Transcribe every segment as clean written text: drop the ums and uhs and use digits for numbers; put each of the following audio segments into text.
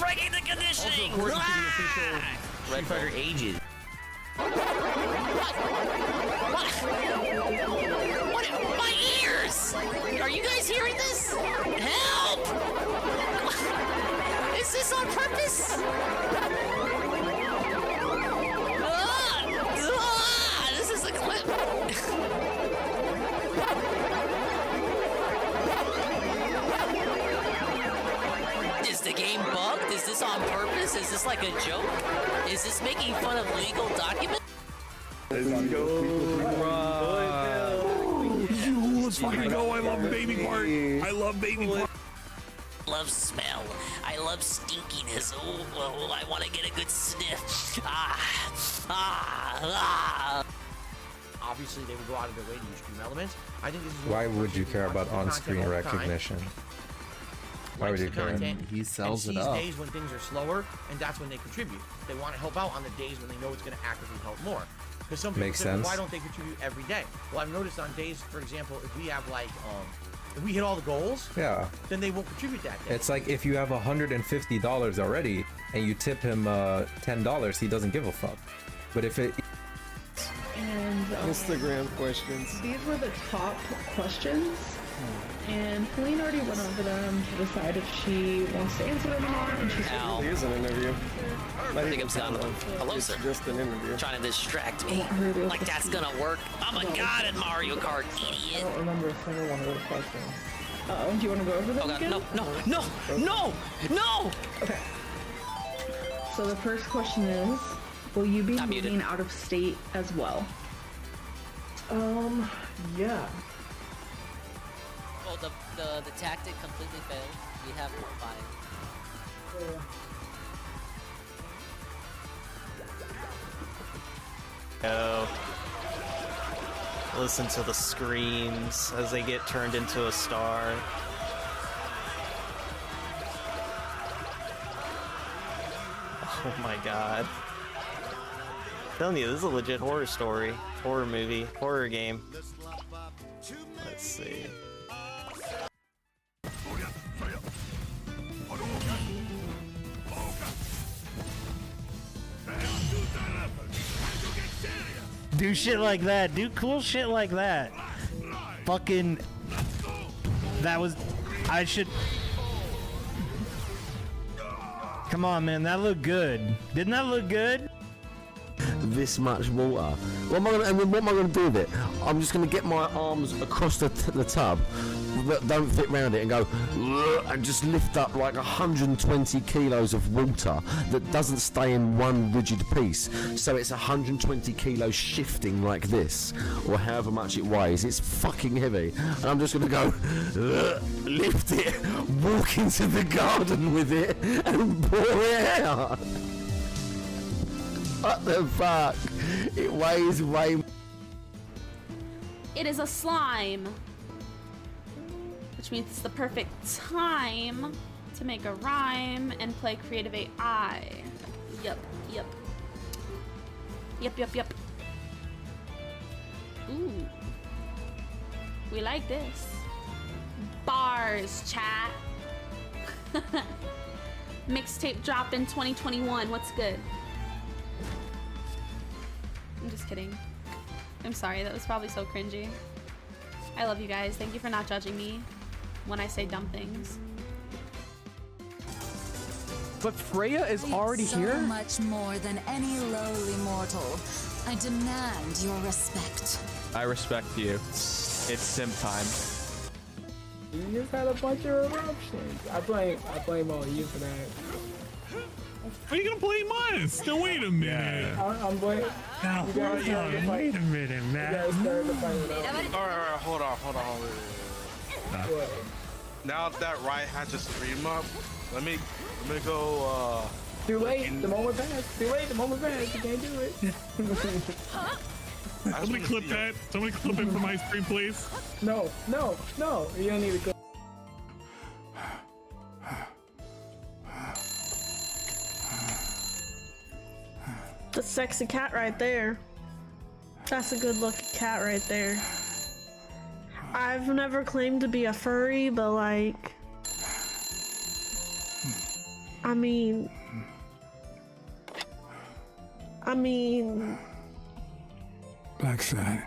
breaking the conditioning! Also, according to the official Street Fighter ages. What? My ears! Are you guys hearing this? Help! Is this on purpose? This is a clip. Is the game bugged? Is this on purpose? Is this like a joke? Is this making fun of legal documents? Let's go, let's fucking go. I love baby part. I love baby part. I love smell. I love stinkiness. Oh, I want to get a good sniff. Obviously, they would go out of their way to use stream elements. I think this is why would you care about on-screen recognition? Why would you care? He sells it up. These days when things are slower, and that's when they contribute. They want to help out on the days when they know it's going to actively help more. Because some people say, well, why don't they contribute every day? Well, I've noticed on days, for example, if we have like, if we hit all the goals, yeah, then they won't contribute that day. It's like if you have $150 already and you tip him $10, he doesn't give a fuck. But if it and Instagram questions. These were the top questions, and Helene already went over them to decide if she wants to answer them or not. And she's It is an interview. I think I'm sounding. Hello, sir. Just an interview. Trying to distract me. Like that's gonna work. I'm a god in Mario Kart, idiot. I don't remember a single one of those questions. Uh-oh, do you want to go over them again? No! Okay. So the first question is, will you be moving out of state as well? Yeah. Oh, the tactic completely failed. We have 5. Go. Listen to the screams as they get turned into a star. Oh my god. I'm telling you, this is a legit horror story. Horror movie. Horror game. Let's see. Do shit like that. Do cool shit like that. Fucking... That was... I should... Come on, man. That looked good. Didn't that look good? This much water. What am I gonna do with it? I'm just gonna get my arms across the tub that don't fit around it and go and just lift up like 120 kilos of water that doesn't stay in one rigid piece. So it's 120 kilos shifting like this, or however much it weighs. It's fucking heavy, and I'm just gonna go lift it, walk into the garden with it, and pour it out. What the fuck? It weighs way. It is a slime, which means it's the perfect time to make a rhyme and play creative AI. Yup. Ooh, we like this. Bars, chat. Mixtape drop in 2021. What's good? I'm just kidding. I'm sorry, that was probably so cringy. I love you guys. Thank you for not judging me when I say dumb things. But Freya is already here? So much more than any lowly mortal. I demand your respect. I respect you. It's sim time. You just had a bunch of eruptions. I blame all you for that. Are you gonna blame us? Now wait a minute. I'm blaming. Now wait a minute, man. Alright, hold on. Wait. Now that Riot has a stream up, let me go. Too late. The moment passed. Too late. The moment passed. You can't do it. Somebody clip that. Somebody clip it for my stream, please. No. You don't need to clip. The sexy cat right there. That's a good looking cat right there. I've never claimed to be a furry, but like, I mean... Backside.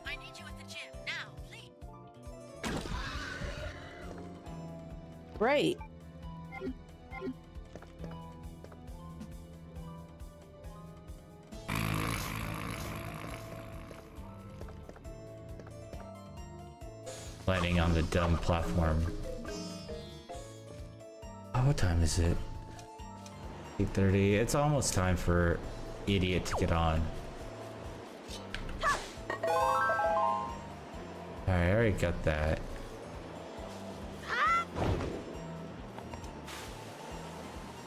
I need you at the gym now, please. Right. Landing on the dumb platform. Oh, what time is it? 8:30. It's almost time for idiot to get on. Alright, I already got that.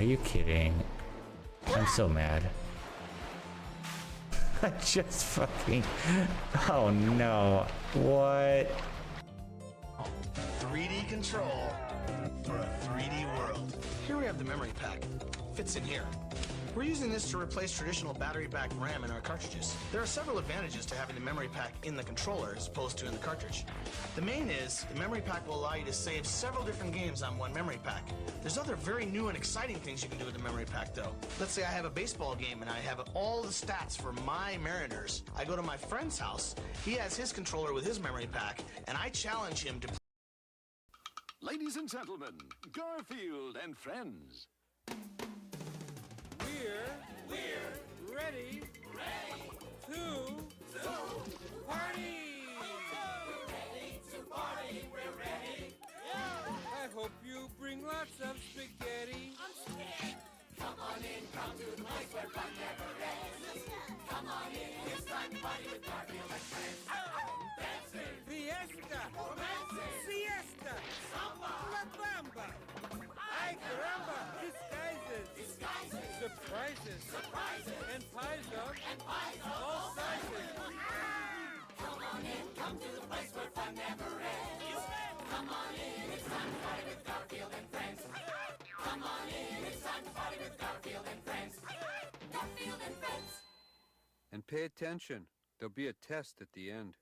Are you kidding? I'm so mad. I just fucking... Oh no. What? 3D control for a 3D world. Here we have the memory pack. Fits in here. We're using this to replace traditional battery-backed RAM in our cartridges. There are several advantages to having the memory pack in the controller as opposed to in the cartridge. The main is, the memory pack will allow you to save several different games on one memory pack. There's other very new and exciting things you can do with the memory pack though. Let's say I have a baseball game and I have all the stats for my Mariners. I go to my friend's house, he has his controller with his memory pack, and I challenge him to... Ladies and gentlemen, Garfield and friends. We're ready to party. We're ready. I hope you bring lots of spaghetti. Come on in, come to the place where fun never ends. Come on in, it's time to party with Garfield and friends. Dancing, fiesta, romancing, siesta, samba, la bamba. Ay caramba, disguises, surprises, and pies of all sizes. Come on in, come to the place where fun never ends. Come on in, it's time to party with Garfield and friends. Come on in, it's time to party with Garfield and friends. Garfield and friends. And pay attention, there'll be a test at the end.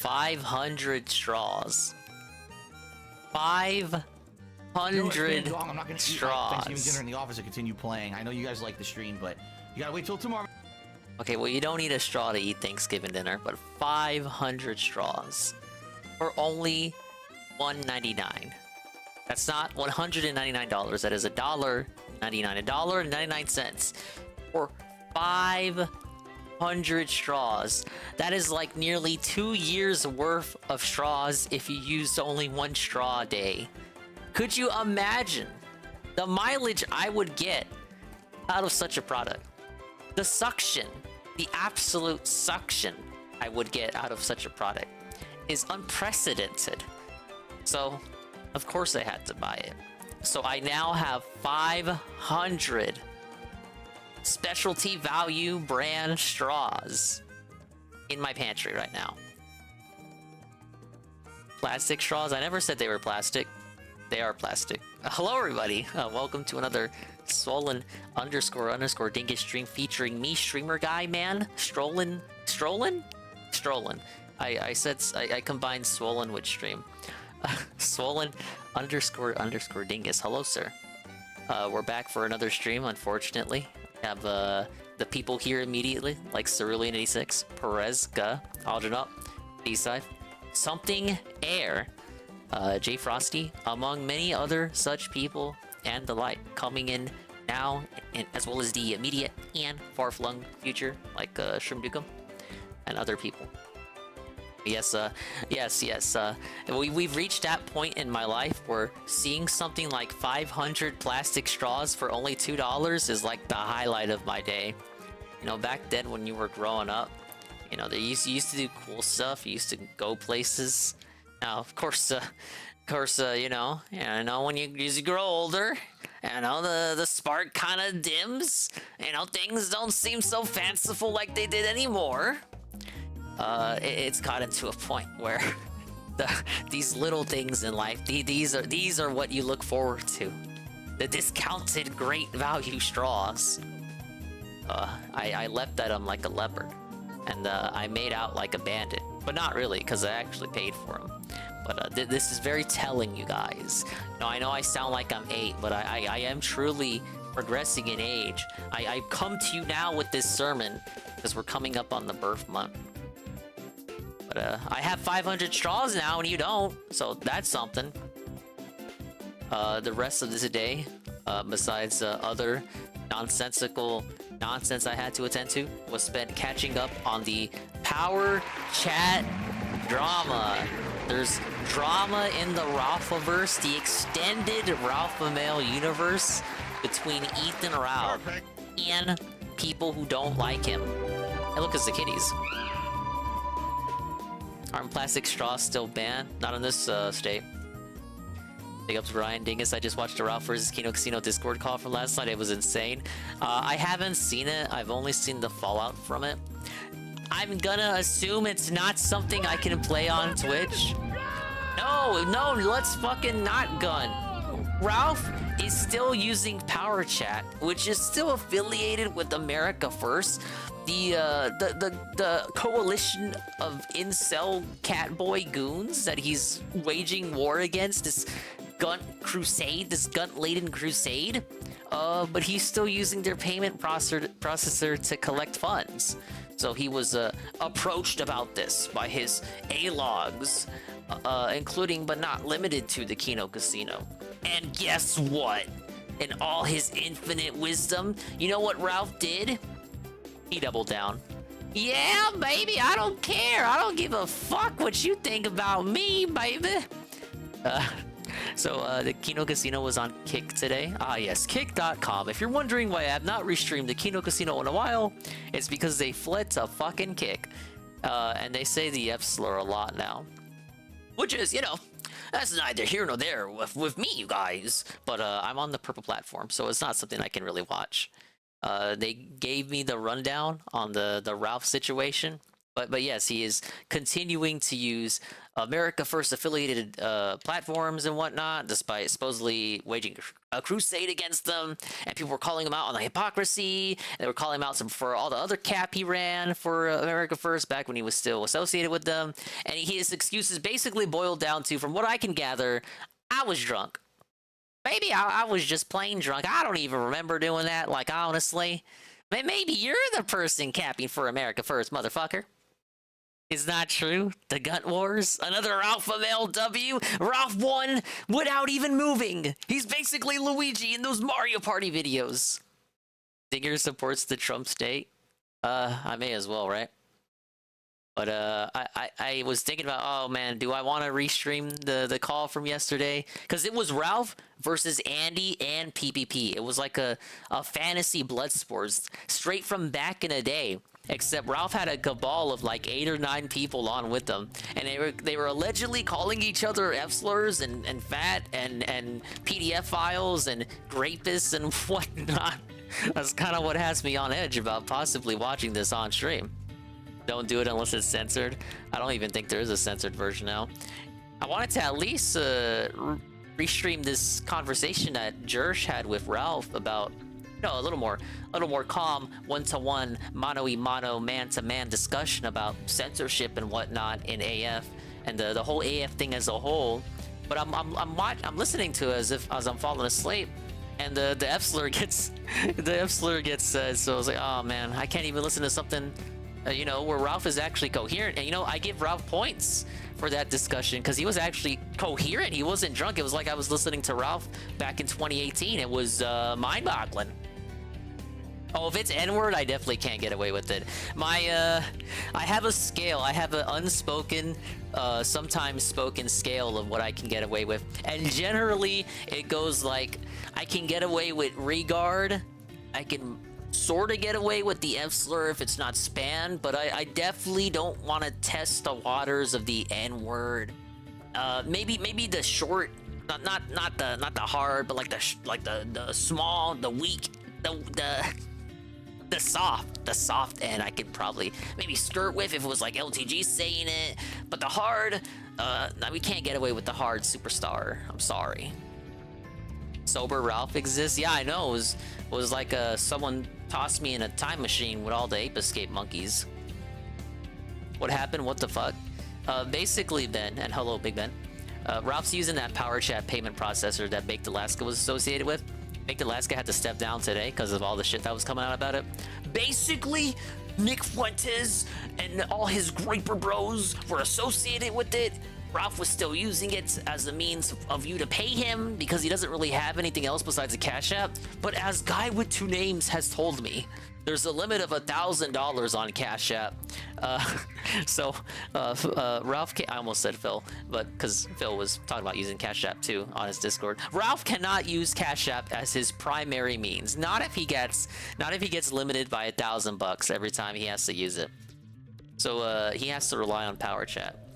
$500 straws. 500 I'm not gonna straws. Thanksgiving dinner in the office to continue playing. I know you guys like the stream, but you gotta wait till tomorrow. Okay, well, you don't need a straw to eat Thanksgiving dinner, but 500 straws for only $1.99. That's not $199. That is $1.99. $1.99 for 500 straws. That is like nearly 2 years worth of straws if you used only one straw a day. Could you imagine the mileage I would get out of such a product? The suction, the absolute suction I would get out of such a product is unprecedented. So, of course I had to buy it. So I now have 500 specialty value brand straws in my pantry right now. Plastic straws? I never said they were plastic. They are plastic. Hello everybody, welcome to another swollen __ Dingus stream featuring me, streamer guy man, Strollen. I combined swollen with stream. Swollen __ Dingus. Hello sir. We're back for another stream, unfortunately. We have the people here immediately, like Cerulean86, Perezga, Aldrin Up, B-Side, Something Air, J Frosty, among many other such people and the like, coming in now, and as well as the immediate and far-flung future, like Shroom Dukum and other people. Yes, we've reached that point in my life where seeing something like 500 plastic straws for only $2 is like the highlight of my day. You know, back then when you were growing up, you know, you used to do cool stuff. You used to go places. Now, of course, you know, when you grow older, you know, the spark kind of dims. You know, things don't seem so fanciful like they did anymore. it's gotten to a point where these little things in life, these are what you look forward to. The discounted great value straws. I leapt at them like a leopard, and I made out like a bandit, but not really, because I actually paid for them. But this is very telling, you guys. I know I sound like I'm 8, but I am truly progressing in age. I come to you now with this sermon because we're coming up on the birth month. But I have 500 straws now, and you don't, so that's something. The rest of this day, besides other nonsensical nonsense I had to attend to, was spent catching up on the Power Chat drama. There's drama in the Ralphaverse, the extended Ralpha Mail universe between Ethan Ralph and people who don't like him. Hey, look, it's the kitties. Aren't plastic straws still banned? Not in this state. Big up to Ryan Dingus. I just watched a Ralph vs. Kino Casino Discord call from last night. It was insane. I haven't seen it. I've only seen the fallout from it. I'm gonna assume it's not something I can play on Twitch. No, let's fucking not gun. Ralph is still using Power Chat, which is still affiliated with America First, the coalition of incel catboy goons that he's waging war against, this gun crusade, this gun-laden crusade. But he's still using their payment processor to collect funds. So he was approached about this by his A-logs, including but not limited to the Kino Casino. And guess what? In all his infinite wisdom, you know what Ralph did? He doubled down. Yeah, baby, I don't care. I don't give a fuck what you think about me, baby. So the Kino Casino was on Kick today. Ah, yes, Kick.com. If you're wondering why I have not restreamed the Kino Casino in a while, it's because they fled to fucking Kick. And they say the F slur a lot now. Which is, that's neither here nor there with me, you guys. But I'm on the purple platform, so it's not something I can really watch. They gave me the rundown on the Ralph situation. But yes, he is continuing to use America First affiliated platforms and whatnot, despite supposedly waging a crusade against them. And people were calling him out on the hypocrisy. And they were calling him out for all the other cap he ran for America First back when he was still associated with them. And his excuses basically boiled down to, from what I can gather, I was drunk. Maybe I was just plain drunk. I don't even remember doing that, like, honestly. Maybe you're the person capping for America First, motherfucker. Is not true. The Gun Wars, another Alpha Male W. Ralph won without even moving. He's basically Luigi in those Mario Party videos. Dingus supports the Trump state. I may as well, right? But I was thinking about, oh man, do I want to restream the call from yesterday? Because it was Ralph versus Andy and PPP. It was like a fantasy blood sports straight from back in the day. Except Ralph had a cabal of like 8 or 9 people on with them, and they were allegedly calling each other F slurs and fat and PDF files and rapists and whatnot. That's kind of what has me on edge about possibly watching this on stream. Don't do it unless it's censored. I don't even think there is a censored version now. I wanted to at least restream this conversation that Jersh had with Ralph about, a little more calm, one-to-one, mano-y-mano, man-to-man discussion about censorship and whatnot in AF and the whole AF thing as a whole. But I'm listening to it as I'm falling asleep, and the F slur gets said. So I was like, oh man, I can't even listen to something where Ralph is actually coherent. And I give Ralph points for that discussion because he was actually coherent. He wasn't drunk. It was like I was listening to Ralph back in 2018. It was mind-boggling. Oh, if it's N-word, I definitely can't get away with it. I have a scale. I have an unspoken, sometimes spoken scale of what I can get away with. And generally, it goes like, I can get away with regard. I can sort of get away with the F slur if it's not spanned, but I definitely don't want to test the waters of the N-word. Maybe the short, not the hard, but like the small, the weak, the soft end I could probably maybe skirt with if it was like LTG saying it, but the hard, we can't get away with the hard superstar. I'm sorry. Sober Ralph exists? Yeah, I know. It was like someone tossed me in a time machine with all the Ape Escape monkeys. What happened? What the fuck? Basically, Ben, and hello, Big Ben. Ralph's using that Power Chat payment processor that Baked Alaska was associated with. Baked Alaska had to step down today because of all the shit that was coming out about it. Basically, Nick Fuentes and all his Graper bros were associated with it. Ralph was still using it as a means of you to pay him because he doesn't really have anything else besides a Cash App. But as Guy with Two Names has told me, there's a limit of $1,000 on Cash App. Ralph I almost said Phil, but because Phil was talking about using Cash App too on his Discord. Ralph cannot use Cash App as his primary means. Not if he gets limited by $1,000 every time he has to use it. So he has to rely on Power Chat.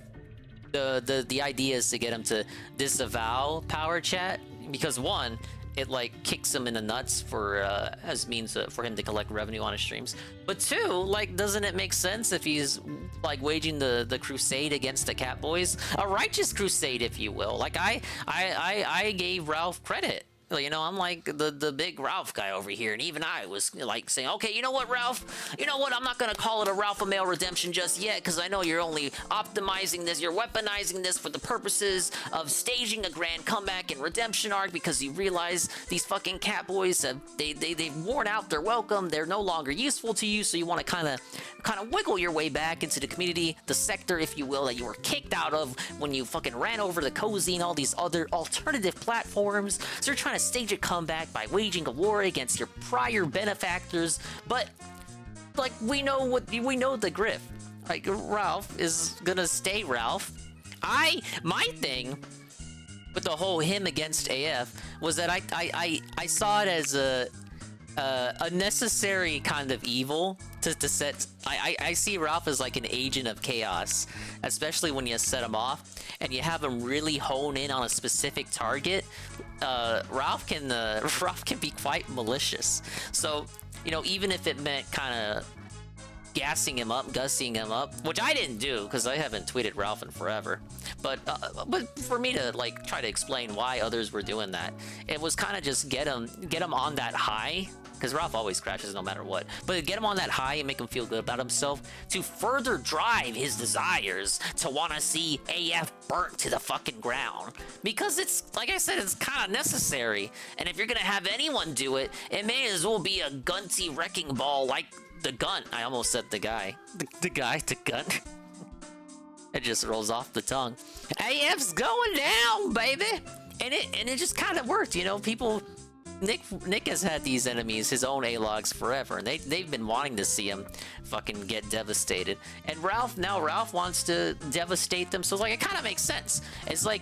The idea is to get him to disavow Power Chat because one, it like kicks him in the nuts for as means for him to collect revenue on his streams. But two, like, doesn't it make sense if he's like waging the crusade against the Cat Boys, a righteous crusade, if you will? Like I gave Ralph credit. You know, I'm like the big Ralph guy over here, and even I was like saying, okay, you know what, Ralph? You know what? I'm not gonna call it a Ralph Male redemption just yet, because I know you're only optimizing this, you're weaponizing this for the purposes of staging a grand comeback and redemption arc, because you realize these fucking Cat Boys have they've worn out their welcome, they're no longer useful to you, so you want to kind of wiggle your way back into the community, the sector, if you will, that you were kicked out of when you fucking ran over the Cozy and all these other alternative platforms. So you're trying to stage a comeback by waging a war against your prior benefactors, but like we know the grift. Like Ralph is gonna stay Ralph. My thing with the whole him against AF was that I saw it as a necessary kind of evil to set. I see Ralph as like an agent of chaos, especially when you set him off and you have him really hone in on a specific target. Ralph can be quite malicious. So, you know, even if it meant kind of gassing him up, gussying him up, which I didn't do because I haven't tweeted Ralph in forever. But for me to like try to explain why others were doing that, it was kind of just get him on that high. Because Ralph always crashes no matter what. But get him on that high and make him feel good about himself to further drive his desires to want to see AF burnt to the fucking ground. Because it's, like I said, it's kind of necessary. And if you're going to have anyone do it, it may as well be a gunty wrecking ball like the gun. I almost said the guy. The gun. It just rolls off the tongue. AF's going down, baby. And it just kind of worked, you know, people... Nick has had these enemies, his own A-logs, forever, and they've been wanting to see him fucking get devastated. And Ralph wants to devastate them, so it's like, it kind of makes sense. It's like,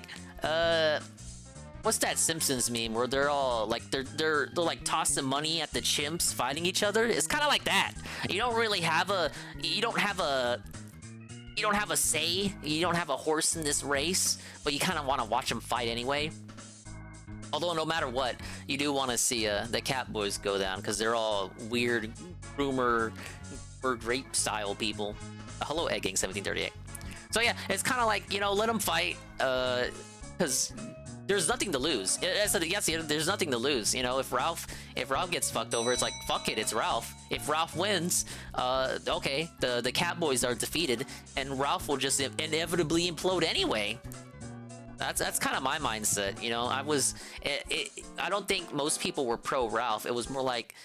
what's that Simpsons meme where they're all like, they're like tossing money at the chimps fighting each other? It's kind of like that. You don't really have a say, you don't have a horse in this race, but you kind of want to watch them fight anyway. Although no matter what, you do want to see the Cat Boys go down because they're all weird groomer or grape style people. Hello, Egging 1738. So yeah, it's kind of like, you know, let them fight because there's nothing to lose. Yes, there's nothing to lose. You know, if Ralph gets fucked over, it's like, fuck it, it's Ralph. If Ralph wins, okay, the Cat Boys are defeated, and Ralph will just inevitably implode anyway. That's kind of my mindset, you know. I don't think most people were pro Ralph. It was more like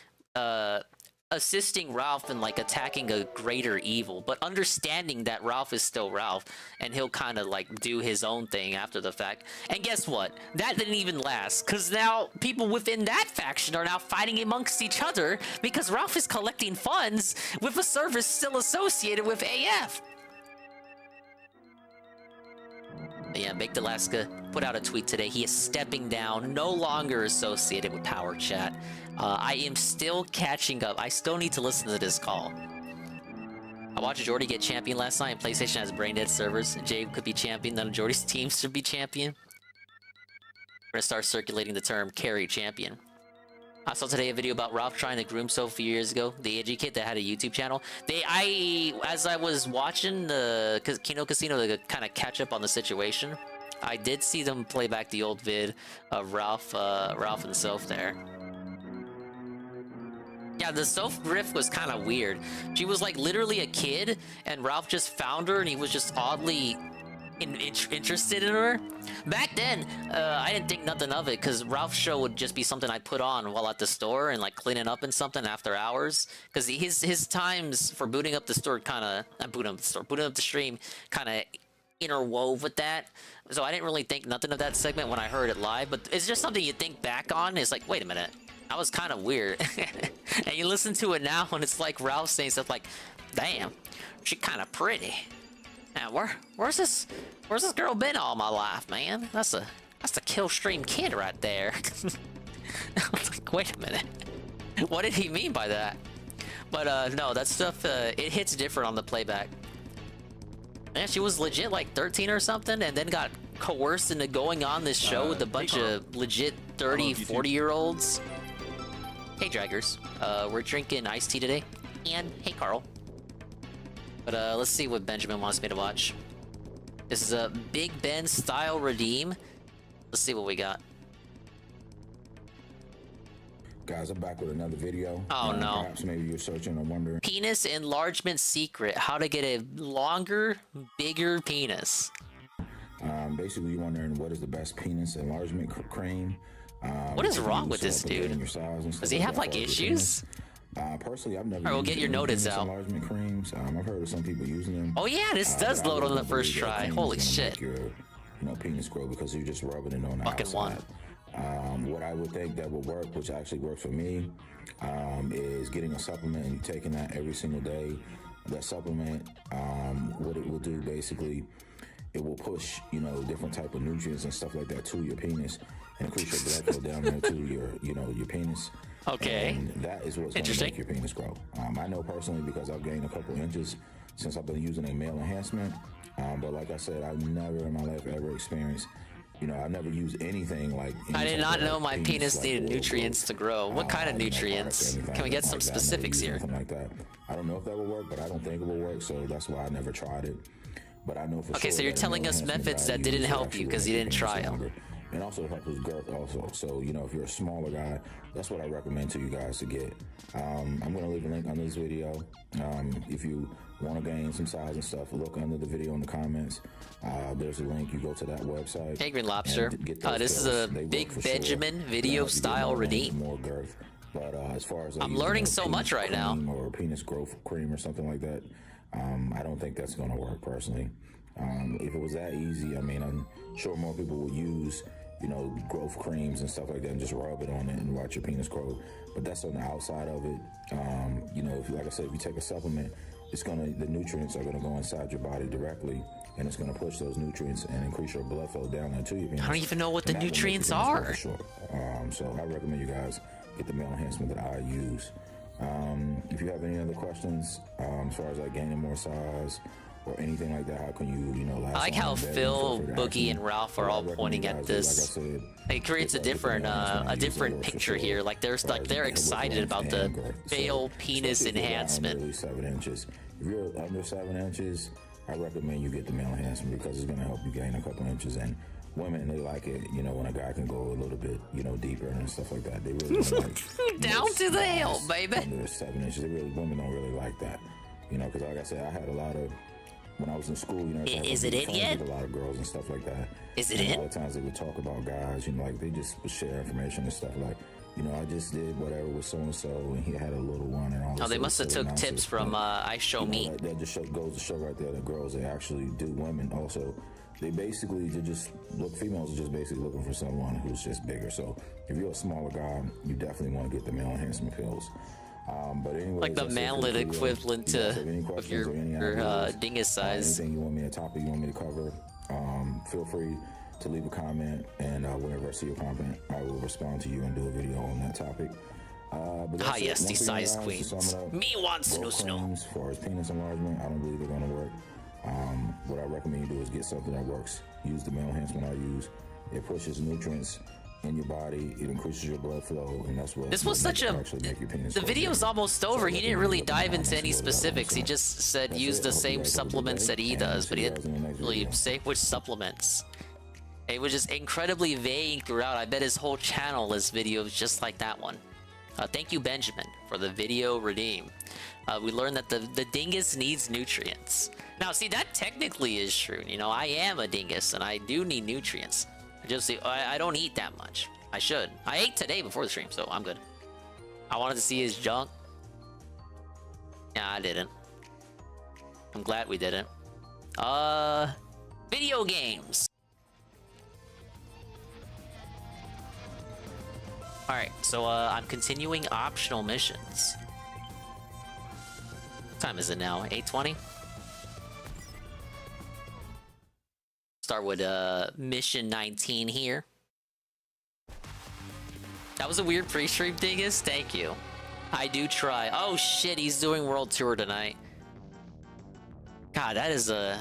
assisting Ralph in like attacking a greater evil, but understanding that Ralph is still Ralph and he'll kind of like do his own thing after the fact. And guess what? That didn't even last, because now people within that faction are now fighting amongst each other because Ralph is collecting funds with a service still associated with AF. Yeah, Baked Alaska put out a tweet today. He is stepping down, no longer associated with Power Chat. I am still catching up. I still need to listen to this call. I watched Jordy get champion last night, and PlayStation has brain-dead servers. Jay could be champion, none of Jordy's teams should be champion. We're gonna start circulating the term carry champion. I saw today a video about Ralph trying to groom himself a few years ago. The edgy kid that had a YouTube channel. As I was watching the Kino Casino to kind of catch up on the situation, I did see them play back the old vid of Ralph himself there. Yeah, the Soph riff was kind of weird. She was like literally a kid, and Ralph just found her, and he was just oddly interested in her. Back then, I didn't think nothing of it, because Ralph's show would just be something I'd put on while at the store and like cleaning up and something after hours. Because his times for booting up the store booting up the stream kind of interwove with that. So I didn't really think nothing of that segment when I heard it live, but it's just something you think back on. It's like, wait a minute, that was kind of weird. And you listen to it now, and it's like Ralph saying stuff like, damn, she kind of pretty. Now, where's this girl been all my life, man? That's the Killstream kid right there. I was like, wait a minute, what did he mean by that? But no, that stuff it hits different on the playback. Man, she was legit like 13 or something, and then got coerced into going on this show with a bunch of legit 30, 40-year-olds. Hey, Draggers. We're drinking iced tea today. And hey, Carl. But let's see what Benjamin wants me to watch. This is a Big Ben style redeem. Let's see what we got. Guys, I'm back with another video. Oh no. Perhaps maybe you're searching or wondering. Penis enlargement secret. How to get a longer, bigger penis. Basically, you're wondering what is the best penis enlargement cream. What is wrong with this dude? Does he have like issues? Personally, I've never. Alright, we'll get your notice out. Enlargement creams. I've heard of some people using them. Oh yeah, this does load on the first try. Holy shit! Your, penis grow because you're just rubbing it on the fucking outside. What I would think that would work, which actually works for me, is getting a supplement and taking that every single day. That supplement, what it will do basically, it will push, different type of nutrients and stuff like that to your penis and increase your blood flow down there to your penis. Okay. And that is what's going to make your penis grow. I know personally because I've gained a couple inches since I've been using a male enhancement. But like I said, I've never in my life ever experienced, I've never used anything like. I did not know my penis needed nutrients to grow. What kind of nutrients? Can we get some specifics here? Like that. I don't know if that will work, but I don't think it will work. So that's why I never tried it. But I know for sure. Okay, so you're telling us methods that didn't help you because you didn't try them. And also help with girth also. So, if you're a smaller guy, that's what I recommend to you guys to get. I'm going to leave a link on this video. If you want to gain some size and stuff, look under the video in the comments. There's a link. You go to that website. Hey, Green Lobster. This is a Big Benjamin video style redeem. More girth. But as far as I'm learning so much right now. Or penis growth cream or something like that, I don't think that's going to work personally. If it was that easy, I'm sure more people would use, growth creams and stuff like that and just rub it on it and watch your penis grow. But that's on the outside of it. Like I said, if you take a supplement, the nutrients are gonna go inside your body directly, and it's gonna push those nutrients and increase your blood flow down there to your penis. I don't even know what the nutrients are. So I recommend you guys get the male enhancement that I use. If you have any other questions, as far as like gaining more size or anything like that, how can you, last I like how Phil, Boogie, and Ralph are all pointing at this. Like I said, it creates a different picture here. Like they're excited about the male penis enhancement. Under 7 inches. If you're under 7 inches, I recommend you get the male enhancement because it's going to help you gain a couple inches. And women, they like it, when a guy can go a little bit, deeper and stuff like that. They really don't like down to the hill, baby. Under 7 inches, women don't really like that. Because like I said, I had a lot of. When I was in school, is it in yet? A lot of girls and stuff like that. Is it in? A lot of times they would talk about guys, like they just would share information and stuff like, I just did whatever with so and so, and he had a little one and all. Oh, they must have took tips from I Show Me. That just goes to show right there that girls, they actually do. Women also, females are just basically looking for someone who's just bigger. So if you're a smaller guy, you definitely want to get the male enhancement pills. But anyway, like the manlet equivalent of your dingus size. Anything you want me to topic you want me to cover, feel free to leave a comment, and whenever I see a comment, I will respond to you and do a video on that topic. Yes, these size queens. Me wants snoo. As far as penis enlargement, I don't believe they're gonna work. What I recommend you do is get something that works. Use the male enhancement I use. It pushes nutrients in your body. It increases your blood flow, and that's what. This was such a. The video's almost over. He didn't really dive into any specifics. He just said use the same supplements that he does, but he didn't really say which supplements. It was just incredibly vague throughout. I bet his whole channel is videos just like that one. Thank you, Benjamin, for the video redeem. We learned that the dingus needs nutrients. Now, see, that technically is true. You know, I am a dingus, and I do need nutrients. I don't eat that much. I should. I ate today before the stream, so I'm good. I wanted to see his junk. Yeah, I didn't. I'm glad we didn't. Video games. Alright, so I'm continuing optional missions. What time is it now? 8:20? Start with mission 19 here. That was a weird pre-stream, Dingus. Thank you. I do try. Oh shit, he's doing World Tour tonight. God, that is a...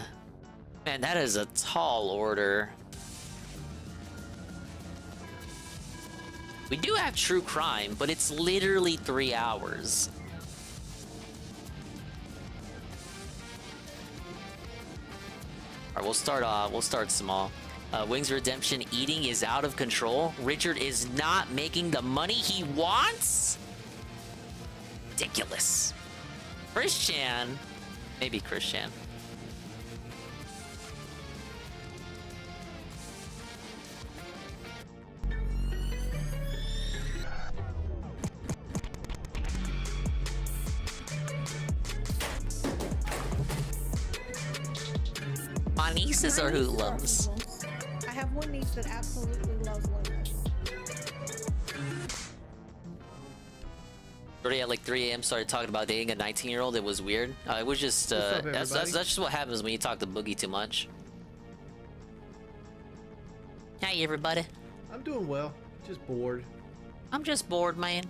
Man, that is a tall order. We do have True Crime, but it's literally 3 hours. Alright, we'll start small. Wings Redemption eating is out of control. Richard is not making the money he wants? Ridiculous. Christian. Maybe Christian. My nieces are hoodlums. I have one niece that absolutely loves lemons. Already at like 3 a.m. started talking about dating a 19-year-old. It was weird. It was just that's just what happens when you talk to Boogie too much. Hey everybody. I'm doing well. Just bored. I'm just bored, man.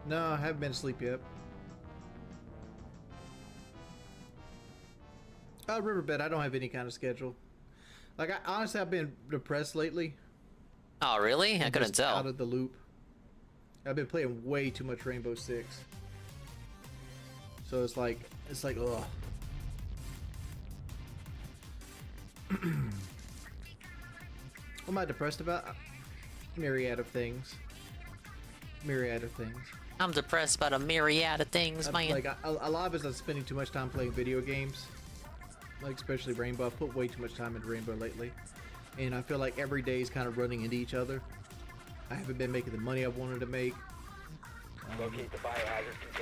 No, I haven't been asleep yet. Riverbed, I don't have any kind of schedule. Like, honestly, I've been depressed lately. Oh, really? I couldn't tell. Out of the loop. I've been playing way too much Rainbow Six. So it's like, ugh. What am I depressed about? Myriad of things. Myriad of things. I'm depressed about a myriad of things, man. Like, a lot of it is I'm spending too much time playing video games. Like, especially Rainbow. I've put way too much time into Rainbow lately. And I feel like every day is kind of running into each other. I haven't been making the money I wanted to make.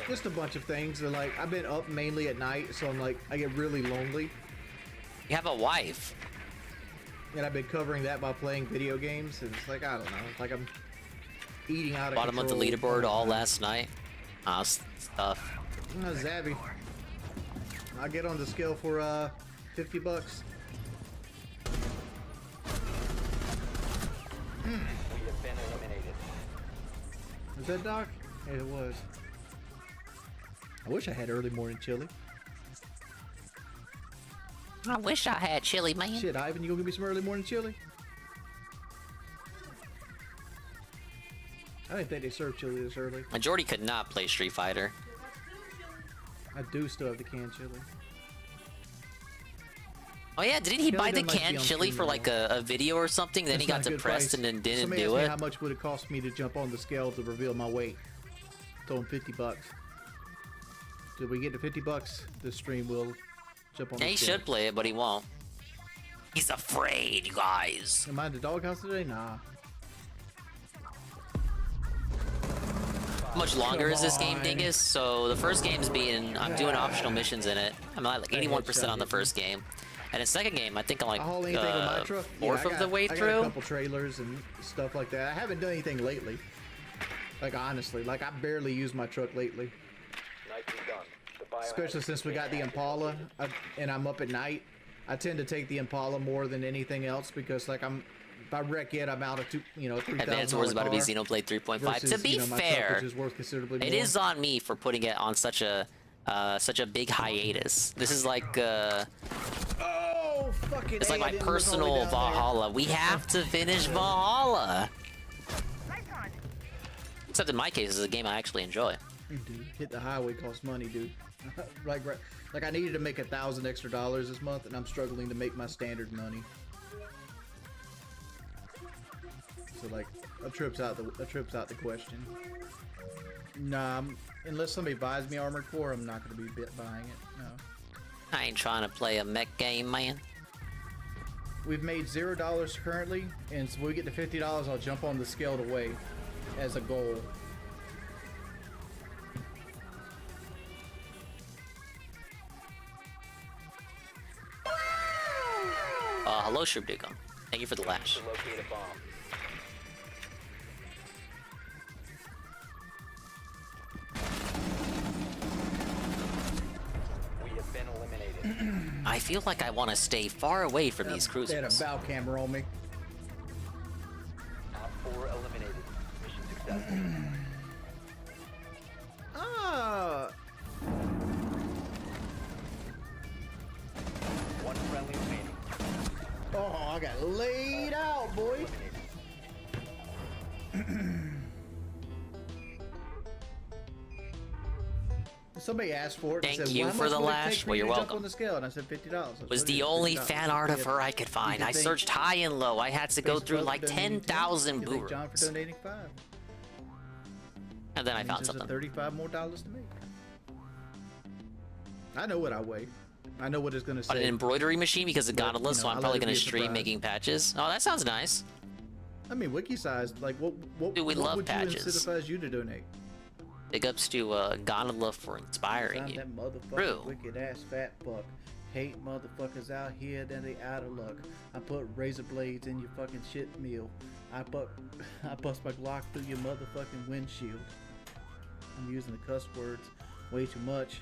Just a bunch of things. So, like, I've been up mainly at night, so I'm like, I get really lonely. You have a wife. And I've been covering that by playing video games, and it's like, I don't know, it's like I'm eating out of Bottom of the leaderboard all last night. Stuff. Zabby. I'll get on the scale for $50. Was that Doc? Yeah, it was. I wish I had early morning chili. I wish I had chili, man. Shit, Ivan, you gonna give me some early morning chili? I didn't think they served chili this early. Jordy could not play Street Fighter. I do still have the canned chili. Oh yeah, didn't he buy the canned chili for like a video or something? Then he got depressed and then didn't Somebody do asked me it. how much would it cost me to jump on the scale to reveal my weight? Told him $50. Did we get to $50? This stream will jump on Yeah, the he scale. should play it, but he won't. He's afraid, you guys. Am I in the doghouse today? Nah. How much longer is this game, Dingus? So the first game's being, I'm doing optional missions in it. I'm at like 81% on the first game. And the second game, I think I'm like fourth of the way I got a through. couple trailers and stuff like that. I haven't done anything lately. Like, honestly, like I barely used my truck lately. Especially since we got the Impala and I'm up at night. I tend to take the Impala more than anything else because like I'm if I wreck it, I'm out of $3,000. Advanced Wars about to be Xenoblade 3.5. To be fair, is worth considerably it more. is on me for putting it on such a big hiatus. This is like Oh, fucking it's like A, I my didn't look all the way personal down there. Valhalla. We have to finish Valhalla. Except in my case, it's a game I actually enjoy. Dude, hit the highway costs money, dude. like I needed to make $1,000 extra this month, and I'm struggling to make my standard money. So like, a trip's out the question. Nah, unless somebody buys me Armored Core, I'm not gonna be buying it. No. I ain't trying to play a mech game, man. We've made $0 currently, and so when we get to $50, I'll jump on the scaled away as a goal. Hello, Shrubdukum. Thank you for the lash. I feel like I want to stay far away from these cruisers. They had a bow camera on me. Op 4 eliminated. Mission successful. One friendly remaining. Oh, I got laid out, boy. Somebody asked for it. Thank said, you "Well, how for much the would it lash. take for Well, you you're to jump welcome. on the scale?" And I said $50. Was the only fan art of her I could find. I searched high and low. I had to go through like 10,000 boo John for donating $5. And then I found There's something. $35 more to make. I know what I weigh. I know what it's gonna say. On an embroidery machine because of But, Gondola, so I'm I'll probably let it gonna be a stream surprise. making patches. Oh, that sounds nice. I mean, wiki size. Like, what Dude, we love would patches. you incentivize you to donate? Big ups to Gondola for inspiring Find you. that motherfucking True. wicked ass fat fuck. Hate motherfuckers out here, then they out of luck. I put razor blades in your fucking shit meal. I bust my Glock through your motherfucking windshield. I'm using the cuss words way too much.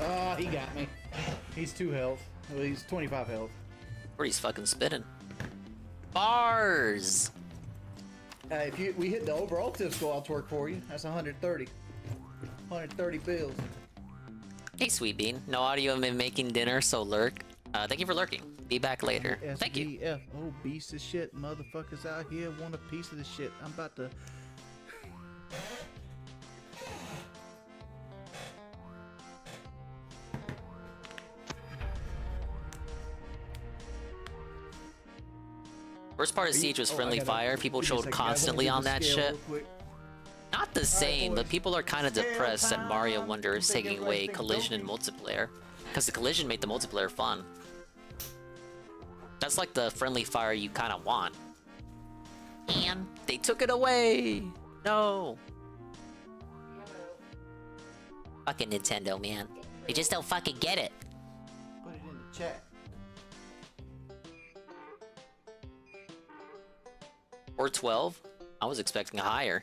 Oh, he got me. He's 2 health. Well, he's 25 health. Where he's fucking spitting. Bars! If we hit the overall tip score, I'll twerk for you. That's 130. 130 bills. Hey, Sweet Bean. No audio of me making dinner, so lurk. Thank you for lurking. Be back later. Thank you. SBF. Oh, beast of shit. Motherfuckers out here want a piece of the shit. I'm about to... First part of Siege was friendly fire. People showed constantly on that shit. Not the same, but people are kind of depressed that Mario Wonder is taking away Collision and multiplayer. Because the Collision made the multiplayer fun. That's like the friendly fire you kind of want. And they took it away! No! Fucking Nintendo, man. They just don't fucking get it. Put it in the chat. Or 12? I was expecting higher.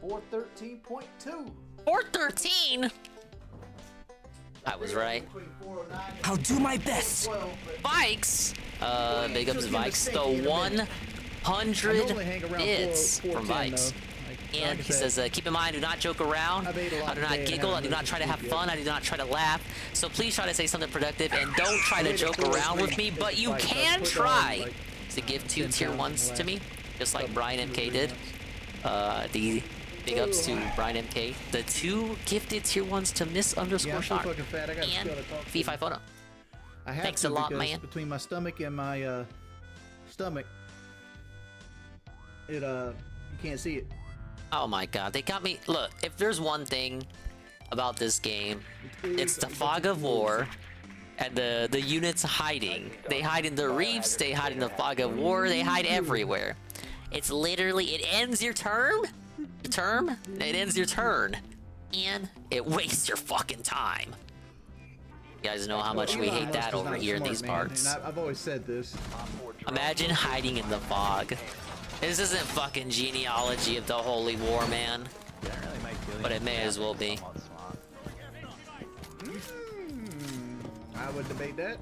413.2. 413? I was right. I'll do my best. Vikes! Big ups Vikes. The 100 bits from Vikes. And he says, keep in mind, do not joke around. I do not giggle. I do not try to have fun. I do not try to laugh. So please try to say something productive and don't try to joke around with me. But you can try to give 2 tier 1s to me, just like Brian MK did. The big ups to Brian MK. The 2 gifted tier 1s to Miss_Shark and V5 Photo. I have Thanks to a lot, because man. Between my stomach and my stomach, you can't see it. Oh my god, they got me. Look, if there's one thing about this game, it's the fog of war and the units hiding. They hide in the reefs, they hide in the fog of war, they hide everywhere. It's literally, it ends your turn, it ends your turn, and it wastes your fucking time. You guys know how much we hate that over here in these parts. And I've always said this. Imagine hiding in the fog. This isn't fucking genealogy of the Holy War, man. But it may as well be. I would debate that.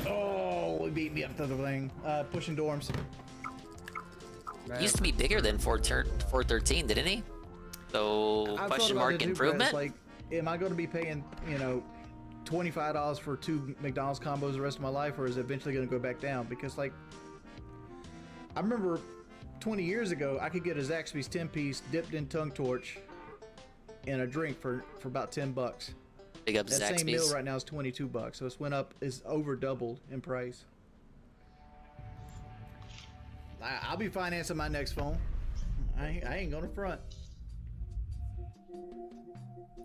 Oh, he beat me up to the thing. Pushing dorms. He used to be bigger than 413, didn't he? So I question thought about mark it too, Brett. improvement. It's like, am I going to be paying, you know, $25 for 2 McDonald's combos the rest of my life, or is it eventually going to go back down? Because like, I remember 20 years ago, I could get a Zaxby's 10-piece dipped in tongue torch and a drink for about $10. Big up that Zaxby's. same meal right now is $22, so it's went up, is over doubled in price. I'll be financing my next phone. I ain't gonna front.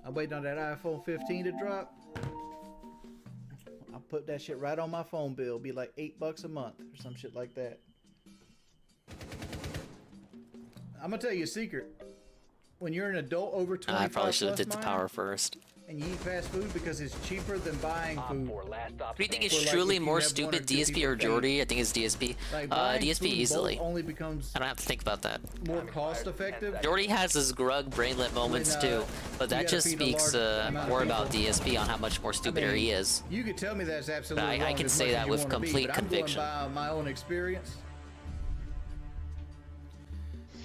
I'm waiting on that iPhone 15 to drop. I'll put that shit right on my phone bill. It'll be like $8 a month or some shit like that. I'm gonna tell you a secret. When you're an adult over 25 I probably should have plus, did the Maya, power first. and you eat fast food because it's cheaper than buying food. Do you think it's For, like, truly if you more have one or stupid, two DSP people or that Jordy? I think it's DSP. Like, buying DSP food easily. bulk only becomes I don't have to think about that. more cost effective. Jordy has his grug brainlet moments When, too, but you that gotta just feed a speaks large amount of more about people. DSP on how much more stupider he is. You could tell me that's absolutely I wrong can as say much that as you with wanna be, complete but conviction. I'm going by my own experience.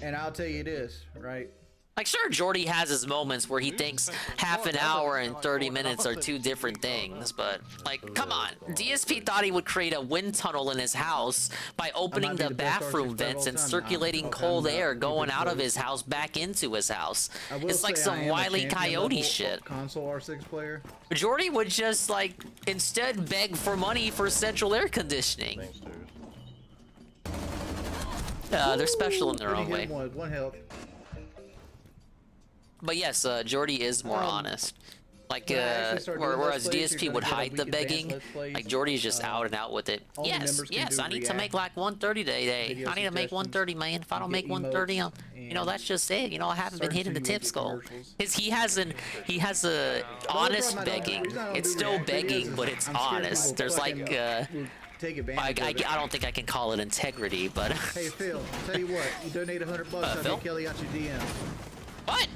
And I'll tell you this, right? Like, sure, Jordy has his moments where he thinks half an hour and 30 minutes are two different things, but, like, come on. DSP thought he would create a wind tunnel in his house by opening the bathroom vents and circulating cold air going out of his house back into his house. I will It's like say I some am a Wile E. champion Coyote level shit. Console R6 player. Jordy would just, like, instead beg for money for central air conditioning. They're special in their own way. One health. But yes, Jordy is more honest. Like, when I actually start doing whereas Let's Plays, DSP you're would gonna get a hide the week advanced begging, Let's Plays. like Jordy's just out and out with it. all the Yes, members can yes, do I need to react, make like 130 today. video I need to make suggestions, 130, man. If I don't make get 130, emotes, you know, that's just it. You know, I haven't been start hitting the tip insinuating skull. commercials. He has a honest begging. It's still begging, but it's honest. There's like, take advantage of it. I don't think I can call it integrity, but. Hey Phil, tell you what, you donate $100, I'll Phil? get Kelly out your DM. What?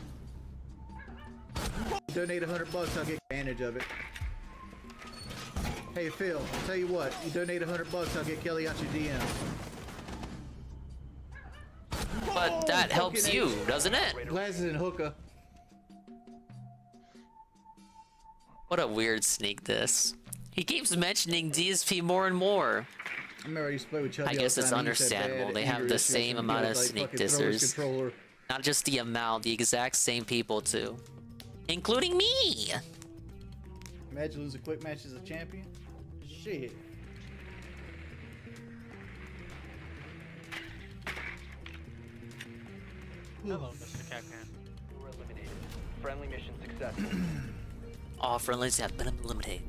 Donate $100, I'll get advantage of it. Hey Phil, tell you what, you donate $100, I'll get Kelly out your DM. But that helps you, doesn't it? Glasses and hookah. What a weird sneak this. He keeps mentioning DSP more and more. I remember I used to play with Chubby I all guess the it's time. He used to have understandable. bad They have anger the issues same and he amount would, of like, sneak fucking throw his dissers. controller. Not just the amount, the exact same people too. Including me! Imagine losing quick match as a champion. Shit. Hello, Mr. Catman. You were eliminated. Friendly mission successful. All friendlies have been eliminated.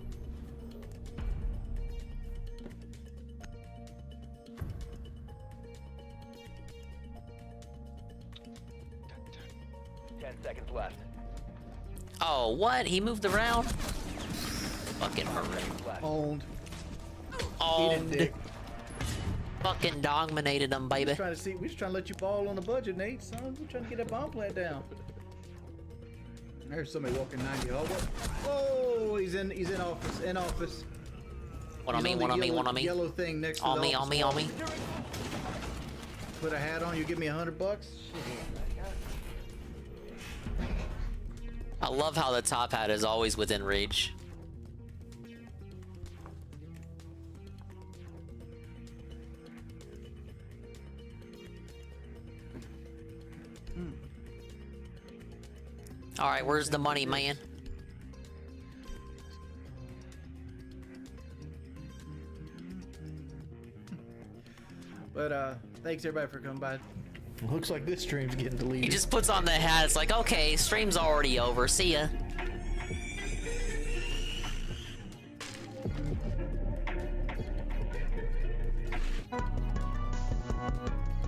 Ten seconds left. Oh, what? He moved around? Fucking horrific. Owned. Owned. Dick. Fucking dominated them, baby. We just trying to let you ball on the budget, Nate. Son, we're trying to get that bomb plant down. There's somebody walking 90 hallway. Oh, he's in office. In office. One on me, He's one on me, yellow- one on me. Yellow thing next to On the me, office on me, wall. on me. Put a hat on. You give me $100. I love how the top hat is always within reach. All right, where's the money, man? But thanks everybody for coming by. Looks like this stream's getting deleted. He just puts on the hat. It's like, okay, stream's already over. See ya.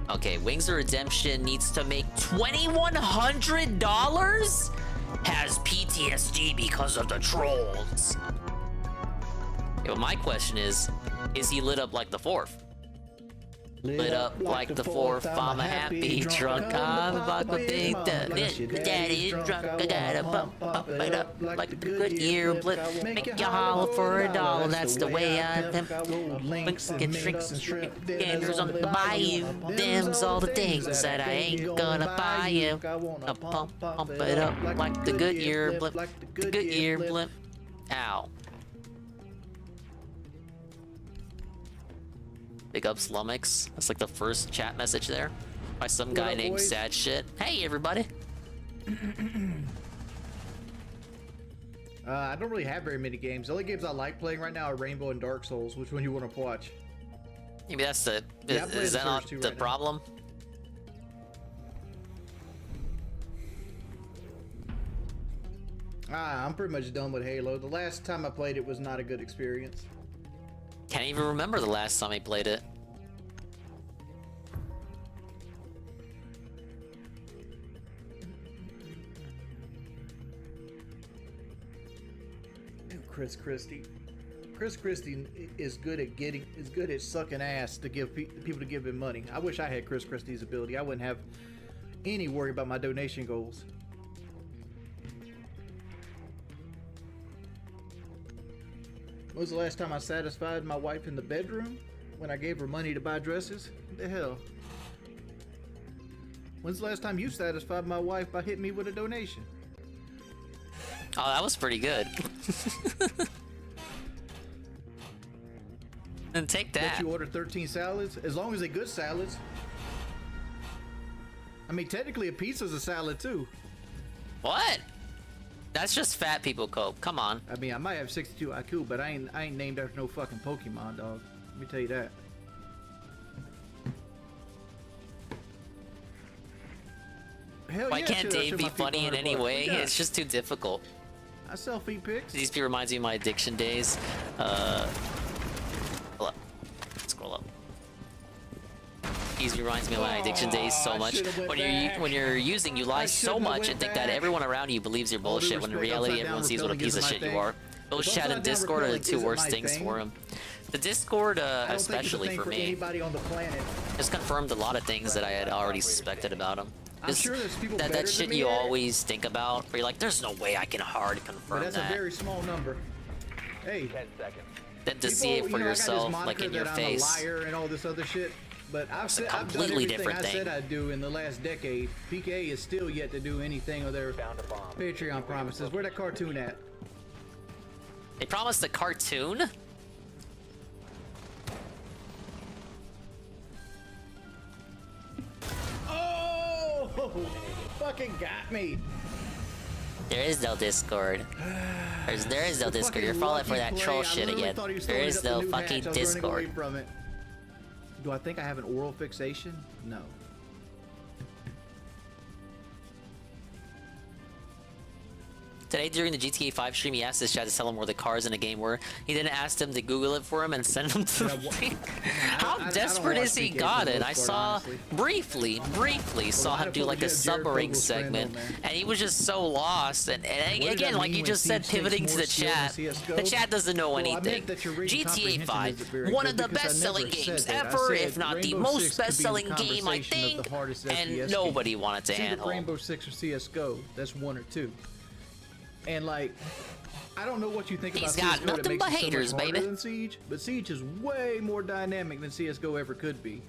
Okay, Wings of Redemption needs to make $2,100? Has PTSD because of the trolls. Okay, well, my question is he lit up like the fourth? Lit up like the fourth, I'm a happy drunk. I'm about to big daddy's drunk. I gotta pump it up like the good year blip. Make you holler for $1. That's the way I am. Get shrinks and scandals on the bayou. Them's all the things that I ain't gonna buy you. I pump it up like the good year blip. The good year blip. Ow. Big up Slumix. That's like the first chat message there by some guy named Sad Shit. Hey everybody. I don't really have very many games. The only games I like playing right now are Rainbow and Dark Souls. Which one you want to watch? Maybe that's the is that not the problem? I'm pretty much done with Halo. The last time I played it was not a good experience. Can't even remember the last time I played it. Chris Christie. Chris Christie is good at sucking ass to give people to give him money. I wish I had Chris Christie's ability. I wouldn't have any worry about my donation goals. When was the last time I satisfied my wife in the bedroom? When I gave her money to buy dresses? What the hell? When's the last time you satisfied my wife by hitting me with a donation? Oh, that was pretty good. Then take that. Let you order 13 salads? As long as they're good salads. I mean, technically a pizza's a salad too. What? That's just fat people cope. Come on. I mean, I might have 62 IQ, but I ain't named after no fucking Pokemon, dog. Let me tell you that. Hell Why yeah, can't shit, I Dave showed be my feet funny in for any $100. way? Yeah. It's just too difficult. I sell feet pics. These reminds me of my addiction days. Scroll up. Scroll up. These reminds me of my addiction days so much. When you're using, you lie so much and think that everyone around you believes your bullshit, when in reality everyone sees what a piece of shit you are. Those chat and Discord are the two worst things for him. The Discord, especially for me, has confirmed a lot of things that I had already suspected about him. That shit you always think about, where you're like, there's no way I can hard confirm But that's a very small number. Hey. 10 seconds. Then to see it for yourself, like in your face. I'm a liar and all this other shit. But I've done completely everything different I thing. said I'd do in the last decade. PK is still yet to do anything of their Patreon promises. Where that cartoon at? They promised a cartoon? Oh! Fucking got me. There is no Discord. There is no Discord. You're falling for that troll shit again. There is no fucking Discord. Do I think I have an oral fixation? No. Today during the GTA 5 stream, he asked his chat to tell him where the cars in the game were. He then asked him to Google it for him and send him to the thing. How desperate is he got it? I saw briefly saw him do like a submarine segment, and he was just so lost. And again, like you just said, pivoting to the chat doesn't know anything. GTA 5, one of the best-selling games ever, if not the most best-selling game, I think, and nobody wanted to handle. Rainbow Six or CS:GO, that's 1 or 2. And like, I don't know what you think about He's got CS:GO nothing that but makes it so haters, much harder baby. than Siege, but Siege is way more dynamic than CS:GO ever could be.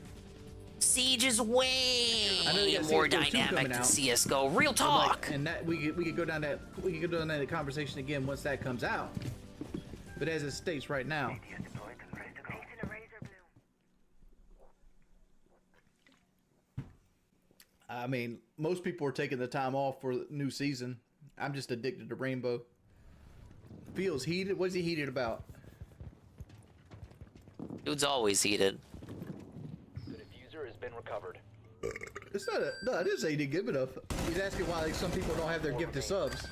Siege is way I know they got more CS:GO 2 dynamic coming than out. CS:GO. Real But, talk. like, and that we could go down that conversation again once that comes out. But as it states right now, I mean, most people are taking the time off for the new season. I'm just addicted to Rainbow. Feels heated. What's he heated about? Dude's always heated. The diffuser has been recovered. It's not a, no, it is AD good enough. He's asking why some people don't have their gifted subs.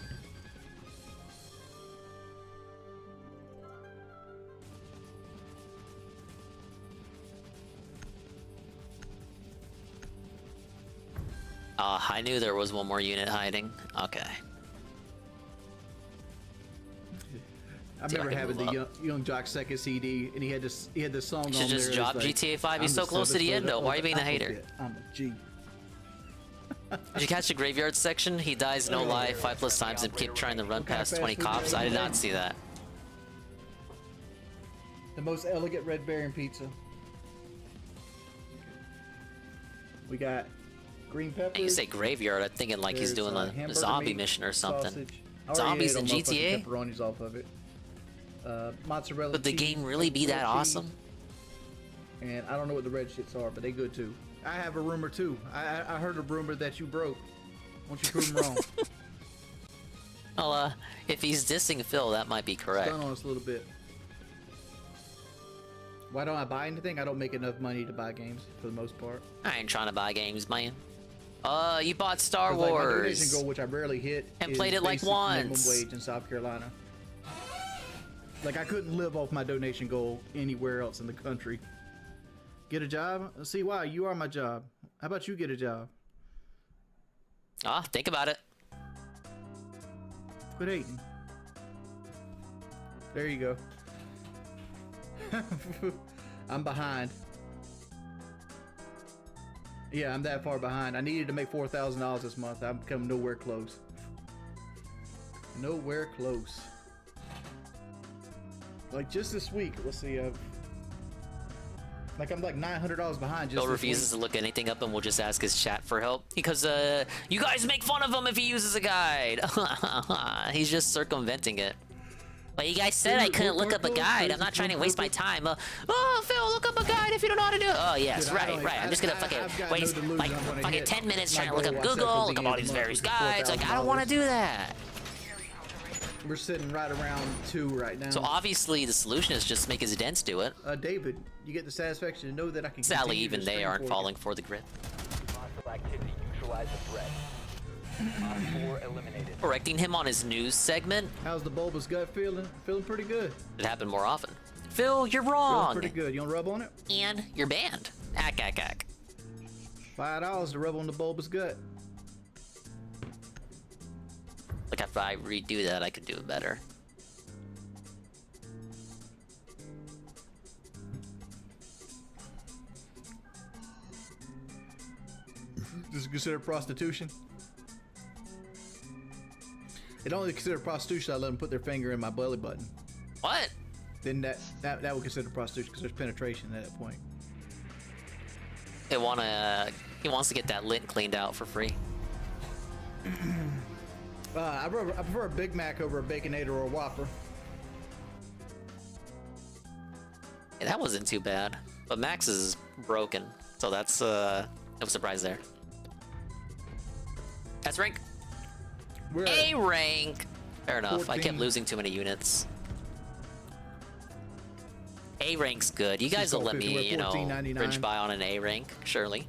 I knew there was one more unit hiding. Okay. I remember having the Young Jock second CD, and he had this song on there. You should just drop like, GTA 5. He's so close to the end, though. Why are you being a hater? I'm a G. Did you catch the graveyard section? He dies, no lie, 5+ times and keep trying to run past 20 cops. I did not see that. The most elegant Red Baron pizza. We got green peppers. And you say graveyard, I'm thinking like he's doing a zombie mission or something. Zombies in GTA? Pepperonis off of it. Mozzarella. Would the game really be that awesome? And I don't know what the red shits are, but they good too. I have a rumor too. I heard a rumor that you broke. Won't you prove them wrong? Well, if he's dissing Phil, that might be correct. Stun on us a little bit. Why don't I buy anything? I don't make enough money to buy games for the most part. I ain't trying to buy games, man. You bought Star Wars. Like my donation goal, which I rarely hit, and played it like once. Minimum wage in South Carolina. Like I couldn't live off my donation goal anywhere else in the country. Get a job? See why? You are my job. How about you get a job? Think about it. Quit hating. There you go. I'm behind. Yeah, I'm that far behind. I needed to make $4,000 this month. I'm come nowhere close. Nowhere close. Like just this week, let's see. Like I'm like $900 behind. Just Phil refuses to look anything up and will just ask his chat for help because you guys make fun of him if he uses a guide. He's just circumventing it. But you guys said I couldn't look up a guide. I'm not trying to waste my time. Oh, Phil, look up a guide if you don't know how to do it. Oh, yes, Dude, right. I'm just gonna fucking waste like fucking 10 minutes trying to look up Google, look up all these various guides. Like, I don't want to do that. We're sitting right around 2 right now. So obviously the solution is just make his dents do it. David, you get the satisfaction to know that I can. Sally, even they aren't falling for the grip. Activity, neutralize the threat. Eliminated. Correcting him on his news segment. How's the bulbous gut feeling? Feeling pretty good. It happened more often. Phil, you're wrong. Feeling pretty good. You want to rub on it? And you're banned. Ack. $5 to rub on the bulbous gut. Like if I redo that, I could do it better. This is considered prostitution. It only considered prostitution. I let them put their finger in my belly button. What? Then that would consider prostitution because there's penetration at that point. He wants to get that lint cleaned out for free. I prefer a Big Mac over a Baconator or a Whopper. Yeah, that wasn't too bad, but Max is broken, so that's no surprise there. That's rank. A rank. Fair enough. 14. I kept losing too many units. A rank's good. You guys will let me, you know, bridge by on an A rank, surely.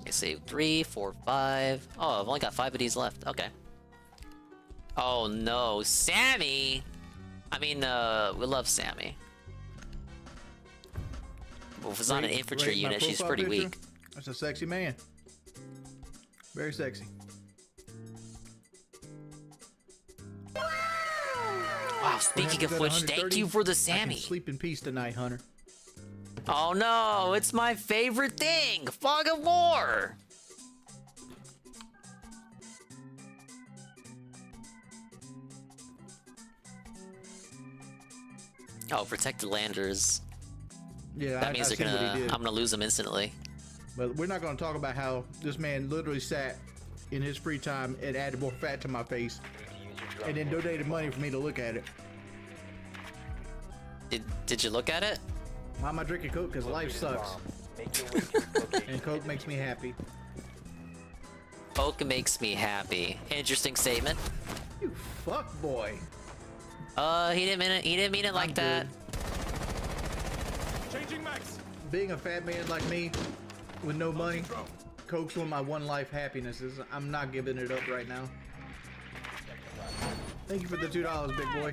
Save 3, 4, 5. Oh, I've only got 5 of these left. Okay. Oh no, Sammy! I mean, we love Sammy. Well, if it's not an infantry unit, she's pretty weak. That's a sexy man. Very sexy. Wow, speaking of which, thank you for the Sammy. I can sleep in peace tonight, Hunter. Oh no, it's my favorite thing! Fog of War! Oh, protected landers. Yeah, that means I'm gonna lose them instantly. But we're not gonna talk about how this man literally sat in his free time and added more fat to my face, and then donated money for me to look at it. Did you look at it? Why am I drinking Coke? Because life sucks. And Coke makes me happy. Coke makes me happy. Interesting statement. You fuck boy. He didn't mean it. He didn't mean it like that. Changing max. Being a fat man like me, with no money, Coke's one of my one life happinesses. I'm not giving it up right now. Thank you for the $2, big boy.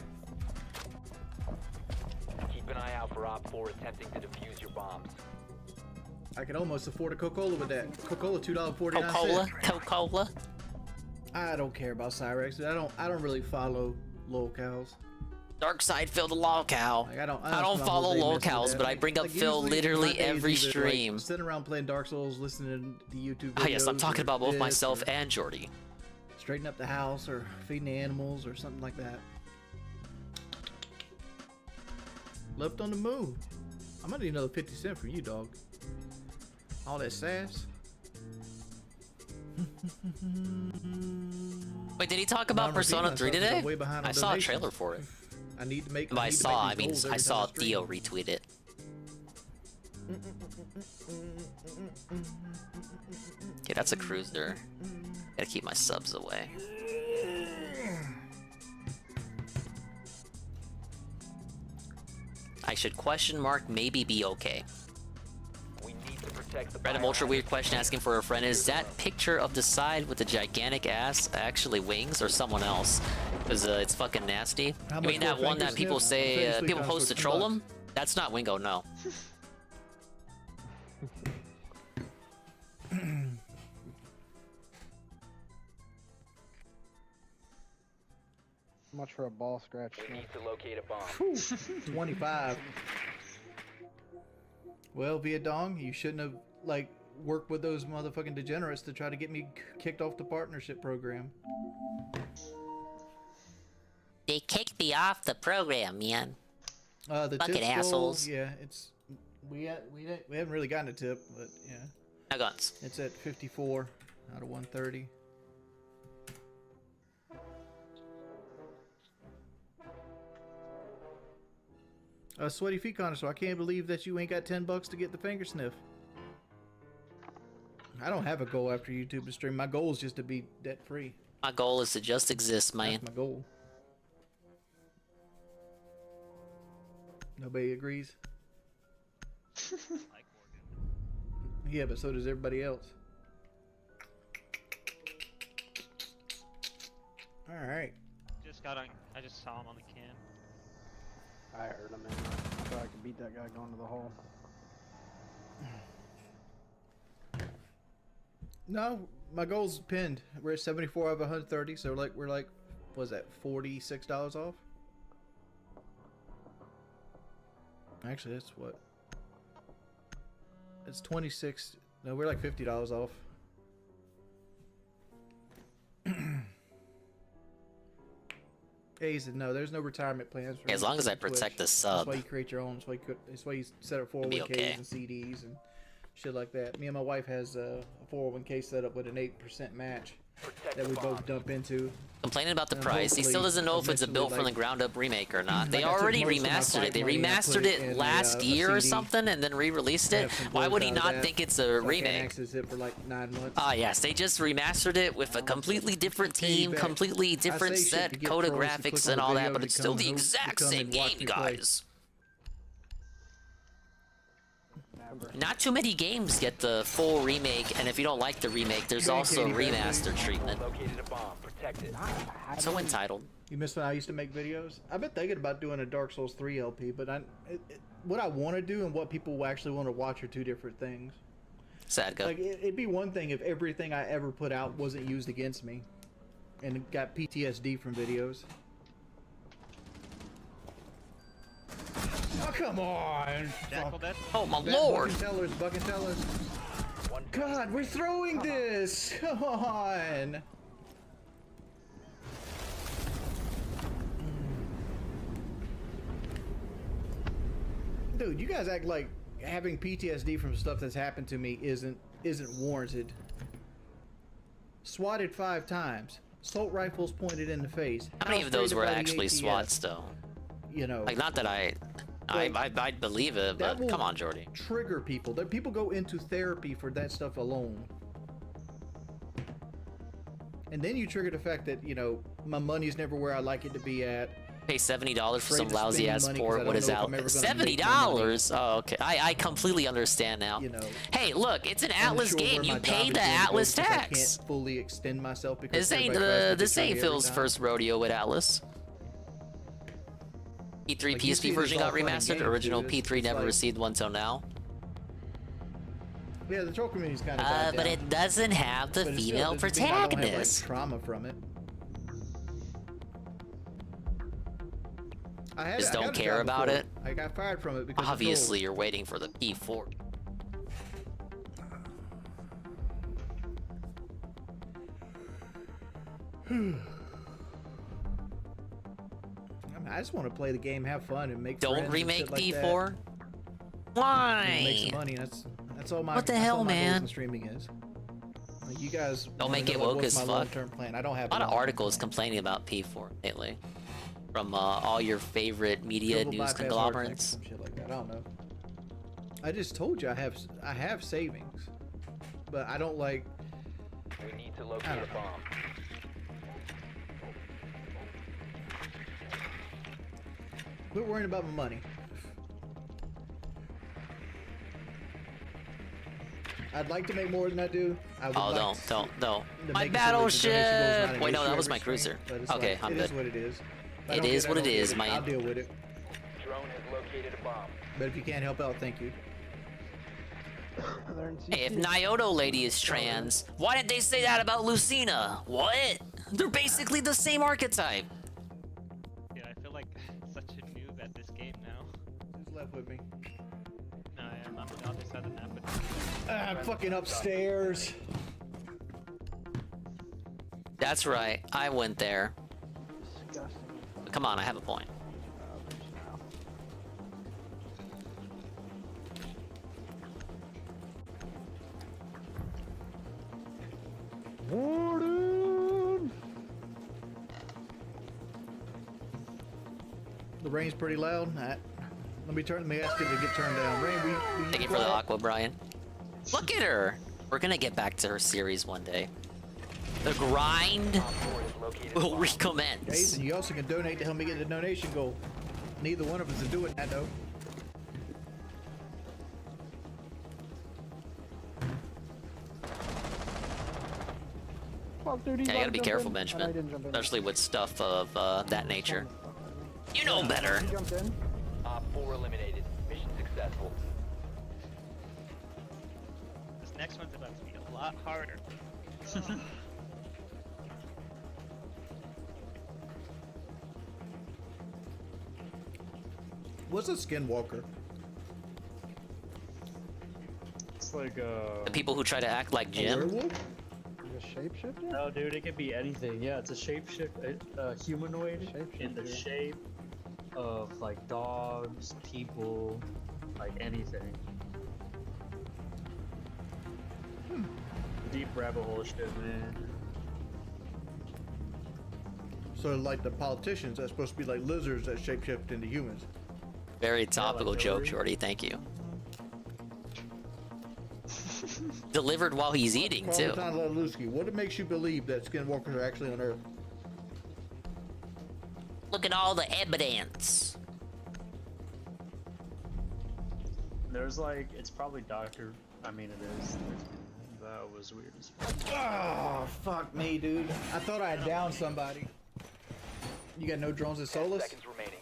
eye out for Op 4 attempting to defuse your bombs. I could almost afford a Coca-Cola with that. Coca-Cola, $2.49. Coca-Cola. I don't care about Cyrex. I don't really follow locals. Dark side Phil the lolcow. Like, I don't follow lolcows, but I bring up Phil literally every stream. Like, sitting around playing Dark Souls, listening to YouTube videos. Oh yes, I'm talking about both myself and Jordy. Straighten up the house or feeding the animals or something like that. Left on the move. I'm gonna need another 50 cents from you, dog. All that sass. Wait, did he talk about Persona 3 today? I saw a trailer for it. I need to make. I saw Theo retweet it. Okay, that's a cruiser. Gotta keep my subs away. I should maybe be okay. We need to protect the Random ultra weird question asking for a friend. Is that picture of the side with the gigantic ass actually wings or someone else? Because it's fucking nasty. I mean that one that people say people post to troll them? That's not Wingo, no. Much for a ball scratch. We need to locate a bomb. 25. Well, Vietdong, you shouldn't have like worked with those motherfucking degenerates to try to get me kicked off the partnership program. They kicked me off the program, man. The fucking tip assholes. Goal, yeah, it's we haven't really gotten a tip, but yeah. No guns. It's at 54 out of 130. Sweaty feet connoisseur, I can't believe that you ain't got $10 to get the finger sniff. I don't have a goal after YouTube to stream. My goal is just to be debt free. My goal is to just exist, man. That's my goal. Nobody agrees. Yeah, but so does everybody else. All right. I just saw him on the cam. I heard him, man. I thought I could beat that guy going to the hole. No, my goal's pinned. We're at 74 out of 130, so we're like, was that $46 off? Actually, that's what? It's 26. No, we're like $50 off. Hey, he said, no, there's no retirement plans. For as long as I protect the sub. That's why you create your own. That's why you set up 401ks and CDs and shit like that. Me and my wife has a 401k set up with an 8% match that we both dump into. Complaining about the price. He still doesn't know if it's a built from the ground up remake or not. They already remastered it. They remastered it last year or something and then re-released it. Why would he not think it's a remake? For like 9 months. Ah, yes. They just remastered it with a completely different team, completely different set, code of graphics and all that, but it's still the exact same game, guys. Not too many games get the full remake, and if you don't like the remake, there's also remaster treatment. So entitled. You missed when I used to make videos? I've been thinking about doing a Dark Souls 3 LP, but what I want to do and what people actually want to watch are two different things. Sad guy. Like, it'd be one thing if everything I ever put out wasn't used against me and got PTSD from videos. Oh, come on! Oh, my lord! Buck and tellers. God, we're throwing this! Come on! Dude, you guys act like having PTSD from stuff that's happened to me isn't warranted. Swatted 5 times. Assault rifles pointed in the face. How many of those were actually SWATs, though? You know, like, not that I'd believe it, but come on, Jordy. Trigger people. People go into therapy for that stuff alone. And then you trigger the fact that, you know, my money's never where I like it to be at. Pay $70 for some lousy ass port. What is that? $70? Oh, okay. I completely understand now. You know, hey, look, it's an Atlas game. You pay the Atlas tax. I can't fully extend myself because this ain't Phil's first rodeo with Atlas. P3 Like, you see PSP this version all got fun and remastered. games, Original dude. P3 It's never like- received one till now. Yeah, the troll community's kind of But it doesn't have the female protagonist. Trauma from it. Just don't care about it. I got fired from it because of Obviously, you're waiting for the P4. I just want to play the game, have fun, and make. Don't friends and remake shit like that. P4. Why? And make some money. That's all my. What the that's hell, all my goals man? in streaming is. Like, you guys Don't wanna make know, it like, woke what's as my fuck. long-term plan. I don't have A lot of long-term articles complaining about P4 lately from all your favorite media Triple news bypass heart conglomerates. attacks, some shit like that. I don't know. I just told you I have savings, but I don't like. We need to locate a bomb. Quit worrying about my money. I'd like to make more than I do. I would Oh, like don't. to My make it so that the donation goes not battleship! an Wait, no, issue that was every my cruiser. stream, but it's Okay, like, I'm it good. is what it is. If I It don't is get what I it don't is, get man. I'll deal with it. Drone has located a bomb. But if you can't help out, thank you. Hey, if Nyoto lady is trans, why didn't they say that about Lucina? What? They're basically the same archetype. Dude, I feel like such a noob at this game now. Who's left with me? No, I'm on the other side of the map. I'm fucking upstairs. That's right, I went there. But come on, I have a point. Warden! The rain's pretty loud. Let me ask it to get turned down. Rain, we Thank you for the aqua, Brian. Look at her! We're gonna get back to her series one day. The grind will recommence. Jason, you also can donate to help me get the donation goal. Neither one of us is doing that though. Fuck, dude, Yeah, you gotta be careful, Benjamin. Especially with stuff of that nature. You know better. He jumped in. Op 4 eliminated. Mission successful. This next one's about to be a lot harder. What's a skinwalker? It's like The people who try to act like Jim. A shapeshifter? No, dude, it could be anything. Yeah, it's a shapeshift, humanoid in the shape of like dogs, people, like anything. Deep rabbit hole shit, man. So like the politicians, that's supposed to be like lizards that shapeshift into humans. Very topical joke, Shorty. Thank you. Delivered while he's eating too. What makes you believe that skinwalkers are actually on Earth? Look at all the evidence. There's like, it's probably Doctor. I mean, it is. That was weird as fuck. Oh, fuck me, dude. I thought I had downed somebody. You got no drones at Solus? Seconds remaining.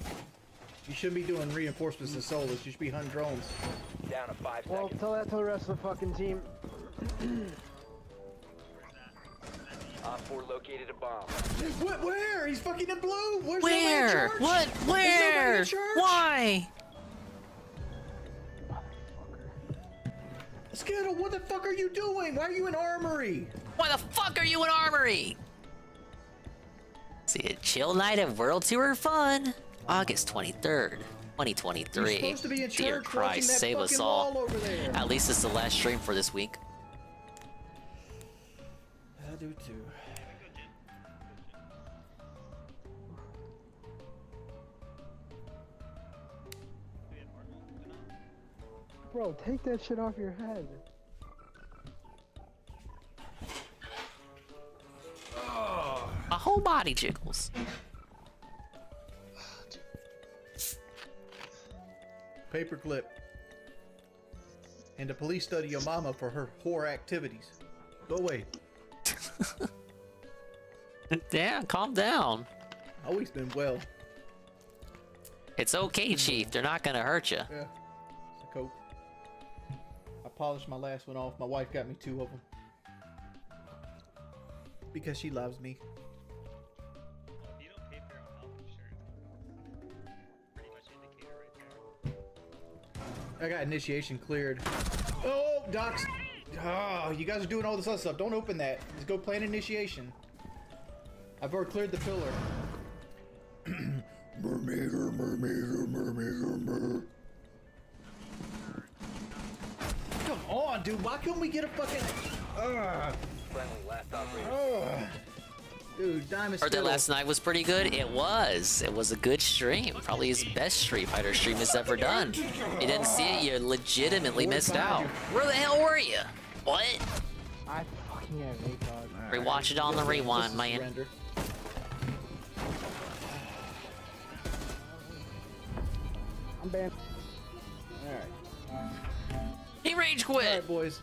You shouldn't be doing reinforcements at Solus. You should be hunting drones. Down to 5 Well, seconds. tell that to the rest of the fucking team. Op 4 located a bomb. What? Where? He's fucking in blue. Where's Where? What? Where? Why? Skittle, what the fuck are you doing? Why are you in armory? Why the fuck are you in armory? See a chill night of World Tour fun. August 23rd, 2023. You're supposed to be in Dear church watching Christ, that save us fucking all. wall over there. At least it's the last stream for this week. I do too. Bro, take that shit off your head. My whole body jiggles. Paperclip. And the police study your mama for her whore activities. Go away. Damn, calm down. Always been well. It's okay, Chief. They're not gonna hurt you. Yeah. It's a coat. I polished my last one off. My wife got me 2 of them. Because she loves me. You don't pay for your own health insurance. Pretty much indicator right there. I got initiation cleared. Oh, Docs. Oh, you guys are doing all this other stuff. Don't open that. Just go plan initiation. I've already cleared the pillar. Mermaider, mermaider, mermaider, mer. Come on, dude. Why couldn't we get a fucking... Friendly last operator. Dude, Diamond Heard that last night was pretty good. It was. It was a good stream. Probably his best Street Fighter stream he's ever done. You didn't see it, you legitimately missed out. Where the hell were you? What? I fucking have ACOG. Rewatch it on the rewind, man. Surrender. I'm banned. Alright. He rage quit. Alright, boys.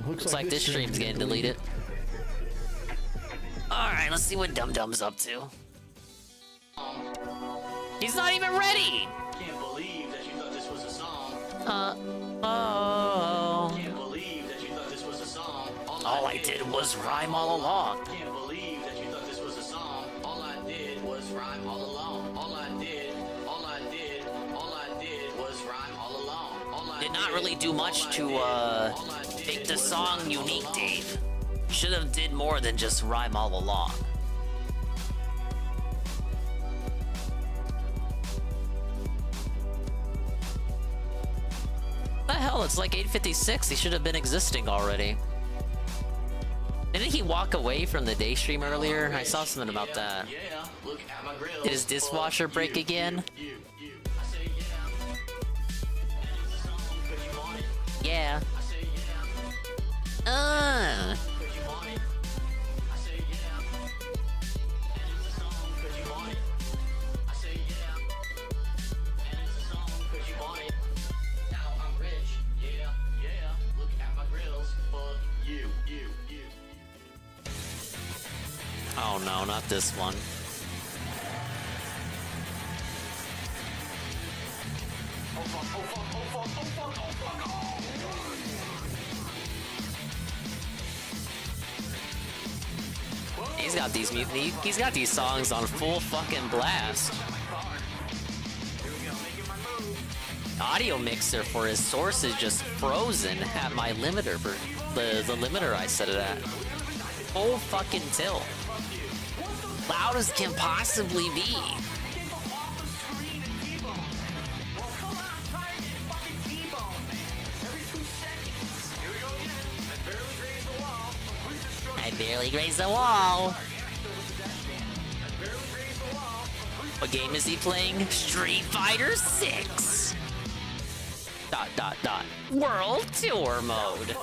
Looks like this stream's getting deleted. Alright, let's see what Dum Dum's up to. He's not even ready! Can't believe that you thought this was a song. Oh. Can't believe that you thought this was a song. All I did was rhyme all along. Can't believe that you thought this was a song. All I did was rhyme all along. All I did was rhyme all along. Did not really do much to make the song unique, Dave. Should have did more than just rhyme all along. The hell, it's like 8:56. He should have been existing already. Didn't he walk away from the day stream earlier? I saw something about that. Did his dishwasher break again? Yeah. Oh no, not this one. He's got these songs on full fucking blast. Audio mixer for his source is just frozen at my limiter for the limiter I set it at. Full fucking tilt. Loud as can possibly be. I barely grazed the wall. What game is he playing? Street Fighter 6. ... World Tour mode.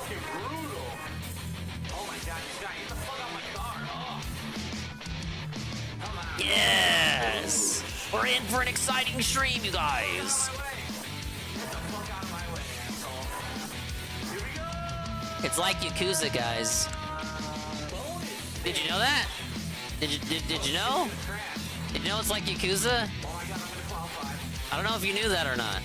Yes! We're in for an exciting stream, you guys. It's like Yakuza, guys. Did you know that? Did you know? Did you know it's like Yakuza? I don't know if you knew that or not.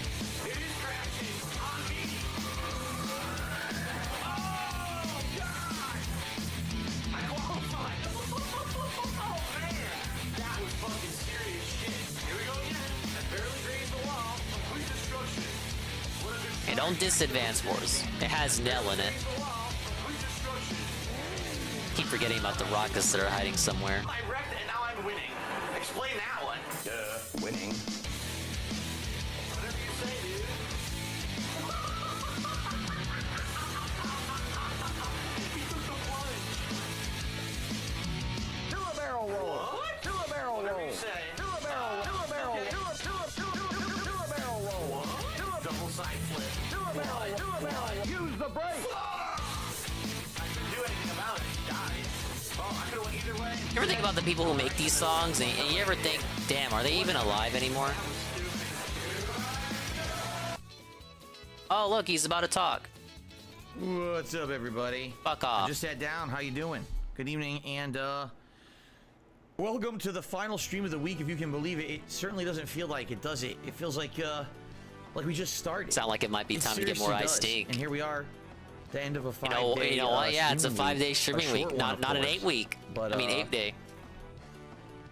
Hey, don't diss Advance Wars. It has Nell in it. Keep forgetting about the rockets that are hiding somewhere. I wrecked and now I'm winning. Explain that one. Winning. Whatever you say, dude. Do a barrel roll. What? Do a barrel roll. Whatever you say. Do a barrel. Do a barrel. Okay. Do a barrel roll. Do a Double side flip. do a barrel. Do a barrel. Use the brake. I couldn't do anything about it. He died. Well, I could've went either way. You ever think about the people who make these songs, and you ever think, damn, are they even alive anymore? Oh, look, he's about to talk. What's up, everybody? Fuck off. I just sat down. How you doing? Good evening, and Welcome to the final stream of the week, if you can believe it. It certainly doesn't feel like it, does it? It feels like we just started. Sound like it might be time to get more iced steak. And here we are, the end of a 5-day. You know what? Yeah, it's a 5-day streaming week, not an 8-week. But I mean 8-day.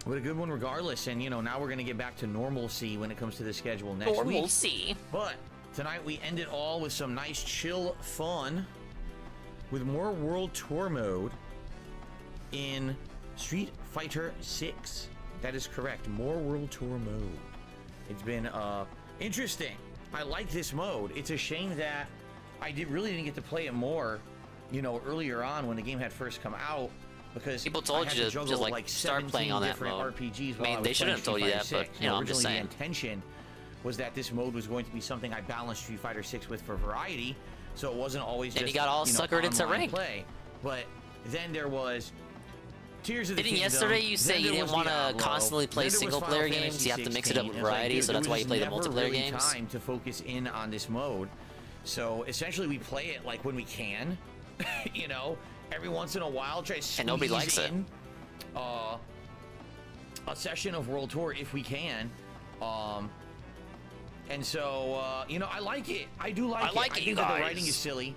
But a good one regardless. And now we're gonna get back to normalcy when it comes to the schedule next week. Normalcy. But tonight we end it all with some nice chill fun, with more World Tour mode in Street Fighter 6. That is correct. More World Tour mode. It's been interesting. I like this mode. It's a shame that I really didn't get to play it more, earlier on when the game had first come out, because people told you to just like start playing on that mode. RPGs I mean, they shouldn't have told you that, but I'm just saying. The intention was that this mode was going to be something I balanced Street Fighter 6 with for variety, so it wasn't always just, you got all suckered into rank play. But then there was Tears of the Didn't Kingdom. yesterday you say you didn't want to constantly play single-player games? You have to mix it up with variety, so that's why you play the multiplayer games? Time to focus in on this mode. So essentially, we play it like when we can, every once in a while, try to squeeze and nobody likes in a a session of World Tour if we can. And so, I like it. I do like it. I think that the writing is silly.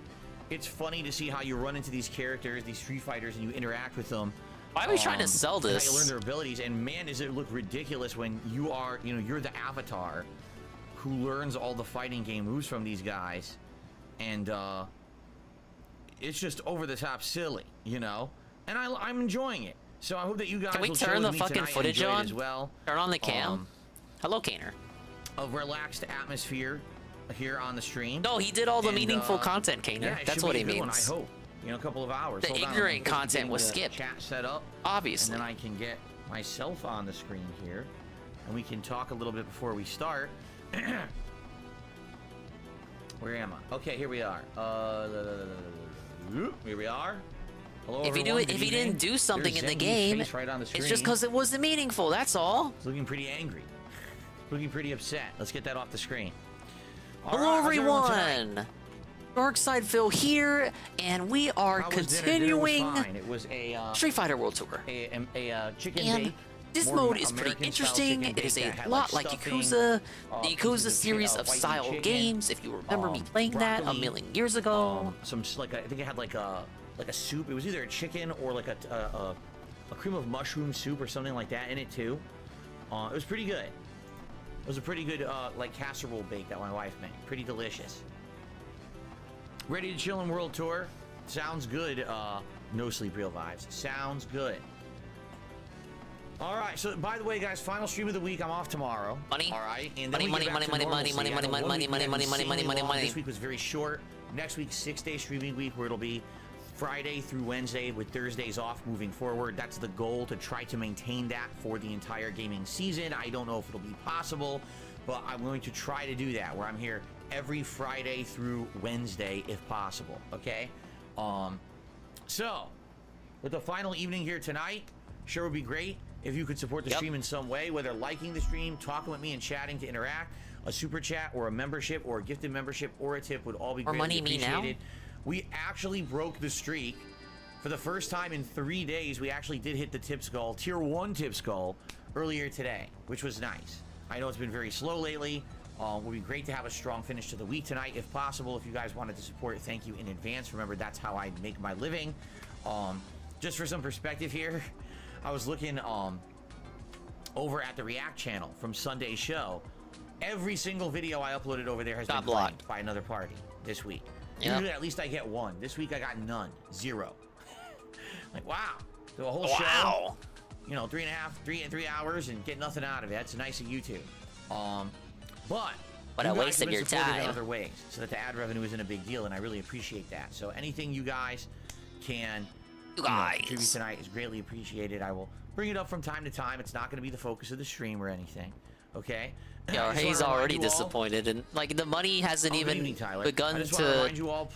It's funny to see how you run into these characters, these Street Fighters, and you interact with them. Why are we trying to sell this? How you learn their abilities, and man, does it look ridiculous when you are, you're the avatar who learns all the fighting game moves from these guys, and it's just over the top silly, and I'm enjoying it. So I hope that you guys can we will turn the me fucking footage on? As well. Turn on the cam. Hello, Kaner. A relaxed atmosphere here on the stream. No, he did all the meaningful content, Kaner. Yeah, that's what he means. One, I hope. A couple of hours. The ignorant content was skipped. Chat set up, obviously. And then I can get myself on the screen here, and we can talk a little bit before we start. Where am I? Okay, here we are. Here we are. Hello, if he didn't do something in the game, right on the screen. It's just because it wasn't meaningful. That's all. It's looking pretty angry. Looking pretty upset. Let's get that off the screen. Hello, everyone. Darkside Phil here, and we are continuing it was a Street Fighter World Tour. A chicken and bake. This mode is pretty interesting. It is a lot like Yakuza, the Yakuza series of style games. If you remember me playing that a million years ago. I think it had like a soup. It was either a chicken or like a cream of mushroom soup or something like that in it too. It was pretty good. It was a pretty good like casserole bake that my wife made. Pretty delicious. Ready to chill in World Tour? Sounds good. No sleep, real vibes. Sounds good. All right. So, by the way, guys, final stream of the week. I'm off tomorrow. Money. All right. And money. This week was very short. Next week, 6-day streaming week, where it'll be Friday through Wednesday with Thursdays off moving forward. That's the goal, to try to maintain that for the entire gaming season. I don't know if it'll be possible, but I'm going to try to do that, where I'm here every Friday through Wednesday if possible. Okay. So with the final evening here tonight, sure would be great if you could support the stream in some way, whether liking the stream, talking with me, and chatting to interact. A super chat or a membership or a gifted membership or a tip would all be greatly appreciated. We actually broke the streak for the first time in 3 days. We actually did hit the tips goal, tier 1 tips goal, earlier today, which was nice. I know it's been very slow lately. Would be great to have a strong finish to the week tonight, if possible. If you guys wanted to support, thank you in advance. Remember, that's how I make my living. Just for some perspective here, I was looking over at the React channel from Sunday's show. Every single video I uploaded over there has been blocked by another party this week. Usually at least I get one. This week I got none. 0. Like, wow. So a whole show, 3 hours and get nothing out of it. That's nice of YouTube. But I wasted your time in other ways, so that the ad revenue isn't a big deal, and I really appreciate that. So anything you guys can contribute tonight is greatly appreciated. I will bring it up from time to time. It's not going to be the focus of the stream or anything. Okay. Yeah, he's already disappointed, and like the money hasn't even begun to.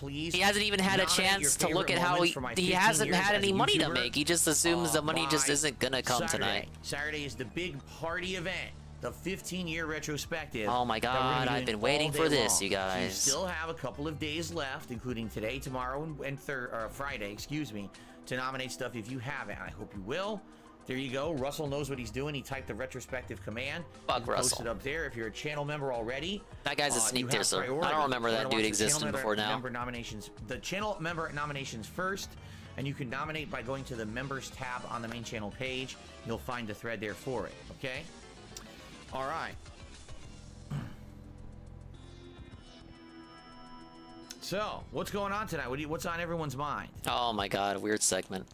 He hasn't even had a chance to look at how he hasn't had any money to make. He just assumes the money just isn't gonna come tonight. Saturday is the big party event, the 15-year retrospective. Oh my God, I've been waiting for this, you guys. You still have a couple of days left, including today, tomorrow, and Friday, excuse me, to nominate stuff if you haven't. I hope you will. There you go. Russell knows what he's doing. He typed the retrospective command. Fuck Russell. Posted up there. If you're a channel member already, that guy's a sneak you have disser. I priority. don't remember that You're dude gonna watch the existed channel before now. Member nominations. The channel member nominations first, and you can nominate by going to the members tab on the main channel page. You'll find a thread there for it. Okay. All right. So, what's going on tonight? What's on everyone's mind? Oh my god, a weird segment.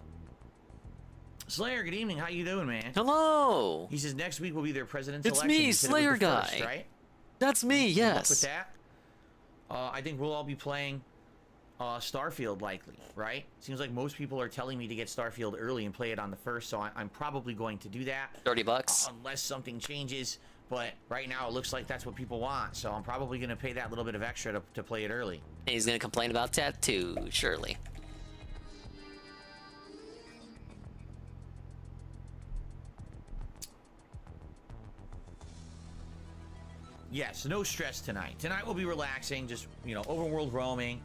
Slayer, good evening. How you doing, man? Hello. He says next week will be their president's It's election. me, You said it was Slayer the guy. first, right? That's me, Good luck yes. with that. I think we'll all be playing Starfield likely, right? Seems like most people are telling me to get Starfield early and play it on the first, so I'm probably going to do that. $30. Unless something changes. But right now it looks like that's what people want, so I'm probably going to pay that little bit of extra to play it early. And he's going to complain about tattoo, surely. Yes, no stress tonight. Tonight we'll be relaxing, just, you know, overworld roaming,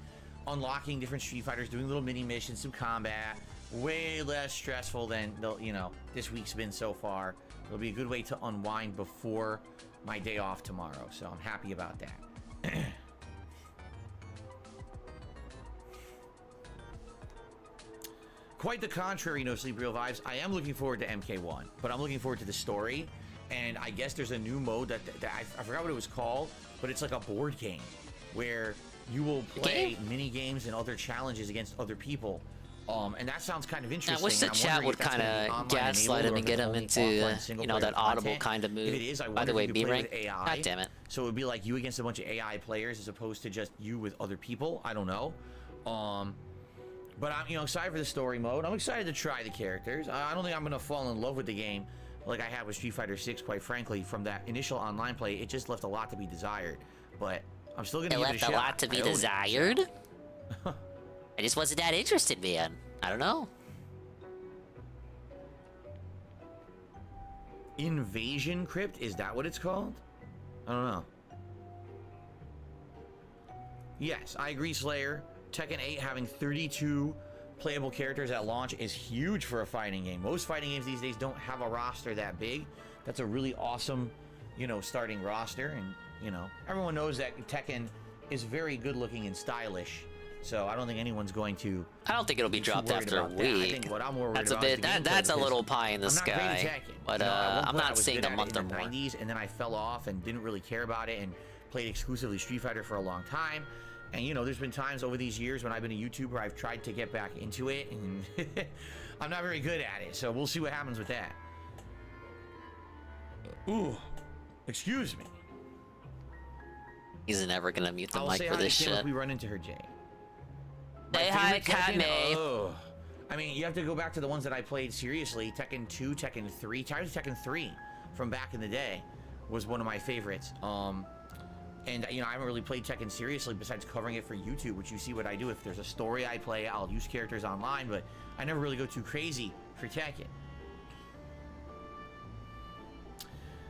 unlocking different Street Fighters, doing little mini missions, some combat. Way less stressful than, you know, this week's been so far. It'll be a good way to unwind before my day off tomorrow, so I'm happy about that. Quite the contrary, No Sleep Real Vibes. I am looking forward to MK1, but I'm looking forward to the story. And I guess there's a new mode that I forgot what it was called, but it's like a board game where you will play mini games and other challenges against other people. And that sounds kind of interesting. I wish the chat would kind of gaslight him and get him into, you know, that audible kind of mood. If it is, I By wonder the way, if you could play B-Rank, with AI. god damn it. So it would be like you against a bunch of AI players as opposed to just you with other people. I don't know. But I'm, you know, excited for the story mode. I'm excited to try the characters. I don't think I'm gonna fall in love with the game like I had with Street Fighter 6. Quite frankly, from that initial online play, it just left a lot to be desired. But I'm still gonna give it a shot. It left a lot to be desired. I just wasn't that interested, man. I don't know. Invasion Crypt, is that what it's called? I don't know. Yes, I agree, Slayer. Tekken 8 having 32 playable characters at launch is huge for a fighting game. Most fighting games these days don't have a roster that big. That's a really awesome, you know, starting roster. And, you know, everyone knows that Tekken is very good looking and stylish. So I don't think anyone's going to. I don't think it'll be dropped after a week. I think what I'm more worried that's a about bit. is the That's a gameplay, little pie in the I'm not great at sky. Tekken. But You know, at one I'm point I not was saying good a at it month or in the more. 90s, and then I fell off and didn't really care about it and played exclusively Street Fighter for a long time. And you know, there's been times over these years when I've been a YouTuber, I've tried to get back into it, and I'm not very good at it. So we'll see what happens with that. Ooh, excuse me. He's never gonna mute the I'll mic say for hi this to Kim shit. if we run into her, Jay. Say hi, Kame. Oh, I mean, you have to go back to the ones that I played seriously. Tekken 2, Tekken 3, Tekken 3 from back in the day was one of my favorites. And you know, I haven't really played Tekken seriously besides covering it for YouTube, which you see what I do. If there's a story I play, I'll use characters online, but I never really go too crazy for Tekken.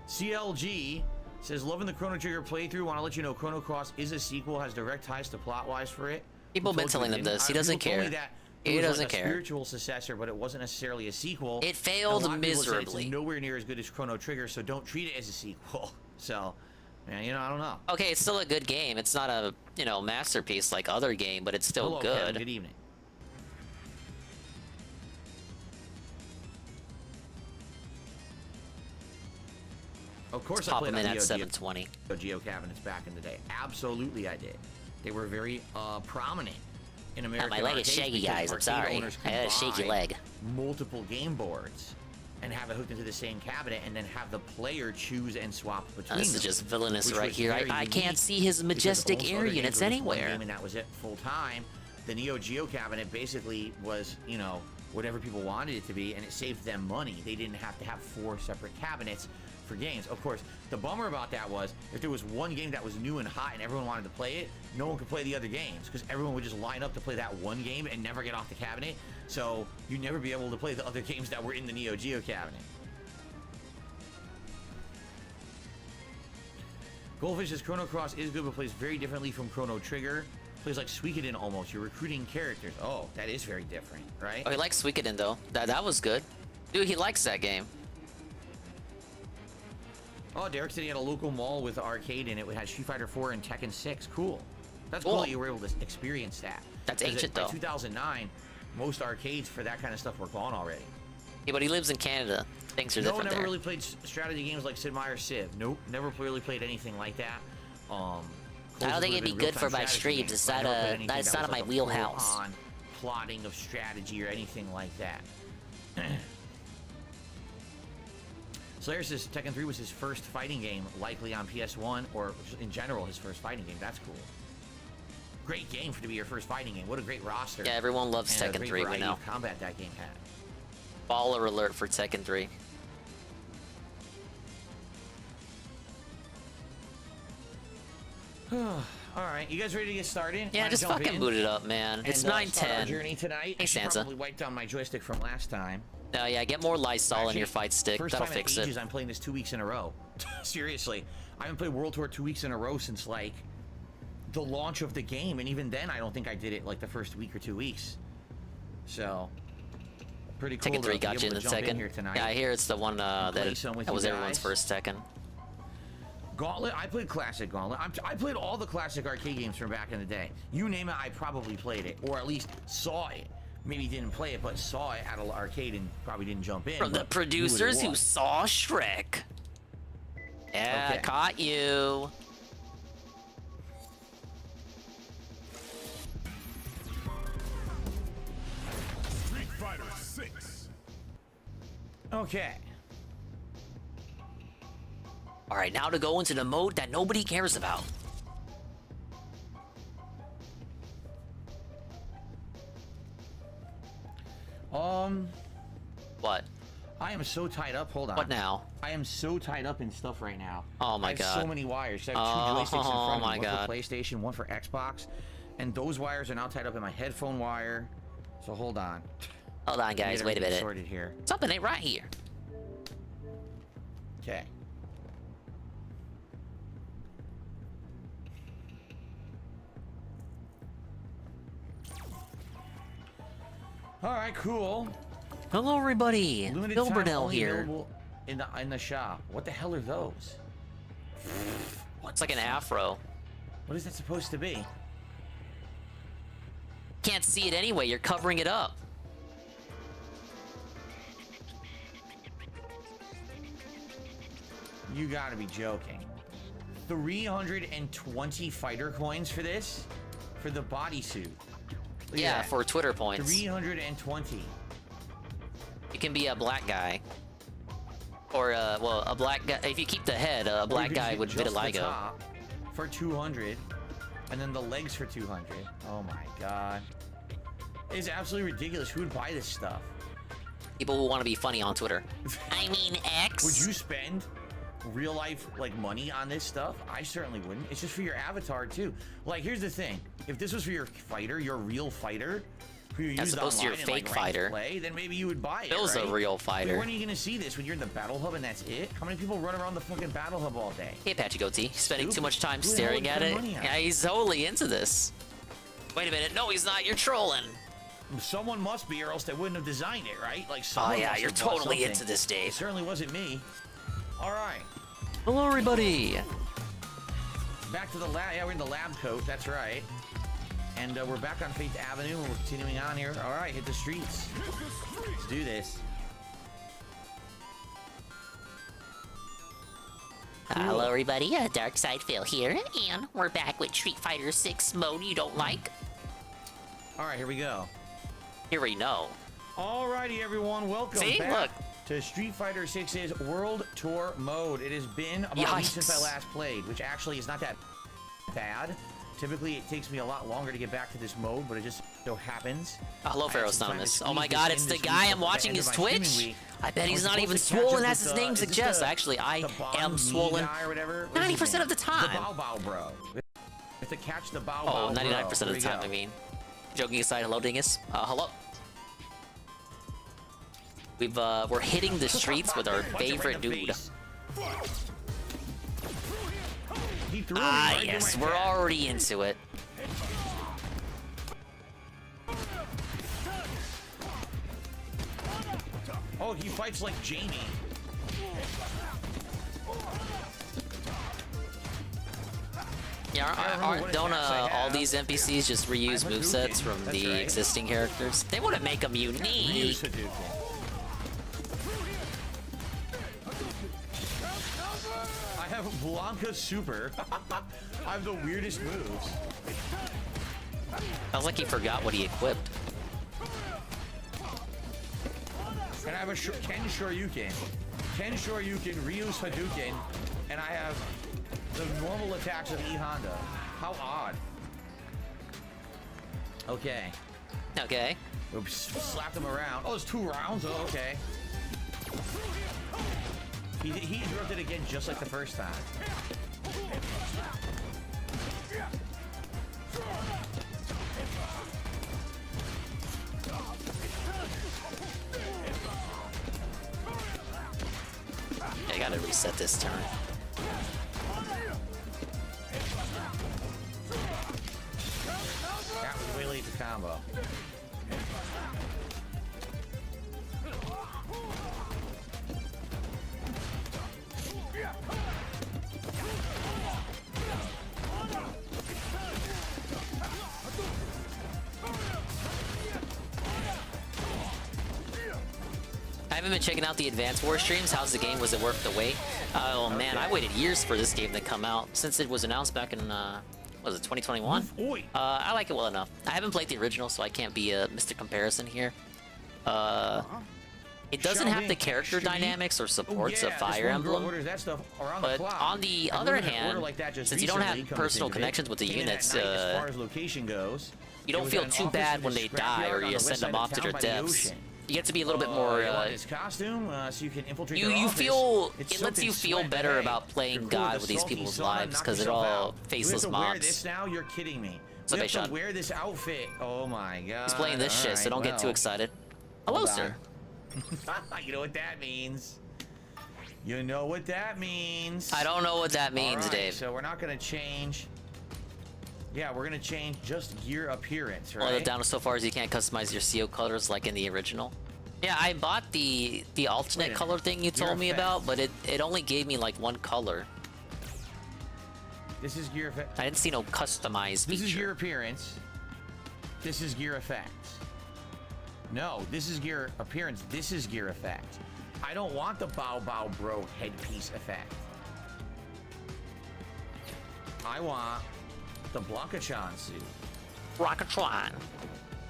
CLG says, loving the Chrono Trigger playthrough. Want to let you know Chrono Cross is a sequel, has direct ties to plot-wise for it. People have been telling him this. He doesn't care. He doesn't care. Spiritual successor, but it wasn't necessarily a sequel. It failed miserably. It's nowhere near as good as Chrono Trigger, so don't treat it as a sequel. So, man, you know, I don't know. Okay, it's still a good game. It's not a, you know, masterpiece like other game, but it's still Hello, good. Kevin. Good evening. Of course, I Pop played them in on at Neo 720. Geo cabinets back in the day. Absolutely, I did. They were very prominent in American my leg is arcades shaky, because guys. I'm arcade sorry. owners I had a could shaky buy leg. Multiple game boards and have it hooked into the same cabinet, and then have the player choose and swap between This them, is just villainous which right was here. very I can't unique see his because majestic almost air other games units were just one anywhere. game and that was it full time. The Neo Geo cabinet basically was, you know, whatever people wanted it to be, and it saved them money. They didn't have to have 4 separate cabinets for games. Of course, the bummer about that was if there was one game that was new and hot and everyone wanted to play it, no one could play the other games because everyone would just line up to play that one game and never get off the cabinet. So you'd never be able to play the other games that were in the Neo Geo cabinet. Goldfish's Chrono Cross is good, but plays very differently from Chrono Trigger. Plays like Suikoden almost. You're recruiting characters. Oh, that is very different, right? Oh, he likes Suikoden though. That was good. Dude, he likes that game. Oh, Derek said he had a local mall with an arcade in it. It had Street Fighter 4 and Tekken 6. Cool. That's cool that you were able to experience that. That's ancient, by though. 2009, most arcades for that kind of stuff were gone already. Yeah, but he lives in Canada. Things are No, different never there. really played strategy games like Sid Meier's Civ. Nope, never really played anything like that. I don't think it'd be good for my streams. It's not that's not in my wheelhouse. On plotting of strategy or anything like that. Slayer says Tekken 3 was his first fighting game, likely on PS1, or in general his first fighting game. That's cool. Great game to be your first fighting game. What a great roster. Yeah, everyone loves and Tekken 3 right now. Combat that game had. Baller alert for Tekken 3. Alright, you guys ready to get started? Yeah, just fucking boot it up, man. It's 9:10. Journey tonight. Hey, I should Sansa. probably wipe down my joystick from last time. No, yeah, get more Lysol in your fight stick. First That'll time fix in ages it. I'm playing this 2 weeks in a row. Seriously. I haven't played World Tour 2 weeks in a row since, like, the launch of the game. And even then, I don't think I did it, like, the first week or 2 weeks. So, pretty cool. Tekken 3 to got be you in able the to jump Tekken. here tonight. Yeah, I hear it's the one that with was you everyone's guys. first Tekken. Gauntlet, I played Classic Gauntlet. I played all the classic arcade games from back in the day. You name it, I probably played it, or at least saw it. Maybe didn't play it, but saw it at an arcade and probably didn't jump in. From the but producers knew who what it saw Shrek. Yeah, Okay. caught you. Street Fighter 6. Okay. All right, now to go into the mode that nobody cares about. What? I am so tied up. Hold on. What now? I am so tied up in stuff right now. Oh my I have god. so many wires. I have two joysticks in front of me. my One god. for PlayStation, one for Xbox, and those wires are now tied up in my headphone wire. So hold on. Hold on, guys. Get Wait a everything minute. Sorted here. Something ain't right here. Okay. All right, cool. Hello, everybody. Limited Bill time Burnell only here. available in the shop. What the hell are those? It's like an afro. What is that supposed to be? Can't see it anyway. You're covering it up. You gotta be joking. 320 fighter coins for this? For the bodysuit. Look at Yeah, that. for Twitter points. 320. You can be a black guy. Or, well, a black guy. If you keep the head, a black guy would just the vitiligo. top for 200. And then the legs for 200. Oh my god. It's absolutely ridiculous. Who would buy this stuff? People who want to be funny on Twitter. I mean, X. Would you spend real life like money on this stuff? I certainly wouldn't. It's just for your avatar too. Like, here's the thing: if this was for your fighter, your real fighter, who you As used opposed to your online in, like, fake ranked fighter. play, then maybe you would buy it. Bill's a right? real But fighter. when are you gonna see this? When you're in the battle hub and that's it? How many people run around the fucking battle hub all day? Hey, Patchy Goatee. He's spending too Stupid. much time Who the hell staring would at spend it. money on Yeah, it? he's totally into this. Wait a minute. No, he's not. You're trolling. Someone must be, or else they wouldn't have designed it, right? Like, Oh, someone yeah, must you're have bought totally something. into this, Dave. It certainly wasn't me. All right. Hello, everybody. Back to the lab. Yeah, we're in the lab coat. That's right. And we're back on Faith Avenue. We're continuing on here. All right, hit the streets. Let's do this. Hello, everybody. Dark Side Phil here, and we're back with Street Fighter 6 mode you don't like. All right, here we go. Here we know. Alrighty, everyone. Welcome See? back Look. to Street Fighter 6's World Tour mode. It has been about a week Yikes. since I last played, which actually is not that bad. Typically, it takes me a lot longer to get back to this mode, but it just so happens. Hello, I had Pharaoh some time to Anonymous. Oh squeeze my this god, in it's the this guy week I'm before the watching end his of my streaming Twitch. week. I bet he's was not supposed even to catch up swollen as with his the- name is this suggests. the- Actually, I the Bon am Mi swollen guy or whatever? What's his 90% of the name? time. The Bow Bow Bro. We have to catch the Bow Oh, Bow 99% Bro. of the time, I Here we go. mean. Joking aside, hello, Dingus. Hello. We're hitting the streets with our Punch him favorite right in the dude. face. He threw me Ah, right in yes, my we're head. already into it. Oh, he fights like Jamie. Yeah, don't all these NPCs just reuse movesets from the existing characters? They want to make them unique. I have Blanca Super. I have the weirdest moves. Sounds like he forgot what he equipped. And I have a Ken Shoryuken. Ken Shoryuken, Ryu's Hadouken, and I have the normal attacks of E Honda. How odd. Okay. Okay. Oops, slapped him around. Oh, it's 2 rounds? Oh, okay. He interrupted again just like the first time. I gotta reset this turn. That was way late to combo. I haven't been checking out the Advanced War streams. How's the game? Was it worth the wait? Oh man, I waited years for this game to come out since it was announced back in was it 2021? I like it well enough. I haven't played the original, so I can't be a Mr. Comparison here. It doesn't have the character dynamics or supports of Fire Emblem, but on the other hand, since you don't have personal connections with the units, as far as location goes, you don't feel too bad when they die or you send them off to their deaths. You get to be a little bit more. His costume, so you can infiltrate. You feel it lets you feel better about playing God with these people's lives because they're all faceless mobs. Wear this now? You're kidding me. So we have to wear this outfit. Oh my god. He's playing this shit, so don't get too excited. Hello, sir. You know what that means. You know what that means. I don't know what that means, Dave. So we're not gonna change. Yeah, we're gonna change just gear appearance, right? Well, down so far as you can't customize your CO colors like in the original. Yeah, I bought the alternate color thing you told me about, but it only gave me like one color. This is gear effect. I didn't see no customized feature. This is gear appearance. This is gear effect. No, this is gear appearance. This is gear effect. I don't want the Bow Bow Bro headpiece effect. I want the Blanca-chan suit. Blanca-chan.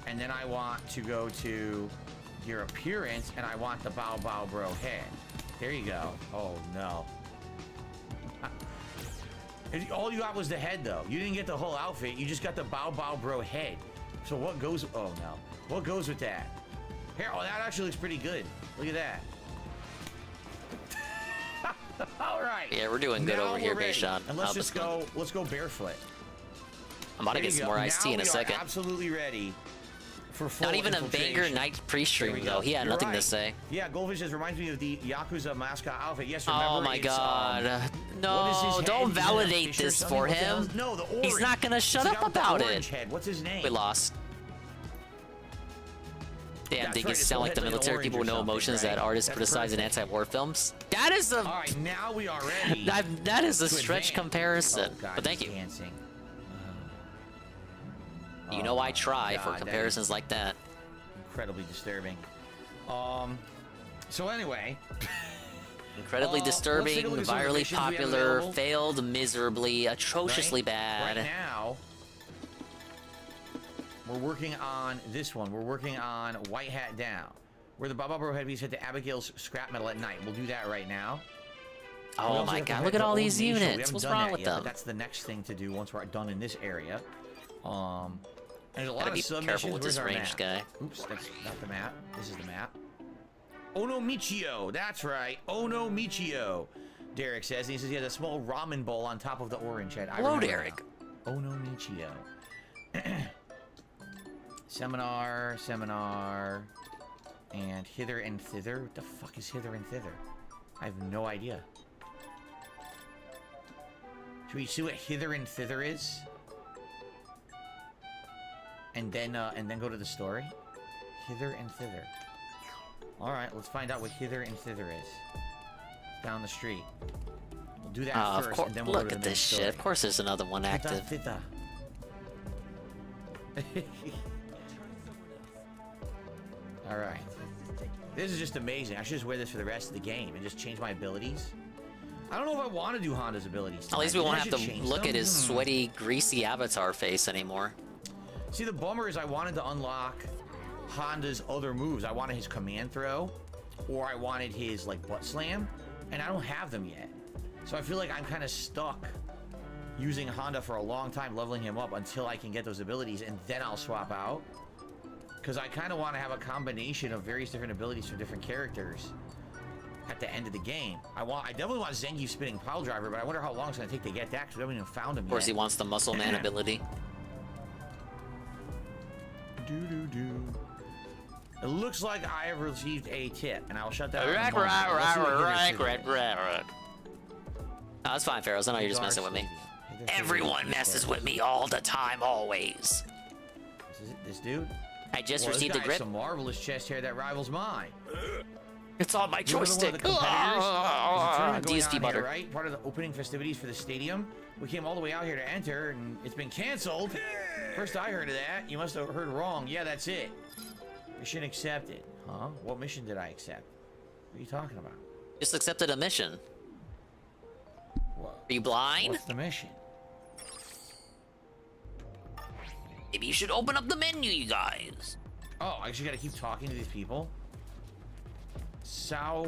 And then I want to go to your appearance, and I want the Bow Bow Bro head. There you go. Oh, no. All you got was the head, though. You didn't get the whole outfit. You just got the Bow Bow Bro head. So what goes... Oh, no. What goes with that? Here, oh, that actually looks pretty good. Look at that. All right. Yeah, we're doing good over here, Beishan. And let's just go. Let's go barefoot. I'm about to get some more iced tea in a second. Absolutely ready for full Not even a banger night pre-stream though. He had nothing to say. Yeah, Goldfish just reminds me of the Yakuza mascot outfit. Yes, remember? Oh my god. No, don't validate this for him. No, the orange. He's not gonna shut up about it. Head. What's his name? We lost. Damn, Dingus sound like the military people with no emotions that artists criticize in anti-war films. That is a. All right, now we are ready. that is a stretch comparison. Oh, God, but thank you. Dancing. You know I try for comparisons like that. Incredibly disturbing. So anyway. Incredibly disturbing, virally popular, failed miserably, atrociously bad. Right now, we're working on this one. We're working on White Hat Down. Where the Baba Bro headpiece hit to Abigail's scrap metal at night. We'll do that right now. Oh my god, look at all these units. What's wrong with them? That's the next thing to do once we're done in this area. And there's a lot of be submissions. careful with this ranged guy. Oops, that's not the map. This is the map. Ono Michio, that's right. Ono Michio, Derek says. And he says he has a small ramen bowl on top of the orange head. Hello, Derek. Ono Michio. Seminar, and hither and thither. What the fuck is hither and thither? I have no idea. Should we see what hither and thither is? And then go to the story. Hither and thither. All right, let's find out what hither and thither is. Down the street. We'll do that Of first, course. and then we'll Look go to at the main this story. shit. Of course, there's another one active. Thither. All right. This is just amazing. I should just wear this for the rest of the game and just change my abilities. I don't know if I want to do Honda's abilities. At least we tonight. won't Maybe I have should to change look them. at his sweaty, greasy avatar face anymore. See, the bummer is I wanted to unlock Honda's other moves. I wanted his command throw, or I wanted his like butt slam, and I don't have them yet. So I feel like I'm kind of stuck using Honda for a long time, leveling him up until I can get those abilities, and then I'll swap out. Because I kind of want to have a combination of various different abilities for different characters at the end of the game. I definitely want Zangief spinning pile driver, but I wonder how long it's going to take to get that because we haven't even found him yet. Of course, he wants the muscle man ability. It looks like I have received a tip, and I will shut that Right. down. No, that's fine, Pharaohs. I know you're just messing with me. Everyone messes with me all the time, always. This dude? I just Well, received this a guy grip. has some marvelous chest hair that rivals mine. It's on my joystick. There's a tournament going DSP on butter. here, right? Part of the opening festivities for the stadium. We came all the way out here to enter, and it's been canceled. First I heard of that. You must have heard wrong. Yeah, that's it. Mission accepted. Huh? What mission did I accept? What are you talking about? Just accepted a mission. What? Are you blind? What's the mission? Maybe you should open up the menu, you guys. Oh, I actually gotta keep talking to these people. I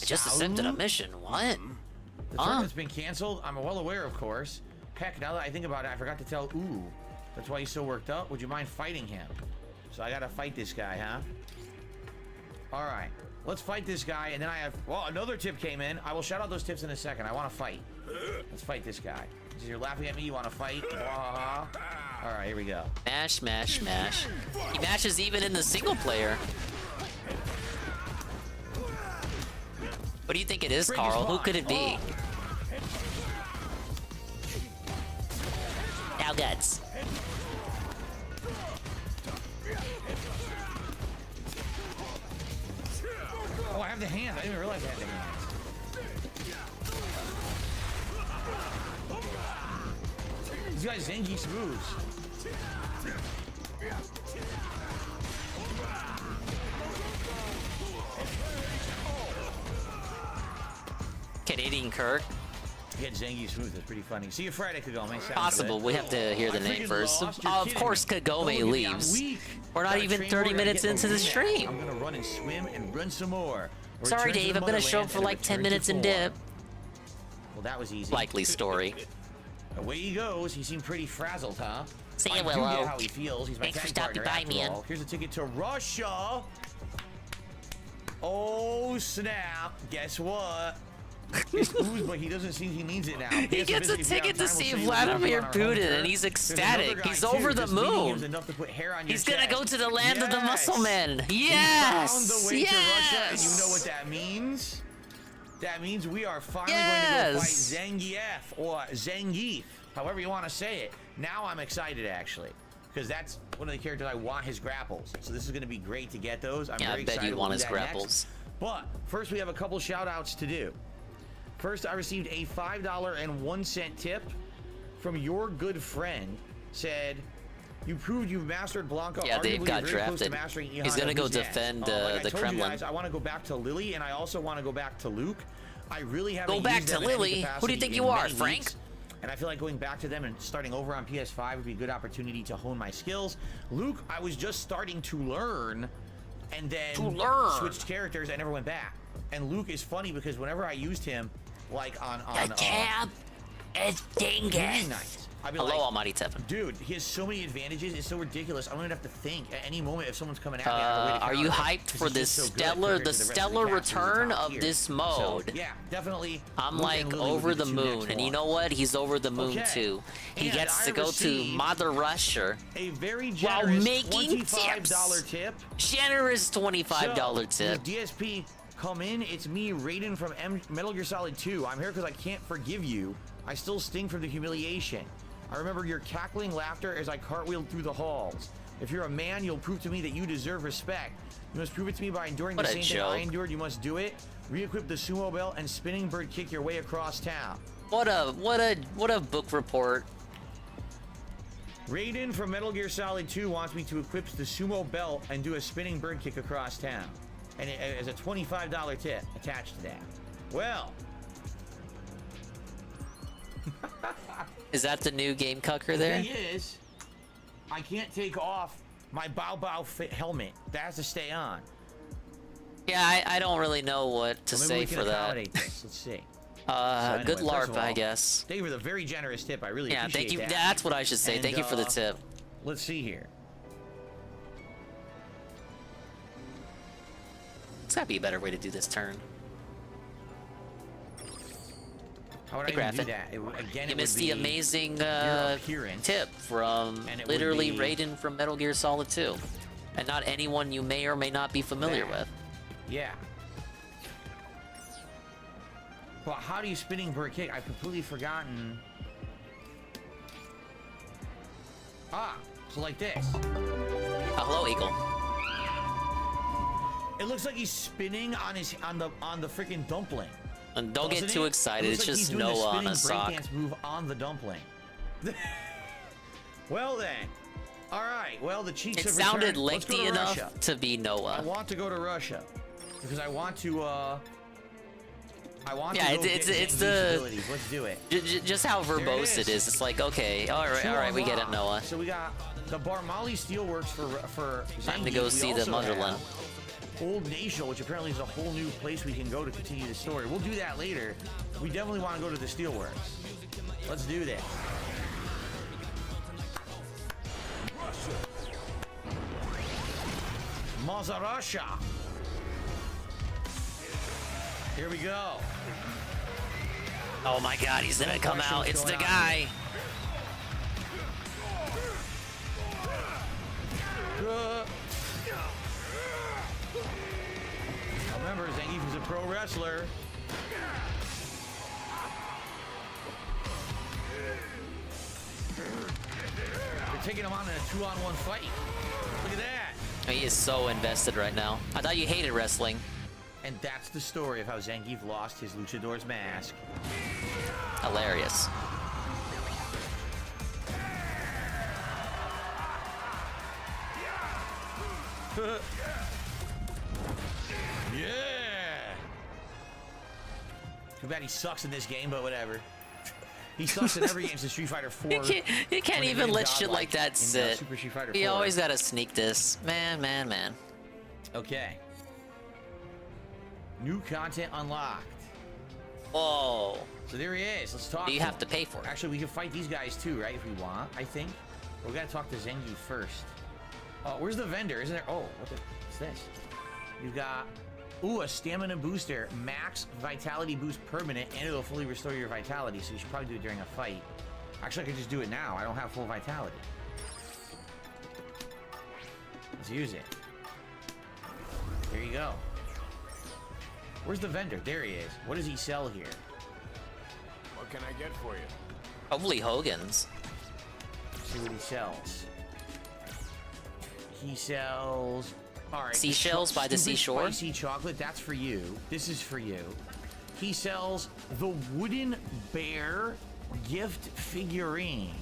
just accepted a mission. What? The tournament's been canceled. I'm well aware, of course. Heck, now that I think about it, I forgot to tell Ooh. That's why he's so worked up. Would you mind fighting him? So I gotta fight this guy, huh? All right, let's fight this guy, and then I have. Well, another tip came in. I will shout out those tips in a second. I want to fight. Let's fight this guy. You're laughing at me. You want to fight? All right, here we go. Mash, mash, mash. He mashes even in the single player. What do you think it is, Carl? Who could it be? Now guts. Oh, I have the hand. I didn't even realize I had the hand. These guys Zangief's moves. Canadian Kirk. You had Zangief's moves. That's pretty funny. See you Friday, Kagome. Sounds Possible. good. We have to hear the name first. Of course, Kagome leaves. We're not even 30 minutes into the stream. I'm gonna run and swim and run some more. Sorry, Dave. I'm gonna show up for like 10 minutes and dip. Well, that was easy. Likely story. Away he goes. He seemed pretty frazzled, huh? See I ya, do Willow. get how he feels. He's my Thanks for tag stopping partner by, after man. all. Here's a ticket to Russia. Oh snap! Guess what? It's Ooze, but he doesn't seem he needs it now. He gets a ticket to see Vladimir Putin, and he's ecstatic. He's over the moon. He's gonna go to the land of the muscle men. Yes! Found the way to Russia, and you know what that means? That means we are finally going to go fight Zangief or Zangief, however you want to say it. Now I'm excited actually, because that's one of the characters I want his grapples. So this is going to be great to get those. I'm very I bet excited you to want do his that grapples. next. But first we have a couple shout outs to do. First, I received a $5.01 tip from your good friend. Said, you proved you've mastered Blanca. Yeah, Dave Arguably, got you're very close to drafted. mastering E He's Honda. gonna go Who's next? defend Like I the told you Kremlin. guys, I want to go back to Lily, and I also want to go back to Luke. I really haven't Go back used to them in any Lily? Who do you capacity think in you are, many Frank? weeks. And I feel like going back to them and starting over on PS5 would be a good opportunity to hone my skills. Luke, I was just starting to learn, and then switched characters. I never went back. And Luke is funny because whenever I used him, like on it's Dingus. Night, I'd be Hello, like, Almighty Tevin. dude, he has so many advantages. It's so ridiculous. I don't even have to think at any moment if someone's coming at me. I have to wait to Are you counter hyped because for he's this just so good stellar, compared the to the rest of stellar the cast who's return top of tier. this mode? So, yeah, definitely. I'm Luke like and Lily over would be the two moon, next and you ones. know what? He's over the moon Okay. too. He And gets I to go to received Mother Russia a very while generous making $25 tips. tip. Generous $25 tip. With DSP come in, it's me, Raiden from Metal Gear Solid 2. I'm here because I can't forgive you. I still sting from the humiliation. I remember your cackling laughter as I cartwheeled through the halls. If you're a man, you'll prove to me that you deserve respect. You must prove it to me by enduring What the a same thing joke. I endured. You must do it. Re-equip the sumo belt and spinning bird kick your way across town. What a book report. Raiden from Metal Gear Solid 2 wants me to equip the sumo belt and do a spinning bird kick across town. And it is a $25 tip attached to that. Well. Is that the new game cucker The there? thing is, I can't take off my Bow Bow helmet. That has to stay on. Yeah, I don't really know what to Well, say maybe we can for that. accommodate this. Let's see. Good anyway, first LARP, of all, I guess. Thank you for the very generous tip. I really Yeah, appreciate thank you. that. That's what I should say. And, Thank you for the tip. Let's see here. There's gotta be a better way to do this turn. How would Hey, I even do Graphic. that? Again, You it missed would the be amazing your appearance. tip from And it would literally be- Raiden from Metal Gear Solid 2. And not anyone you may or may not be familiar with. Yeah. But how do you spinning bird kick? I've completely forgotten. Ah, so like this. Hello, Eagle. It looks like he's spinning on his on the freaking dumpling. And don't get Doesn't too it? excited. It It's looks like just he's doing the Noah on spinning a sock. breakdance move on the dumpling. Well then. All right. Well, the cheeks It have sounded returned. Let's go lengthy to enough Russia. to be I Noah. want to go to Russia because I want to. I want Yeah, to go it's get the abilities. Let's do it. just how verbose it is. It's like, okay, all right, we get it, Noah. So we got the Barmali Steelworks for Time to Zangief. go We see the also Motherland. have Old Nation, which apparently is a whole new place we can go to continue the story. We'll do that later. We definitely want to go to the Steelworks. Let's do that. Mazarasha. Here we go. Oh my God, he's gonna come out. It's the guy. Remember, Zangief is a pro wrestler. They're taking him on in a 2-on-1 fight. Look at that. He is so invested right now. I thought you hated wrestling. And that's the story of how Zangief lost his luchador's mask. Hilarious. Yeah. Too bad he sucks in this game, but whatever. He sucks in every game since Street Fighter 4. You can't even let shit like that sit. Super Street Fighter 4. You always gotta sneak this. Man. Okay. New content unlocked. Whoa. So there he is. Let's talk. You to have him. to pay for it. Actually, we can fight these guys too, right? If we want, I think. We gotta talk to Zangief first. Oh, where's the vendor? Isn't there? Oh, what's this? You've got, ooh, a stamina booster, max vitality boost permanent, and it'll fully restore your vitality. So you should probably do it during a fight. Actually, I could just do it now. I don't have full vitality. Let's use it. There you go. Where's the vendor? There he is. What does he sell here? What can I get for you? Hopefully Hogan's. See what he sells. He sells. All right. Seashells by the stupid seashore? Spicy chocolate. That's for you. This is for you. He sells the wooden bear gift figurine.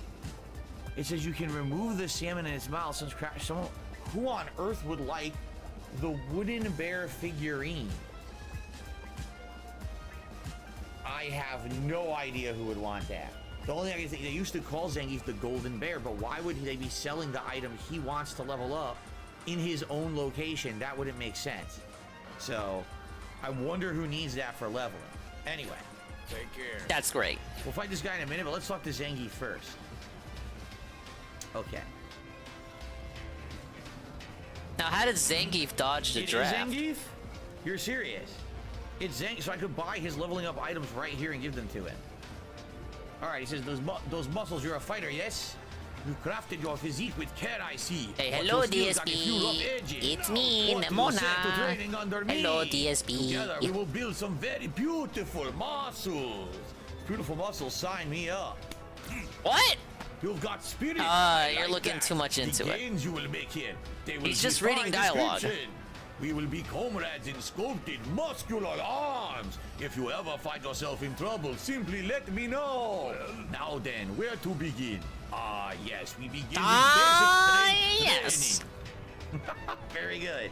It says you can remove the salmon in its mouth. Someone, who on earth would like the wooden bear figurine? I have no idea who would want that. The only thing I can think, they used to call Zangief the Golden Bear, but why would they be selling the item he wants to level up in his own location? That wouldn't make sense. So, I wonder who needs that for leveling. Anyway. Take care. That's great. We'll fight this guy in a minute, but let's talk to Zangief first. Okay. Now, how did Zangief dodge the It is draft? Zangief? You're serious? It's Zangief, so I could buy his leveling up items right here and give them to him. Alright, he says, those muscles, you're a fighter, yes? You crafted your physique with care, I see. Hey, But hello, your skills are DSP. few rough edges. It's me, What you Mona. say to training under me? Hello, DSP. Together, we will build some very beautiful muscles. Beautiful muscles, sign me up. What? You've got spirit. You're looking too much into the it. gains you will make here, they will He's just defy reading dialogue. description. We will be comrades in sculpted, muscular arms. If you ever find yourself in trouble, simply let me know. Now then, where to begin? Yes, we begin with basic strength training. Very good.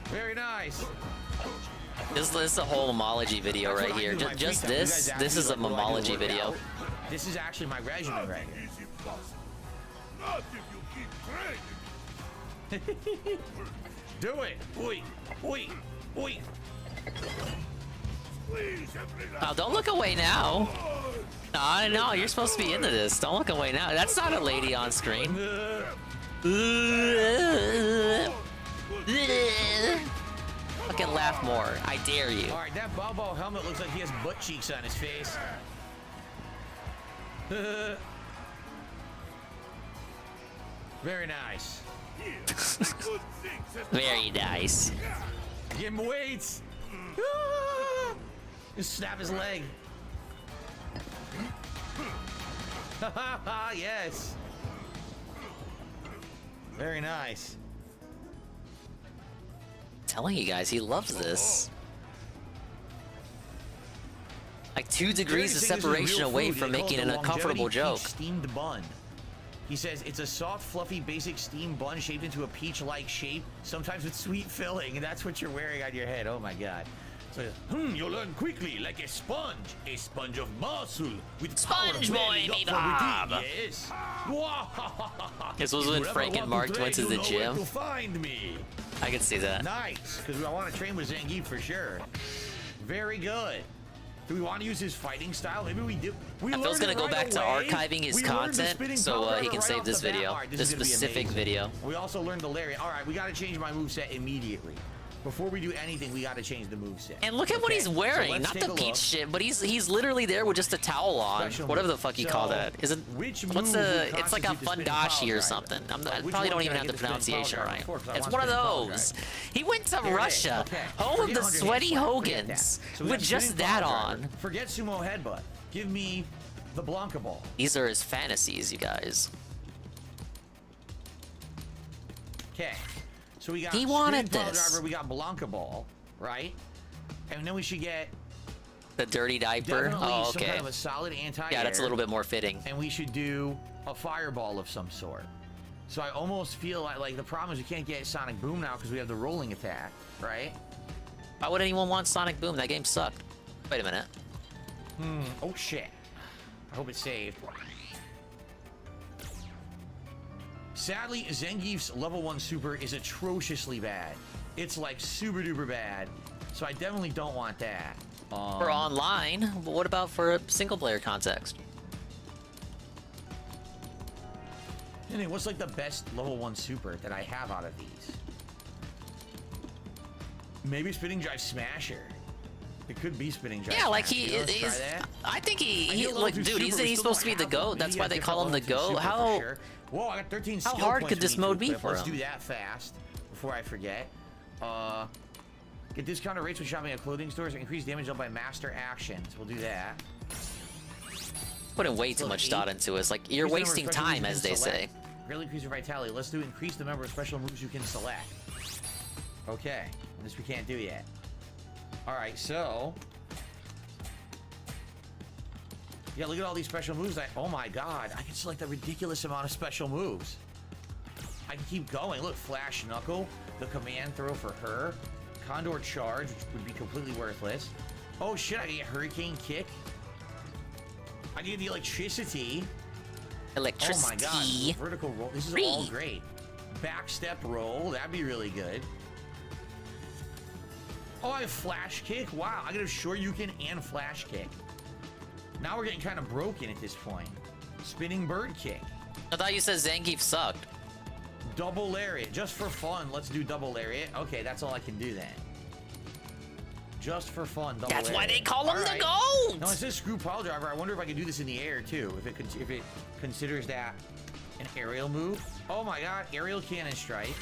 Very nice. This is a whole homology video right here. Just this is a homology video. This is actually my regimen right here. Do it. Oi, oi, oi. Oh, don't look away now. No, you're supposed to be into this. Don't look away now. That's not a lady on screen. Fucking laugh more. I dare you. All right, that Bobo helmet looks like he has butt cheeks on his face. Very nice. Very nice. Give him weights. Just snap his leg. Yes. Very nice. Telling you guys, he loves this. Like 2 degrees of separation away from making an uncomfortable joke. Steamed bun. He says it's a soft, fluffy, basic steamed bun shaped into a peach-like shape, sometimes with sweet filling, and that's what you're wearing on your head. Oh my god. So, you'll learn quickly like a sponge of muscle with Sponge boy, me Bob. Yes. This was when Frank and Mark went to the gym. To find me. I can see that. Nice, because I want to train with Zangief for sure. Very good. Do we want to use his fighting style? Maybe we do. Phil's gonna go back to archiving his content so he can save this video, this specific video. We also learned the lariat. All right, we got to change my moveset immediately. Before we do anything, we got to change the moveset. And look at what he's wearing. Not the peach shit, but he's literally there with just a towel on. Whatever the fuck you call that. Is it? What's the? It's like a fundashi or something. I probably don't even have the pronunciation right. It's one of those. He went to Russia, home of the sweaty Hogans, with just that on. Forget sumo headbutt. Give me the Blanca ball. These are his fantasies, you guys. Okay. So we got he wanted Pile this. Driver, we got Blanca ball, right? And then we should get the dirty diaper. Oh, okay. Some kind of a solid anti-air. Yeah, that's a little bit more fitting. And we should do a fireball of some sort. So I almost feel like the problem is we can't get Sonic Boom now because we have the rolling attack, right? Why would anyone want Sonic Boom? That game sucked. Wait a minute. Oh shit. I hope it's saved. Sadly, Zangief's level 1 super is atrociously bad. It's like super duper bad. So I definitely don't want that. For online, but what about for a single player context? Anyway, what's like the best level 1 super that I have out of these? Maybe Spinning Drive Smasher. It could be Spinning Drive. Yeah, like Smasher. he is. I think he like, dude, he's supposed to be the GOAT. That's why they call him the GOAT. How? Whoa, I got 13 How skill hard points could this mode be for him? Let's do that fast before I forget. Get discounted rates when shopping at clothing stores. Increase damage dealt by master actions. We'll do that. Putting way too much thought into it. It's like you're wasting time, as they say. Really increase your vitality. Let's do increase the number of special moves you can select. Okay, this we can't do yet. All right, so yeah, look at all these special moves. Oh my god, I can select a ridiculous amount of special moves. I can keep going. Look, Flash Knuckle, the command throw for her, Condor Charge, which would be completely worthless. Oh shit, I can get Hurricane Kick. I can get the Electricity. Electricity. Oh my god, Vertical Roll. This is all great. Backstep Roll, that'd be really good. Oh, I have Flash Kick? Wow, I can have Shoryuken and Flash Kick. Now we're getting kind of broken at this point. Spinning Bird Kick. I thought you said Zangief sucked. Double Lariat. Just for fun, let's do Double Lariat. Okay, that's all I can do then. Just for fun, Double That's Lariat. why they call him the GOAT! No, it says Screw Pile Driver. I wonder if I can do this in the air, too. If it considers that an aerial move. Oh my god, Aerial Cannon Strike.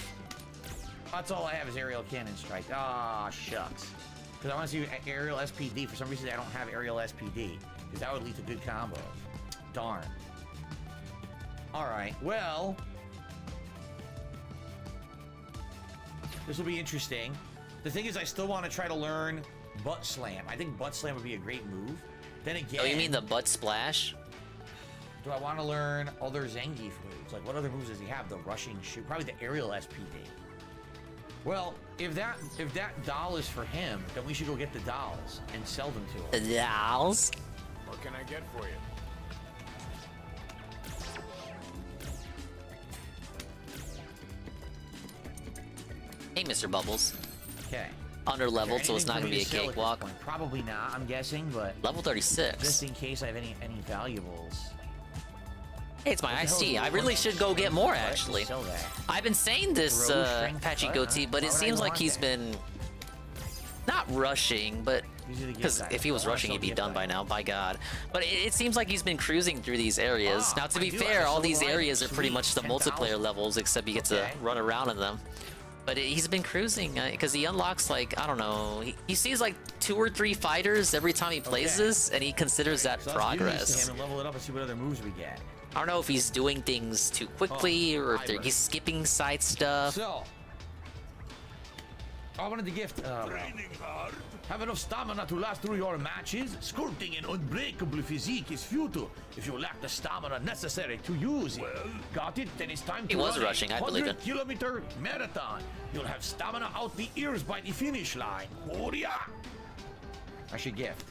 That's all I have is aerial cannon strike. Ah, shucks. Because I want to see aerial SPD. For some reason, I don't have aerial SPD. Because that would lead to good combos. Darn. Alright, well... this will be interesting. The thing is, I still want to try to learn butt slam. I think butt slam would be a great move. Then again... Oh, you mean the butt splash? Do I want to learn other Zangief moves? Like, what other moves does he have? The rushing shoot? Probably the aerial SPD. Well, if that doll is for him, then we should go get the dolls and sell them to him. The dolls? What can I get for you? Hey, Mr. Bubbles. Okay. Under leveled, so it's not gonna be a cakewalk. Probably not, I'm guessing, but level 36. Just in case I have any valuables. Hey, it's my iced tea. I really should go get more, actually. I've been saying this, Patchy Goatee, but it seems like he's been not rushing, but because if he was rushing, he'd be done by now. By God! But it seems like he's been cruising through these areas. Now, to be fair, all these areas are pretty much the multiplayer levels, except you get to run around in them. But he's been cruising because he unlocks, like, I don't know, he sees like 2 or 3 fighters every time he plays this, and he considers that progress. And level it up and see what other moves we get. I don't know if he's doing things too quickly or if he's skipping side stuff. So, I wanted to gift. Have enough stamina to last through your matches? Sculpting an unbreakable physique is futile if you lack the stamina necessary to use it. Got it? Then it's time to run rushing, I believe it. 100-kilometer marathon. You'll have stamina out the ears by the finish line. Horia! I should gift.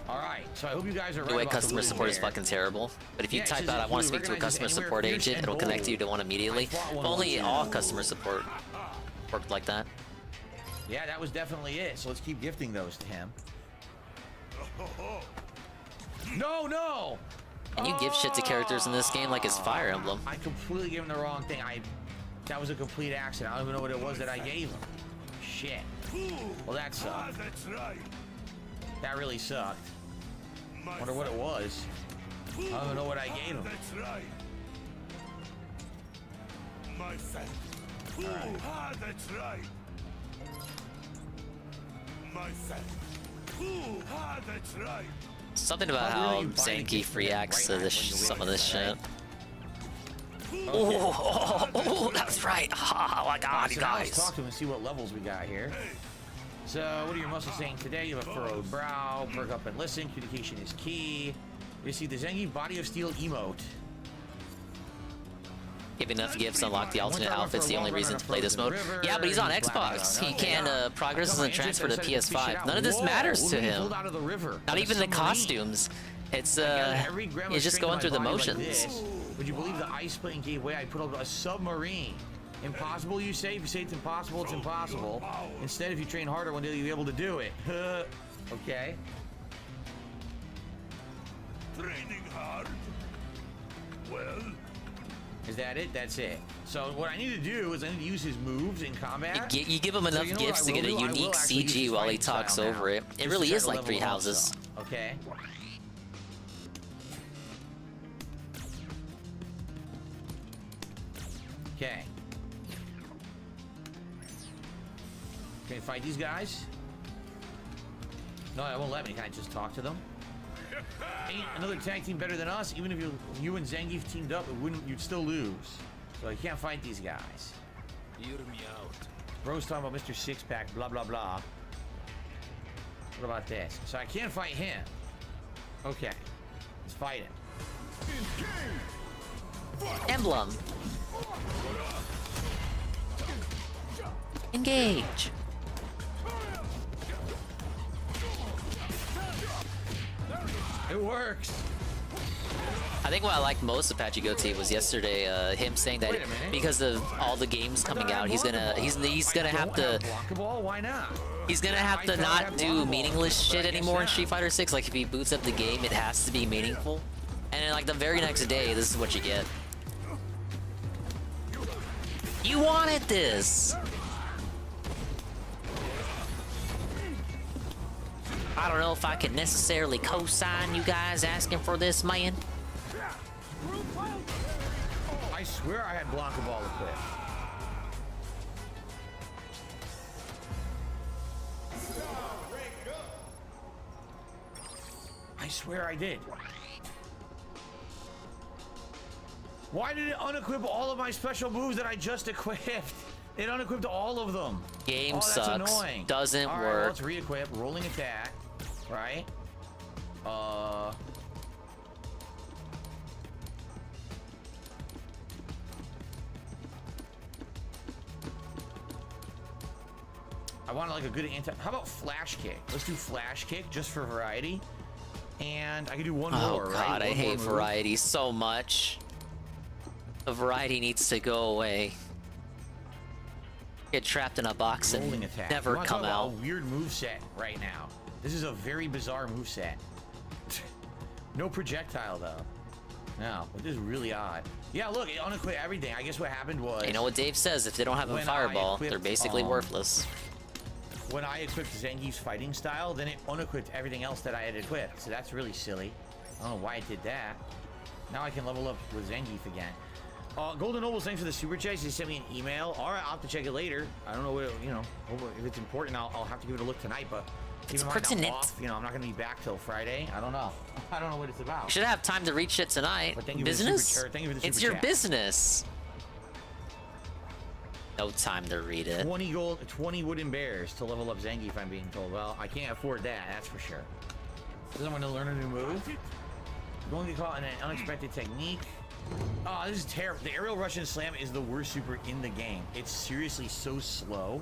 Alright, so I hope you guys are right. The way customer support is fucking terrible. But if you type out, I want to speak to a customer support agent, it'll connect you to one immediately. If only all customer support worked like that. Yeah, that was definitely it. So let's keep gifting those to him. No! And you give shit to characters in this game like it's Fire Emblem. I completely gave him the wrong thing. That was a complete accident. I don't even know what it was that I gave him. Shit. Well, that sucked. That really sucked. Wonder what it was. I don't even know what I gave him. That's right. My friend. Right. That's right. My friend. That's right. Something about how Zangief reacts to this, some of this shit. Oh, that's right. Oh my God, you guys. Let's talk to him and see what levels we got here. So, what are your muscles saying today? You have a furrowed brow, perk up and listen, communication is key. You see the Zangief Body of Steel emote. Give enough gifts, unlock the alternate outfits, the only reason to play this mode. Yeah, but he's on Xbox. He can't, progress doesn't transfer to PS5. None of this matters to him. Not even the costumes. It's, he's just going through the motions. Would you believe the ice plane gave way? I put up a submarine. Impossible, you say? If you say it's impossible, it's impossible. Instead, if you train harder, one day you'll be able to do it. Okay. Training hard. Well. Is that it? That's it. So what I need to do is I need to use his moves in combat. You give him enough gifts to get a unique CG while he talks over it. It really is like 3 houses. Okay. Okay. Can you fight these guys? No, it won't let me. Can I just talk to them? Ain't another tag team better than us? Even if you and Zangief teamed up, you'd still lose. So I can't fight these guys. Hear me out. Bro's talking about Mr. Six-Pack, blah, blah, blah. What about this? So I can't fight him. Okay. Let's fight him. Emblem. Engage. It works. I think what I liked most of Patchy Goatee was yesterday, him saying that because of all the games coming out, he's gonna have to. Why not? He's gonna have to not do meaningless shit anymore in Street Fighter 6. Like if he boots up the game, it has to be meaningful. And then like the very next day, this is what you get. You wanted this. I don't know if I can necessarily co-sign you guys asking for this, man. I swear I had Blanca Ball equipped. I swear I did. Why did it unequip all of my special moves that I just equipped? It unequipped all of them. Game that's sucks. Annoying. Doesn't all right, work. Well, let's re-equip. Rolling attack. Right? I want like a good anti. How about flash kick? Let's do flash kick just for variety. And I can do one more, right? Oh god, I One hate more move. variety so much. The variety needs to go away. Get trapped in a box and Rolling attack. never You wanna come talk about out. a weird moveset right now. This is a very bizarre moveset. No projectile though. No, which is really odd. Yeah, look, it unequipped everything. I guess what happened was. You know what Dave says? If they don't have a when fireball, I equipped, they're basically worthless. When I equipped Zangief's fighting style, then it unequipped everything else that I had equipped. So that's really silly. I don't know why it did that. Now I can level up with Zangief again. Golden Nobles, thanks for the super chat. He sent me an email. All right, I'll have to check it later. I don't know what, you know, if it's important, I'll have to give it a look tonight. But It's keep in mind, I'm pertinent. off. You know, I'm not going to be back till Friday. I don't know. I don't know what it's about. You should have time to reach it tonight. But thank you for the Business? super- thank you for the It's super your chat. business. No time to read it. 20 gold, 20 wooden bears to level up Zangief, I'm being told. Well, I can't afford that, that's for sure. Does I want to learn a new move? Going to get caught in an unexpected technique. Oh, this is terrible. The aerial Russian slam is the worst super in the game. It's seriously so slow.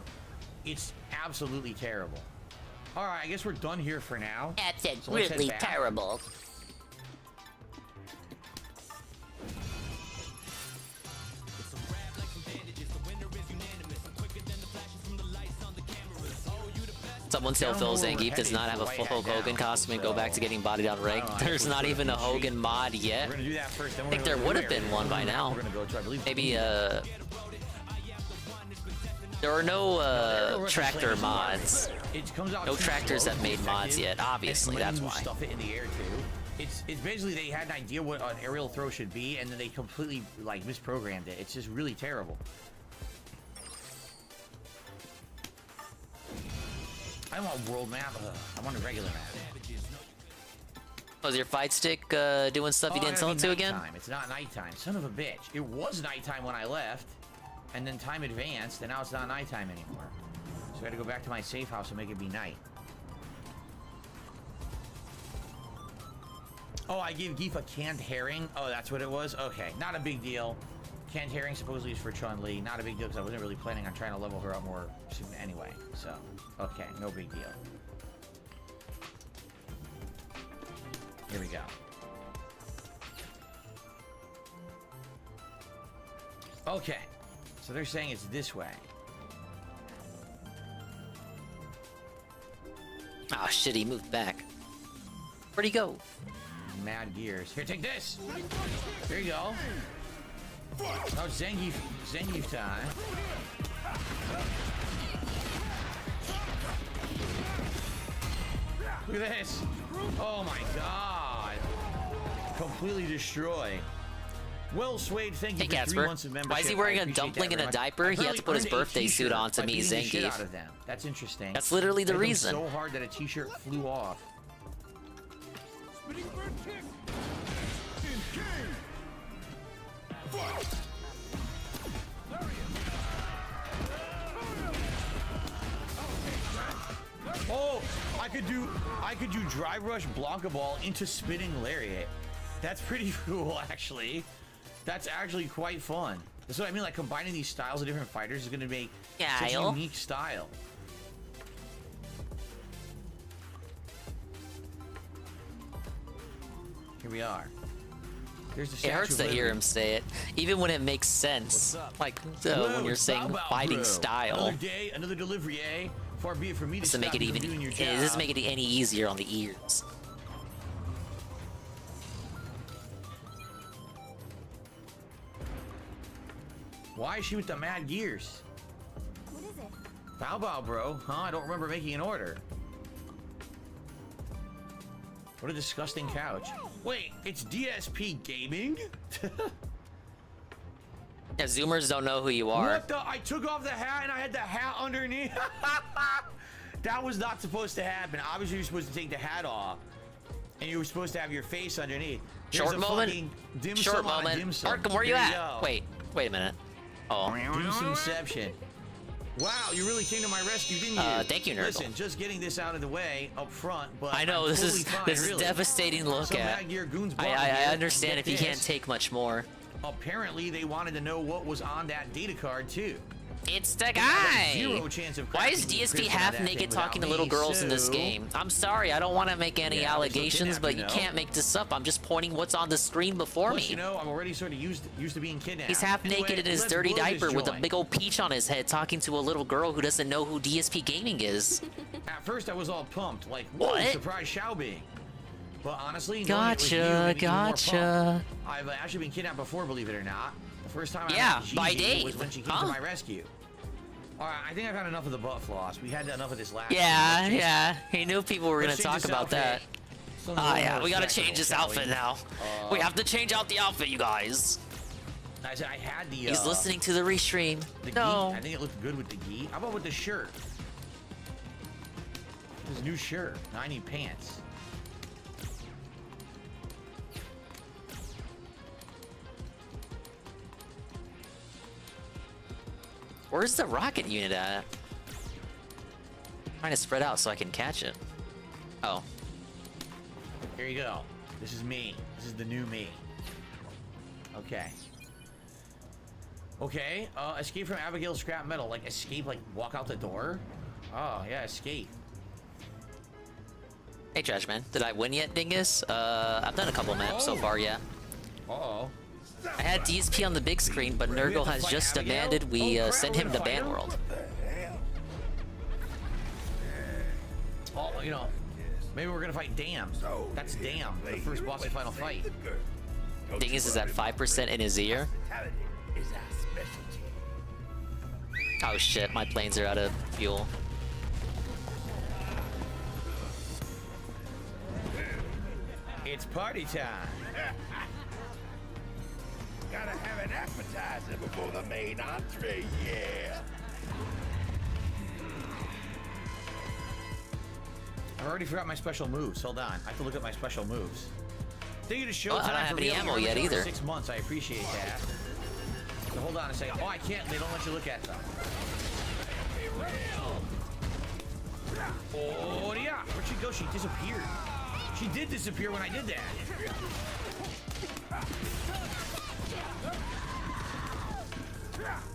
It's absolutely terrible. All right, I guess we're done here for now. That's So let's head really back. terrible. Someone tell Phil Zangief does not have a full Hulk Hogan costume and go back to getting bodied on rank. There's not even a Hogan mod yet. We're gonna do that first. Then I we're think gonna there go would have there. been one by now. We're gonna go to, I believe, Maybe there are no tractor mods. It comes out No too tractors slow, have made mods effective, yet. Obviously, and that's letting you why. Stuff it in the air too. It's basically they had an idea what an aerial throw should be, and then they completely like misprogrammed it. It's just really terrible. I want world map. Ugh, I want a regular map. Was your fight stick doing stuff you Oh, didn't I tell it gotta to be again? nighttime. It's not nighttime. Son of a bitch. It was nighttime when I left, and then time advanced, and now it's not nighttime anymore. So I gotta go back to my safe house and make it be night. Oh, I gave Geef a canned herring. Oh, that's what it was? Okay, not a big deal. Canned herring supposedly is for Chun-Li. Not a big deal because I wasn't really planning on trying to level her up more soon anyway. So, okay, no big deal. Here we go. Okay, so they're saying it's this way. Oh shit, he moved back. Where'd he go? Mad gears. Here, take this! There you go. Now it's Zangief time. Look at this. Oh my god. Completely destroyed. Well, Swade, thank you Hey, for 3 Casper. months of membership. Why is he wearing I a appreciate dumpling that and a very much. diaper? I He had to put his apparently earned a birthday suit t-shirt on to by meet beating the shit Zangief. out of them. That's interesting. That's literally the Hit them reason. so hard that a t-shirt flew off. Spinning bird kick. Oh, I could do drive rush Blanca ball into spinning lariat. That's pretty cool, actually. That's actually quite fun. That's what I mean. Like combining these styles of different fighters is going to make such a Style. unique style. Here we are. There's the It Statue hurts of to hear Liberty. him say it, even when it makes sense. Like Hello, when you're it's saying Bow Bow, fighting bro. style. Another day, another delivery, eh? Far be it from me to Doesn't make stop it you from even. doing your It job. doesn't make it any easier on the ears. Why is she with the mad gears? What is it? Bow Bow, bro. Huh? I don't remember making an order. What a disgusting couch. Wait, it's DSP Gaming? Yeah, Zoomers don't know who you are. What the? I took off the hat and I had the hat underneath. That was not supposed to happen. Obviously, you're supposed to take the hat off. and you were supposed to have your face underneath. Short moment. Short moment. Arkham, where you at? Wait a minute. Oh. Dimsumception. Wow, you really came to my rescue, didn't you? Thank you, Nurgle. Listen, just getting this out of the way up front, but I know I'm this totally is fine, this is really. devastating to look Some at. Mag Gear goons I brought me here understand to if get you can't this. take much more. Apparently, they wanted to know what was on that data card too. It's the guy! Zero chance of Why is cracking DSP encryption half of that naked thing talking to without little me, girls in this so- game? I'm sorry, I don't want to make any Yeah, they're still allegations, but you kidnapping, can't make this up. I'm just pointing what's on the screen before Plus, me. you know, I'm already sort of used to being kidnapped. He's half Anyway, naked in his let's dirty blow this diaper with a joint. big old peach on his head talking to a little girl who doesn't know who DSP Gaming is. At first, I was all pumped, like, whoa, What? surprise Xiaobing. But honestly, knowing it was you Gotcha, made me even more gotcha. pumped. I've actually been kidnapped before, believe it or not. The first time Yeah, I met by Gigi Dave. was when she came Huh? to my rescue. All right, I think I've had enough of the butt floss. We had enough of this last. Yeah, time. yeah. He knew people were gonna Let's talk change this about that. outfit. Something a little Yeah, more we gotta respectable, change this shall outfit we? now. We have to change out the outfit, you guys. I said I had the. He's listening to the restream. The No. gi. I think it looked good with the gi. How about with the shirt? His new shirt. Now I need pants. Where's the rocket unit at? Trying to spread out so I can catch it. Oh. Here you go. This is me. This is the new me. Okay. Okay. Escape from Abigail's scrap metal. Like escape, like walk out the door. Oh yeah, escape. Hey, Trash Man. Did I win yet, Dingus? I've done a couple maps so far, yeah. Uh-oh. I had DSP on the big screen, but Nurgle has just demanded we send him to Ban World. Oh, you know, maybe we're gonna fight Damn. That's Damn, the first boss and final fight. Dingus is at 5% in his ear. Oh shit, my planes are out of fuel. It's party time. Gotta have an appetizer before the main entree, yeah. I already forgot my special moves. Hold on, I have to look at my special moves. Thank you to Showtime Well, I don't have for any being ammo here yet for either. 6 months. I appreciate that. So hold on a second. Oh, I can't. They don't let you look at them. Oh yeah, where'd she go? She disappeared. She did disappear when I did that.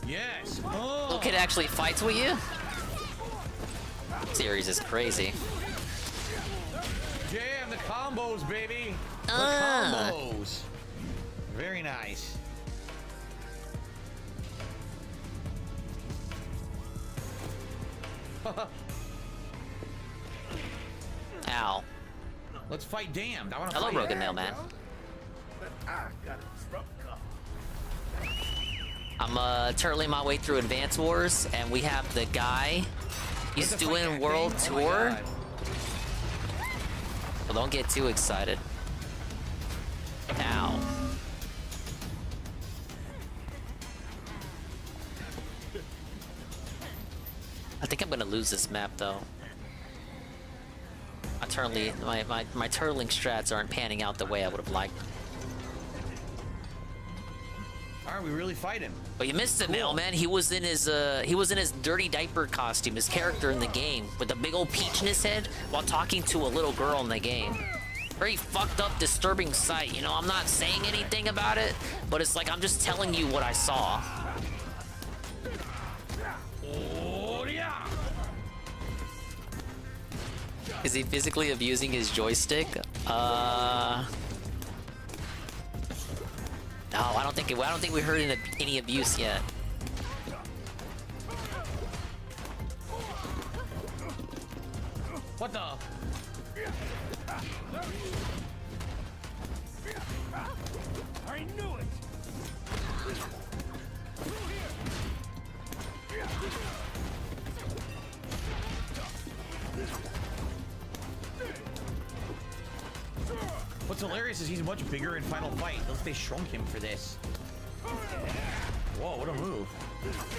Yes. Oh. Little kid actually fights with you? Series is crazy. Jam the combos, baby. The Ah. combos. Very nice. Ow. Let's fight Damned. I want to Hello, fight Broken him. Mailman. I got a trump card. I'm turtling my way through Advance Wars, and we have the guy. He's What's the doing fight World acting? Oh my Tour. God. Well, don't get too excited. Ow. I think I'm gonna lose this map though. My turtling strats aren't panning out the way I would have liked. All right, we really fight him. But you missed it, Mailman. He was in his dirty diaper costume, his character in the game, with a big old peach in his head while talking to a little girl in the game. Very fucked up, disturbing sight. You know, I'm not saying anything about it, but it's like I'm just telling you what I saw. Oh yeah. Is he physically abusing his joystick? No, I don't think we heard any abuse yet. What the? I knew it. What's hilarious is he's much bigger in Final Fight. Looks like they shrunk him for this. Whoa, what a move.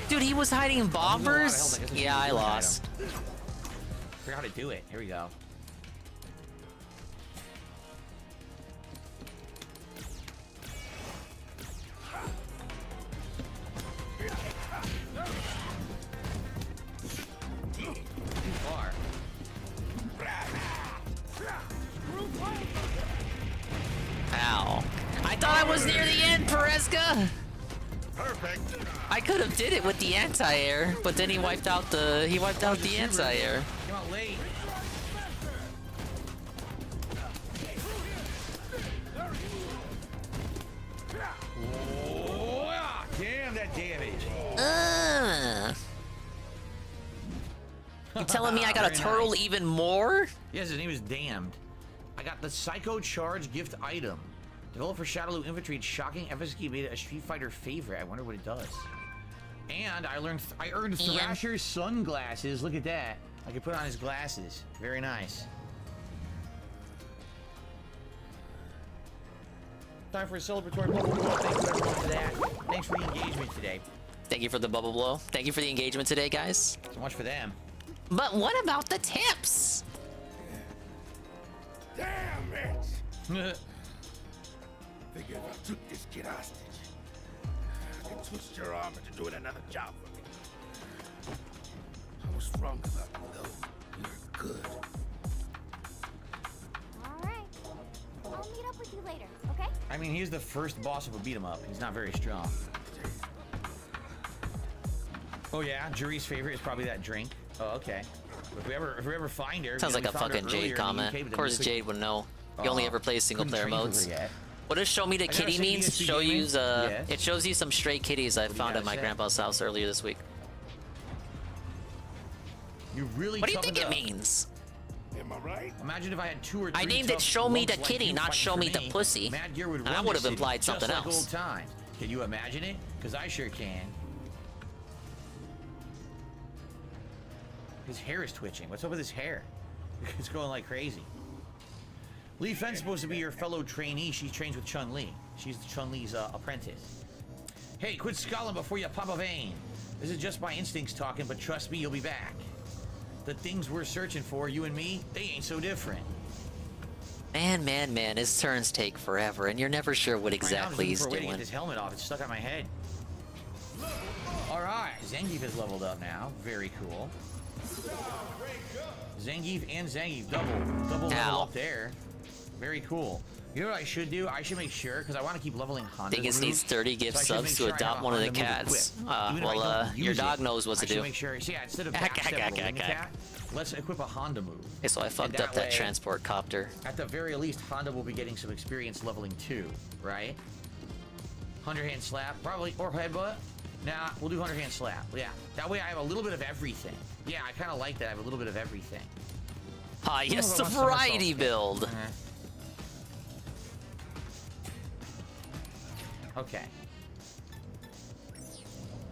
Dude, he was hiding bombers? Yeah, I lost. Forgot how to do it. Here we go. I thought I was near the end, Pereska. Perfect. I could have did it with the anti-air, but then he wiped out the anti-air. Came out late. Oh, damn that damage. You telling me I got a turtle nice. even more? Yes, his name is Damned. I got the Psycho Charge gift item. Developed for Shadowloo Infantry, it's shocking efficacy made it a Street Fighter favorite. I wonder what it does. And I earned Thrasher's sunglasses. Look at that. I can put on his glasses. Very nice. Time for a celebratory bubble blow. Thank you everyone for that. Thanks for the engagement today. Thank you for the bubble blow. Thank you for the engagement today, guys. So much for them. But what about the tips? Damn it! Figure if I took this kid hostage, I could twist your arm into doing another job for me. I was wrong about you, though. You're good. Alright. I'll meet up with you later, okay? I mean, he's the first boss of a beat 'em up. He's not very strong. Oh yeah, Jury's favorite is probably that drink. Oh, okay. If we ever find her, Sounds like a fucking Jade comment. Of course, Jade would know. He only ever plays single player modes. What does show me the kitty means? Show you it shows you some stray kitties I found at my grandpa's house earlier this week. You really? What do you think it means? Am I right? Imagine if I had 2 or 3. I named it "Show me the kitty," not "Show me the pussy." And I would have implied something else. Old times. Can you imagine it? Because I sure can. His hair is twitching. What's up with his hair? It's going like crazy. Li Fen's supposed to be your fellow trainee. She trains with Chun-Li. She's Chun-Li's apprentice. Hey, quit skulling before you pop a vein. This is just my instincts talking, but trust me, you'll be back. The things we're searching for, you and me, they ain't so different. Man, his turns take forever, and you're never sure what exactly he's doing. To get this helmet off. It's stuck on my head. All right, Zangief is leveled up now. Very cool. Zangief and Zangief double level up there. Very cool. You know what I should do? I should make sure, because I want to keep leveling Honda. Dingus needs 30 gift subs to adopt one of the cats. Your dog knows what to do. Make sure. See, instead of backstepping cat, let's equip a Honda move. Okay, so I fucked up that transport copter. At the very least, Honda will be getting some experience leveling 2, right? 100-hand slap, probably, or headbutt. Nah, we'll do 100-hand slap. Yeah, that way I have a little bit of everything. Yeah, I kind of like that. I have a little bit of everything. Ah, yes, the variety build. Okay.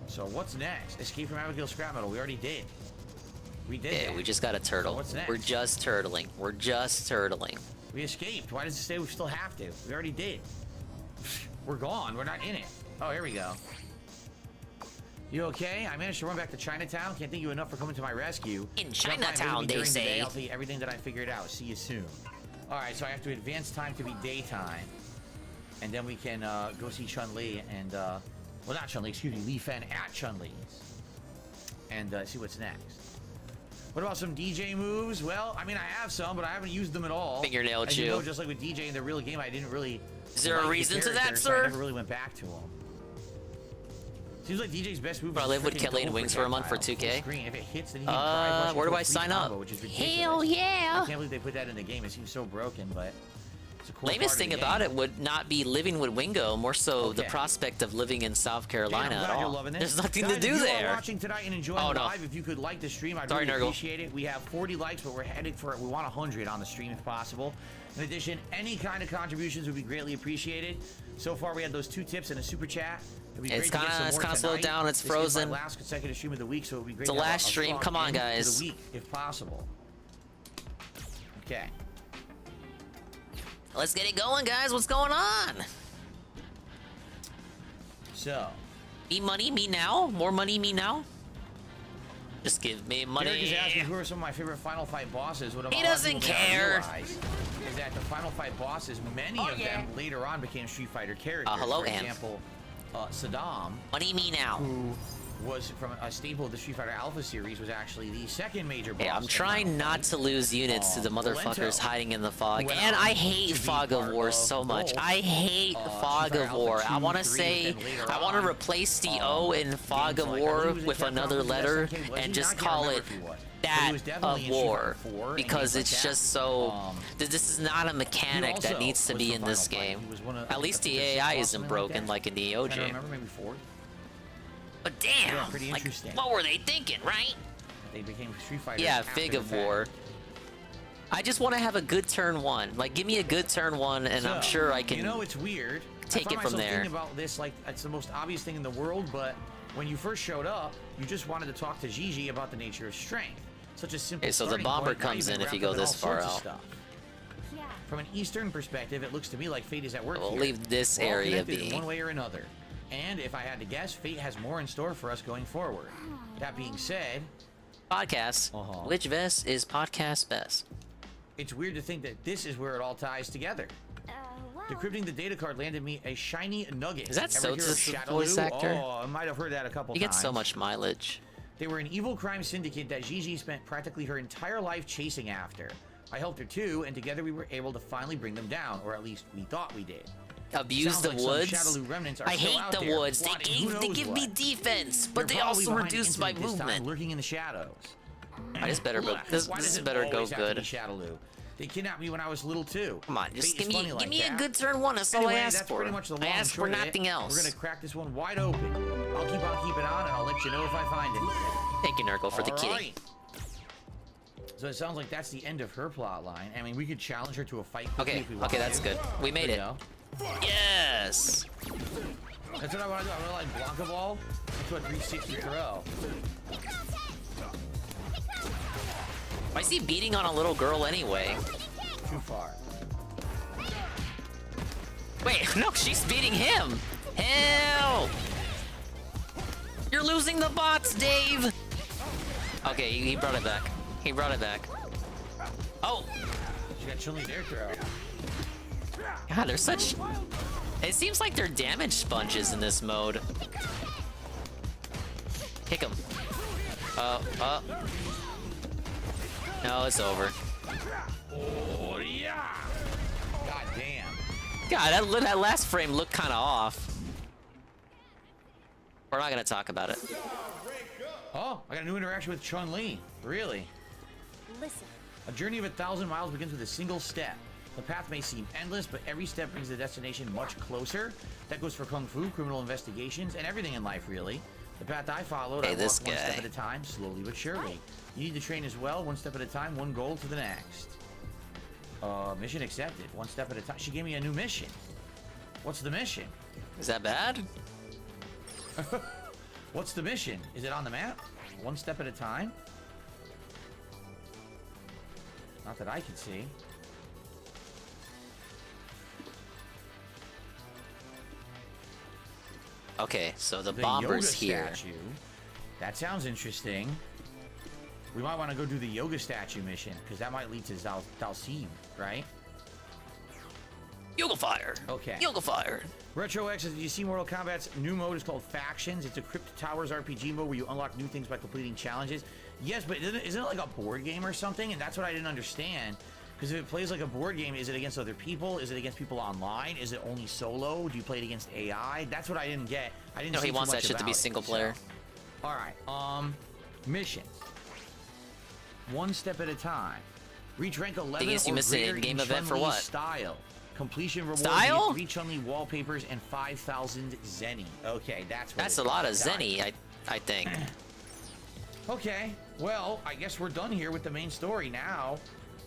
So what's next? Escape from Abigail Scrap Metal. We already did. We did. Yeah, we just got a turtle. So what's next? We're just turtling. We're just turtling. We escaped. Why does it say we still have to? We already did. We're gone. We're not in it. Oh, here we go. You okay? I managed to run back to Chinatown. Can't thank you enough for coming to my rescue. In Chinatown, they say. I'll tell you everything that I figured out. See you soon. All right, so I have to advance time to be daytime. And then we can go see Chun-Li and, well, not Chun-Li, excuse me, Li Fen at Chun-Li's. And see what's next. What about some DJ moves? Well, I mean, I have some, but I haven't used them at all. Fingernail chew. You know, just like with DJ in the real game, I didn't really... Is there a reason to that, sir? So I never really went back to them. Seems like DJ's best move. Bro, I live with Kelly and Wings for a month for 2K. If it hits, then he can where do I sign up? Hell yeah! I can't believe they put that in the game. It seems so broken, but it's a cool lamest thing about it would not be living with Wingo, more so the prospect of living in South Carolina at all. There's nothing to do there. If you are watching tonight and enjoying live, if you could like the stream, I'd really appreciate it. We have 40 likes, but we're headed for we want 100 on the stream if possible. In addition, any kind of contributions would be greatly appreciated. So far, we had those 2 tips and a super chat. It's kind of slowed down. It's frozen. This is my last consecutive stream of the week, so it would be great. It's the last stream. Come on, guys. The week, if possible. Okay. Let's get it going, guys. What's going on? So. Me money, me now. More money, me now. Just give me money. Derek is asking who are some of my favorite Final Fight bosses. What he doesn't care. Is that the Final Fight bosses, many of them later on became Street Fighter characters. Hello, for example, Saddam. Money me now. Who was from a staple of the Street Fighter Alpha series, was actually the second major boss. Yeah, I'm trying not to lose units to the motherfuckers hiding in the fog. And I hate Fog of War so much. I hate Fog of War. I want to say, I want to replace the O in Fog of War with another letter and just call it that of War, because it's just so, this is not a mechanic that needs to be in this game. At least the AI isn't broken like in the OJ. Remember maybe 4? But damn, Yeah, pretty like, interesting. what were they thinking, right? They became Street Fighters. Yeah, after Fig the of fact. War. I just want to have a good turn 1. Like, give me a good turn 1, and I'm sure I can. You know, it's weird. Take it from there. Thinking about this, like, it's the most obvious thing in the world, but when you first showed up, you just wanted to talk to Gigi about the nature of strength. Such a simple. Okay, so the starting bomber point, not comes even in if you wrapped go up in this all far sorts of out. stuff. From an Eastern perspective, it looks to me like fate is at work We'll here. leave this We're all area connected in be. one way or another. And if I had to guess, fate has more in store for us going forward. That being said, podcast. Which vest is podcast best? It's weird to think that this is where it all ties together. Decrypting the data card landed me a shiny nugget. Is that Ever hear of Sota's Shadaloo? voice actor? Oh, I might have heard that a couple You times. get so much mileage. They were an evil crime syndicate that Gigi spent practically her entire life chasing after. I helped her too, and together we were able to finally bring them down, or at least we thought we did. Abuse Sounds the like some woods. Shadaloo remnants are I still hate out the there, woods. plotting who They knows give me what. defense, but They're they probably also behind reduce an my incident this time, movement. lurking in the shadows. This better go. This Why does it better go always have to be good. Shadaloo? They kidnapped me when I was little too. Come on, just Fate give is me funny like a that. good turn 1. That's all Anyway, I asked that's for. pretty much the I long and asked for short of it. nothing else. We're gonna crack this one wide open. I'll keep on keeping on, and I'll let you know if I find anything. Thank you, Nurgle, for the All kitty. right. So it sounds like that's the end of her plot line. I mean, we could challenge her to a fight. Okay, if we okay, wanted that's to. good. We made There it. you go. Yes. That's what I want to do. I want to like Blanca Ball into a 360 throw. Why is he beating on a little girl anyway? Too far. Wait, no, she's beating him. Help! You're losing the bots, Dave. Okay, he brought it back. He brought it back. Oh! She got Chun-Li there throw. God, they're such... It seems like they're damage sponges in this mode. Kick him. No, it's over. Oh, yeah! God damn. God, that last frame looked kind of off. We're not gonna talk about it. Oh, I got a new interaction with Chun-Li. Really? Listen. A journey of 1,000 miles begins with a single step. The path may seem endless, but every step brings the destination much closer. That goes for Kung Fu, criminal investigations, and everything in life, really. The path I followed, I walked one step at a time, slowly but surely. You need to train as well, one step at a time, one goal to the next. Mission accepted, one step at a time. She gave me a new mission. What's the mission? Is that bad? What's the mission? Is it on the map? One step at a time? Not that I can see. Okay, so the The bomber's yoga here. statue. That sounds interesting. We might want to go do the yoga statue mission, because that might lead to Dalsim, right? Yoga fire. Okay. Yoga fire. Retro X says, did you see Mortal Kombat's new mode is called Factions? It's a Crypt Towers RPG mode where you unlock new things by completing challenges. Yes, but isn't it like a board game or something? And that's what I didn't understand. Because if it plays like a board game, is it against other people? Is it against people online? Is it only solo? Do you play it against AI? That's what I didn't get. I didn't. No, see he too wants that much shit to be about it, single so. player. All right. Missions. One step at a time. Reach rank 11 Dingus, you or missed an greater in-game in event for Chun-Li what? Style. Completion reward. Style? 3 Chun-Li wallpapers and 5,000 Zenny. Okay, that's a lot of Zenny, I think. Okay, well, I guess we're done here with the main story now.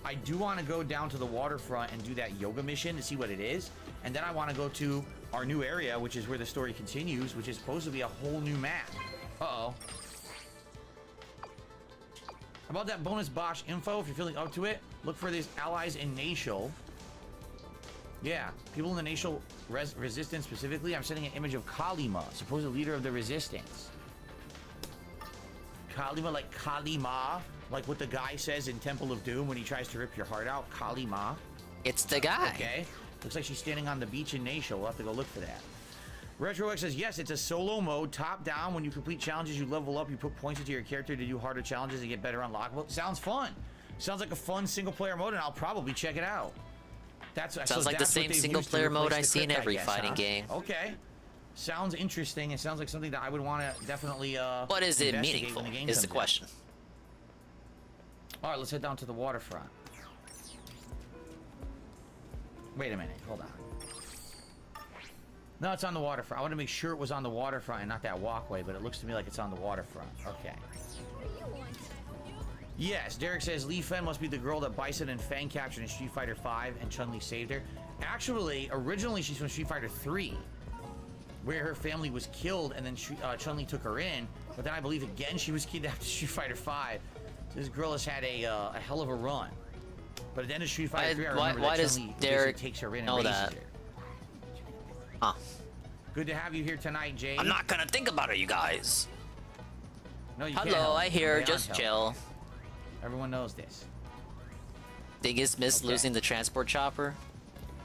I do want to go down to the waterfront and do that yoga mission to see what it is. And then I want to go to our new area, which is where the story continues, which is supposed to be a whole new map. Uh-oh. How about that bonus Bosch info? If you're feeling up to it, look for these allies in Nashel. Yeah, people in the Nashel resistance specifically. I'm sending an image of Kalima, supposed leader of the resistance. Kalima, like Kalima, like what the guy says in Temple of Doom when he tries to rip your heart out. Kalima. It's the guy. Okay. Looks like she's standing on the beach in Nashel. We'll have to go look for that. RetroX says, yes, it's a solo mode, top down. When you complete challenges, you level up, you put points into your character to do harder challenges and get better unlockable. Sounds fun. Sounds like a fun single player mode, and I'll probably check it out. Sounds like the same single player mode I see in every fighting game. Okay. Sounds interesting. It sounds like something that I would want to definitely But is it meaningful is the question. All right, let's head down to the waterfront. Wait a minute. Hold on. No, it's on the waterfront. I want to make sure it was on the waterfront and not that walkway, but it looks to me like it's on the waterfront. Okay. Yes, Derek says Lee Fen must be the girl that Bison and Fang captured in Street Fighter V and Chun-Li saved her. Actually, originally she's from Street Fighter 3, where her family was killed and then Chun-Li took her in, but then I believe again she was kidnapped in Street Fighter 5. So this girl has had a hell of a run. But at the end of Street Fighter 3, I remember that Chun-Li Derek takes her in and raises her. Huh. Good to have you here tonight, Jay. I'm not gonna think about it, you guys. No, you Hello, can't help. I hear. Beyond Just help. chill. Everyone knows this. Dingus missed losing the transport chopper.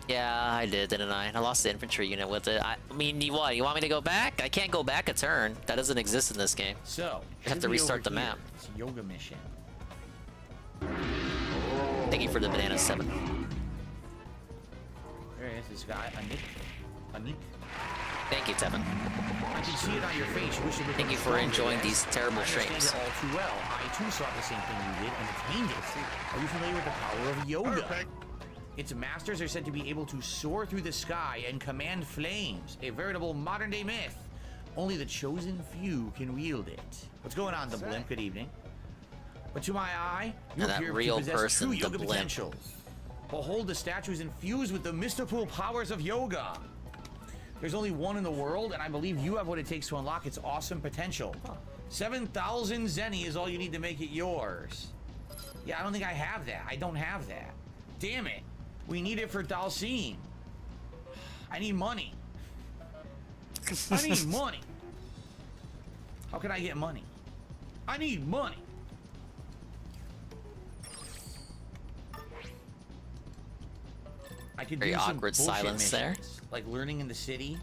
Yeah, I did, didn't I? I lost the infantry unit with it. I mean, what? You want me to go back? I can't go back a turn. That doesn't exist in this game. So, I have to restart the map. It's a yoga mission. Thank you for the banana 7. There is this guy, Anik. Thank you, Tevin. I can see it on your face. You wish it would Thank you for enjoying these terrible streams. I understand it all too well. I too saw the same thing you did and attained it. Are you familiar with the power of yoga? Perfect. Its masters are said to be able to soar through the sky and command flames. A veritable modern-day myth. Only the chosen few can wield it. What's going on, the blimp? Good evening. But to my eye, you Now that appear real to possess person, true the yoga blimp. potential. Behold, the statue is infused with the mystical powers of yoga. There's only one in the world, and I believe you have what it takes to unlock its awesome potential. 7,000 Zenny is all you need to make it yours. Yeah, I don't think I have that. I don't have that. Damn it. We need it for Dalsim. I need money. I need money. How can I get money? I need money. I could Very do some awkward bullshit silence missions, like learning in the city.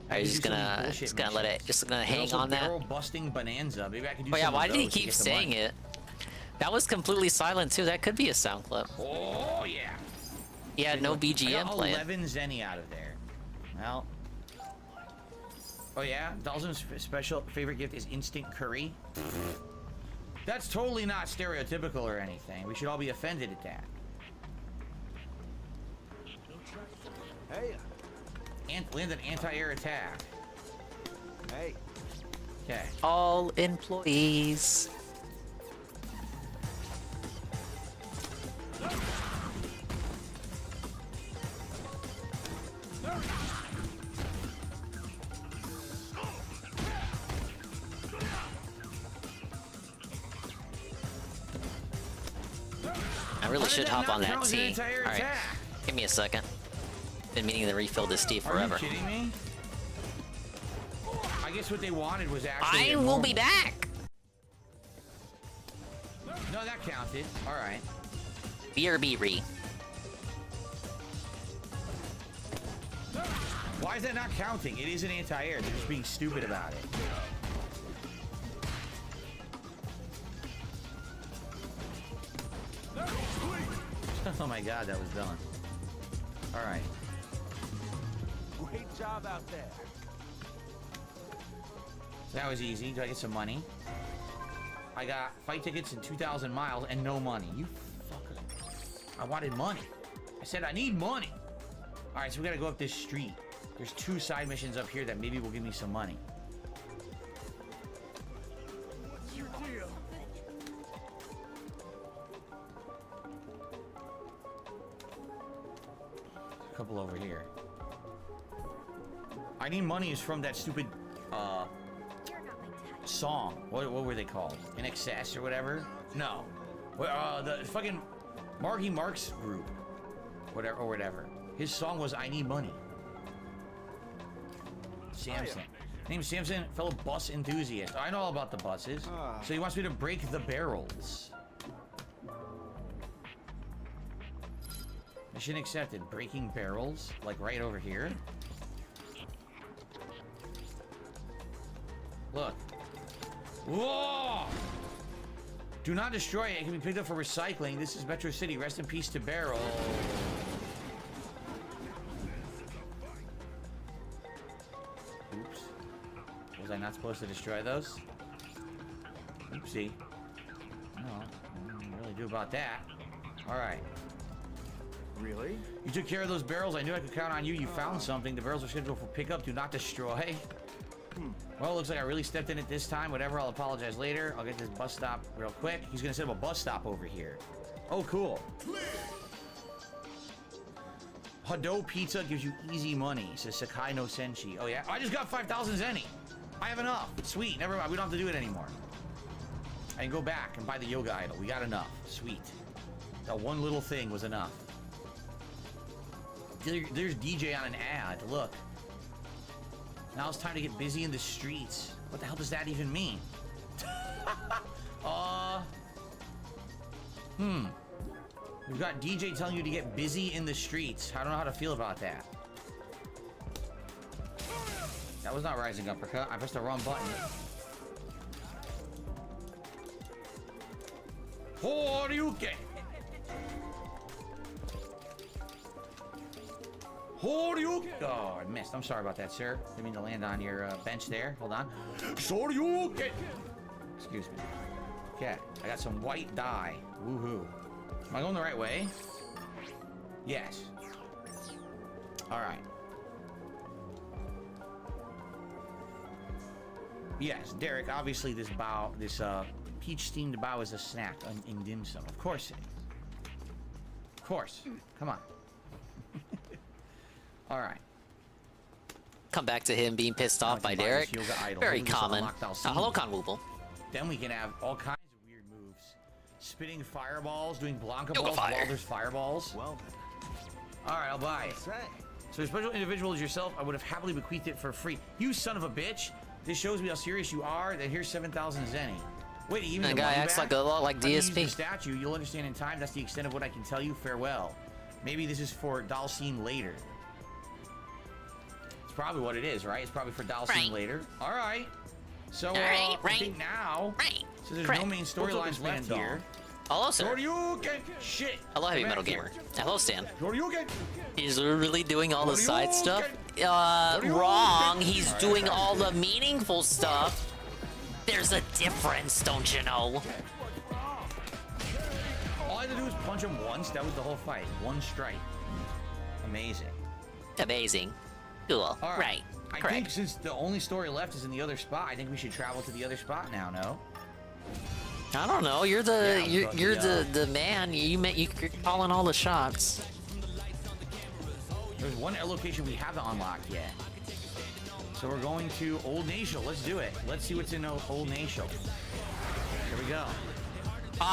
I'm just gonna let it, just gonna hang on that. Barrel busting bonanza. Maybe I could do. Oh yeah, some of why did he those to keep get the saying money. it? That was completely silent too. That could be a sound clip. Oh yeah. He had no I BGM got playing. 11 Zenny out of there. Well. Oh yeah, Dalsim's special favorite gift is instant curry. That's totally not stereotypical or anything. We should all be offended at that. Hey. Land an anti-air attack. Hey. Okay. All employees. I really should hop on that tea. Alright, give me a second. Been meaning to refill this tea forever. Are you kidding me? I guess what they wanted was actually. I will be back! No, that counted. Alright. BRB. Why is that not counting? It is an anti-air. They're just being stupid about it. Oh my god, that was done. Alright. Great job out there. So that was easy. Do I get some money? I got fight tickets and 2,000 miles and no money. You fucker. I wanted money. I said I need money. Alright, so we gotta go up this street. There's 2 side missions up here that maybe will give me some money. What's your deal? A couple over here. I need money is from that stupid song. What were they called? In Excess or whatever? No. The fucking Marky Mark's group. Whatever. His song was I Need Money. Samson. Name's Samson, fellow bus enthusiast. I know all about the buses. So he wants me to break the barrels. Mission accepted. Breaking barrels? Like right over here? Look. Whoa! Do not destroy it. It can be picked up for recycling. This is Metro City. Rest in peace to Barrel. Oops. Was I not supposed to destroy those? Oopsie. No, I don't really do about that. Alright. Really? You took care of those barrels. I knew I could count on you. You found something. The barrels are scheduled for pickup. Do not destroy. Well, it looks like I really stepped in it this time. Whatever, I'll apologize later. I'll get this bus stop real quick. He's gonna set up a bus stop over here. Oh, cool. Hado Pizza gives you easy money, says Sakai no Senshi. Oh, yeah? I just got 5,000 Zenny. I have enough. Sweet. Never mind. We don't have to do it anymore. I can go back and buy the yoga idol. We got enough. Sweet. That one little thing was enough. There's DJ on an ad. Look. Now it's time to get busy in the streets. What the hell does that even mean? We've got DJ telling you to get busy in the streets. I don't know how to feel about that. That was not rising uppercut. I pressed the wrong button. Horyuken! Horyuken! Oh, I missed. I'm sorry about that, sir. Didn't mean to land on your bench there. Hold on. Horyuken! Excuse me. Okay, I got some white dye. Woohoo. Am I going the right way? Yes. Alright. Yes, Derek, obviously this peach steamed bao is a snack in dim sum. Of course it is. Of course. Come on. Alright. Come back to him being pissed off by Derek. Very common. Hello, Conwooble. Then we can have all kinds of weird moves. Spitting fireballs, doing Blanca balls while there's fireballs. Well then. Alright, I'll buy it. So a special individual as yourself, I would have happily bequeathed it for free. You son of a bitch! This shows me how serious you are. Then here's 7,000 Zenny. Wait, even that guy acts like a lot like DSP. The statue, you'll understand in time. That's the extent of what I can tell you. Farewell. Maybe this is for Dalsim later. It's probably what it is, right? It's probably for Dalsim later. All right. So I think now, so there's no main storylines left here. Hello, sir. Shit. Hello, Heavy Metal Gamer. Hello, Stan. Shoryuken. He's really doing all the side stuff. Wrong. He's doing all the meaningful stuff. There's a difference, don't you know? All I had to do was punch him once. That was the whole fight. One strike. Amazing. Amazing. Cool. All right. I think since the only story left is in the other spot, I think we should travel to the other spot now. No. I don't know. You're the you're the man. You're calling all the shots. There's one location we haven't unlocked yet. So we're going to Old Nation. Let's do it. Let's see what's in Old Nation. Here we go.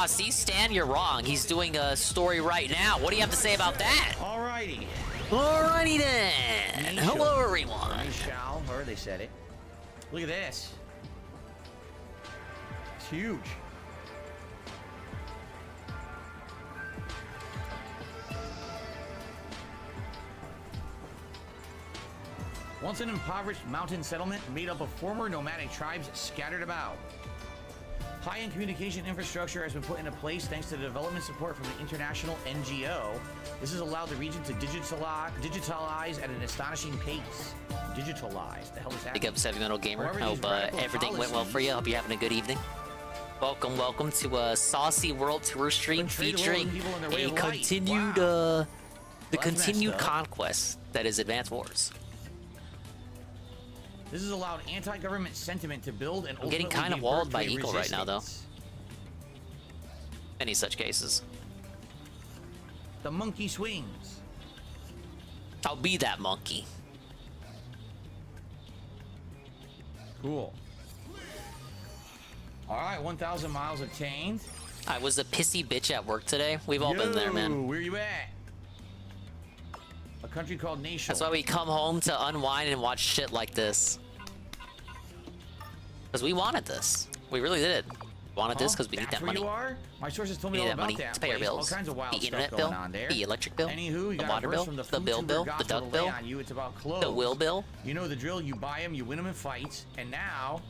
See, Stan, you're wrong. He's doing a story right now. What do you have to say about that? Alrighty. Alrighty then. Hello, everyone. Shall, or they said it. Look at this. It's huge. Once an impoverished mountain settlement made up of former nomadic tribes scattered about. High-end communication infrastructure has been put into place thanks to the development support from the international NGO. This has allowed the region to digitalize at an astonishing pace. Digitalize? The hell is that? Big up, Heavy Metal Gamer. Hope everything went well for you. Hope you're having a good evening. Welcome to a Saucy World Tour stream featuring a continued, the continued conquest that is Advanced Wars. This has allowed anti-government sentiment to build and I'm getting kind of walled by Eagle right now, though. Any such cases. The monkey swings. I'll be that monkey. Cool. All right, 1,000 miles obtained. I was a pissy bitch at work today. We've all been there, man. Where you at? A country called Nation. That's why we come home to unwind and watch shit like this. Because we wanted this. We really did. Wanted this because we need that money. You are? My sources told me all that about money that to pay our bills. All kinds of wild the internet stuff bill, going on there. the electric bill, Anywho, the water bill, the bill, the duck bill, you. It's about clothes. the will bill. You know the drill. You buy them, you win them in fights, and now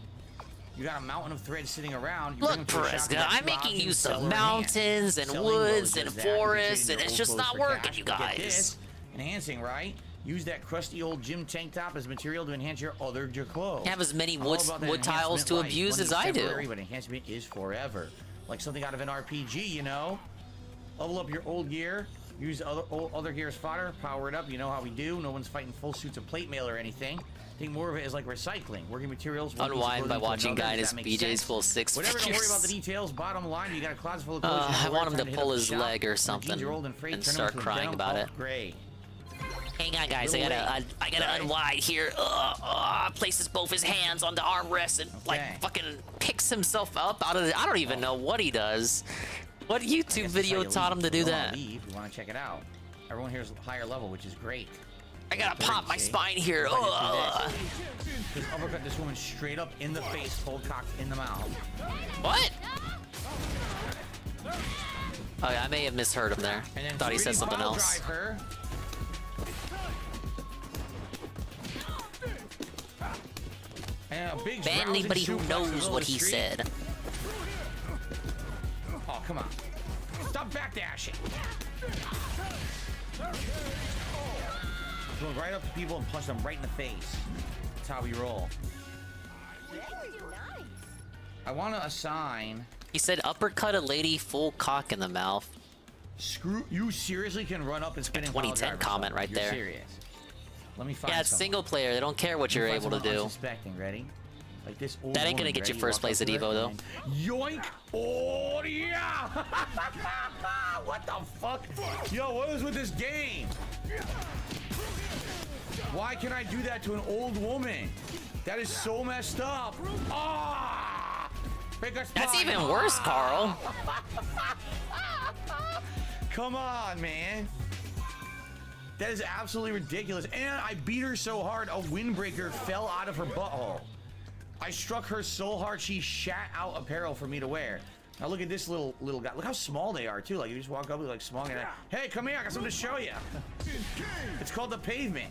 You got a mountain of thread sitting around. Look, Preska, I'm making use of mountains and woods and forests, and it's just not working, you guys. Enhancing, right? Use that crusty old gym tank top as material to enhance your other clothes. Have as many wood tiles to abuse as I do. But enhancement is forever. Like something out of an RPG, you know? Level up your old gear. Use other gear as fodder. Power it up. You know how we do. No one's fighting full suits of plate mail or anything. Think more of it as like recycling. Working materials. Unwind by watching guy in his BJ's full six Whatever, figures. Don't worry about the details. Bottom line, you got a closet full of clothes. I want him to pull his leg or something and start crying about it. Gray. Hang on, guys. I gotta unwind here. Places both his hands on the armrest and like fucking picks himself up out of the. I don't even know what he does. What YouTube video taught him to do that? We want to check it out. Everyone here is higher level, which is great. I gotta pop my spine here. Just uppercut this woman straight up in the face, full cocked in the mouth. What? Oh, yeah, I may have misheard him there. Thought he said something else. Ban anybody who knows what he said. Oh, come on. Stop backdashing. Go right up to people and punch them right in the face. That's how we roll. I want to assign... He said uppercut a lady full cock in the mouth. Screw... You seriously can run up and spin in 2010 comment right there. Serious. Let me find Yeah, it's single player. They don't care what you're able to do. Ready? Like this old that ain't gonna get you first place at Evo, though. Yoink! Oh, yeah! What the fuck? Yo, what is with this game? Why can I do that to an old woman? That is so messed up. Ah! That's even worse, Carl. Come on, man. That is absolutely ridiculous. And I beat her so hard, a windbreaker fell out of her butthole. I struck her so hard, she shat out apparel for me to wear. Now look at this little guy. Look how small they are, too. Like, you just walk up with, like, small guy. Hey, come here. I got something to show you. It's called the pavement.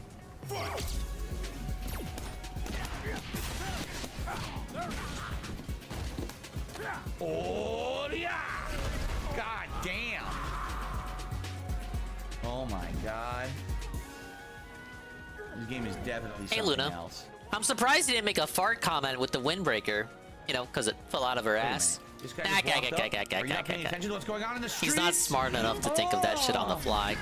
Oh, yeah. God damn. Oh, my God. This game is definitely something else. I'm surprised he didn't make a fart comment with the windbreaker. You know, because it fell out of her ass. This guy just walked up. Are you not paying attention to what's going on in the streets? He's not smart enough to think of that shit on the fly.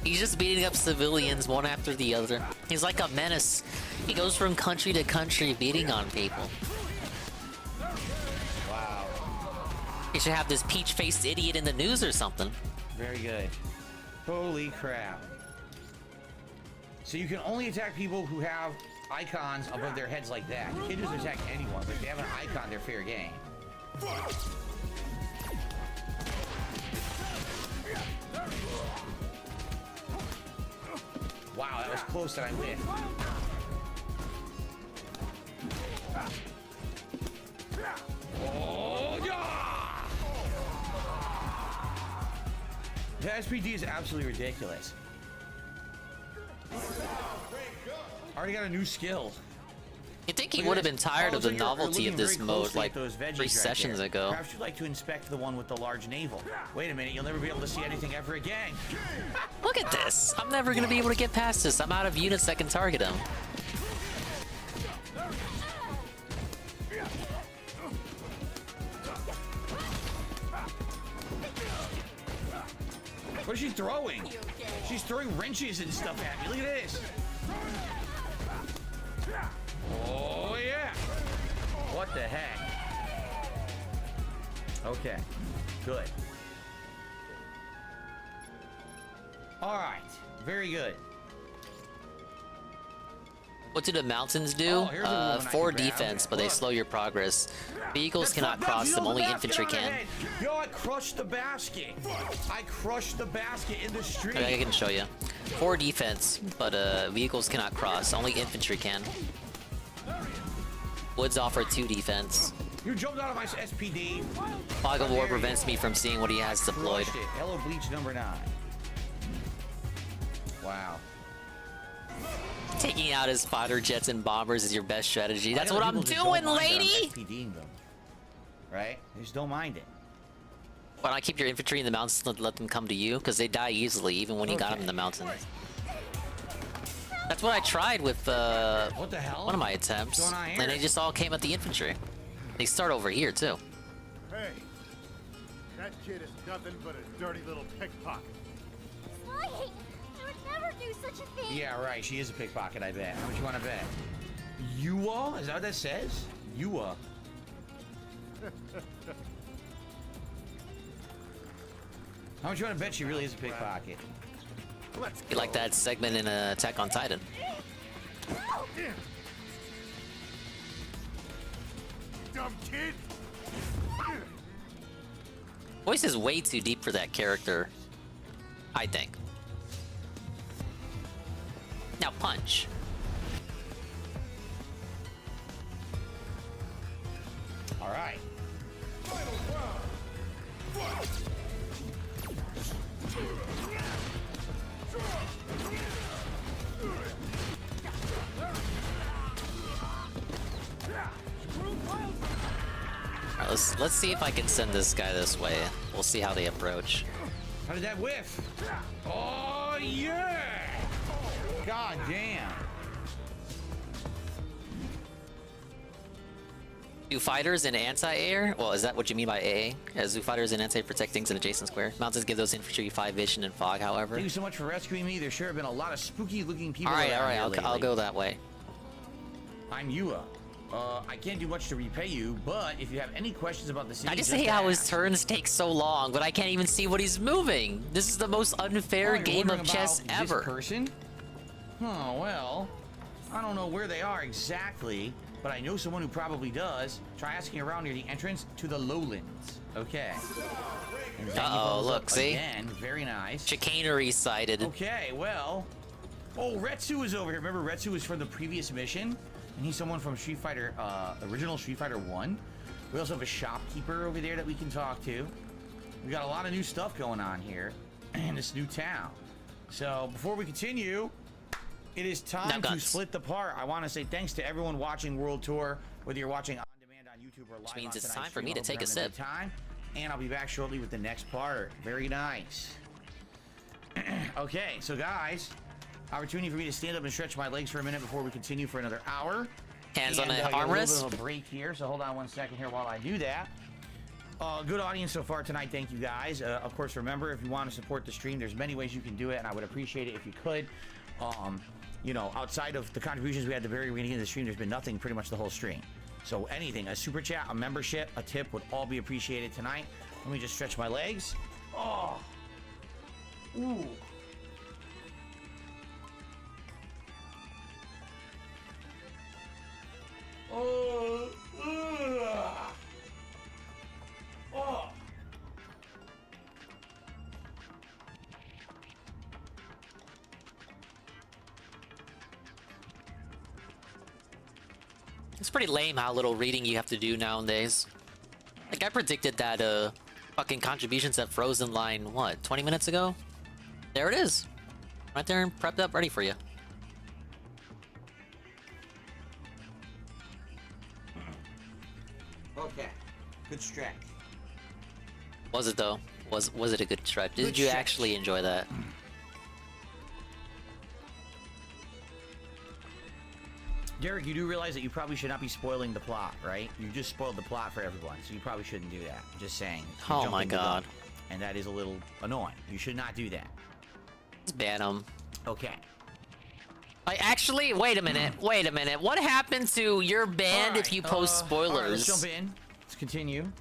He's just beating up civilians one after the other. He's like a menace. He goes from country to country beating on people. Wow. He should have this peach-faced idiot in the news or something. Very good. Holy crap. So you can only attack people who have icons above their heads like that. You can't just attack anyone, but if they have an icon, they're fair game. Wow, that was close that I missed. Oh, yeah! The SPD is absolutely ridiculous. I already got a new skill. You'd think he would have been tired of the novelty of this mode like 3 sessions ago. Perhaps you'd like to inspect the one with the large navel. Wait a minute, you'll never be able to see anything ever again. Look at this! I'm never gonna be able to get past this. I'm out of units that can target him. What is she throwing? She's throwing wrenches and stuff at me. Look at this. Oh, yeah. What the heck? Okay. Good. All right. Very good. What do the mountains do? 4 defense, but they slow your progress. Vehicles cannot cross them, only infantry can. Yo, I crushed the basket. I crushed the basket in the street. Okay, I can show you. 4 defense, but vehicles cannot cross, only infantry can. Woods offer 2 defense. You jumped out of my SPD. Fog of War prevents me from seeing what he has deployed. Hello, Bleach number 9. Wow. Take taking out his fighter jets and bombers is your best strategy. That's what I'm People just don't doing, mind that I'm lady! SPDing them. Right? They just don't mind it. Why not keep your infantry in the mountains and let them come to you? Because they die easily, even when you got them in the mountains. That's what I tried with what the hell? one of my attempts. What's going on here? And they just all came at the infantry. They start over here, too. Hey, that kid is nothing but a dirty little pickpocket. Lying! I would never do such a thing! Yeah, right. She is a pickpocket, I bet. How much you want to bet? Yua? Is that what that says? Yua. How much you want to bet she really is a pickpocket? You like that segment in Attack on Titan. Dumb kid! Voice is way too deep for that character, I think. Now punch. All right. Alright, let's see if I can send this guy this way. We'll see how they approach. How did that whiff? Oh, yeah! God damn. Zoo fighters and anti-air? Well, is that what you mean by AA? Zoo fighters and anti-protect things in adjacent square. Mountains give those infantry 5 vision and fog, however. Thank you so much for rescuing me. There sure have been a lot of spooky-looking people. Alright, I'll go that way. I'm Yua. I can't do much to repay you, but if you have any questions about the city, I just hate how his turns take so long, but I can't even see what he's moving. This is the most unfair game of chess ever. This person? Oh, well, I don't know where they are exactly, but I know someone who probably does. Try asking around near the entrance to the lowlands. Okay. Uh-oh, look, see? Again, very nice. Chicanery sighted. Okay, well. Oh, Retsu is over here. Remember, Retsu was from the previous mission? And he's someone from Street Fighter, original Street Fighter 1. We also have a shopkeeper over there that we can talk to. We got a lot of new stuff going on here in this new town. So before we continue, it is time to split the part. I want to say thanks to everyone watching World Tour, whether you're watching on demand on YouTube or live. Which means on it's tonight's time for stream. me to take a sip. And I'll be back shortly with the next part. Very nice. Okay, so guys, opportunity for me to stand up and stretch my legs for a minute before we continue for another hour. Hands on the armrest. armrest. A little bit of a break here, so hold on one second here while I do that. Good audience so far tonight. Thank you guys. Of course, remember, if you want to support the stream, there's many ways you can do it, and I would appreciate it if you could. You know, outside of the contributions we had at the very beginning of the stream, there's been nothing pretty much the whole stream. So anything, a super chat, a membership, a tip would all be appreciated tonight. Let me just stretch my legs. Oh. Ooh. Oh. Oh. It's pretty lame how little reading you have to do nowadays. Like, I predicted that fucking contributions at Frozen line, what, 20 minutes ago? There it is. Right there and prepped up, ready for you. Okay. Good stretch. Was it though? Was it a good stretch? Did you actually enjoy that? Derek, you do realize that you probably should not be spoiling the plot, right? You just spoiled the plot for everyone, so you probably shouldn't do that. I'm just saying. You're Oh my jumping the god. gun, and that is a little annoying. You should not do that. Let's ban him. Okay. I actually, wait a minute. What happened to you're banned if you post spoilers? All right, let's jump in. Let's continue.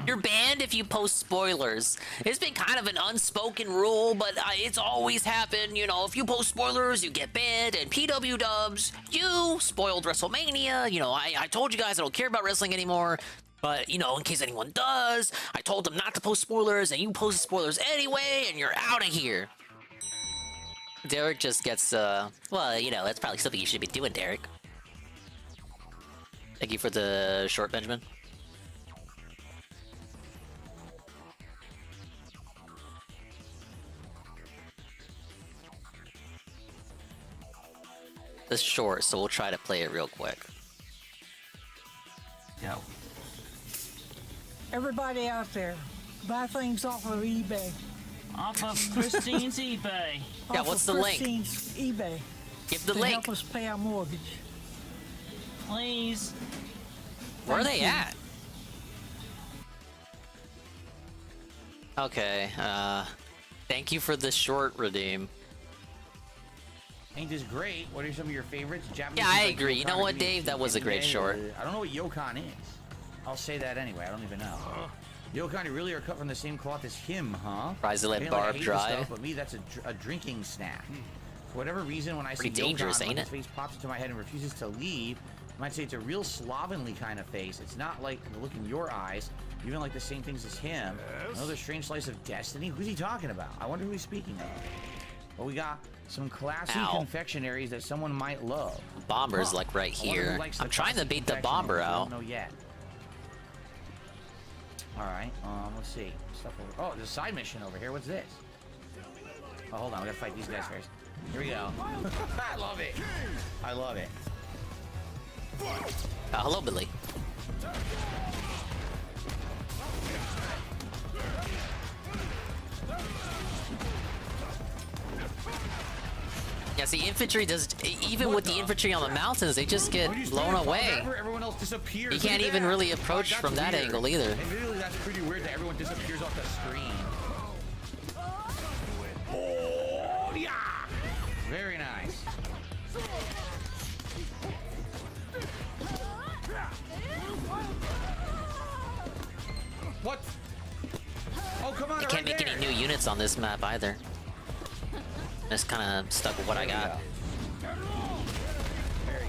You're banned if you post spoilers. It's been kind of an unspoken rule, but it's always happened. You know, if you post spoilers, you get banned. And PW Dubs, you spoiled WrestleMania. You know, I told you guys I don't care about wrestling anymore. But, you know, in case anyone does, I told them not to post spoilers, and you posted spoilers anyway, and you're out of here. Derek just gets, well, you know, that's probably something you should be doing, Derek. Thank you for the short, Benjamin. the short, so we'll try to play it real quick. Go. Everybody out there, buy things off of eBay. Off of Christine's eBay. Yeah, what's the link? Christine's eBay. Give the to link. help us pay our mortgage. Please. Where are Thank they you. at? Okay, thank you for the short redeem. Ain't this great? What are some of your favorites? Japanese Yeah, I like agree. You know Yokon what, to me Dave? That was a great anime, short. I don't know what Yokon is. I'll say that anyway. I don't even know. Yokon, you really are cut from the same cloth as him, huh? Tries to let Apparently, I Barb hate this dry. stuff, but me, that's a drinking snack. For whatever reason, when I Pretty see dangerous, Yokon, ain't his it? face pops into my head and refuses to leave. I might say it's a real slovenly kind of face. It's not like the look in your eyes. You even like the same things as him. Another strange slice of destiny. Who's he talking about? I wonder who he's speaking of. Well, we got some classy confectionaries that someone might love. Bomber's like right I wonder who here. likes the I'm trying to classy bait the bomber confectionaries. I out. don't know yet. All right. Let's see. Stuff over. Oh, there's a side mission over here. What's this? Oh, hold on. We gotta fight these guys first. Here we go. I love it. I love it. Hello, Billy. Yeah, see, infantry does, even with the infantry on the mountains, they just get blown away. Everyone else disappears. You can't Look at even that. really approach That's from that weird. angle either. And really, that's pretty weird that everyone disappears off the screen. Oh, yeah! Very nice. What? Oh, come on! I can't make any new units on this map either. Just kind of stuck with what I got. There you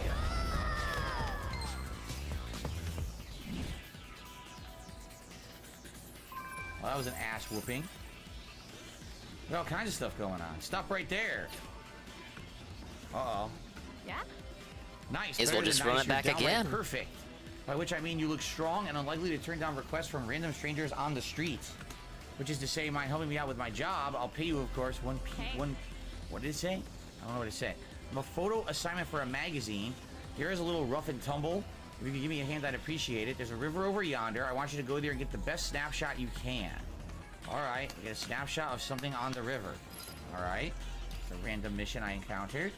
go. Well, that was an ass whooping. There's all kinds of stuff going on. Stop right there. Uh-oh. Yeah? Nice. May as well better just than run nice, it back you're downright again. Perfect. By which I mean you look strong and unlikely to turn down requests from random strangers on the streets. Which is to say, mind helping me out with my job, I'll pay you, of course, one. What did it say? I don't know what it said. I'm a photo assignment for a magazine. Here is a little rough and tumble. If you could give me a hand, I'd appreciate it. There's a river over yonder. I want you to go there and get the best snapshot you can. All right, get a snapshot of something on the river. All right, it's a random mission I encountered.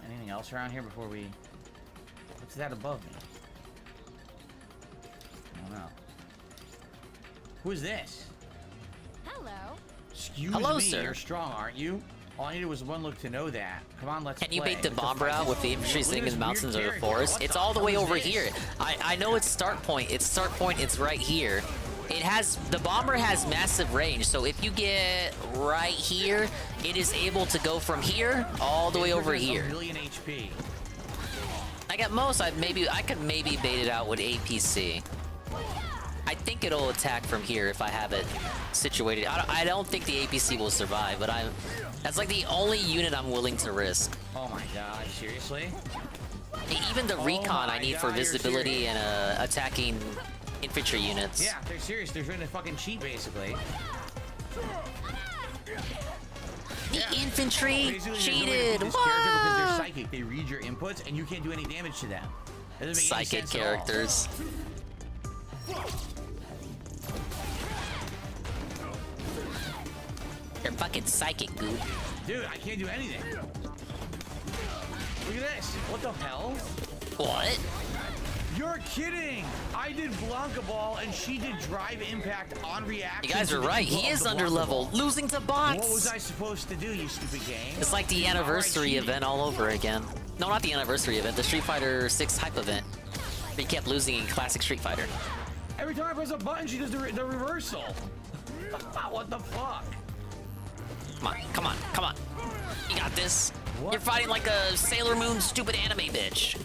Anything else around here before we... What's that above me? I don't know. Who is this? Hello. Excuse Hello, me, sir. You're strong, aren't you? All I needed was one look to know that. Come on, let's Can you play. bait the Let's bomber fight out this. with the infantry Look at sitting in this the mountains or weird the character. forest? What It's the all the way hell is over this? here. I know it's start point. Its start point is right here. It has, the bomber has massive range, so if you get right here, it is able to go from here all the way over here. 1 million HP. Like at most, I could maybe bait it out with APC. I think it'll attack from here if I have it situated. I don't think the APC will survive, but that's like the only unit I'm willing to risk. Oh my god, seriously? Even the recon I need for God, you're visibility and attacking infantry units. Yeah, they're serious. They're trying to fucking cheat, basically. The infantry Basically, cheated. This character because they're psychic. They read your inputs, and you can't do any damage to them. That doesn't make any Psychic sense at all. characters. They're fucking psychic, dude. Dude, I can't do anything. Look at this. What the hell? What? You're kidding! I did Blanca Ball and she did Drive Impact on reaction. You guys are right. He is under level, losing to bots. What was I supposed to do, you stupid game? It's like the anniversary event all over again. No, not the anniversary event. The Street Fighter 6 hype event. He kept losing in classic Street Fighter. Every time I press a button, she does the reversal. What the fuck? Come on, come on, come on. You got this. What? You're fighting like a Sailor Moon stupid anime bitch.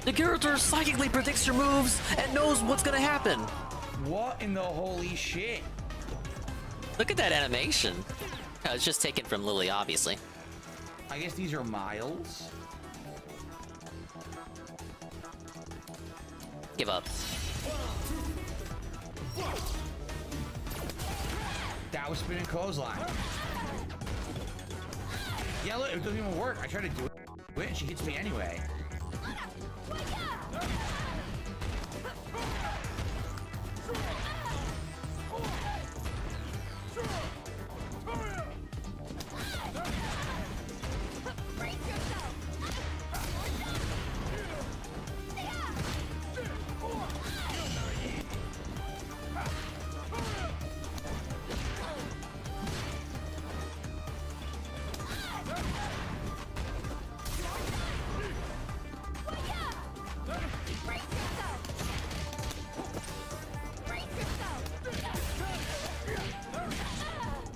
The character psychically predicts your moves and knows what's gonna happen. What in the holy shit? Look at that animation. Oh, it's just taken from Lily, obviously. I guess these are miles. Give up. That was spinning clothesline. Yeah, look, it doesn't even work. I try to do it, and she hits me anyway.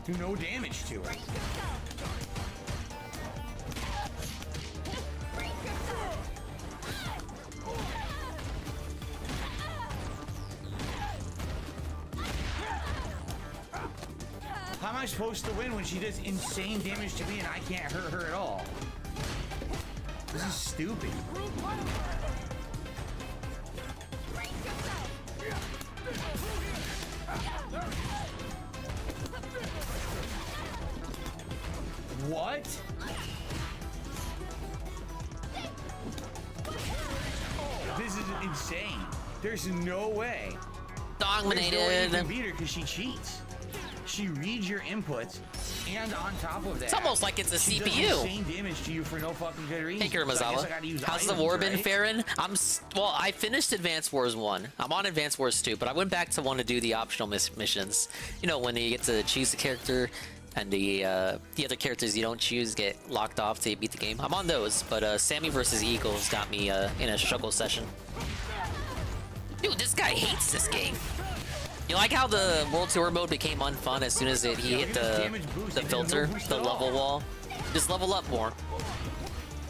Do no damage to her. How am I supposed to win when she does insane damage to me and I can't hurt her at all? This is stupid. What? This is insane. There's no way. Dominated. There's no way you can beat her because she cheats. She reads your inputs, and on top of that, It's almost like it's a she CPU. does insane damage to you for no fucking good reason. Hey, Kira So I guess Mazawa. I gotta use How's the items, war been right? faring? Well, I finished Advance Wars 1. I'm on Advance Wars 2, but I went back to want to do the optional missions. You know, when you get to choose a character and the other characters you don't choose get locked off to beat the game. I'm on those, but Sammy versus Eagles got me in a struggle session. Dude, this guy hates this game. You like how the World Tour mode became unfun as soon as he hit the filter, the level wall? Just level up more.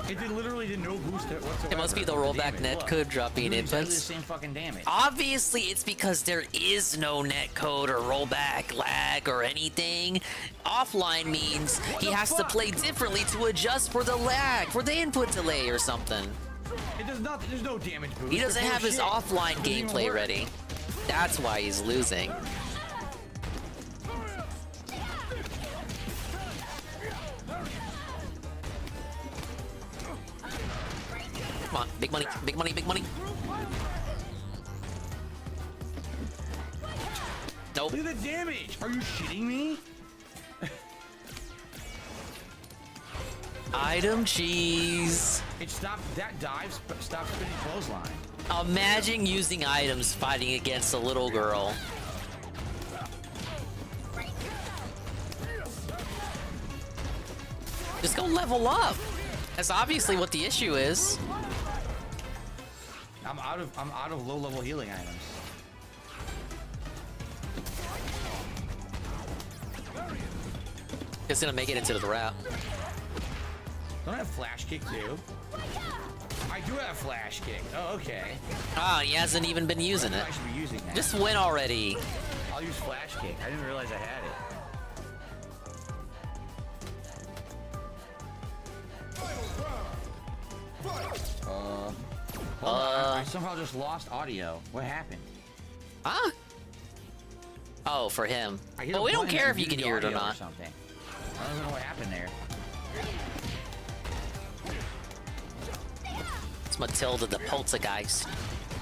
It literally did no boost whatsoever. It must be the rollback netcode dropping Exactly the inputs. same fucking damage. Obviously, it's because there is no netcode or rollback lag or anything. Offline means he has to play differently to adjust for the lag, for the input delay or something. It does not. There's no damage boost. He doesn't There's have no his shit. offline It doesn't even gameplay work. ready. That's why he's losing. Come on, big money, big money, big money. Nope. Look at the damage. Are you shitting me? Item cheese. It stopped. That dive stopped spinning clothesline. Imagine using items fighting against a little girl. Just go level up. That's obviously what the issue is. I'm out of low level healing items. It's gonna make it into the wrap. Don't I have flash kick too? I do have flash kick. Oh, okay. Ah, he hasn't even been using it. I should be using that. Just win already. I'll use flash kick. I didn't realize I had it. Hold on. I somehow just lost audio. What happened? Huh? Oh, for him. I hit Well, a we don't button care and if you can muted hear it or audio not. Something. I don't know what happened there. It's Matilda the Poltergeist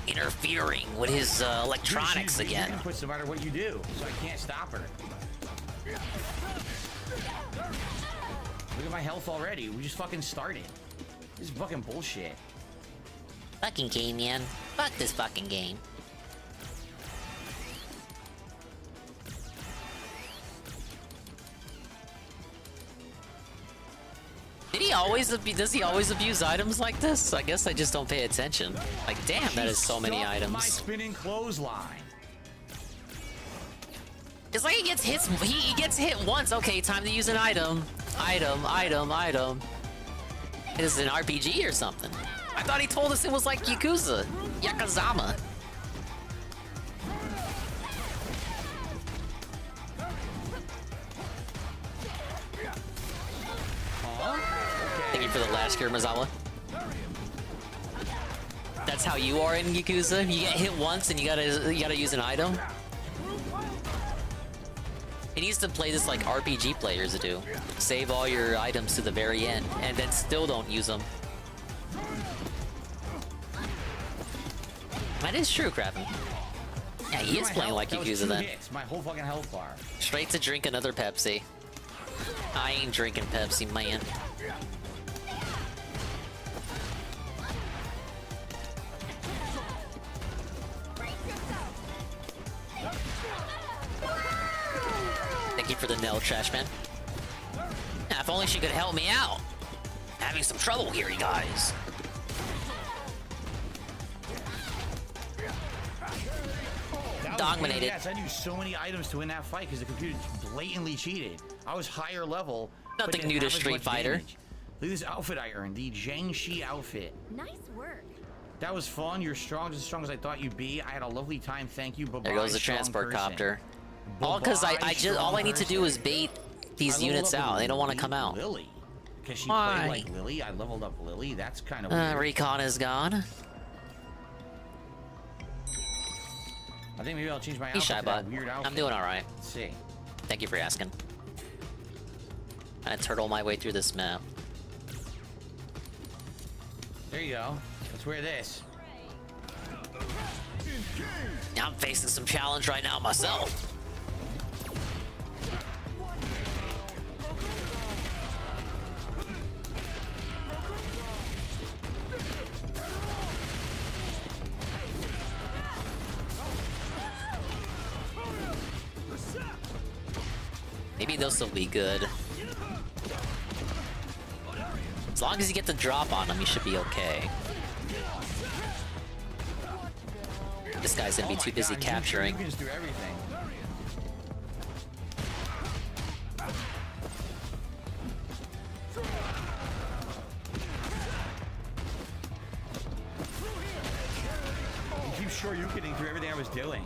interfering with his electronics She's again. inputs no matter what you do, so I can't stop her. Look at my health already. We just fucking started. This is fucking bullshit. Fucking game, man. Fuck this fucking game. Does he always abuse items like this? I guess I just don't pay attention. Like, damn, that is so many Stop items. My spinning clothesline. It's like he gets hit. He gets hit once. Okay, time to use an item. Item. It is an RPG or something. I thought he told us it was like Yakuza. Yakuzama. Thank you for the last year, Mazawa. That's how you are in Yakuza. You get hit once and you gotta use an item. He needs to play this like RPG players do. Save all your items to the very end, and then still don't use them. That is true, Kraven. Yeah, he is playing like Yakuza then. My whole fucking health bar. Straight to drink another Pepsi. I ain't drinking Pepsi, man. Thank you for the nail, trash man. Yeah, if only she could help me out. Having some trouble here, you guys. Dominated. Yes, I knew so many items to win that fight because the computer blatantly cheated. I was higher level. Nothing new to Street Fighter. Damage. Look at this outfit I earned, the Jiangxi outfit. Nice work. That was fun. You're strong, just as strong as I thought you'd be. I had a lovely time. Thank you. Bye-bye. There goes the transport copter. All because all I need to do is bait these units out. They don't want to come out. Lily, because she played like Lily. I leveled up Lily. That's kind of weird. Recon is gone. I think maybe I'll change my outfit to that weird outfit. I'm doing all right. Let's see. Thank you for asking. I turtle my way through this map. There you go. Let's wear this. I'm facing some challenge right now myself. Maybe they'll still be good. As long as you get the drop on them, you should be okay. This guy's gonna be too busy capturing. You can do everything. You keep sure you getting through everything I was doing.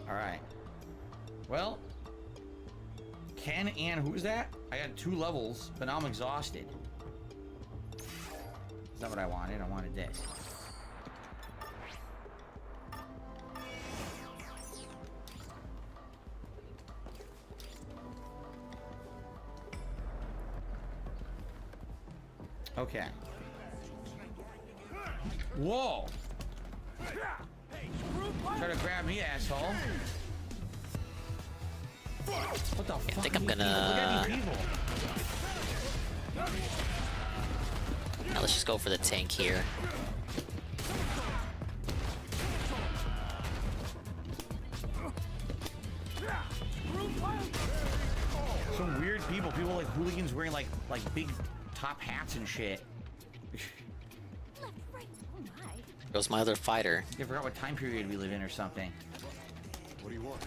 All right. Well, Ken and who's that? I got 2 levels, but now I'm exhausted. That's not what I wanted. I wanted this. Okay. Whoa! Try to grab me, asshole. What the fuck? I think I'm gonna... Now let's just go for the tank here. Some weird people like hooligans wearing like big top hats and shit. Goes my other fighter. You forgot what time period we live in or something. What do you want?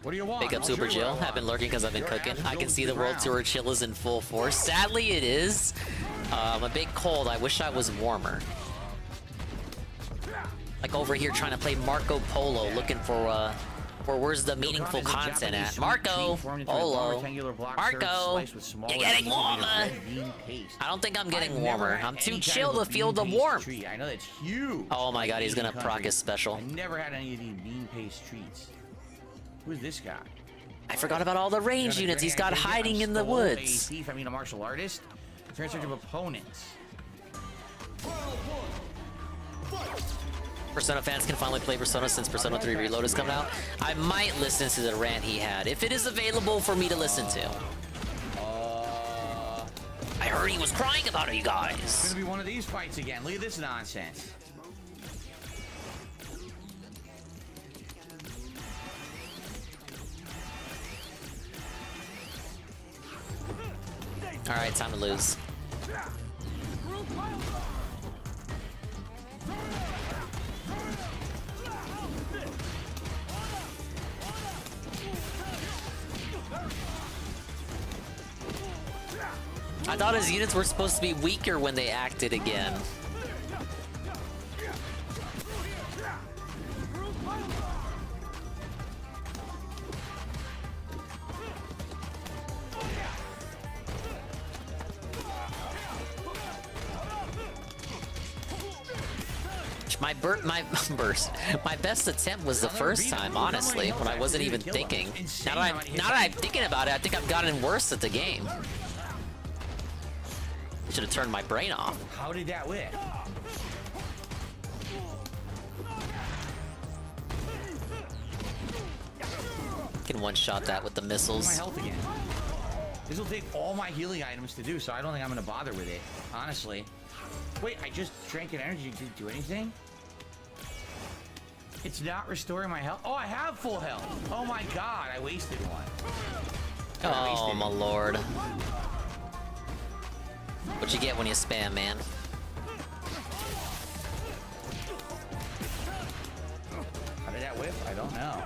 What do you want? Big up Super Jill. I've been lurking because I've been cooking. I can see the World Tour chill is in full force. Sadly, it is. I'm a bit cold. I wish I was warmer. Like over here trying to play Marco Polo, looking for where's the meaningful content at? Marco Polo. Marco, you're getting warmer. I don't think I'm getting warmer. I'm too chill to feel the warmth. I know that's huge. Oh my god, he's gonna proc his special. I never had any of these bean paste treats. Who's this guy? I forgot about all the range units he's got hiding in the woods. A thief, I mean a martial artist. Turn search of opponents. Persona fans can finally play Persona since Persona 3 Reload is coming out. I might listen to the rant he had, if it is available for me to listen to. I heard he was crying about it, you guys. It's gonna be one of these fights again. Look at this nonsense. Alright, time to lose. I thought his units were supposed to be weaker when they acted again. My best attempt was the first time, honestly, when I wasn't even thinking. Now that I'm thinking about it, I think I've gotten worse at the game. Should have turned my brain off. How did that whip? Can one-shot that with the missiles. My health again. This will take all my healing items to do, so I don't think I'm gonna bother with it, honestly. Wait, I just drank an energy. Did it do anything? It's not restoring my health. Oh, I have full health. Oh my god, I wasted one. Oh my lord. What you get when you spam, man? How did that whip? I don't know.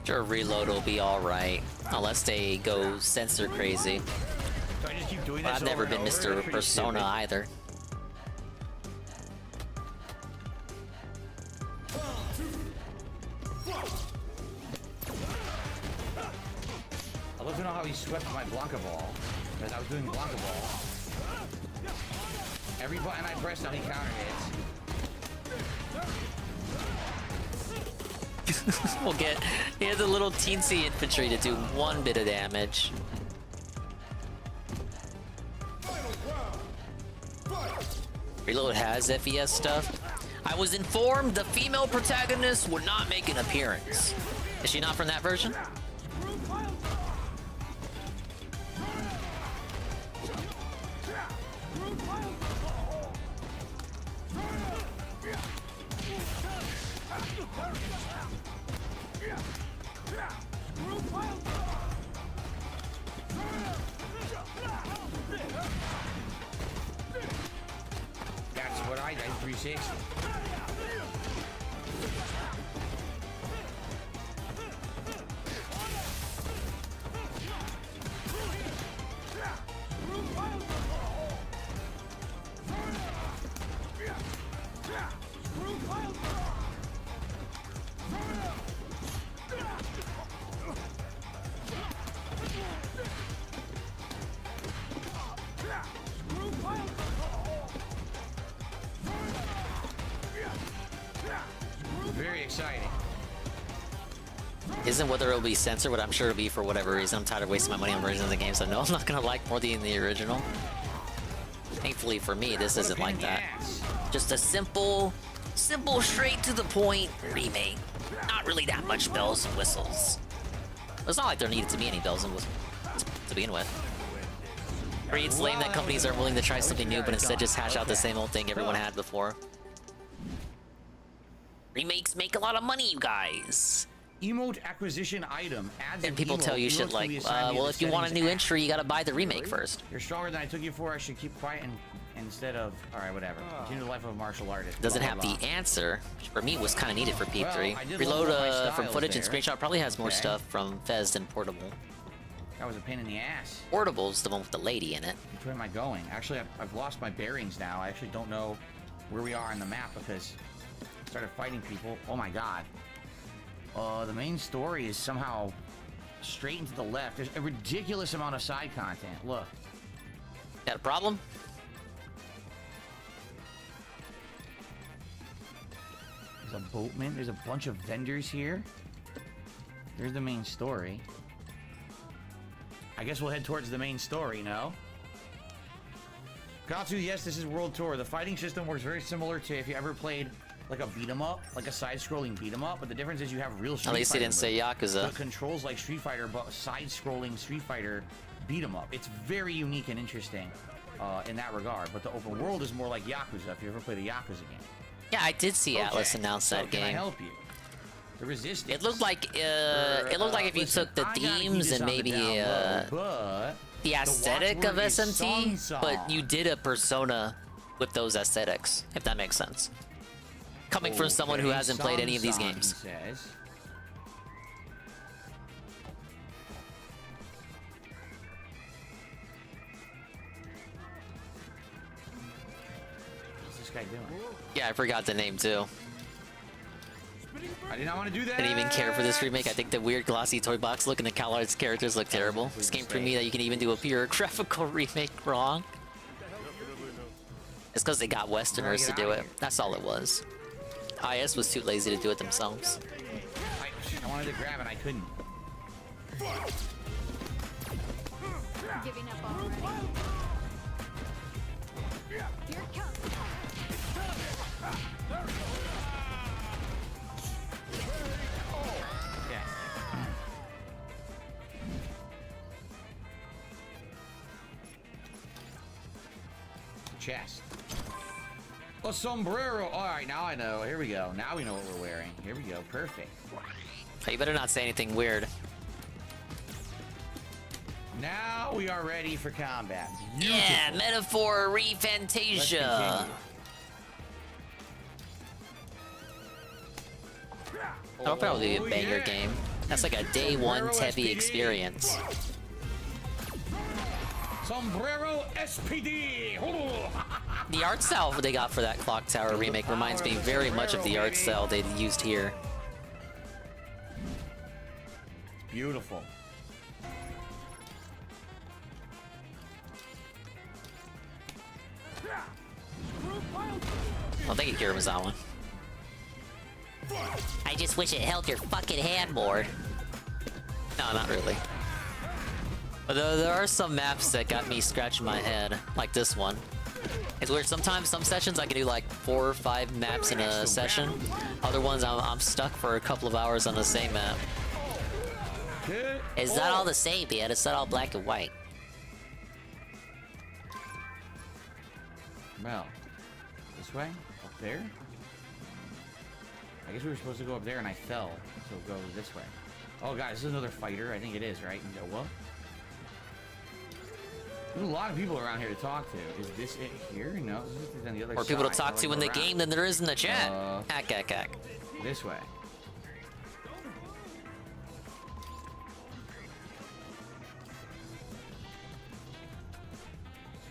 Sure, reload will be alright. Unless they go sensor crazy. So I just keep doing But this I've never over been and over? Mr. That's pretty Persona stupid. either. I'd love to know how he swept my Blanca Ball. Because I was doing Blanca Ball. Every button I pressed on, he counter hits. We'll get here's a little teensy infantry to do 1 bit of damage. Reload has FES stuff. I was informed the female protagonist would not make an appearance. Is she not from that version? That's what I did, 360. Very exciting. Isn't whether it'll be censored, what I'm sure it'll be for whatever reason. I'm tired of wasting my money on versions of the game, so no, I'm not gonna like more than the original. Thankfully for me, this isn't like that. Just a simple, straight to the point remake. Not really that much bells and whistles. It's not like there needed to be any bells and whistles to begin with. It's lame that companies are willing to try something new, but instead just hash out the same old thing everyone had before. Remakes make a lot of money, you guys. Emote acquisition item adds And people tell you shit like, well, if you want a new entry, you gotta buy the remake first. You're stronger than I took you for. I should keep quiet and instead of, all right, whatever. Continue the life of a martial artist. Doesn't blah, have blah, the answer, which for me was kind of needed for P3. Well, I did Reload level up my from styles footage and there. screenshot probably has more Okay. stuff from Fez than Portable. That was a pain in the ass. Portable's the one with the lady in it. Which way am I going? Actually, I've lost my bearings now. I actually don't know where we are on the map because I started fighting people. Oh my god. The main story is somehow straight and to the left. There's a ridiculous amount of side content. Look. Got a problem? There's a boatman. There's a bunch of vendors here. There's the main story. I guess we'll head towards the main story, no? Katsu, yes, this is World Tour. The fighting system works very similar to if you ever played like a beat 'em up, like a side-scrolling beat 'em up, but the difference is you have real Street At least he Fighter didn't say moves. Yakuza. So it controls like Street Fighter, but side-scrolling Street Fighter beat 'em up. It's very unique and interesting in that regard, but the open world is more like Yakuza, if you ever played a Yakuza game. Yeah, I did see Atlas Okay, announce so that can I game. help you? The Resistance. It looked like if you listen, took the I gotta keep themes this and on the maybe down low, but the aesthetic of watchword is SMT, song but you did a Persona with those aesthetics, if that makes sense. Coming from someone who Okay, hasn't played any of these song, games. he says. guy doing? Yeah, I forgot the name too. I did not want to do that. I didn't even care for this remake. I think the weird glossy toy box look and the CalArts characters look terrible. This game proved me that you can even do a pure graphical remake wrong. It's because they got Westerners to do it. That's all it was. IS was too lazy to do it themselves. I wanted to grab it, I couldn't. Giving up already. Here it comes. Chest. A sombrero. All right, now I know. Here we go. Now we know what we're wearing. Here we go. Perfect. Hey, you better not say anything weird. Now we are ready for combat. Yeah, metaphor refantasia. That'll probably be a banger game. That's like a day one Tevi experience. Sombrero SPD. The art style they got for that Clock Tower remake reminds me very much of the art style they used here. Beautiful. Well, thank you, Kirimazawa. I just wish it held your fucking hand more. No, not really. But there are some maps that got me scratching my head, like this one. It's weird, sometimes, some sessions I can do like 4 or 5 maps in a session. Other ones I'm stuck for a couple of hours on the same map. It's not all the same, man. It's not all black and white. Well, this way? Up there? I guess we were supposed to go up there and I fell, so go this way. Oh god, this is another fighter. I think it is, right? Noah? There's a lot of people around here to talk to. Is this it here? No, this is on the other side. More people to talk to in the game than there is in the chat. Hack. This way.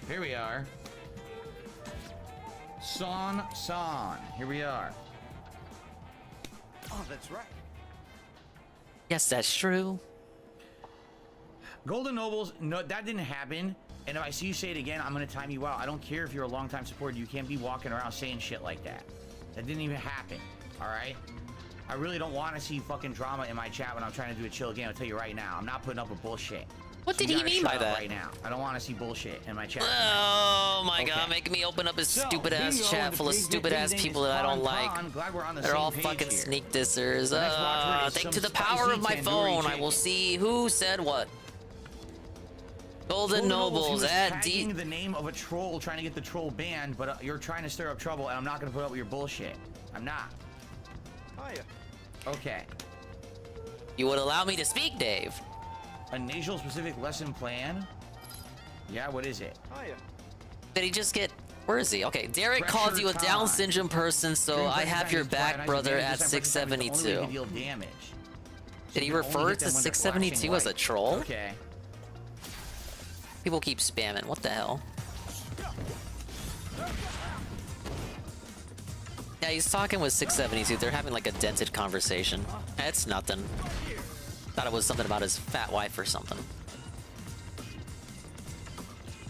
Here we are. San. Here we are. Oh, that's right. Yes, that's true. Golden Nobles, no, that didn't happen. And if I see you say it again, I'm gonna time you out. I don't care if you're a long-time supporter. You can't be walking around saying shit like that. That didn't even happen, all right? I really don't want to see fucking drama in my chat when I'm trying to do a chill game. I'll tell you right now, I'm not putting up with bullshit. What So did you he gotta mean shut by up that? right now. I don't want to see bullshit in my chat. Oh my Okay. god, making me open up his So, stupid ass bingo, chat the full of big stupid ass thing people is that I don't con, like. glad we're on the They're same all page fucking here. sneak dissers. The next watch word is Thanks to some the power of my spicy phone, tandoori I will chicken. see who said what. Golden He Nobles was at D. tagging the name of a troll, trying to get the troll banned, but you're trying to stir up trouble, and I'm not going to put up with your bullshit. I'm not. Hiya. Okay. You would allow me to speak, Dave. A nasal specific lesson plan? Yeah, what is it? Hiya. Did he just get... Where is he? Okay, Derek Pressure called you a Down time. syndrome person, so During I pressure have time your is quiet, back, I brother, suggest at pressure time is the only way 672. to deal damage. Did he you can only refer hit to them when they're 672 as a flashing troll? light. Okay. People keep spamming. What the hell? Yeah, he's talking with 672. They're having like a dented conversation. It's nothing. Thought it was something about his fat wife or something.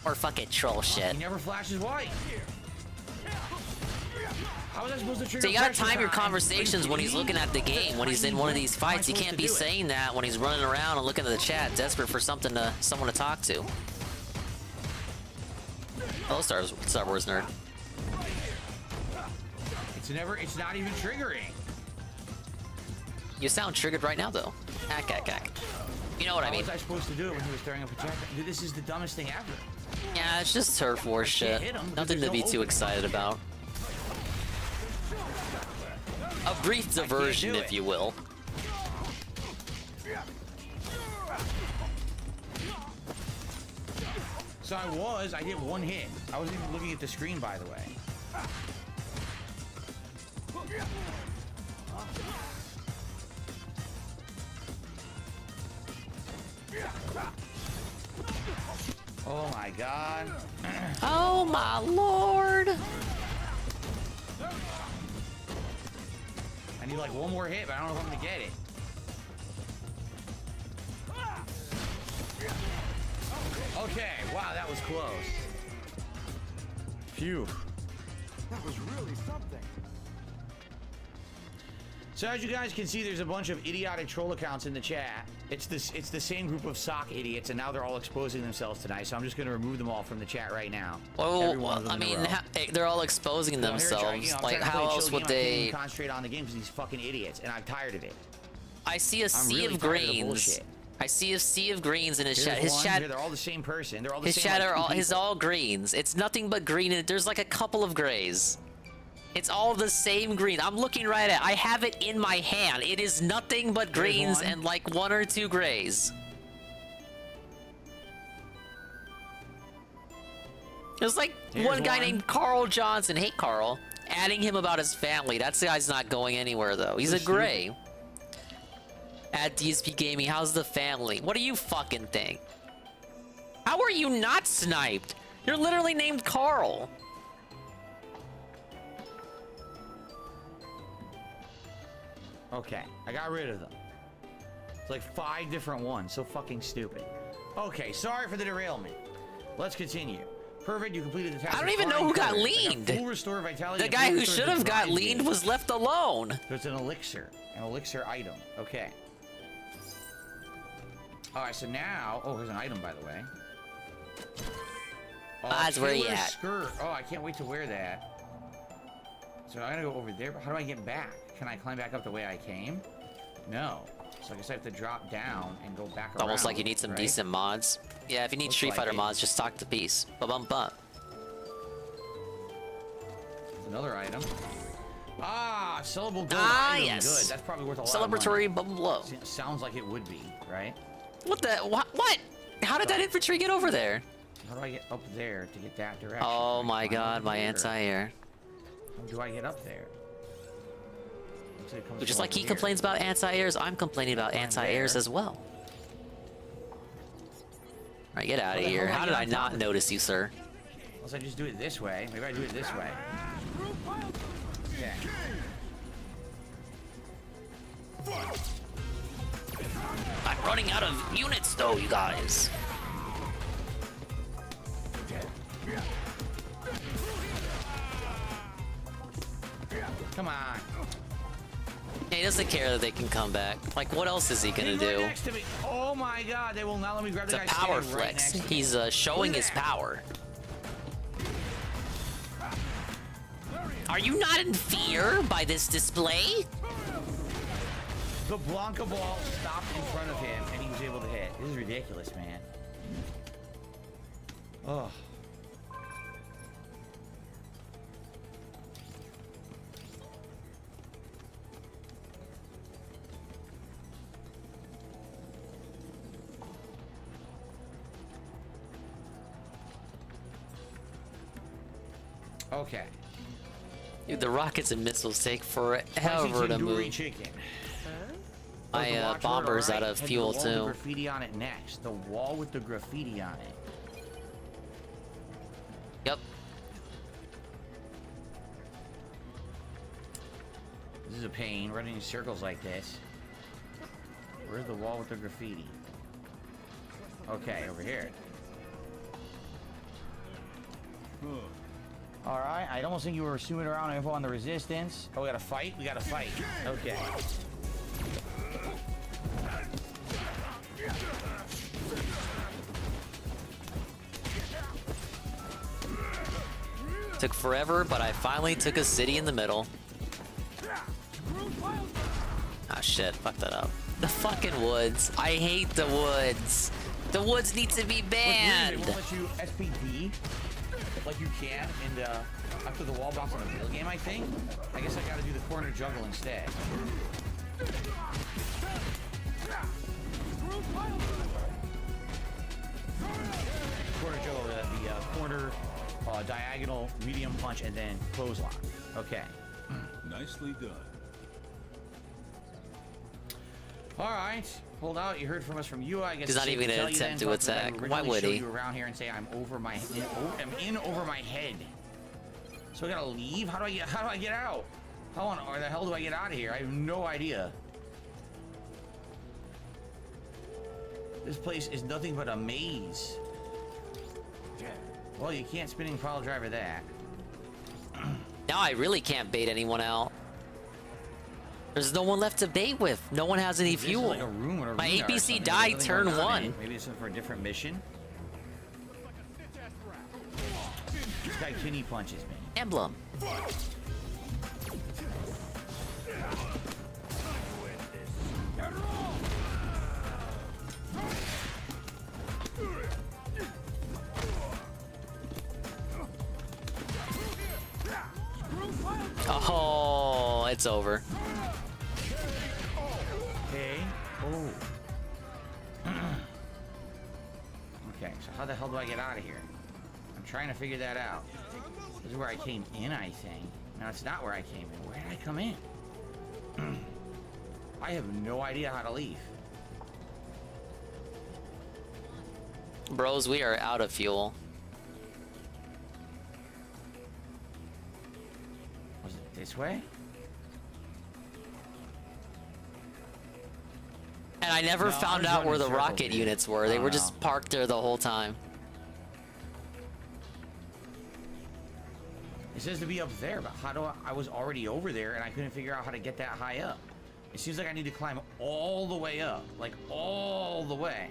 Or fucking troll shit. He never flashes white. How was I supposed to trigger So you gotta pressure time your time? conversations when he's looking at the game. When he's in one of these fights, you can't be saying that when he's running around and looking at the chat, desperate for someone to talk to. Hello, Star Wars nerd. It's not even triggering. You sound triggered right now, though. Hack. You know what I mean? How was I supposed to do it when he was throwing up a jacket? Dude, this is the dumbest thing ever. Yeah, it's just turf war shit. hit him because Nothing to there's be no too open. excited about. A brief diversion, do if it. you will. So I did one hit. I wasn't even looking at the screen, by the way. Oh my god. Oh my lord. I need like one more hit, but I don't know if I'm gonna get it. Okay, wow, that was close. Phew. That was really something. So as you guys can see, there's a bunch of idiotic troll accounts in the chat. It's the same group of sock idiots, and now they're all exposing themselves tonight. So I'm just gonna remove them all from the chat right now. Oh, I mean, they're all exposing themselves. Like, how else would they concentrate on the game? Because these fucking idiots, and I'm tired of it. I see a sea of greens. I see a sea of greens in his chat. His chat. They're all the same person. They're all the his same. His chat is all greens. It's nothing but green, and there's like a couple of grays. It's all the same green. I'm looking right at it. I have it in my hand. It is nothing but greens and like 1 or 2 grays. There's like one guy named Carl Johnson. Hey, Carl. Adding him about his family. That guy's not going anywhere, though. He's a gray. At DSP Gaming, how's the family? What do you fucking think? How are you not sniped? You're literally named Carl. Okay, I got rid of them. It's like 5 different ones. So fucking stupid. Okay, sorry for the derailment. Let's continue. Perfect, you completed the task. I don't even know who got leaned. Full restore vitality. The guy who should have got leaned was left alone. There's an elixir item. Okay. All right, so now, oh, here's an item, by the way. Oh, that's where you at. Skirt. Oh, I can't wait to wear that. So I'm gonna go over there, but how do I get back? Can I climb back up the way I came? No. So I guess I have to drop down and go back around. Almost like you need some decent mods. Yeah, if you need Street Fighter mods, just talk to Peace. Ba-bum bump. Another item. Ah, sellable gold item. Yes. Good. That's probably worth a lot Celebratory of money. bubble blow. Sounds like it would be, right? What the? What? How did that infantry get over there? How do I get up there to get that direction? Oh my god, my anti-air. How do I get up there? Just like he complains about anti-airs, I'm complaining about anti-airs as well. Alright, get out of here. How did I not notice you, sir? Unless I just do it this way. Maybe I do it this way. Okay. I'm running out of units though, you guys. Come on. He doesn't care that they can come back. Like, what else is he gonna do? Right next to me. Oh my god, they will not let me grab the guy. It's a power flex. He's showing his power. Are you not in fear by this display? The Blanca ball stopped in front of him and he was able to hit. This is ridiculous, man. Oh. Okay. Dude, the rockets and missiles take forever to move. Chicken. My bomber's out of fuel too. The graffiti on it next. The wall with the graffiti on it. Yep. This is a pain, running in circles like this. Where's the wall with the graffiti? Okay, over here. Alright, I almost think you were assuming around info on the resistance. Oh, we gotta fight? We gotta fight. Okay. Took forever, but I finally took a city in the middle. Ah, shit. Fuck that up. The fucking woods. I hate the woods. The woods need to be banned. They won't let you SPD like you can in the after the wall bounce on the real game, I think. I guess I gotta do the corner juggle instead. Corner juggle, the corner diagonal medium punch and then clothesline. Okay. Nicely done. All right. Hold out. You heard from us from you. I guess he's not even gonna attempt to attack. Why would he? You around here and say I'm over my I'm in over my head. So I gotta leave? How do I get out? How on the hell do I get out of here? I have no idea. This place is nothing but a maze. Well, you can't spinning pile driver that. Now I really can't bait anyone out. There's no one left to bait with. No one has any fuel. Like a room or a My arena or APC something. died There's turn nothing going on in 1. it. Maybe it's for a different mission. This guy kidney punches me. Emblem. Oh, it's over. Okay. Oh. Okay, so how the hell do I get out of here? I'm trying to figure that out. This is where I came in, I think. No, it's not where I came in. Where did I come in? I have no idea how to leave. Bros, we are out of fuel. Was it this way? And I never found out where the rocket units were. They were just parked there the whole time. It says to be up there, but how do I was already over there and I couldn't figure out how to get that high up. It seems like I need to climb all the way up, like all the way.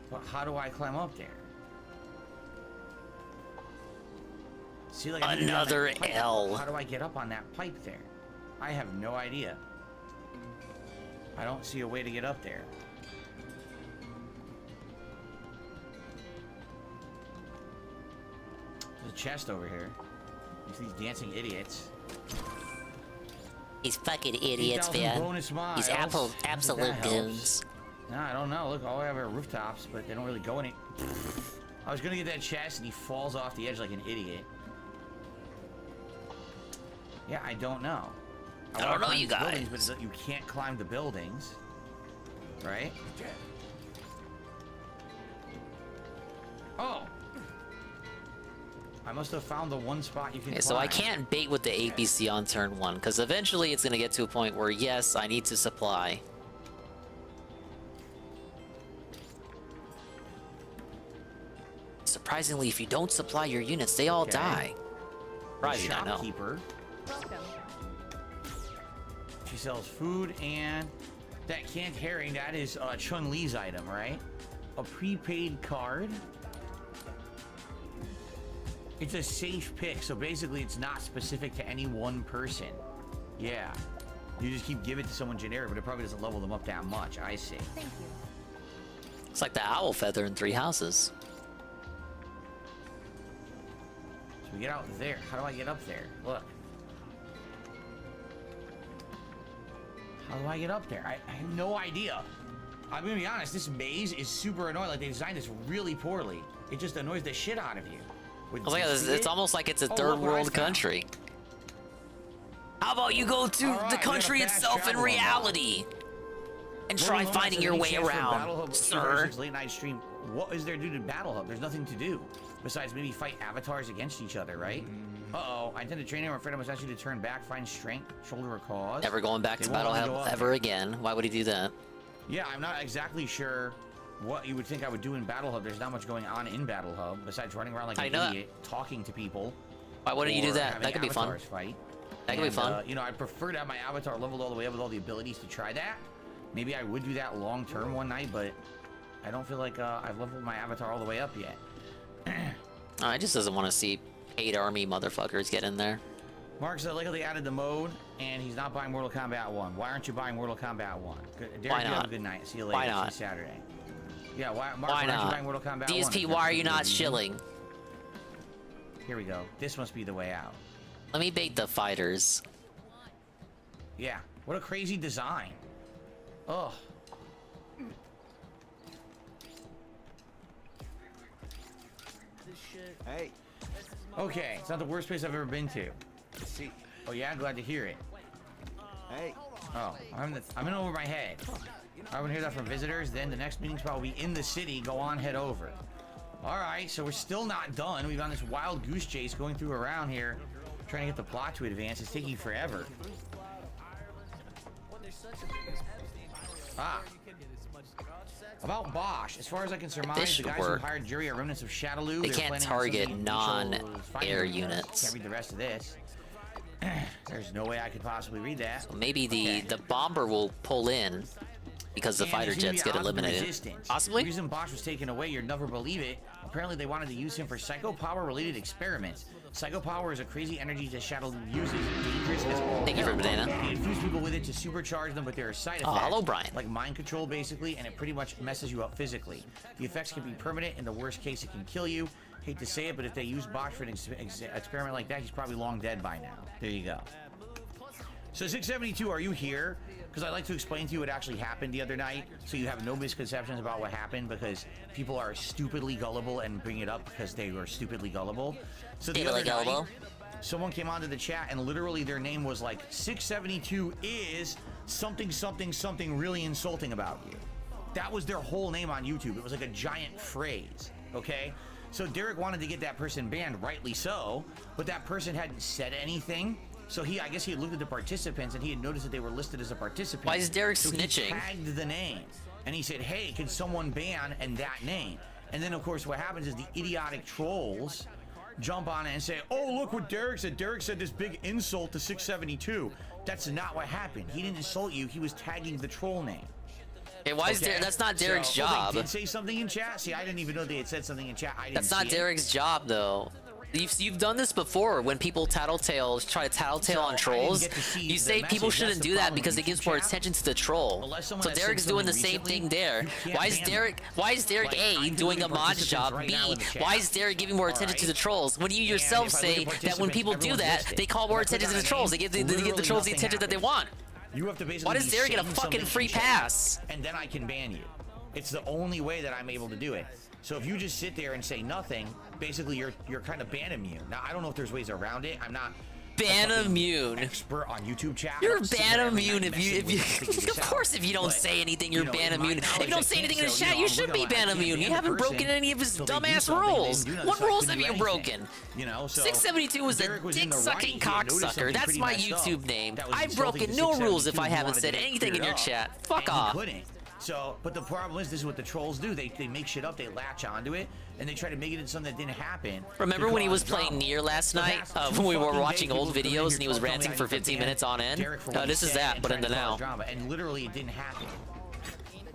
But how do I climb up there? See, like another L. How do I get up on that pipe there? I have no idea. I don't see a way to get up there. There's a chest over here. There's these dancing idiots. These fucking idiots, man. These absolute goons. No, I don't know. Look, all I have are rooftops, but they don't really go any. I was gonna get that chest, and he falls off the edge like an idiot. Yeah, I don't know. I don't know, you guys. Buildings, but you can't climb the buildings, right? Oh. I must have found the one spot you can climb. So I can't bait with the APC on turn 1, because eventually it's going to get to a point where, yes, I need to supply. Surprisingly, if you don't supply your units, they all die. Surprising, I know. Shopkeeper. She sells food and that canned herring, that is Chun-Li's item, right? A prepaid card. It's a safe pick, so basically it's not specific to any one person. Yeah. You just keep giving it to someone generic, but it probably doesn't level them up that much. I see. Thank you. It's like the owl feather in 3 houses. So we get out there. How do I get up there? Look. How do I get up there? I have no idea. I'm gonna be honest, this maze is super annoying. Like, they designed this really poorly. It just annoys the shit out of you. It's almost like it's a third world country. How about you go to the country itself in reality and try finding your way around, sir? Late night stream. What is there to do to Battle Hub? There's nothing to do besides maybe fight avatars against each other, right? Uh-oh, I intend to train him. I'm afraid I must ask you to turn back, find strength, shoulder a cause. Never going back to Battle Hub ever again. Why would he do that? Yeah, I'm not exactly sure what you would think I would do in Battle Hub. There's not much going on in Battle Hub besides running around like an idiot, talking to people. Why wouldn't you do that? That could be fun. Fight. That could be fun. You know, I'd prefer to have my avatar leveled all the way up with all the abilities to try that. Maybe I would do that long term one night, but I don't feel like I've leveled my avatar all the way up yet. I just doesn't want to see 8 army motherfuckers get in there. Mark said, like how they added the mode, and he's not buying Mortal Kombat 1. Why aren't you buying Mortal Kombat 1? Derek, why not? Have a good night. See you later. Why not? See you Saturday. Yeah, Mark, why not? Aren't you not? buying Mortal Kombat DSP, 1? why are you not shilling? Here we go. This must be the way out. Let me bait the fighters. Yeah. What a crazy design. Ugh. Hey. Okay, it's not the worst place I've ever been to. See. Oh yeah, glad to hear it. Hey. Oh, I'm in over my head. I want to hear that from visitors. Then the next meeting spot will be in the city. Go on, head over. All right, so we're still not done. We've on this wild goose chase going through around here. Trying to get the plot to advance. It's taking forever. Ah. About Bosch, as far as I can surmise, the guys who hired Jerry are remnants of Shadaloo. They can't target non-air units. Can't read the rest of this. There's no way I could possibly read that. So maybe the bomber will pull in because the fighter jets get eliminated. Possibly? The reason Bosch was taken away, you'd never believe it. Apparently they wanted to use him for psychopower-related experiments. Psychopower is a crazy energy that Shadaloo uses. Dangerous as all Thank you for banana. They infuse people with it to supercharge them, but there are side effects. Oh, hello, Brian. Like mind control, basically, and it pretty much messes you up physically. The effects can be permanent. In the worst case, it can kill you. Hate to say it, but if they use Bosch for an experiment like that, he's probably long dead by now. There you go. So 672, are you here? Because I'd like to explain to you what actually happened the other night, so you have no misconceptions about what happened, because people are stupidly gullible and bring it up because they were stupidly gullible. So the other night, someone came onto the chat and literally their name was like, 672 is something, something, something really insulting about you. That was their whole name on YouTube. It was like a giant phrase, okay? So Derek wanted to get that person banned, rightly so, but that person hadn't said anything. So I guess he had looked at the participants and he had noticed that they were listed as a participant. Why is Derek snitching? He tagged the name and he said, hey, can someone ban and that name? And then of course what happens is the idiotic trolls jump on it and say, oh, look what Derek said. Derek said this big insult to 672. That's not what happened. He didn't insult you. He was tagging the troll name. Hey, why is that's not Derek's job? They did say something in chat. See, I didn't even know they had said something in chat. I didn't That's not Derek's job, though. You've done this before when people try to tattletale on trolls. You say people shouldn't do that because it gives more attention to the troll. So Derek's doing the same thing there. Why is Derek A doing a mod's job? B, why is Derek giving more attention to the trolls when you yourself say that when people do that, they call more attention to the trolls. They give the trolls the attention that they want. You have to basically. Why does Derek get a fucking free pass? And then I can ban you. It's the only way that I'm able to do it. So if you just sit there and say nothing, basically you're kind of ban immune. Now I don't know if there's ways around it. I'm not ban immune expert on YouTube chat. You're ban immune if you of course if you don't say anything you're ban immune. If you don't say anything in the chat, you should be ban immune. You haven't broken any of his dumbass rules. What rules have you broken? You know, so 672 was a dick-sucking cocksucker. That's my YouTube name. I've broken no rules if I haven't said anything in your chat. Fuck off. So, but the problem is, this is what the trolls do. They make shit up, they latch onto it, and they try to make it into something that didn't happen. Remember when he was playing Nier last night? When we were watching old videos and he was ranting for 15 minutes on end? No, this is that, but in the now. And literally, it didn't happen.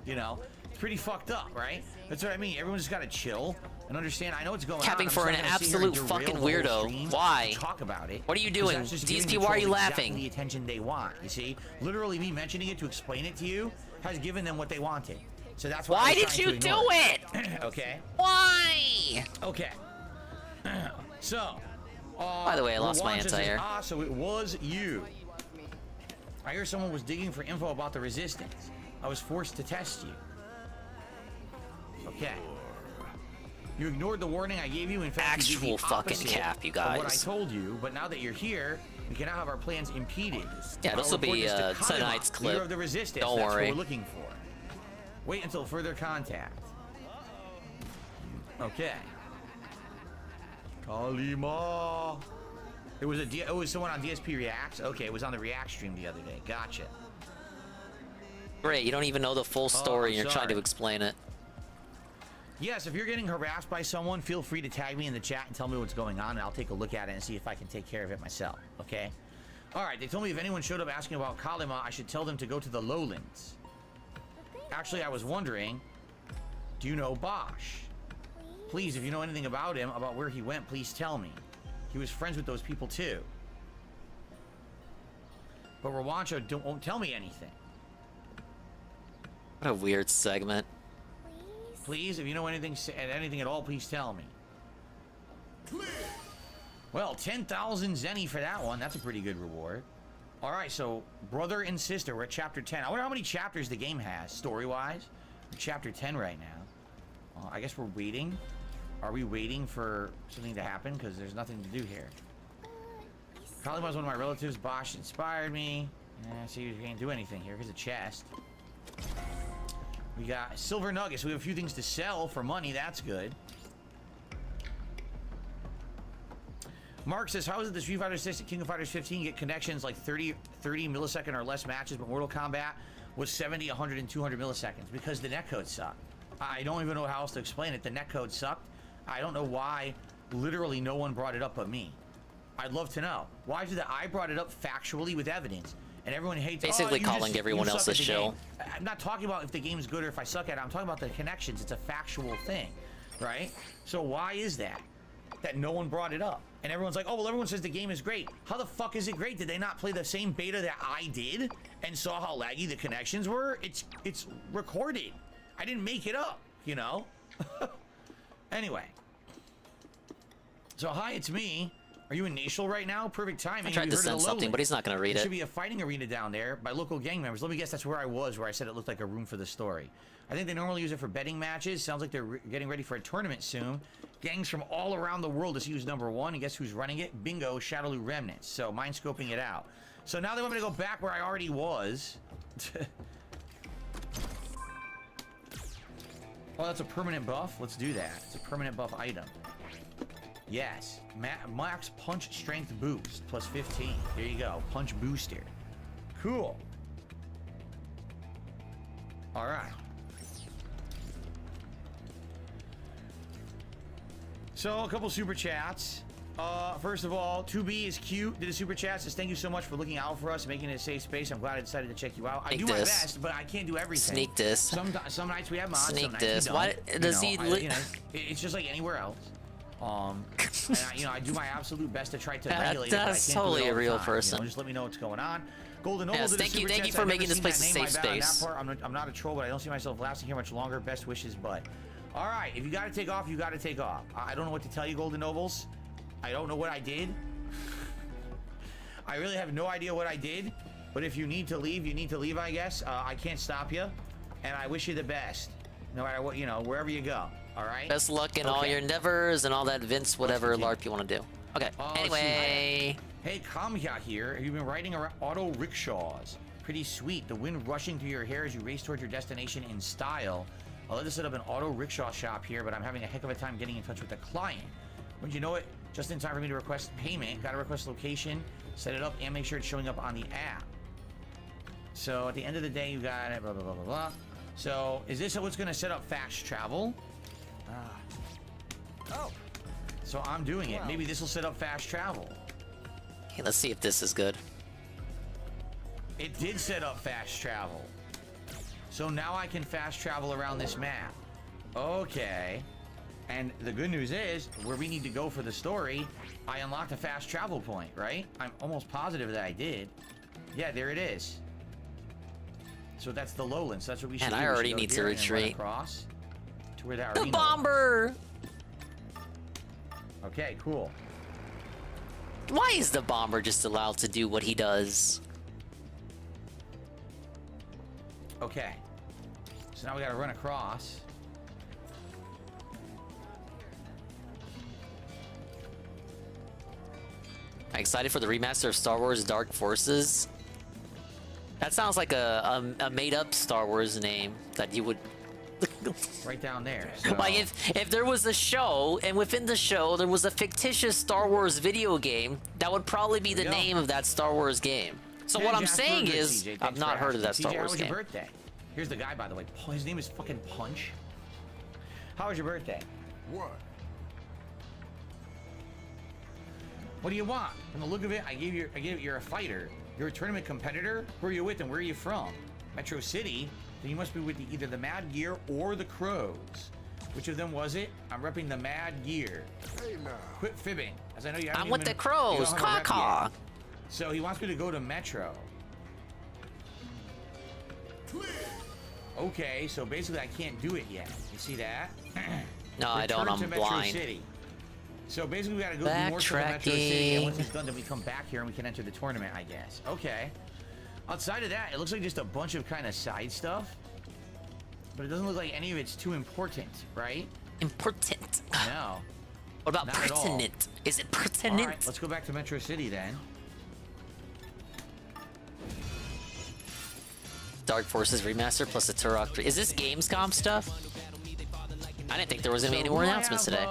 You know? It's pretty fucked up, right? That's what I mean. Everyone's just gotta chill and understand. I know what's going on. Capping for an absolute fucking weirdo. Why? Talk about it. What are you doing? DSP, why are you laughing? The attention they want, you see? Literally, me mentioning it to explain it to you has given them what they wanted. So that's why. Why did you do it? Okay. Why? Okay. So. By the way, I lost my anti-air. So it was you. I hear someone was digging for info about the resistance. I was forced to test you. Okay. You ignored the warning I gave you. In fact, actual you did the fucking cap, you guys. What I told you, but now that you're here, we can now have our plans impeded. Yeah, this will be tonight's clip. Of the resistance. Don't worry. That's what we're looking for. Wait until further contact. Okay. Kalima. It was someone on DSP Reacts. Okay, it was on the React stream the other day. Gotcha. Great, you don't even know the full story and you're trying to explain it. Yes, if you're getting harassed by someone, feel free to tag me in the chat and tell me what's going on, and I'll take a look at it and see if I can take care of it myself, okay? All right, they told me if anyone showed up asking about Kalima, I should tell them to go to the lowlands. Actually, I was wondering, do you know Bosch? Please, if you know anything about him, about where he went, please tell me. He was friends with those people too. But Rawancho won't tell me anything. What a weird segment. Please, if you know anything at all, please tell me. Well, 10,000 Zenny for that one. That's a pretty good reward. All right, so brother and sister, we're at chapter 10. I wonder how many chapters the game has, story-wise. We're chapter 10 right now. I guess we're waiting. Are we waiting for something to happen? Because there's nothing to do here. Kalima was one of my relatives. Bosch inspired me. See, we can't do anything here. Here's a chest. We got silver nuggets. We have a few things to sell for money. That's good. Mark says, how is it the Street Fighter 6 and King of Fighters 15 get connections like 30 millisecond or less matches, but Mortal Kombat was 70, 100, and 200 milliseconds? Because the netcode sucked. I don't even know how else to explain it. The netcode sucked. I don't know why literally no one brought it up but me. I'd love to know. Why is it that I brought it up factually with evidence, and everyone hates basically calling everyone else a shill. I'm not talking about if the game's good or if I suck at it. I'm talking about the connections. It's a factual thing, right? So why is that no one brought it up? And everyone's like, oh, well, everyone says the game is great. How the fuck is it great? Did they not play the same beta that I did and saw how laggy the connections were? It's recorded. I didn't make it up, you know? Anyway. So, hi, it's me. Are you in Nashville right now? Perfect timing. I tried to send something, but he's not going to read it. There should be a fighting arena down there by local gang members. Let me guess, that's where I was, where I said it looked like a room for the story. I think they normally use it for betting matches. Sounds like they're getting ready for a tournament soon. Gangs from all around the world is used #1, and guess who's running it? Bingo, Shadowloo Remnants. So, mind scoping it out. So now they want me to go back where I already was. Oh, that's a permanent buff? Let's do that. It's a permanent buff item. Yes. Max punch strength boost plus 15. There you go. Punch booster. Cool. All right. So a couple super chats. First of all, 2B is cute. Did a super chat. Says thank you so much for looking out for us and making it a safe space. I'm glad I decided to check you out. I do my best, but I can't do everything. Sneak this. Some nights we have mods. Sneak some nights this. we don't. Why does he? It's just like anywhere else. And I do my absolute best to try to regulate it. That's totally a real person. Just let me know what's going on. Golden Noble. Yes, thank you for making this place a safe space. I'm not a troll, but I don't see myself lasting here much longer. Best wishes, bud. All right, if you got to take off, you got to take off. I don't know what to tell you, Golden Nobles. I don't know what I did. I really have no idea what I did. But if you need to leave, you need to leave, I guess. I can't stop you. And I wish you the best. No matter what, wherever you go. All right? Best luck in all your endeavors and all that Vince whatever LARP you want to do. Okay, anyway. Hey, Kamya here. Have you been riding around auto rickshaws? Pretty sweet. The wind rushing through your hair as you race towards your destination in style. I'll let us set up an auto rickshaw shop here, but I'm having a heck of a time getting in touch with the client. Wouldn't you know it? Just in time for me to request payment. Gotta request location, set it up, and make sure it's showing up on the app. So at the end of the day, you got it, blah, blah, blah, blah, blah. So is this what's gonna set up fast travel? Oh. So I'm doing it. Maybe this will set up fast travel. Okay, let's see if this is good. It did set up fast travel. So now I can fast travel around this map. Okay. And the good news is, where we need to go for the story, I unlocked a fast travel point, right? I'm almost positive that I did. Yeah, there it is. So that's the lowlands. That's what we should do. And I already need to retreat. Across to where that the bomber! Okay, cool. Why is the bomber just allowed to do what he does? Okay. So now we gotta run across. I'm excited for the remaster of Star Wars Dark Forces. That sounds like a made-up Star Wars name that you would... right down there. So. Like if there was a show, and within the show there was a fictitious Star Wars video game, that would probably be the name of that Star Wars game. So what I'm saying is, I've not heard of that Star Wars game. How was your birthday? Here's the guy, by the way. His name is fucking Punch. How was your birthday? What? What do you want? From the look of it, you're a fighter. You're a tournament competitor? Who are you with and where are you from? Metro City? Then you must be with either the Mad Gear or the Crows. Which of them was it? I'm repping the Mad Gear. Hey now. Quit fibbing, as I know you haven't I'm with the Crows, caw. So he wants me to go to Metro. Clear. Okay, so basically I can't do it yet. You see that? No, I don't. I'm blind. City. So basically we gotta go do more to the Metro City, and once it's done, then we come back here and we can enter the tournament, I guess. Okay. Outside of that, it looks like just a bunch of kind of side stuff. But it doesn't look like any of it's too important, right? Important. No. What about pertinent? Is it pertinent? All right, let's go back to Metro City then. Dark Forces Remaster plus the Turok 3. Is this Gamescom stuff? I didn't think there was gonna be any more announcements today.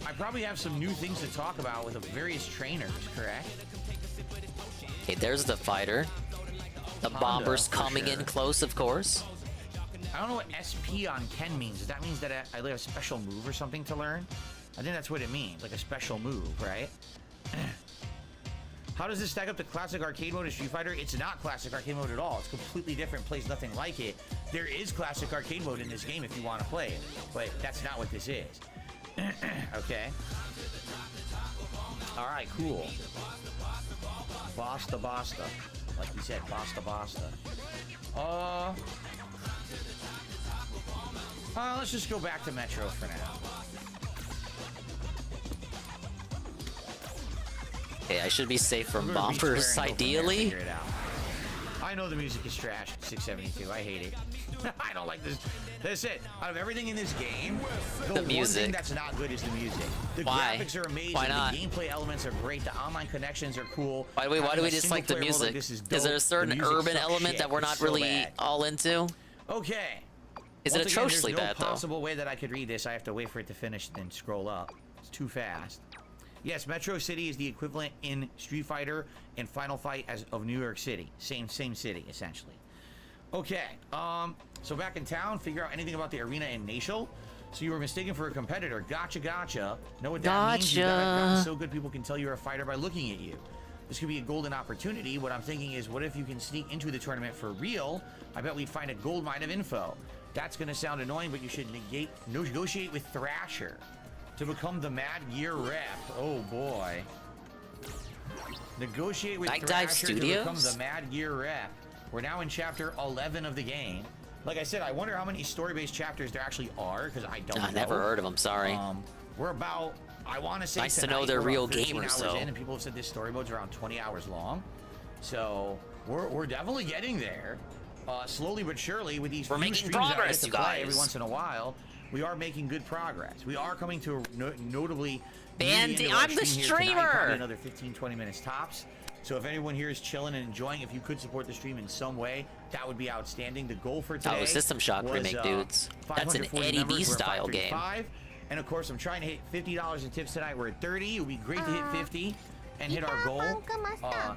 I probably have some new things to talk about with the various trainers, correct? Okay, there's the fighter. The bomber's coming in close, of course. I don't know what SP on Ken means. Does that mean that I have a special move or something to learn? I think that's what it means, like a special move, right? How does this stack up to classic arcade mode of Street Fighter? It's not classic arcade mode at all. It's completely different, plays nothing like it. There is classic arcade mode in this game if you want to play it, but that's not what this is. Okay. All right, cool. Basta basta. Like you said, basta basta. Let's just go back to Metro for now. Okay, I should be safe from bombers, ideally. I know the music is trash. 672. I hate it. I don't like this. That's it. Out of everything in this game, the music. One thing that's not good is the music. The graphics are amazing. Why not? The gameplay elements are great. The online connections are cool. Why do we dislike the music? Is there a certain urban element that we're not really all into? Okay. Is it atrociously bad, though? There's no possible way that I could read this. I have to wait for it to finish, then scroll up. It's too fast. Yes, Metro City is the equivalent in Street Fighter and Final Fight as of New York City. Same city, essentially. Okay, so back in town, figure out anything about the arena in Nashville. So you were mistaken for a competitor. Gotcha. Know what that means? You gotten so good people can tell you're a fighter by looking at you. This could be a golden opportunity. What I'm thinking is, what if you can sneak into the tournament for real? I bet we'd find a gold mine of info. That's going to sound annoying, but you should negotiate with Thrasher to become the Mad Gear rep. Oh boy. Negotiate with Thrasher to become the Mad Gear rep. We're now in chapter 11 of the game. Like I said, I wonder how many story-based chapters there actually are, because I don't know. I never heard of them, sorry. We're about, I want to say nice to know they're real gamers, though. And people have said this story mode's around 20 hours long. So we're definitely getting there. Slowly but surely with these we're making progress, you guys. Every once in a while, we are making good progress. We are coming to a notably. Bandy, I'm the streamer. Probably another 15-20 minutes tops. So if anyone here is chilling and enjoying, if you could support the stream in some way, that would be outstanding. The goal for today. Oh, System Shock remake, dudes. That's an Eddie B style game. And of course, I'm trying to hit $50 in tips tonight. We're at 30. It would be great to hit 50 and hit our goal.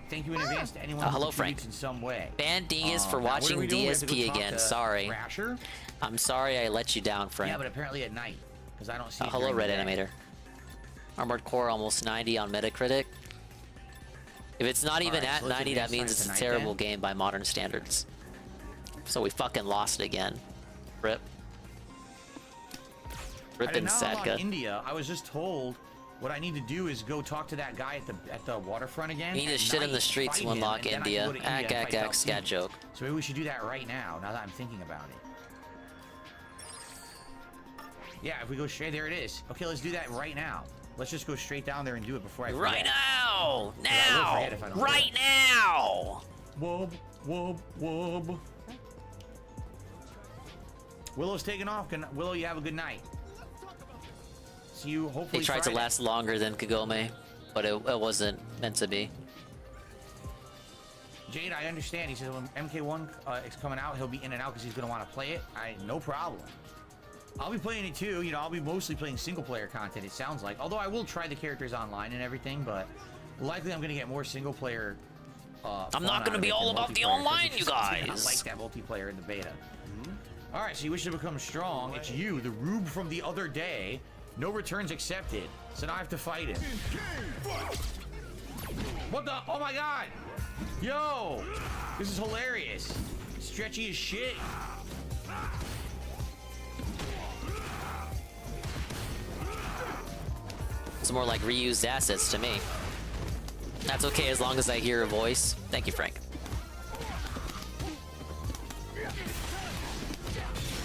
Thank you in advance to anyone who contributes in some way. Ban Dingus for watching DSP again. Sorry. I'm sorry I let you down, Frank. Yeah, but apparently at night, because I don't see. Hello, Red Animator. Armored Core almost 90 on Metacritic. If it's not even at 90, that means it's a terrible game by modern standards. So we fucking lost it again. Rip. Rip and Sadka. India. I was just told what I need to do is go talk to that guy at the waterfront again. You need to shit in the streets to unlock India. Scat joke. So maybe we should do that right now that I'm thinking about it. Yeah, if we go straight, there it is. Okay, let's do that right now. Let's just go straight down there and do it before I forget. Right now! Now! Right now! Wub, wub, wub. Willow's taking off. Willow, you have a good night. See you hopefully They tried to last longer than Kagome, but it wasn't meant to be. Jade, I understand. He says when MK1 is coming out, he'll be in and out because he's going to want to play it. No problem. I'll be playing it too. You know, I'll be mostly playing single-player content, it sounds like. Although I will try the characters online and everything, but likely I'm going to get more single-player I'm not going to be all about the online, you guys. I like that multiplayer in the beta. All right, so you wish to become strong. It's you, the Rube from the other day. No returns accepted. So now I have to fight him. What the? Oh my god! Yo! This is hilarious. Stretchy as shit. It's more like reused assets to me. That's okay as long as I hear a voice. Thank you, Frank.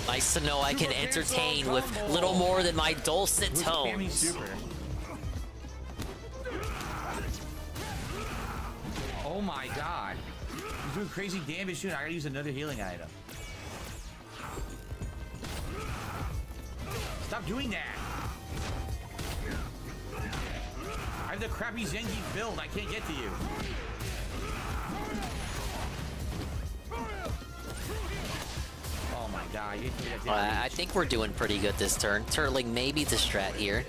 Nice to know I can entertain with little more than my dulcet tones. Oh my god. He's doing crazy damage soon. I gotta use another healing item. Stop doing that. I have the crappy Zengi build. I can't get to you. Oh my god. I think we're doing pretty good this turn. Turtling maybe to strat here.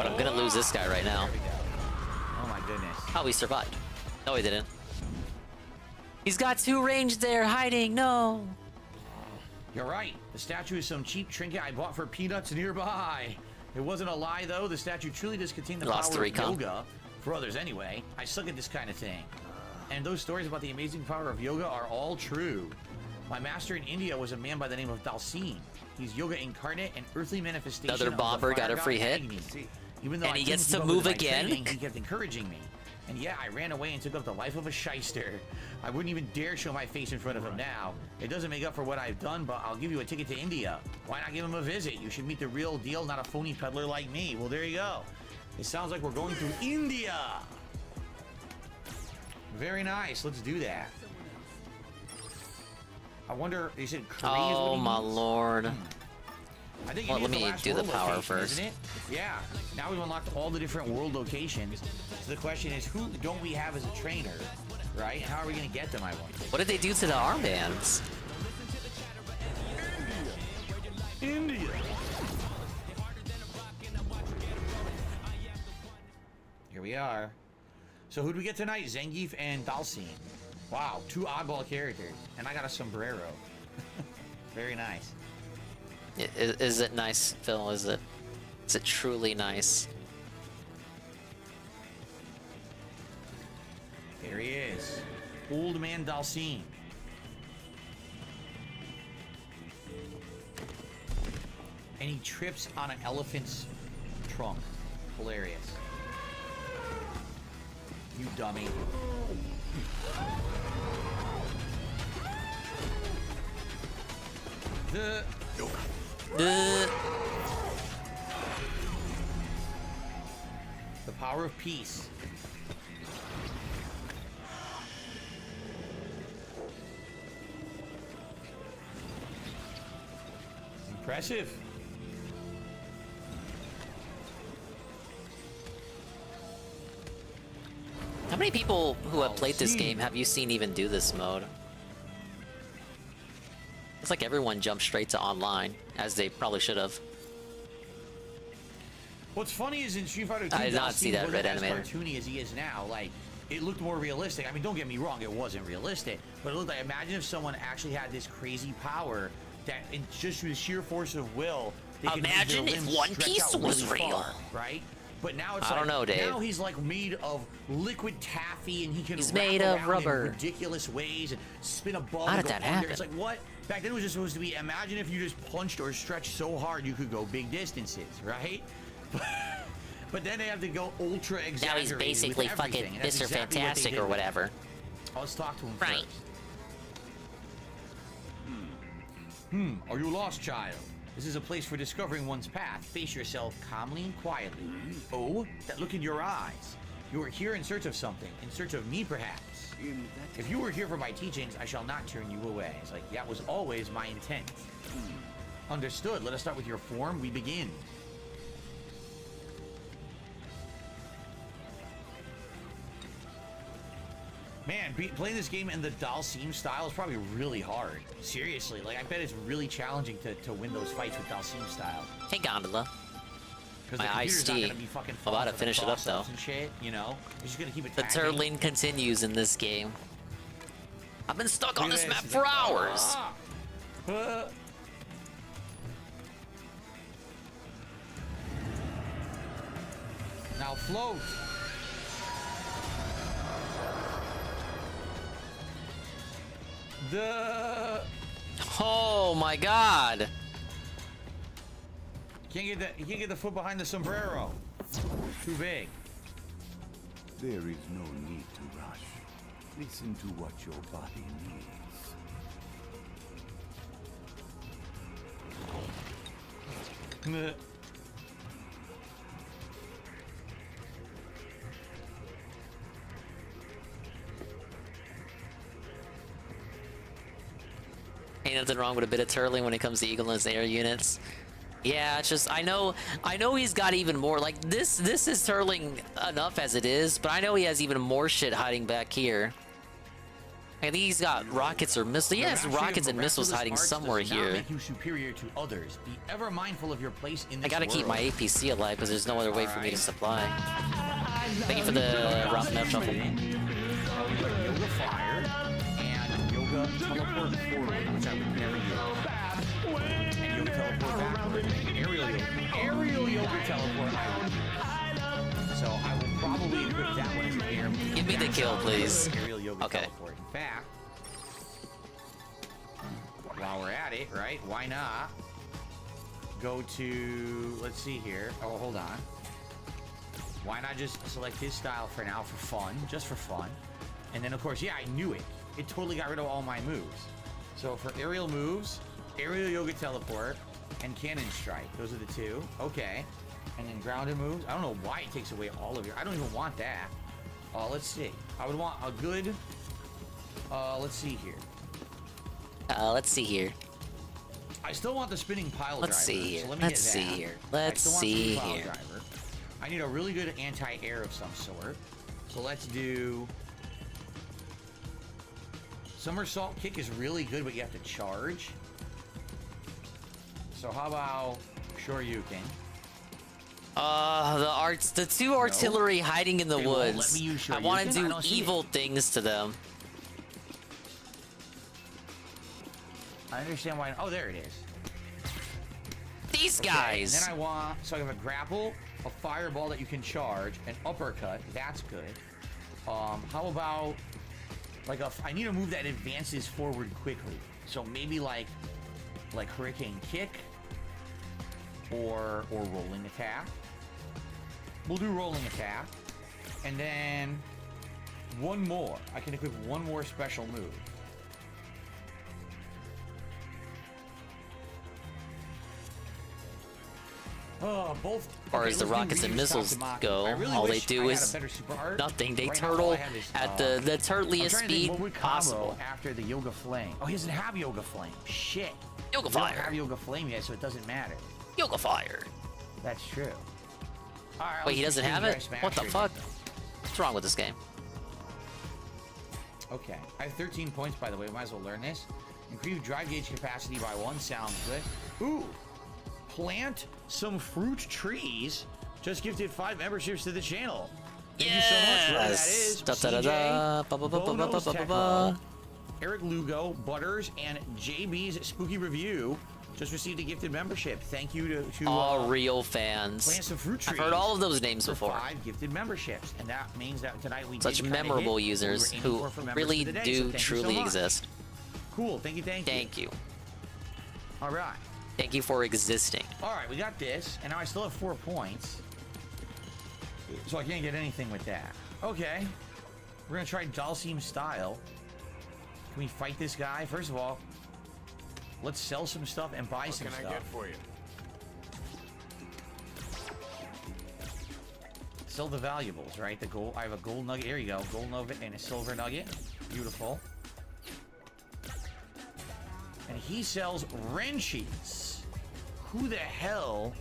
But I'm gonna lose this guy right now. Oh my goodness. Oh, he survived. No, he didn't. He's got 2 range there, hiding. No. You're right. The statue is some cheap trinket I bought for peanuts nearby. It wasn't a lie, though. The statue truly does contain the power of yoga. For others, anyway. I suck at this kind of thing. And those stories about the amazing power of yoga are all true. My master in India was a man by the name of Dalsin. He's yoga incarnate and earthly manifestation. Another bomber got a free hit. Even though and he gets to move again. Training, he kept encouraging me. And yeah, I ran away and took up the life of a shyster. I wouldn't even dare show my face in front of him now. It doesn't make up for what I've done, but I'll give you a ticket to India. Why not give him a visit? You should meet the real deal, not a phony peddler like me. Well, there you go. It sounds like we're going to India. Very nice. Let's do that. I wonder, you said Korea is what he my needs? lord. I think well, let me do the power location, first. Isn't it? Yeah. Now we've unlocked all the different world locations. So the question is, who don't we have as a trainer, right? And how are we going to get them, I wonder? What did they do to the armbands? India. Here we are. So who do we get tonight? Zangief and Dalsin. Wow, 2 oddball characters. And I got a sombrero. Very nice. Is it nice, Phil? Is it truly nice? There he is. Old man Dalsin. And he trips on an elephant's trunk. Hilarious. You dummy. The power of peace. Impressive. How many people who have played this game have you seen even do this mode? It's like everyone jumped straight to online, as they probably should have. What's funny is in Street Fighter 2, I did not see that red animator. As cartoony as he is now, like, it looked more realistic. I mean, don't get me wrong, it wasn't realistic, but it looked like, imagine if someone actually had this crazy power that, just through the sheer force of will, they could make their limbs stretch out really far, right? But now it's I don't know, Dave. Now he's like made of liquid taffy, and he can He's wrap made of around rubber. in ridiculous ways and spin a ball. How and did go that under. happen? It's like, what? Back then it was just supposed to be, imagine if you just punched or stretched so hard you could go big distances, right? But then they have to go ultra exaggerated. Now he's basically with fucking everything, and that's Mr. exactly what they Fantastic did or with whatever. him. Let's talk to him Right. first. Are you lost, child? This is a place for discovering one's path. Face yourself calmly and quietly. Oh, that look in your eyes. You are here in search of something. In search of me, perhaps. If you were here for my teachings, I shall not turn you away. It's like, that was always my intent. Understood. Let us start with your form. We begin. Man, playing this game in the Dalsim style is probably really hard. Seriously, like, I bet it's really challenging to win those fights with Dalsim style. Hey, Gondola. Because My iced tea. I'm about to finish it up, though. And shit, you know? You're just gonna keep it The turtling continues in this game. I've been stuck on this map for hours. Now float. Oh my god. You can't get the foot behind the sombrero. Too big. There is no need to rush. Listen to what your body needs. Ain't nothing wrong with a bit of turtling when it comes to Eagle and his air units. Yeah, it's just I know he's got even more. Like this is turtling enough as it is, but I know he has even more shit hiding back here. I think he's got rockets or missiles. He has rockets and missiles hiding somewhere here. Make you superior to others. Be ever mindful of your place in this I gotta keep my world. APC alive because there's no other way for me to supply. Thank you for the rough metal shuffle. Yoga fire and yoga teleport forward, which I would never use. And yoga teleport backward. Aerial yoga teleport I would use. So I will probably equip that one as an air. Give me the kill, please. Aerial yoga Okay. teleport. In fact, while we're at it, right? Why not go to? Let's see here. Oh, hold on. Why not just select his style for now for fun, just for fun? And then, of course, yeah, I knew it. It totally got rid of all my moves. So for aerial moves, aerial yoga teleport, and cannon strike. Those are the two. Okay. And then grounded moves. I don't know why it takes away all of your. I don't even want that. Let's see. I would want a good. Let's see here. Let's see here. I still want the spinning pile driver. Let's see here. So let me Let's see hit that. here. I Let's still want see spinning pile here. driver. I need a really good anti-air of some sort. So let's do. Somersault kick is really good, but you have to charge. So how about Shoryuken? The two artillery hiding in the They won't let woods. me use I want Shoryuken? to I do don't see evil things to them. I understand why. Oh, there it is. These Okay, guys. And then I want. So I have a grapple, a fireball that you can charge, an uppercut. That's good. How about like I need a move that advances forward quickly. So maybe like hurricane kick or rolling attack. We'll do rolling attack. And then one more. I can equip one more special move. Both. As far as the rockets and missiles go, all they do is nothing. They turtle at the turtliest speed possible. After the Yoga Flame. Oh, he doesn't have Yoga Flame. Shit. Yoga We don't Fire. have Yoga Flame yet, so it doesn't matter. Yoga Fire. That's true. All right, Wait, he let's doesn't do have Dry it? Smash What the here. fuck? What's wrong with this game? Okay. I have 13 points, by the way. Might as well learn this. Increase drive gauge capacity by 1. Sounds good. Ooh. Plant some fruit trees. Just gifted 5 memberships to the channel. Thank you so much. Whoever that is. Da-da-da-da. CJ, Ba-ba-ba-ba-ba-ba-ba-ba. Bonos Techno, Eric Lugo, Butters, and JB's Spooky Review just received a gifted membership. Thank you to All real fans. plant some fruit trees. I've heard all of those names for before. 5 gifted memberships, and that means that tonight we Such did kinda memorable hit what we users were aiming who for members really for the day, so do thank you truly so much. exist. Cool. Thank you. Thank you. All right. Thank you for existing. All right, we got this, and now I still have 4 points, so I can't get anything with that. Okay, we're gonna try Dalsim style. Can we fight this guy? First of all, let's sell some stuff and buy some stuff. What can I get for you? Sell the valuables, right? The gold. I have a gold nugget. Here you go. Gold nugget and a silver nugget. Beautiful. And he sells wrenches. Who the hell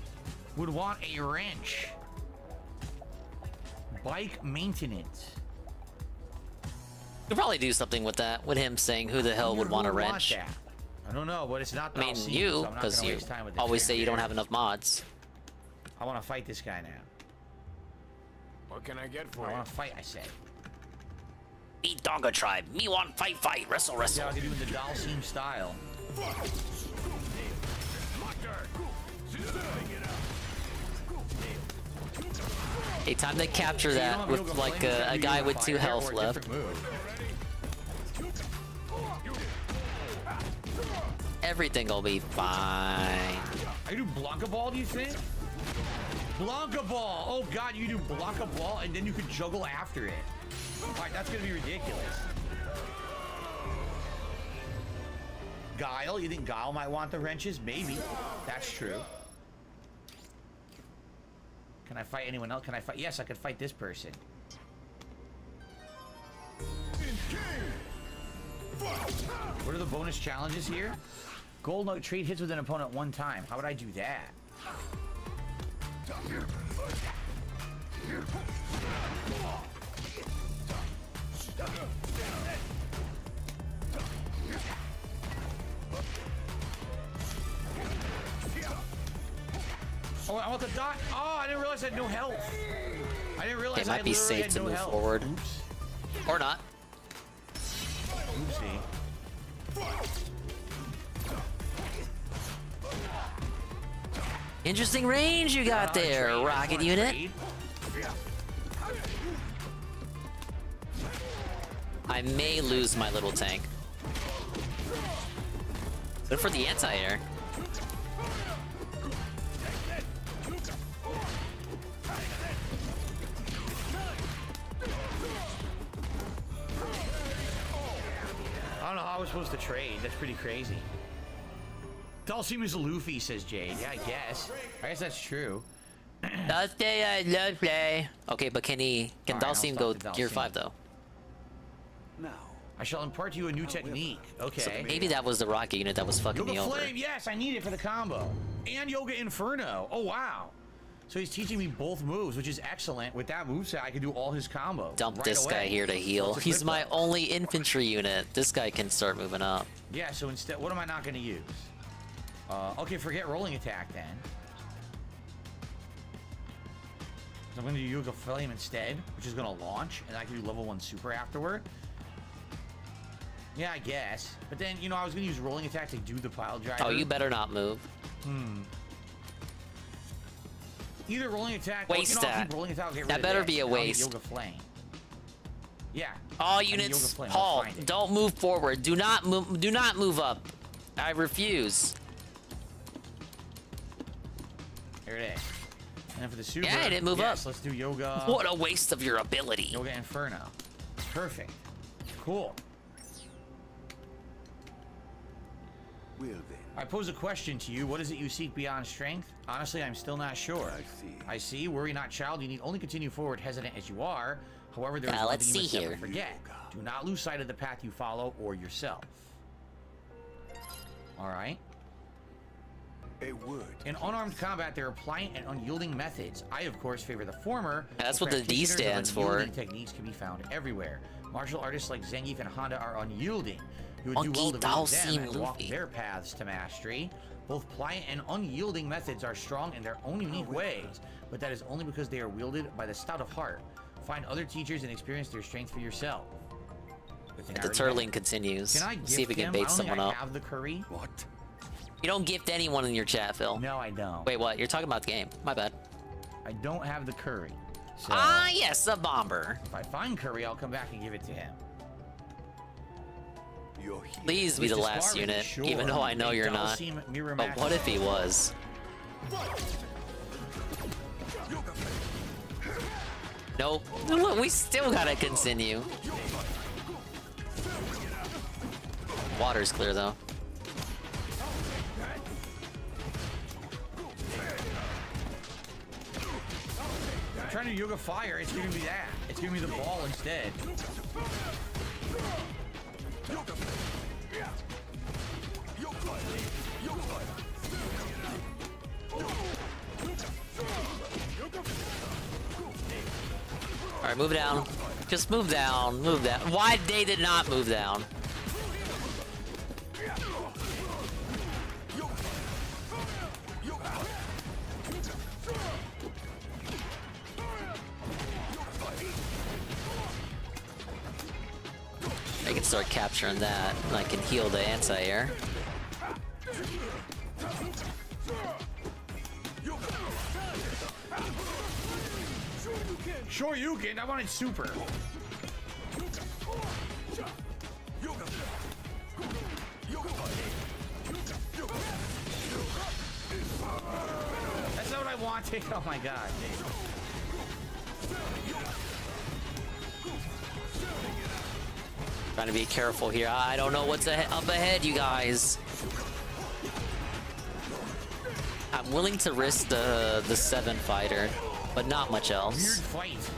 would want a wrench? Bike maintenance. You'll probably do something with that, with him saying who the hell would want a wrench. That? I don't know, but it's not. I mean, Dalsim, you, so I'm not because gonna you waste time with this always guy. say you don't have enough mods. I want to fight this guy now. What can I get for I you? want to fight, I say. Me Donga tribe. Me want fight, wrestle, wrestle. Yeah, I can do in the Dalsim style. Hey, time to capture that with like a guy with 2 health left. Everything will be fine. I do Blanca Ball, do you think? Blanca Ball! Oh god, you do Blanca Ball and then you can juggle after it. Alright, that's gonna be ridiculous. Guile, you think Guile might want the wrenches? Maybe. That's true. Can I fight anyone else? Can I fight? Yes, I could fight this person. What are the bonus challenges here? Gold nugget trade hits with an opponent 1 time. How would I do that? Oh, I want the dot. Oh, I didn't realize I had no health. I didn't realize It might be safe to move forward. Oops. Or not. Oopsie. Interesting range you got there, rocket unit. I may lose my little tank. Good for the anti-air. I don't know how I was supposed to trade. That's pretty crazy. Dulcim is Luffy, says Jade. Yeah, I guess that's true. Last day I love play. Okay, but can Dulcim go Gear 5 though? No. I shall impart to you a new technique. Okay. So maybe that was the rocket unit that was fucking me Yoga over. Flame, yes, I need it for the combo. And Yoga Inferno. Oh, wow. So he's teaching me both moves, which is excellent. With that moveset, I can do all his combos. Dump right this away. guy here to heal. He's my only infantry unit. This guy can start moving up. Yeah, so instead, what am I not going to use? Okay, forget rolling attack then. So I'm going to do Yoga Flame instead, which is going to launch, and I can do level 1 super afterward. Yeah, I guess. But then, you know, I was going to use rolling attack to do the pile driver. Oh, you better not move. Either rolling attack. Waste I'll that. keep rolling attack, I'll get rid That of better this, be a and I'll get waste. Yoga Flame. Yeah. All units, halt. Don't move forward. Do not move. Do not move up. I refuse. There it is. And then for the super. Yeah, I didn't move yes, up. Let's do Yoga. What a waste of your ability. Yoga Inferno. Perfect. Cool. Well then. I pose a question to you. What is it you seek beyond strength? Honestly, I'm still not sure. I see. Worry not, child. You need only continue forward, hesitant as you are. However, there is one let's thing you see must never here. forget. Do not lose sight of the path you follow or yourself. All right. A word. In unarmed combat, there are pliant and unyielding methods. I, of course, favor the former. That's what the D stands for. Unyielding techniques can be found everywhere. Martial artists like Zangief and Honda are unyielding. You would do well to visit them and walk their paths to mastery. Both pliant and unyielding methods are strong in their own unique ways, but that is only because they are wielded by the stout of heart. Find other teachers and experience their strength for yourself. The turtling continues. Can I See if we gift can him? bait I don't think someone I up. have the curry. What? You don't gift anyone in your chat, Phil. No, I don't. Wait, what? You're talking about the game. My bad. I don't have the curry. So Ah, yes, a bomber. if I find curry, I'll come back and give it to him. Please be the last unit, even though I know you're not. But what if he was? Nope. Look, we still gotta continue. Water's clear though. I'm trying to Yoga Fire. It's giving me that. It's giving me the ball instead. Alright, move down. Just move down. Move down. Why they did not move down? I can start capturing that, and I can heal the anti-air. Sure you can. I wanted super. That's not what I wanted. Oh my god. Trying to be careful here. I don't know what's up ahead, you guys. I'm willing to risk the 7 fighter, but not much else. Weird fight.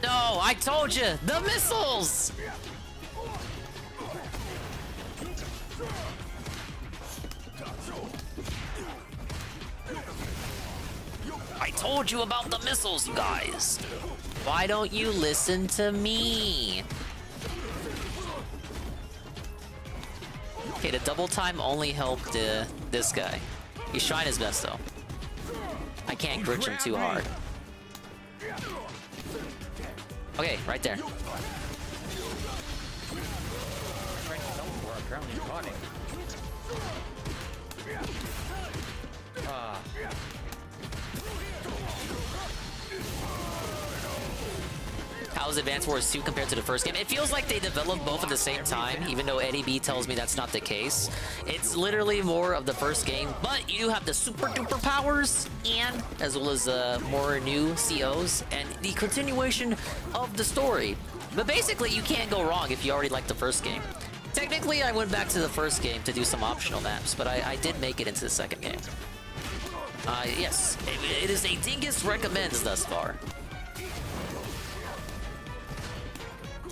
No, I told you, the missiles. I told you about the missiles, you guys. Why don't you listen to me? Okay, the double time only helped this guy. He's trying his best though. I can't glitch him too hard. Okay, right there. Apparently caught it. How's Advance Wars 2 compared to the first game? It feels like they developed both at the same time, even though Eddie B tells me that's not the case. It's literally more of the first game, but you do have the super duper powers, and as well as more new COs, and the continuation of the story. But basically, you can't go wrong if you already liked the first game. Technically, I went back to the first game to do some optional maps, but I did make it into the second game. Yes, it is a Dingus recommends thus far.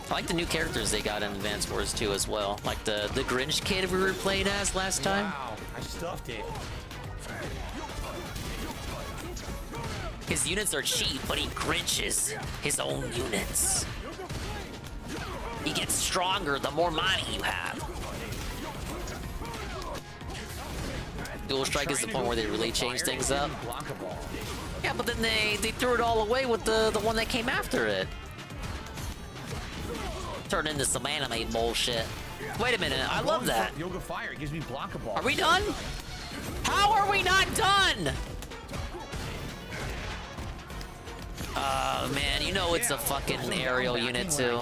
I like the new characters they got in Advance Wars 2 as well. Like the Grinch kid we were playing as last time. Wow, I stuffed it. His units are cheap, but he Grinches his own units. He gets stronger the more money you have. Dual Strike is the point where they really change things up. Yeah, but then they threw it all away with the one that came after it. Turned into some anime bullshit. Wait a minute, I love that. Yoga Fire gives me Blanca Ball. Are we done? How are we not done? Oh man, you know it's a fucking aerial unit too.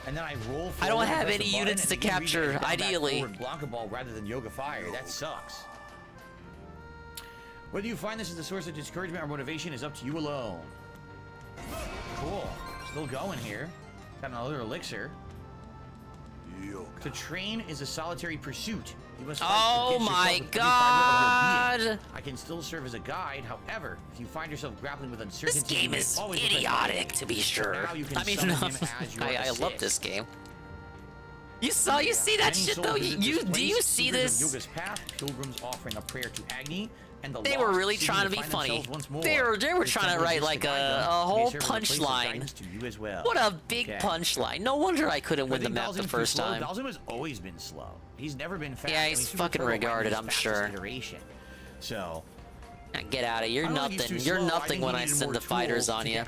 I don't have any units to capture, ideally. Blanca Ball rather than Yoga Fire. That sucks. Whether you find this as a source of discouragement or motivation is up to you alone. Cool. Still going here. Got another elixir. To train is a solitary pursuit. You must oh my god! I can still serve as a guide. However, if you find yourself grappling with uncertainty, this game is idiotic, to be sure. I mean, I love this game. You see that shit though? Do you see this? Yoga's path, pilgrims offering a prayer to Agni. And they were really trying to be funny. They were trying to write like a whole punchline. Well. What a big punchline. No wonder I couldn't win the map the first time. Dhalsim has always been slow. He's never been fast. Yeah, he's fucking regarded, I'm sure. So get out of here. You're nothing. You're nothing when I send the fighters on you.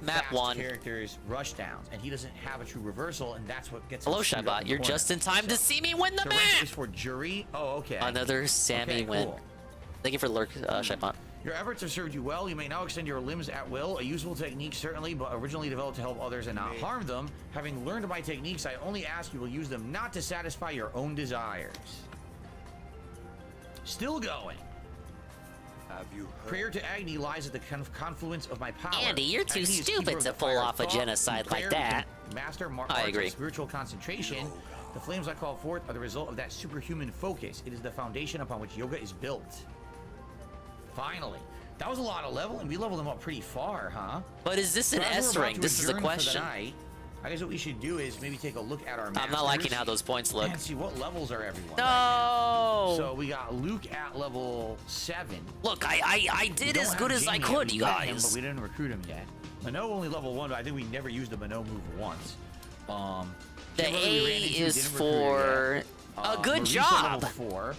Map 1. Characters rush downs, and he doesn't have a true reversal, and that's what gets. Hello, Shybot. You're just in time to see me win the map. Is for jury. Oh, okay. Another Sammy win. Cool. Thank you for lurk, Shybot. Your efforts have served you well. You may now extend your limbs at will. A useful technique, certainly, but originally developed to help others and not harm them. Having learned my techniques, I only ask you will use them not to satisfy your own desires. Still going. Have you heard? Prayer to Agni lies at the confluence of my power. Andy, you're too stupid to pull off a genocide like that. Master I agree. Spiritual concentration. The flames I call forth are the result of that superhuman focus. It is the foundation upon which yoga is built. Finally. That was a lot of leveling. We leveled them up pretty far, huh? But is this an S rank? This is the question. I guess what we should do is maybe take a look at our masters. I'm not liking how those points look. And see what levels are everyone. No! Right so we got Luke at level 7. Look, I did as good as I could, you guys. Him, but we didn't recruit him yet. Minot only level 1, but I think we never used the Minot move once. The A is for a good Marisa job. Level 4.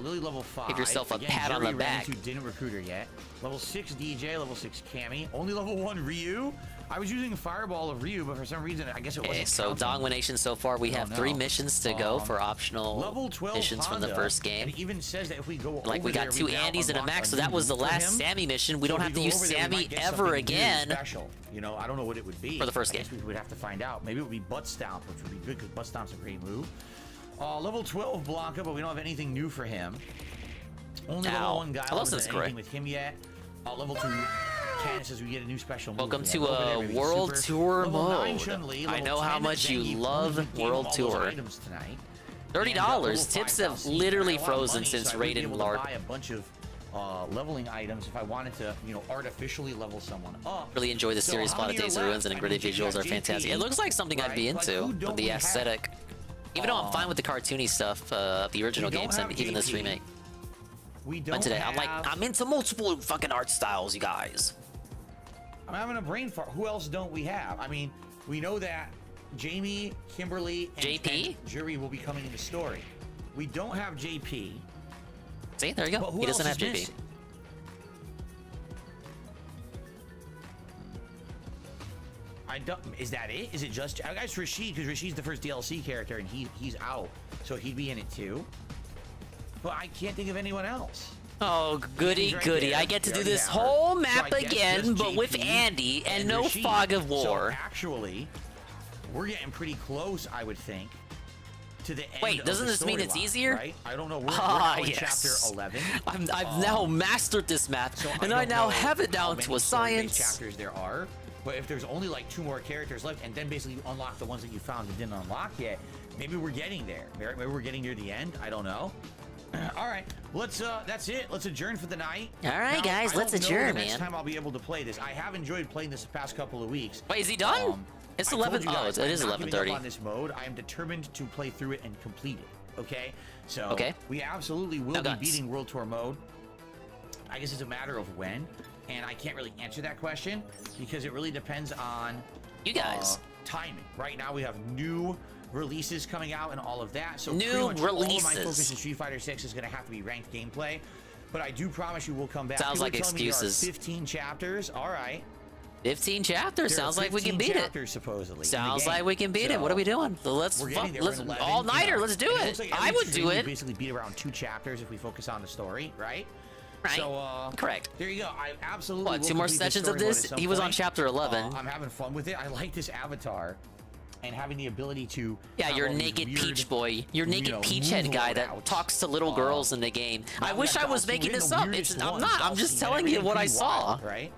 Lily level 5. Give yourself a Again, pat on the back. Didn't recruit her yet. Level 6 DJ, level 6 Cammy. Only level 1 Ryu. I was using Fireball of Ryu, but for some reason I guess it wasn't. Okay, so Domination so far we have 3 missions to go for optional level 12 missions from the first game. And it even says that if we go like we got 2 Andys and a Max, so that was the last Sammy mission. We don't have to use Sammy ever again. Special. You know, I don't know what it would be. For the first game. We would have to find out. Maybe it would be Butt Stomp, which would be good because Butt Stomp's a great move. Level 12 Blanca, but we don't have anything new for him. Only level 1 guy. I haven't done anything with him yet. Level 2 Candace says we get a new special move. Welcome to a World Tour mode. I know how much you love World Tour. $30. Tips have literally frozen since Raiden LARP. Buy a bunch of leveling items if I wanted to, you know, artificially level someone up. Really enjoy the series. A lot of Days of Ruins and the gritty visuals are fantastic. It looks like something I'd be into with the aesthetic. Even though I'm fine with the cartoony stuff of the original games and even this remake. But today, I'm into multiple fucking art styles, you guys. I'm having a brain fart. Who else don't we have? I mean, we know that Jamie, Kimberly, and JP? Jury will be coming in the story. We don't have JP. See, there you go. He doesn't have JP. Missing? I don't. Is that it? Is it just? I guess Rashid, because Rashid's the first DLC character, and he's out, so he'd be in it too. But I can't think of anyone else. Oh, goody Right goody. there. I get to We do already this have her. whole So map I guess again, just but with JP Andy and no Rashid. fog of war. So actually, we're getting pretty close, I would think, to the end. Wait, doesn't of the this mean it's storyline, easier? Right? I don't know. We're now in chapter 11. I've now mastered this map, So and I don't now know have it how down many to a story-based science. chapters there are. But if there's only like 2 more characters left, and then basically you unlock the ones that you found and didn't unlock yet, maybe we're getting there. Maybe we're getting near the end. I don't know. All right, let's. That's it. Let's adjourn for the night. All right, Now, guys, let's I don't know adjourn, the next man. time I'll be able to play this. I have enjoyed playing this the past couple of weeks. Wait, is he done? It's I told 11. you guys, Oh, it I'm is not giving up 11:30. on this mode. I am determined to play through it and complete it. Okay. So Okay. we absolutely will No be guns. beating World Tour mode. I guess it's a matter of when, and I can't really answer that question because it really depends on you guys timing. Right now we have new releases coming out and all of that. So New pretty much all of my releases. focus in Street Fighter 6 is going to have to be ranked gameplay. But I do promise you we'll come back. Sounds People like are telling me there are excuses. 15 chapters. All right. 15 chapters. There are Sounds like we can 15 beat it. chapters, supposedly. in the Sounds game. like we can beat it. What are we doing? Let's We're getting there. let's We're in 11, all nighter. you know. Let's do And it. looks like I every would stream do we it. basically beat around 2 chapters if we focus on the story, right? Right. So, correct. There you go. I absolutely. What? will 2 more complete sessions of story mode this? at some He was on point. chapter 11. I'm having fun with it. I like this avatar, and having the ability to. Yeah, have you're all these naked weird, Peach boy. You're naked you know, Peach head move guy that routes. talks to little girls in the game. I wish I was making this up. I'm not. I'm just telling you what I saw. Right.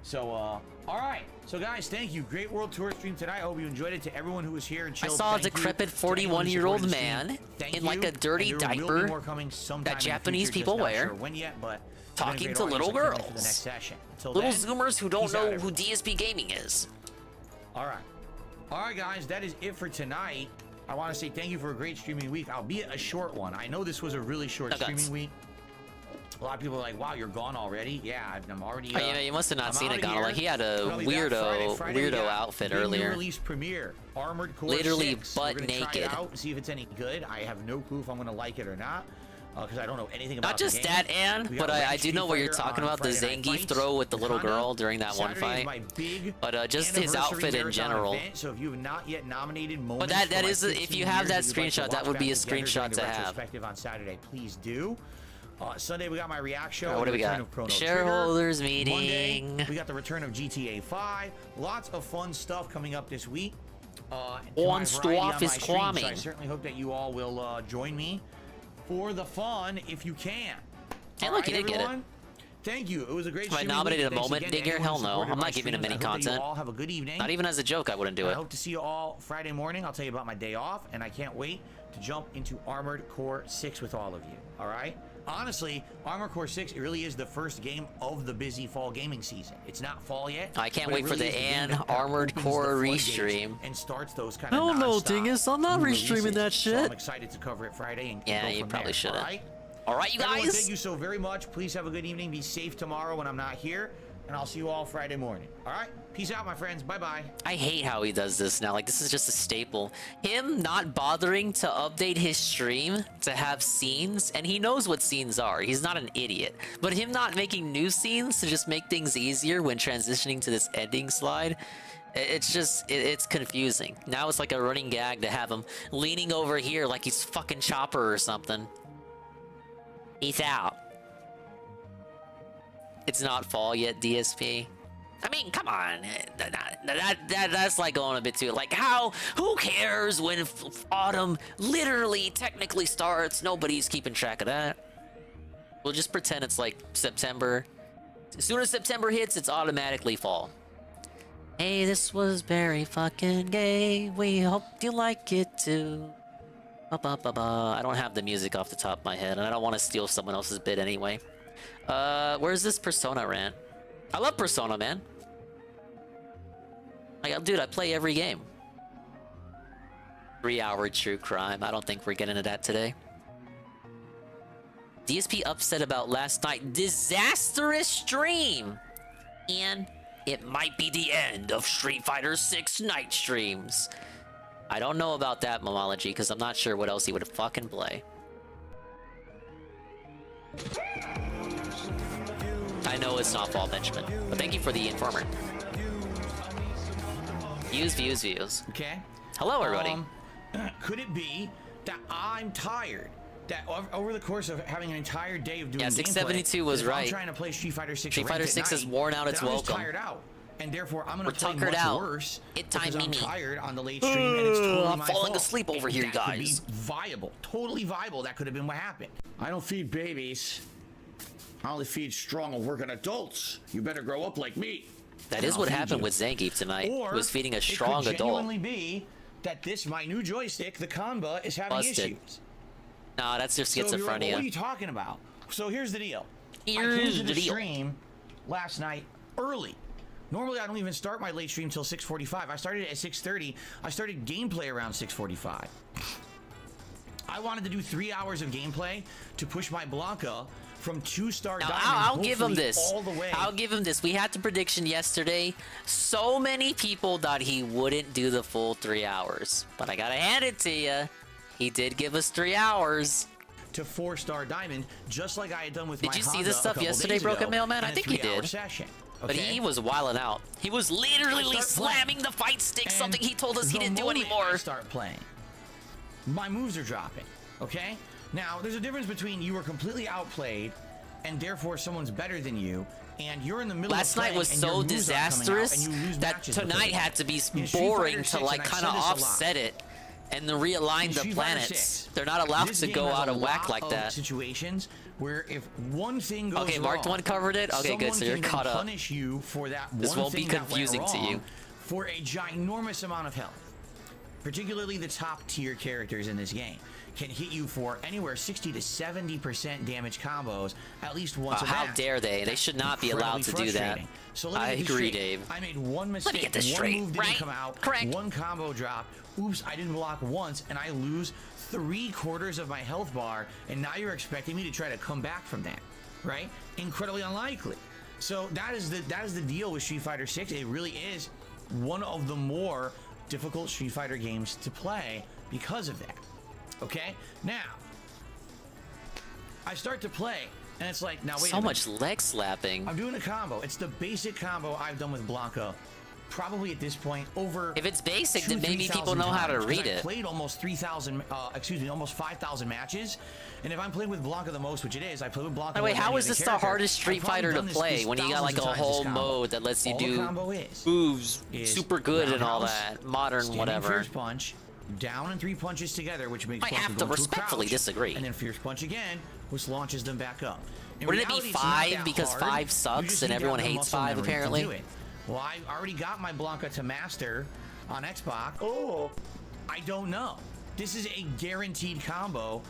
So, all right. So, guys, thank you. Great World Tour stream tonight. I hope you enjoyed it. To everyone who was here and I chilled, saw a thank you. decrepit To anyone who 41-year-old supported the stream, man thank in like you. a dirty And there will be diaper more coming sometime that in the Japanese future, people just not wear, sure when yet, but talking to little girls. Little Zoomers who don't know who DSP Gaming is. All right, guys, that is it for tonight. I want to say thank you for a great streaming week, albeit a short one. I know this was a really short streaming week. A lot of people are like, "Wow, you're gone already." Yeah, I'm already. Oh, yeah, you must have not I'm seen it, already Gonal. here. Like he had a But I'll be back Friday we got outfit big new earlier. Release premiere, Armored Core Literally 6. butt We're gonna try naked. it out and see if it's any good. I have no clue if I'm gonna like it or not. Because I don't know anything about Not just the game. that, Ann, We but got I Ranked do know Street what you're Fighter talking on about, the Friday Night Zangief Fights. throw with the little Honda. girl during that one Saturday is fight. my big But just his anniversary outfit in marathon general. event, so if you have not yet nominated moments But that for my is, if 15 you have years that you'd like to screenshot, that watch would be a back together screenshot during the to have. retrospective on Saturday, please do. Sunday we got my react show. Alright, what do we the return got? of Chrono Shareholders Trigger. meeting. Monday, we got the return of GTA 5. Lots of fun stuff coming up this week. On stuff is So I coming. certainly hope that you all will join me for the fun if you can. Hey, look, you did get it. Everyone, thank you. It was a great Am I streaming nominated week. a Thanks moment, again to Digger? everyone Hell who no. supported I'm my not giving him streams. any I hope that content. You all have a good evening. Not even as a joke, I wouldn't do I it. hope to see you all Friday morning. I'll tell you about my day off, and I can't wait to jump into Armored Core 6 with all of you. All right? Honestly, Armored Core 6, it really is the first game of the busy fall gaming season. It's not fall yet. I can't but it wait for really the is game Ann that kinda Armored opens Core the floodgates restream. and starts those kind of Oh no, nonstop Dingus, I'm not new restreaming releases. that So shit. I'm excited to cover it Friday and Yeah, go you from probably there, shouldn't. All right, you Everyone, guys. thank you so very much. Please have a good evening. Be safe tomorrow when I'm not here, and I'll see you all Friday morning. All right? Peace out, my friends. Bye-bye. I hate how he does this now. Like, this is just a staple. Him not bothering to update his stream to have scenes, and he knows what scenes are. He's not an idiot. But him not making new scenes to just make things easier when transitioning to this ending slide, it's just, it's confusing. Now it's like a running gag to have him leaning over here like he's fucking Chopper or something. He's out. It's not fall yet, DSP. I mean, come on. That's like going a bit too. Like, who cares when autumn literally technically starts? Nobody's keeping track of that. We'll just pretend it's like September. As soon as September hits, it's automatically fall. Hey, this was very fucking gay. We hope you like it too. I don't have the music off the top of my head, and I don't want to steal someone else's bit anyway. Where's this Persona rant? I love Persona, man. Like, dude, I play every game. 3-hour true crime. I don't think we're getting into that today. DSP upset about last night. Disastrous stream! And it might be the end of Street Fighter 6 night streams. I don't know about that, Momology, because I'm not sure what else he would fucking play. I know it's not Fall Benjamin, but thank you for the informer. Views. Okay. Hello, everybody. Could it be that I'm tired? That over the course of having an entire day of doing yeah, 672 was if right. I'm trying to play Street Fighter 6. Street Fighter 6 is worn out its welcome. I'm tired out, and therefore I'm going to play tuckered much out. worse It time because I'm me. tired on the late stream, and it's totally I'm my falling fault. asleep over And here, that guys. Could be viable, totally viable. That could have been what happened. I don't feed babies. I only feed strong and working adults. You better grow up like me. That is what happened with Zangief tonight. Or he was feeding a strong it could adult. genuinely be that my new joystick, the Kanba, is having Busted. issues. No, that's just So you're like, schizophrenia. well, what are you talking about? So here's the deal. I Here's came to the the deal. stream last night early. Normally, I don't even start my late stream till 6:45. I started at 6:30. I started gameplay around 6:45. I wanted to do 3 hours of gameplay to push my Blanca from 2-star Now, diamond. I'll give him hopefully this. All the way. I'll give him this. We had the prediction yesterday. So many people thought he wouldn't do the full 3 hours. But I gotta hand it to you. He did give us 3 hours. To 4-star diamond, just like I had done with my Did you see Honda this a stuff couple yesterday, days Broken ago Mailman? in I a think he 3-hour did. Session, But okay? he was wilding out. He was literally Start slamming the fight stick, And something he told us he the didn't do moment anymore. I start playing, my moves are dropping. Okay? Now, there's a difference between you were completely outplayed, and therefore someone's better than you, and you're in the middle Last of night playing was and your so moves aren't coming out, disastrous and you lose that matches because tonight of had to be In Street boring Fighter to 6, like and I've kind said of this a lot, offset it and realign in the Street Fighter planets. 6, They're not allowed this to game go has out a of whack lot like of that. Situations where if one thing goes Okay, wrong, Marked One covered it? Okay, good, so someone you're can then caught up. punish you for that This one won't be thing that went confusing to you. wrong for a ginormous amount of health. Particularly the top tier characters in this game can hit you for anywhere 60 to 70% damage combos at least once a How match. dare they? They should not be allowed to do that. Frustrating. So let me I get this agree, straight. Dave. I made one mistake. Let me get this one straight, move didn't right? come out. Correct. One combo drop. Oops, I didn't block once, and I lose 3/4 of my health bar. And now you're expecting me to try to come back from that, right? Incredibly unlikely. So that is the deal with Street Fighter 6. It really is one of the more difficult Street Fighter games to play because of that. Okay, now I start to play, and it's like, now wait. So much leg slapping. I'm doing a combo. It's the basic combo I've done with Blanca. Probably at this point over. If it's basic, then 2,000-3,000 maybe people know how to times, 'cause read I've it. played almost 5,000 matches, and if I'm playing with Blanca the most, which it is, I play with Blanca. By the way, more than how any is other this the character. hardest Street I've probably Fighter to done this play when you got like a thousands of times, whole this combo. mode that lets you All the do combo is moves super good and all roundhouse, that, modern standing whatever? Fierce punch, down and 3 punches together, which makes I Blanca have go to into a respectfully crouch, disagree. and then fierce punch again, which launches them back up. In Wouldn't it be reality, it's not 5 that because hard. 5 You sucks just and need to everyone have the hates muscle 5 memory to apparently? do it. Well, I already got my Blanca to master on Xbox. Oh, I don't know. This is a guaranteed combo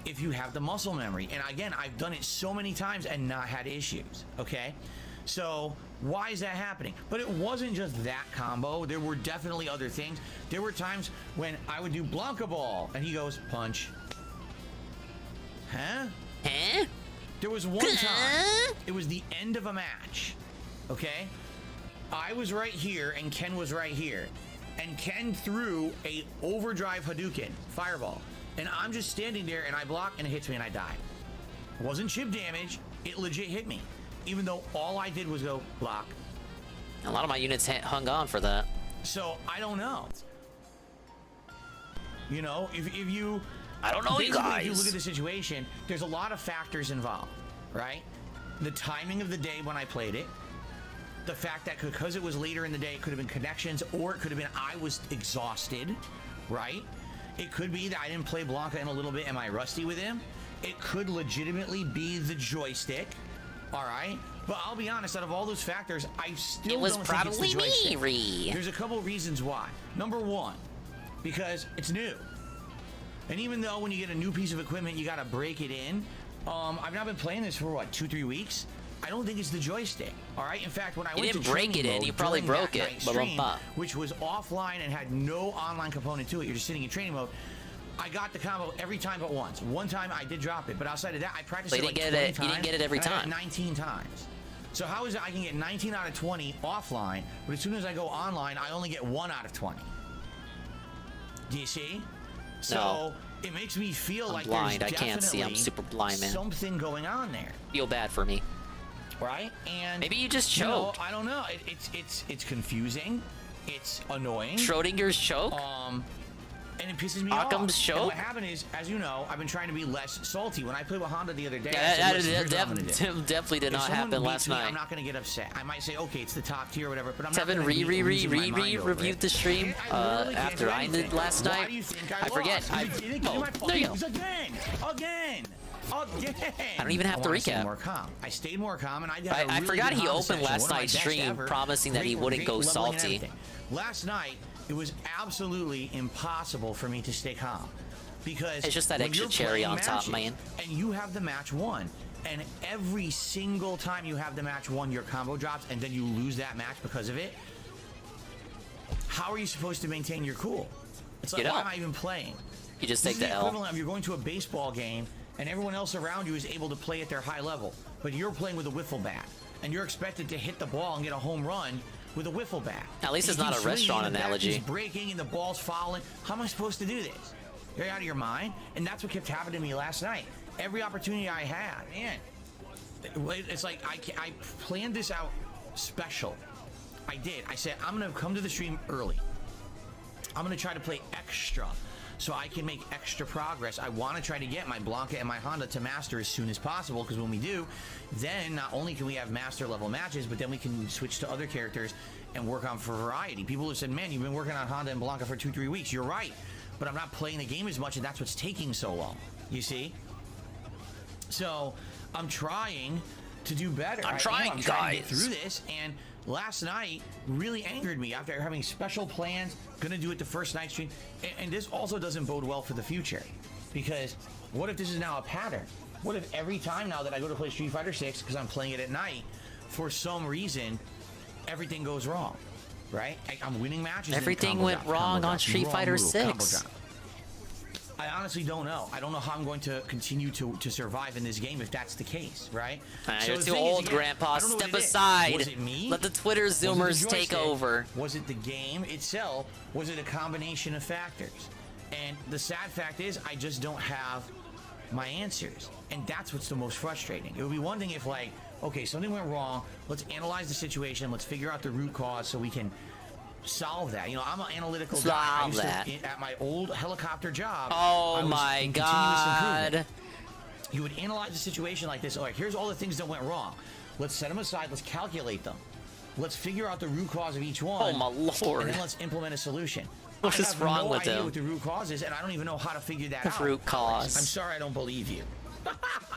if you have the muscle memory. And again, I've done it so many times and not had issues. Okay, so why is that happening? But it wasn't just that combo. There were definitely other things. There were times when I would do Blanca Ball and he goes punch. Huh? Huh? There was one time, it was the end of a match, okay? I was right here and Ken was right here. And Ken threw a overdrive Hadouken, fireball. And I'm just standing there and I block and it hits me and I die. It wasn't chip damage, it legit hit me. Even though all I did was go block. A lot of my units hung on for that. So I don't know. You know, if you... I don't know, you guys. If you look at the situation, there's a lot of factors involved, right? The timing of the day when I played it, the fact that because it was later in the day, it could have been connections, or it could have been I was exhausted, right? It could be that I didn't play Blanca in a little bit. Am I rusty with him? It could legitimately be the joystick, all right? But I'll be honest, out of all those factors, I still don't think it's the joystick. It was probably me. There's a couple reasons why. Number one, because it's new. And even though when you get a new piece of equipment, you got to break it in. I've now been playing this for what, 2-3 weeks? I don't think it's the joystick. All right. In fact, when I went to break it in, you probably broke it. Stream, which was offline and had no online component to it. You're just sitting in training mode. I got the combo every time but once. One time I did drop it, but outside of that, I practiced it like 20 times. You didn't get it every and I got time. 19 times. So how is it I can get 19 out of 20 offline, but as soon as I go online, I only get 1 out of 20? Do you see? So it makes me feel like blind. there's I can't see. I'm definitely super blind, man. something going on there. Feel bad for me. Right? And maybe you just you know, choked. I don't know. It's confusing. It's annoying. Schrodinger's choke? And it pisses me Occam's off. choke? And what happened is, as you know, I've been trying to be less salty. When I played with Honda the other day, definitely did not happen last night. I'm not going to get upset. I might say, okay, it's the top tier or whatever, but I'm Tevin not reviewed the stream after I did last night. I forget. There you go. Again. I don't even have to recap. I stayed more calm, and I forgot he opened last night's stream promising that he wouldn't go salty. Last night, it was absolutely impossible for me to stay calm because it's just that extra cherry on top, man. And you have the match won, and every single time you have the match won, your combo drops, and then you lose that match because of it. How are you supposed to maintain your cool? It's like, why am I even playing? You just take the L. Equivalent of you're going to a baseball game, and everyone else around you is able to play at their high level, but you're playing with a wiffle bat, and you're expected to hit the ball and get a home run with a wiffle bat. At least it's not a restaurant analogy. He's breaking and the ball's fouling. How am I supposed to do this? You're out of your mind? And that's what kept happening to me last night. Every opportunity I had, man. It's like I planned this out special. I did. I said, I'm going to come to the stream early. I'm going to try to play extra so I can make extra progress. I want to try to get my Blanca and my Honda to master as soon as possible, because when we do, then not only can we have master level matches, but then we can switch to other characters and work on for variety. People have said, man, you've been working on Honda and Blanca for 2-3 weeks. You're right, but I'm not playing the game as much, and that's what's taking so long, you see? So I'm trying to do better. I'm trying to get through this, and last night really angered me after having special plans, gonna do it the first night stream, and this also doesn't bode well for the future, because what if this is now a pattern? What if every time now that I go to play Street Fighter 6, because I'm playing it at night, for some reason everything goes wrong, right? I'm winning matches. Everything went wrong on Street Fighter 6. I honestly don't know. I don't know how I'm going to continue to survive in this game if that's the case, right? You're too old, Grandpa. Step aside. Was it me? Let the Twitter Zoomers take over. Was it the game itself? Was it a combination of factors? And the sad fact is, I just don't have my answers. And that's what's the most frustrating. It would be one thing if, like, okay, something went wrong. Let's analyze the situation. Let's figure out the root cause so we can solve that. You know, I'm an analytical guy. At my old helicopter job. Oh my God. You would analyze the situation like this. All right, here's all the things that went wrong. Let's set them aside. Let's calculate them. Let's figure out the root cause of each one. Oh my Lord. And then let's implement a solution. What is wrong with I have no idea him? what the root cause is, and I don't even know how to figure that out. The root cause. I'm sorry I don't believe you.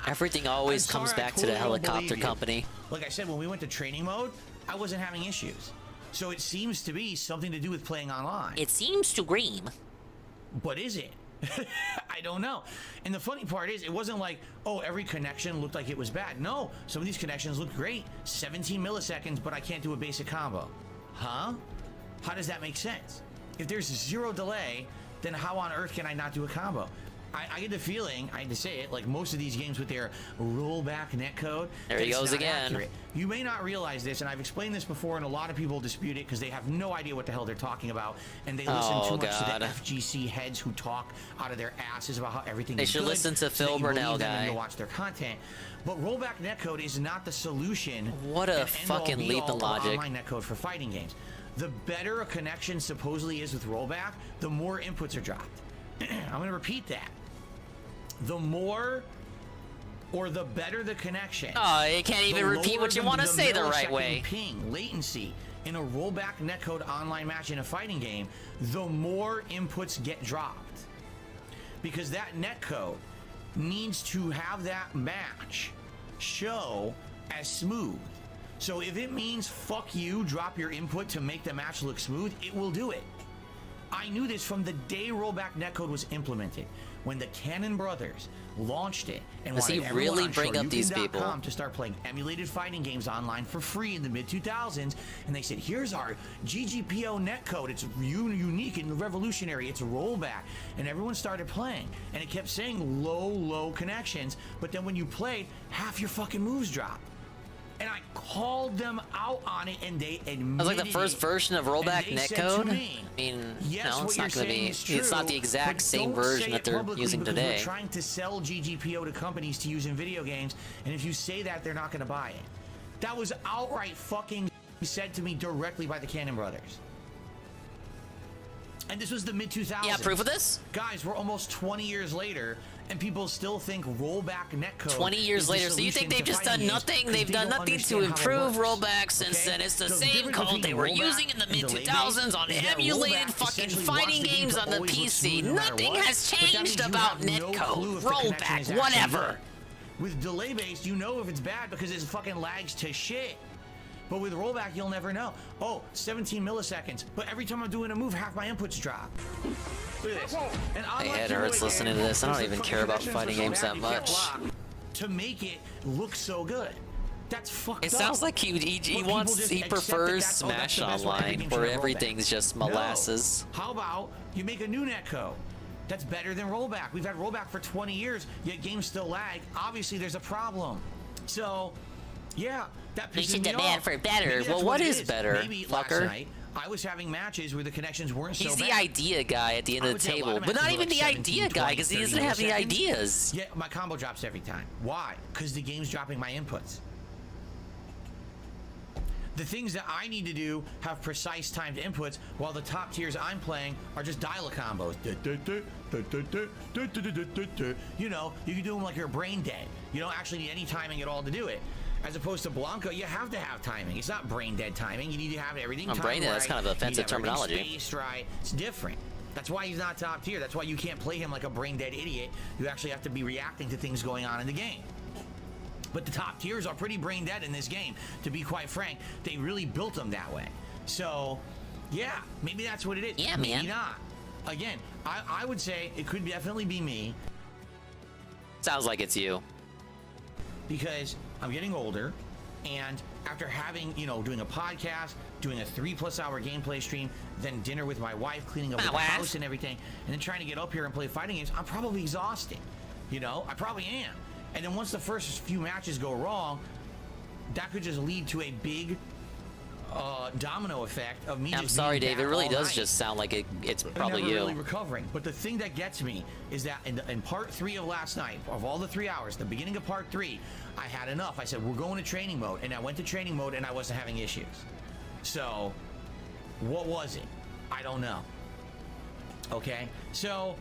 Everything always comes back to the helicopter company. Like I said, when we went to training mode, I wasn't having issues. So it seems to be something to do with playing online. It seems to green. But is it? I don't know. And the funny part is, it wasn't like, oh, every connection looked like it was bad. No, some of these connections looked great. 17 milliseconds, but I can't do a basic combo. Huh? How does that make sense? If there's 0 delay, then how on earth can I not do a combo? I get the feeling, I hate to say it, like most of these games with their rollback netcode. There he goes again. Accurate. You may not realize this, and I've explained this before, and a lot of people dispute it because they have no idea what the hell they're talking about, and they listen too much to the FGC heads who talk out of their asses about how everything is good. They should listen to Phil Burnell guy. And watch their content. But rollback netcode is not the solution. What a fucking leap in logic. Online netcode for fighting games. The better a connection supposedly is with rollback, the more inputs are dropped. I'm going to repeat that. The more or the better the connection. Oh, you can't even repeat what you want to say the right way. Ping, latency in a rollback netcode online match in a fighting game, the more inputs get dropped. Because that netcode needs to have that match show as smooth. So if it means fuck you, drop your input to make the match look smooth, it will do it. I knew this from the day rollback netcode was implemented. When the Cannon brothers launched it and does he really bring up these people to start playing emulated fighting games online for free in the mid-2000s, and they said, here's our GGPO netcode. It's unique and revolutionary. It's a rollback. And everyone started playing, and it kept saying low connections, but then when you played, half your fucking moves dropped. And I called them out on it, and they admitted That was like the first version of rollback netcode. I mean, yes, no, it's not going to be. True, it's not the exact same version that they're using today. We're trying to sell GGPO to companies to use in video games, and if you say that, they're not going to buy it. That was outright fucking said to me directly by the Cannon brothers. And this was the mid-2000s. Yeah, proof of this? Guys, we're almost 20 years later, and people still think rollback netcode 20 years later, so you think they've just done nothing? They've done nothing to improve rollback since then. It's the same code they were using in the mid-2000s on emulated fucking fighting games on the PC. Nothing has changed about netcode, rollback, whatever. With delay-based, you know if it's bad because it fucking lags to shit. But with rollback, you'll never know. Oh, 17 milliseconds. But every time I'm doing a move, half my inputs drop. Look at this. And my head hurts listening to this. I don't even care about fighting games that much. To make it look so good. That's fucked up. It sounds like he prefers Smash Online, where everything's just molasses. No. How about you make a new netcode? That's better than rollback. We've had rollback for 20 years, yet games still lag. Obviously, there's a problem. So, yeah, that pisses me off. Demand for better. Well, what is better, Maybe fucker? Last night, I was having matches where the connections weren't so bad. He's the idea guy at the end of the table, but not even the idea guy because he doesn't have the ideas. Yeah, my combo drops every time. Why? Because the game's dropping my inputs. The things that I need to do have precise timed inputs, while the top tiers I'm playing are just dial combos. You know, you can do them like you're brain dead. You don't actually need any timing at all to do it. As opposed to Blanca, you have to have timing. It's not brain dead timing. You need to have everything timed brain dead, right. that's kind of offensive terminology. Spaced right. It's different. That's why he's not top tier. That's why you can't play him like a brain dead idiot. You actually have to be reacting to things going on in the game. But the top tiers are pretty brain dead in this game, to be quite frank. They really built them that way. So, yeah, maybe that's what it is. Yeah, maybe man. not. Again, I would say it could definitely be me. Sounds like it's you. Because I'm getting older, and after having, doing a podcast, doing a 3+ hour gameplay stream, then dinner with my wife, cleaning up the house and everything, and then trying to get up here and play fighting games, I'm probably exhausted. I probably am. And then once the first few matches go wrong, that could just lead to a big domino effect of me. I'm sorry, Dave. It really does just sound like it's probably you. Really recovering. But the thing that gets me is that in part 3 of last night, of all the 3 hours, the beginning of part 3, I had enough. I said, we're going to training mode. And I went to training mode and I wasn't having issues. So, what was it? I don't know. Okay? So,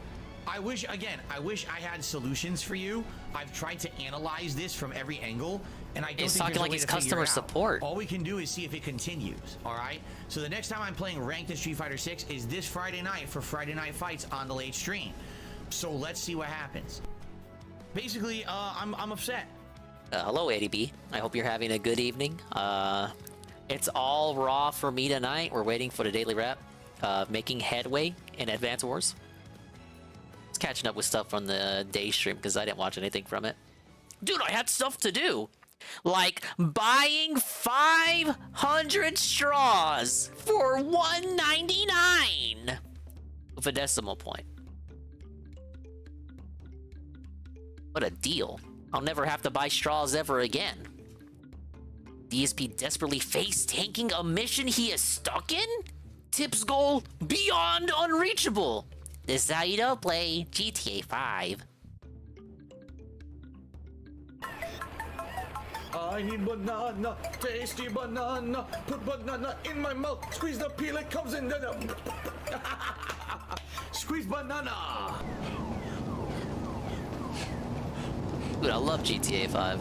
I wish I had solutions for you. I've tried to analyze this from every angle, and I don't It's think talking there's a like way it's to figure customer it out. support. All we can do is see if it continues, all right? So the next time I'm playing ranked in Street Fighter 6 is this Friday night for Friday Night Fights on the late stream. So let's see what happens. Basically, I'm upset. Hello, ADB. I hope you're having a good evening. It's all raw for me tonight. We're waiting for the daily rep, making headway in Advance Wars. Catching up with stuff from the day stream because I didn't watch anything from it. Dude, I had stuff to do. Like buying 500 straws for $1.99 with a decimal point. What a deal. I'll never have to buy straws ever again. DSP desperately face-tanking a mission he is stuck in? Tip's goal beyond unreachable. This is how you don't play GTA 5. I need banana, tasty banana. Put banana in my mouth, squeeze the peel, it comes in the squeeze banana. Dude, I love GTA 5.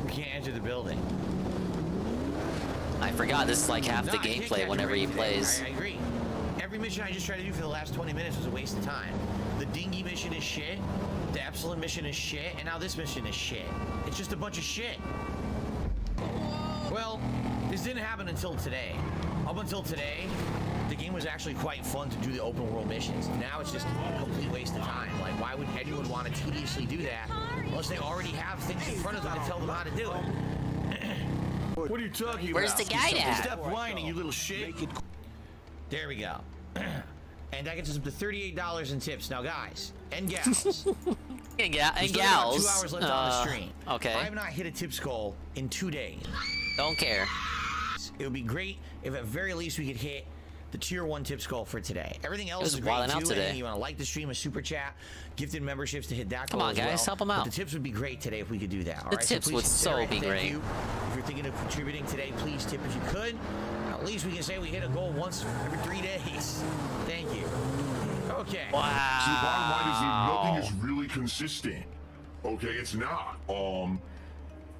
You can't enter the building. I forgot this is like half the gameplay whenever he plays. I agree. Every mission I just tried to do for the last 20 minutes was a waste of time. The dinghy mission is shit, the Epsilon mission is shit, and now this mission is shit. It's just a bunch of shit. Well, this didn't happen until today. Up until today, the game was actually quite fun to do the open world missions. Now it's just a complete waste of time. Like, why would anyone want to tediously do that unless they already have things in front of them to tell them how to do it? What are you talking Where's about? the guy at? Stop whining, you little shit. There we go. And that gets us up to $38 in tips. Now, guys and gals. and gals. 2 hours left on the stream. Okay. I have not hit a tips goal in 2 days. Don't care. It would be great if at very least we could hit the tier 1 tips goal for today. Everything else is great too. Today. You want to like the stream, a super chat, gifted memberships to hit that goal. Come on, guys, help them out. But the tips would be great today if we could do that. All the right? tips would so be great. You. If you're thinking of contributing today, please tip if you could. At least we can say we hit a goal once every 3 days. Thank you. Okay. Wow. See, bottom line is nothing is really consistent. Okay, it's not. And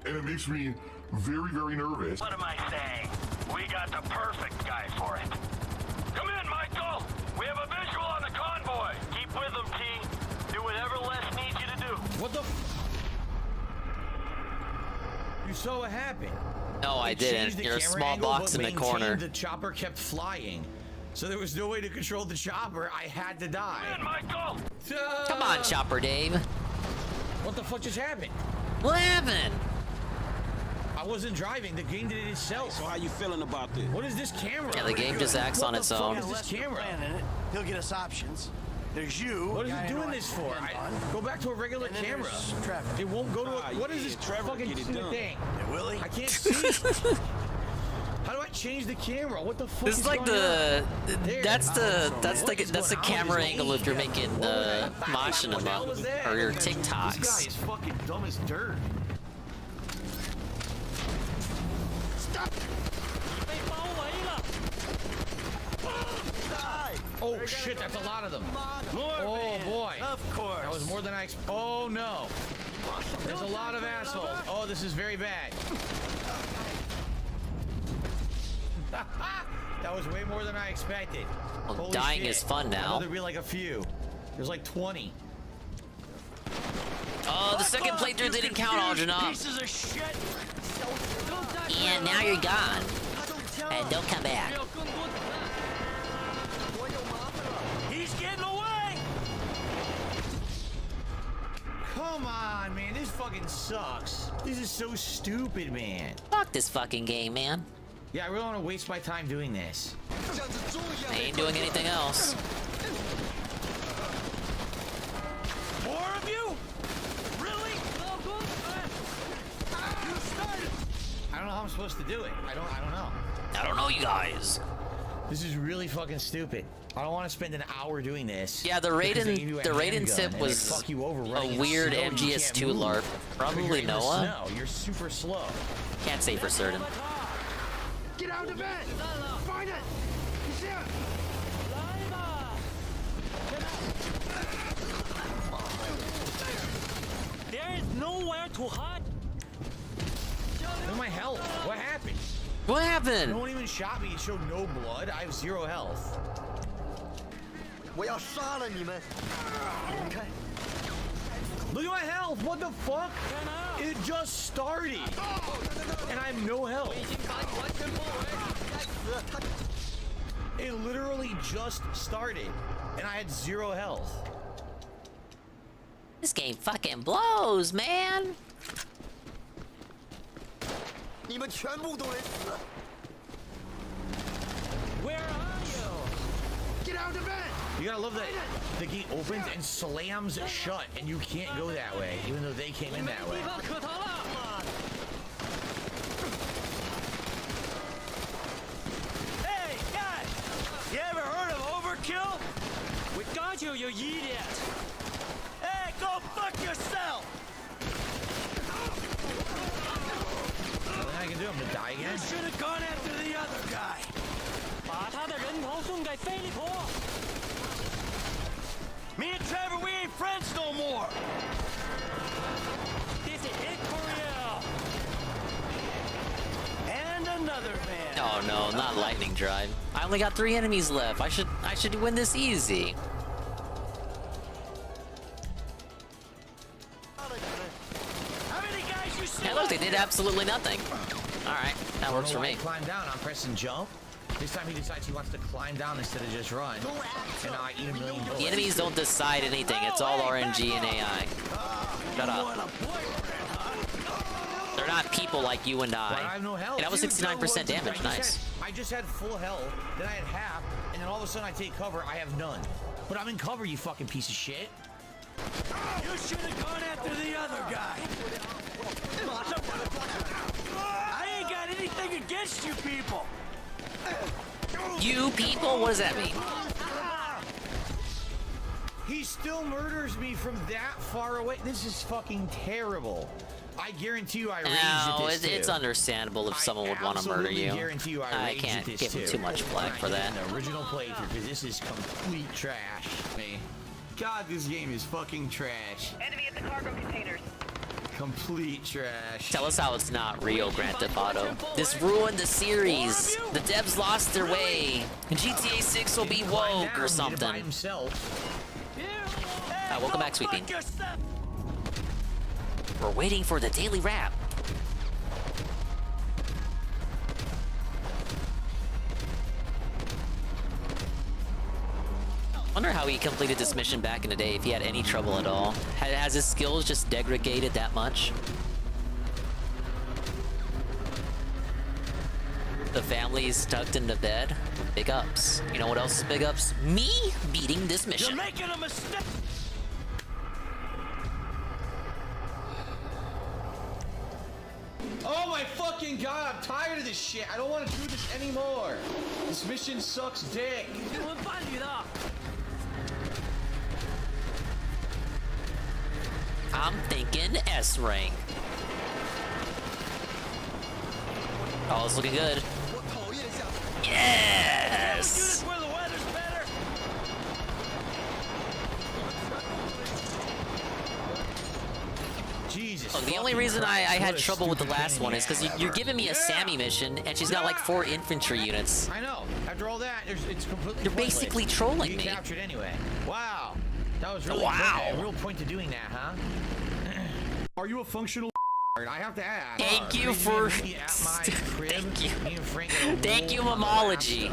it makes me very, very nervous. What am I saying? We got the perfect guy for it. Come in, Michael. We have a visual on the convoy. Keep with them, T. Do whatever Les needs you to do. What the? You saw what happened? No, I didn't. You're a small box in the corner. The chopper kept flying, so there was no way to control the chopper. I had to die. Come in, Michael. Come on, Chopper Dave. What the fuck just happened? What happened? I wasn't driving. The game did it itself. So how you feeling about this? What is this camera? Yeah, the game just acts on its own. What is this camera? He'll get us options. There's you. What is it doing this for? Go back to a regular camera. It won't go to a... What is this fucking thing? Willie? I can't see. How do I change the camera? What the fuck This is like the... That's the camera angle if you're making machinima or your TikToks. This guy is fucking dumb as dirt. Oh shit, that's a lot of them. Oh boy. Of course. That was more than I expected. Oh no. There's a lot of assholes. Oh, this is very bad. That was way more than I expected. Well, dying is fun now. There'll be like a few. There's like 20. Oh, the second playthrough didn't count, Algernon. Pieces of shit. And now you're gone. And don't come back. He's getting away. Come on, man. This fucking sucks. This is so stupid, man. Fuck this fucking game, man. Yeah, I really want to waste my time doing this. I ain't doing anything else. More of you? Really? You started. I don't know how I'm supposed to do it. I don't know. I don't know, you guys. This is really fucking stupid. I don't want to spend an hour doing this. Yeah, the Raiden tip was a weird MGS2 LARP. Probably Noah. No, you're super slow. Can't say for certain. Get out of bed. Find it. There is nowhere to hide. Where's my health? What happened? What happened? No one even shot me. It showed no blood. I have 0 health. Look at my health. What the fuck? It just started. And I have no health. It literally just started. And I had 0 health. This game fucking blows, man. Where are you? Get out of bed! You gotta love that the gate opens and slams shut and you can't go that way, even though they came in that way. Hey, guys! You ever heard of overkill? We got you, you idiot! Hey, go fuck yourself! Nothing I can do, I'm gonna die again. You should have gone after the other guy. Me and Trevor, we ain't friends no more. This is it for you. And another man. Oh no, not lightning drive. I only got 3 enemies left. I should win this easy. How many guys you see? Hey, look, they did absolutely nothing. All right, that works for me. Climb down. I'm pressing jump. This time he decides he wants to climb down instead of just run. And I eat a million bullets. The enemies don't decide anything. It's all RNG and AI. Shut up. They're not people like you and But I I. have no health. And that was Dude, 69% damage. Nice. I just had full health, then I had half, and then all of a sudden I take cover, I have none. But I'm in cover, you fucking piece of shit. You should have gone after the other guy. I ain't got anything against you people. You people? What does that mean? He still murders me from that far away. This is fucking terrible. I guarantee you I raged at No, this it's too. understandable if someone would want to murder absolutely you. guarantee you I I raged can't at this give him too. too much flack for that. An original playthrough, because this is complete trash. Me. God, this game is fucking trash. Enemy at the cargo containers. Complete trash. Tell us how it's not real, Grand Theft Auto. This ruined the series. The devs lost their way. GTA 6 will be woke or something. Welcome back, Sweet Bean. We're waiting for the daily wrap. Wonder how he completed this mission back in the day, if he had any trouble at all. Has his skills just degraded that much? The family's tucked into bed. Big ups. You know what else is big ups? Me beating this mission. You're making a mistake. Oh my fucking god, I'm tired of this shit. I don't want to do this anymore. This mission sucks dick. I'm thinking S rank. Oh, it's looking good. Yes! Jesus. Look, the only reason I had trouble with the last one is because you're giving me a Sammy mission, and she's got like 4 infantry units. I know. After all that, it's completely. You're basically trolling you me. Captured anyway. Wow. That was really Wow. a real point to doing that, huh? Are you a functional? I have to ask. Thank you for. Thank you. Thank you, Momology.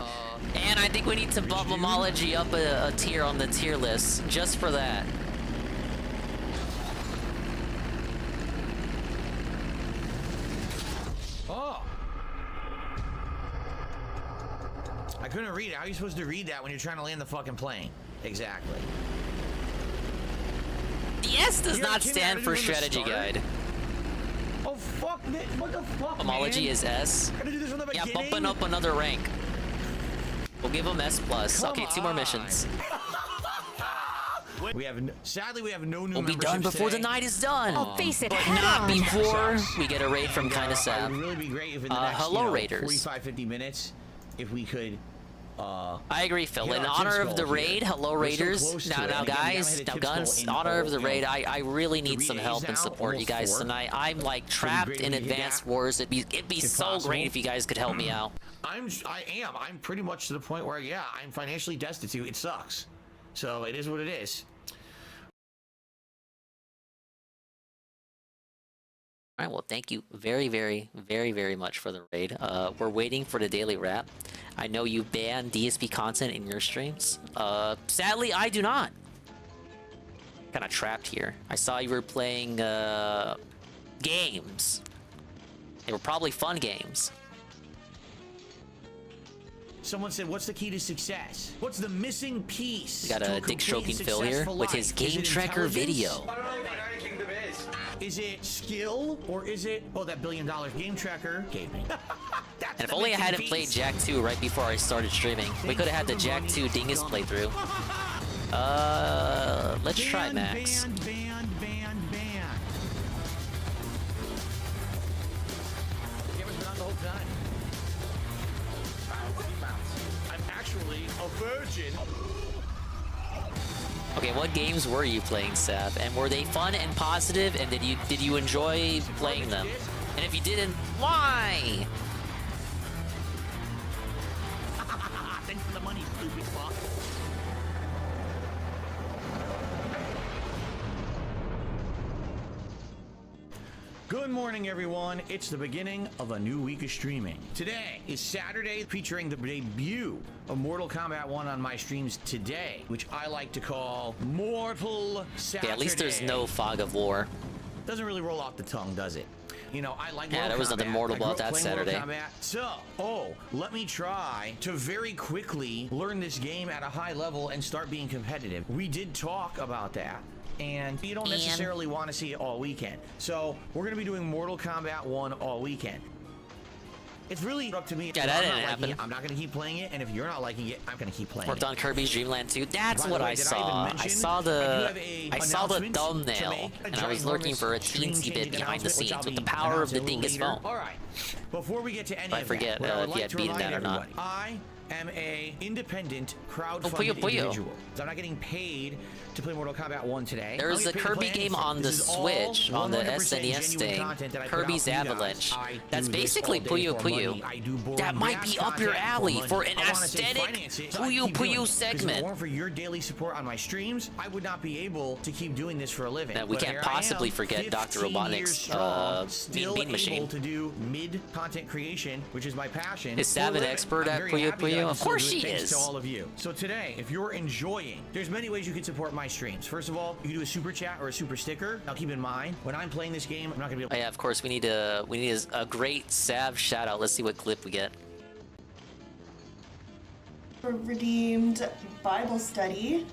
And I think we need to bump Momology up a tier on the tier list just for that. Oh. I couldn't read it. How are you supposed to read that when you're trying to land the fucking plane? Exactly. The S does not stand for strategy guide. Oh fuck! What the fuck, Homology man? is S. Gotta do this from the Yeah, beginning? bumping up another rank. We'll give him S+. Okay, 2 more missions. We have sadly we have no new. We'll be done before the night is done. Oh, face it, but head not on. before we get a raid from Kinda It Sad. would really be great if in the next hello, Raiders. 45-50 minutes, if we could. I agree, Phil. Hit In our honor tip of the skull raid, here. hello, We're so Raiders. close to Now, it. now, And again, we guys, haven't hit now, tip guns. skull in, Honor of the raid. you know, I really need 3 some days help and now, support, you almost guys 4. tonight. I'm like Pretty trapped great in if we hit Advanced that, Wars. It'd be if so possible. great if you guys could help me out. I am. I'm pretty much to the point where I'm financially destitute. It sucks. So it is what it is. All right, well, thank you very, very, very, very much for the raid. We're waiting for the daily wrap. I know you ban DSP content in your streams. Sadly, I do not. Kind of trapped here. I saw you were playing games. They were probably fun games. Someone said, "What's the key to success? What's the missing piece?" We got to a Dick stroking Phil here successful with his life? game Is it tracker intelligence? video. I don't know what United Kingdom is. Is it skill or is it that $1 billion game tracker gave me? And if only I hadn't played Jack 2 right before I started streaming, we could have had the Jack 2 Dingus playthrough. Let's try Max. Ban. Camera's been on the whole time. I'm actually a virgin. Okay, what games were you playing, Sav? And were they fun and positive? And did you enjoy playing them? And if you didn't, why? Thanks for the money, stupid fuck. Good morning, everyone. It's the beginning of a new week of streaming. Today is Saturday, featuring the debut of Mortal Kombat 1 on my streams today, which I like to call Mortal Saturday. Yeah, at least there's no fog of war. Doesn't really roll off the tongue, does it? You know, I like Yeah, there was nothing mortal about that Saturday. So, let me try to very quickly learn this game at a high level and start being competitive. We did talk about that. And you don't necessarily want to see it all weekend. So we're going to be doing Mortal Kombat 1 all weekend. It's really up to me. Yeah, that didn't happen. I'm not going to keep playing it, and if you're not liking it, I'm going to keep playing Worked it. on Kirby's Dream Land 2. That's what I saw. I saw the thumbnail, and I was looking for a teensy bit behind the scenes with the power of the Dingus phone. All right. Before we get to any I forget if he had beaten that or not. I am a independent crowdfunded individual. I'm not getting paid to play Mortal Kombat 1 today. There is a Kirby game on the Switch, on the SNES thing, Kirby's Avalanche. That's basically Puyo Puyo. That might be up your alley for an aesthetic Puyo Puyo segment. If it weren't for your daily support on my streams, I would not be able to keep doing this for a living. We can't possibly forget Dr. Robotnik's Bean Machine. To do mid-content creation, which is my passion. Is Sav an expert at Puyo Puyo? Of course she is. To all of you. So today, if you're enjoying, there's many ways you can support my streams. First of all, you can do a super chat or a super sticker. Now keep in mind, when I'm playing this game, I'm not gonna be able yeah, of course, we need a great Sav shout out. Let's see what clip we get. Redeemed Bible study.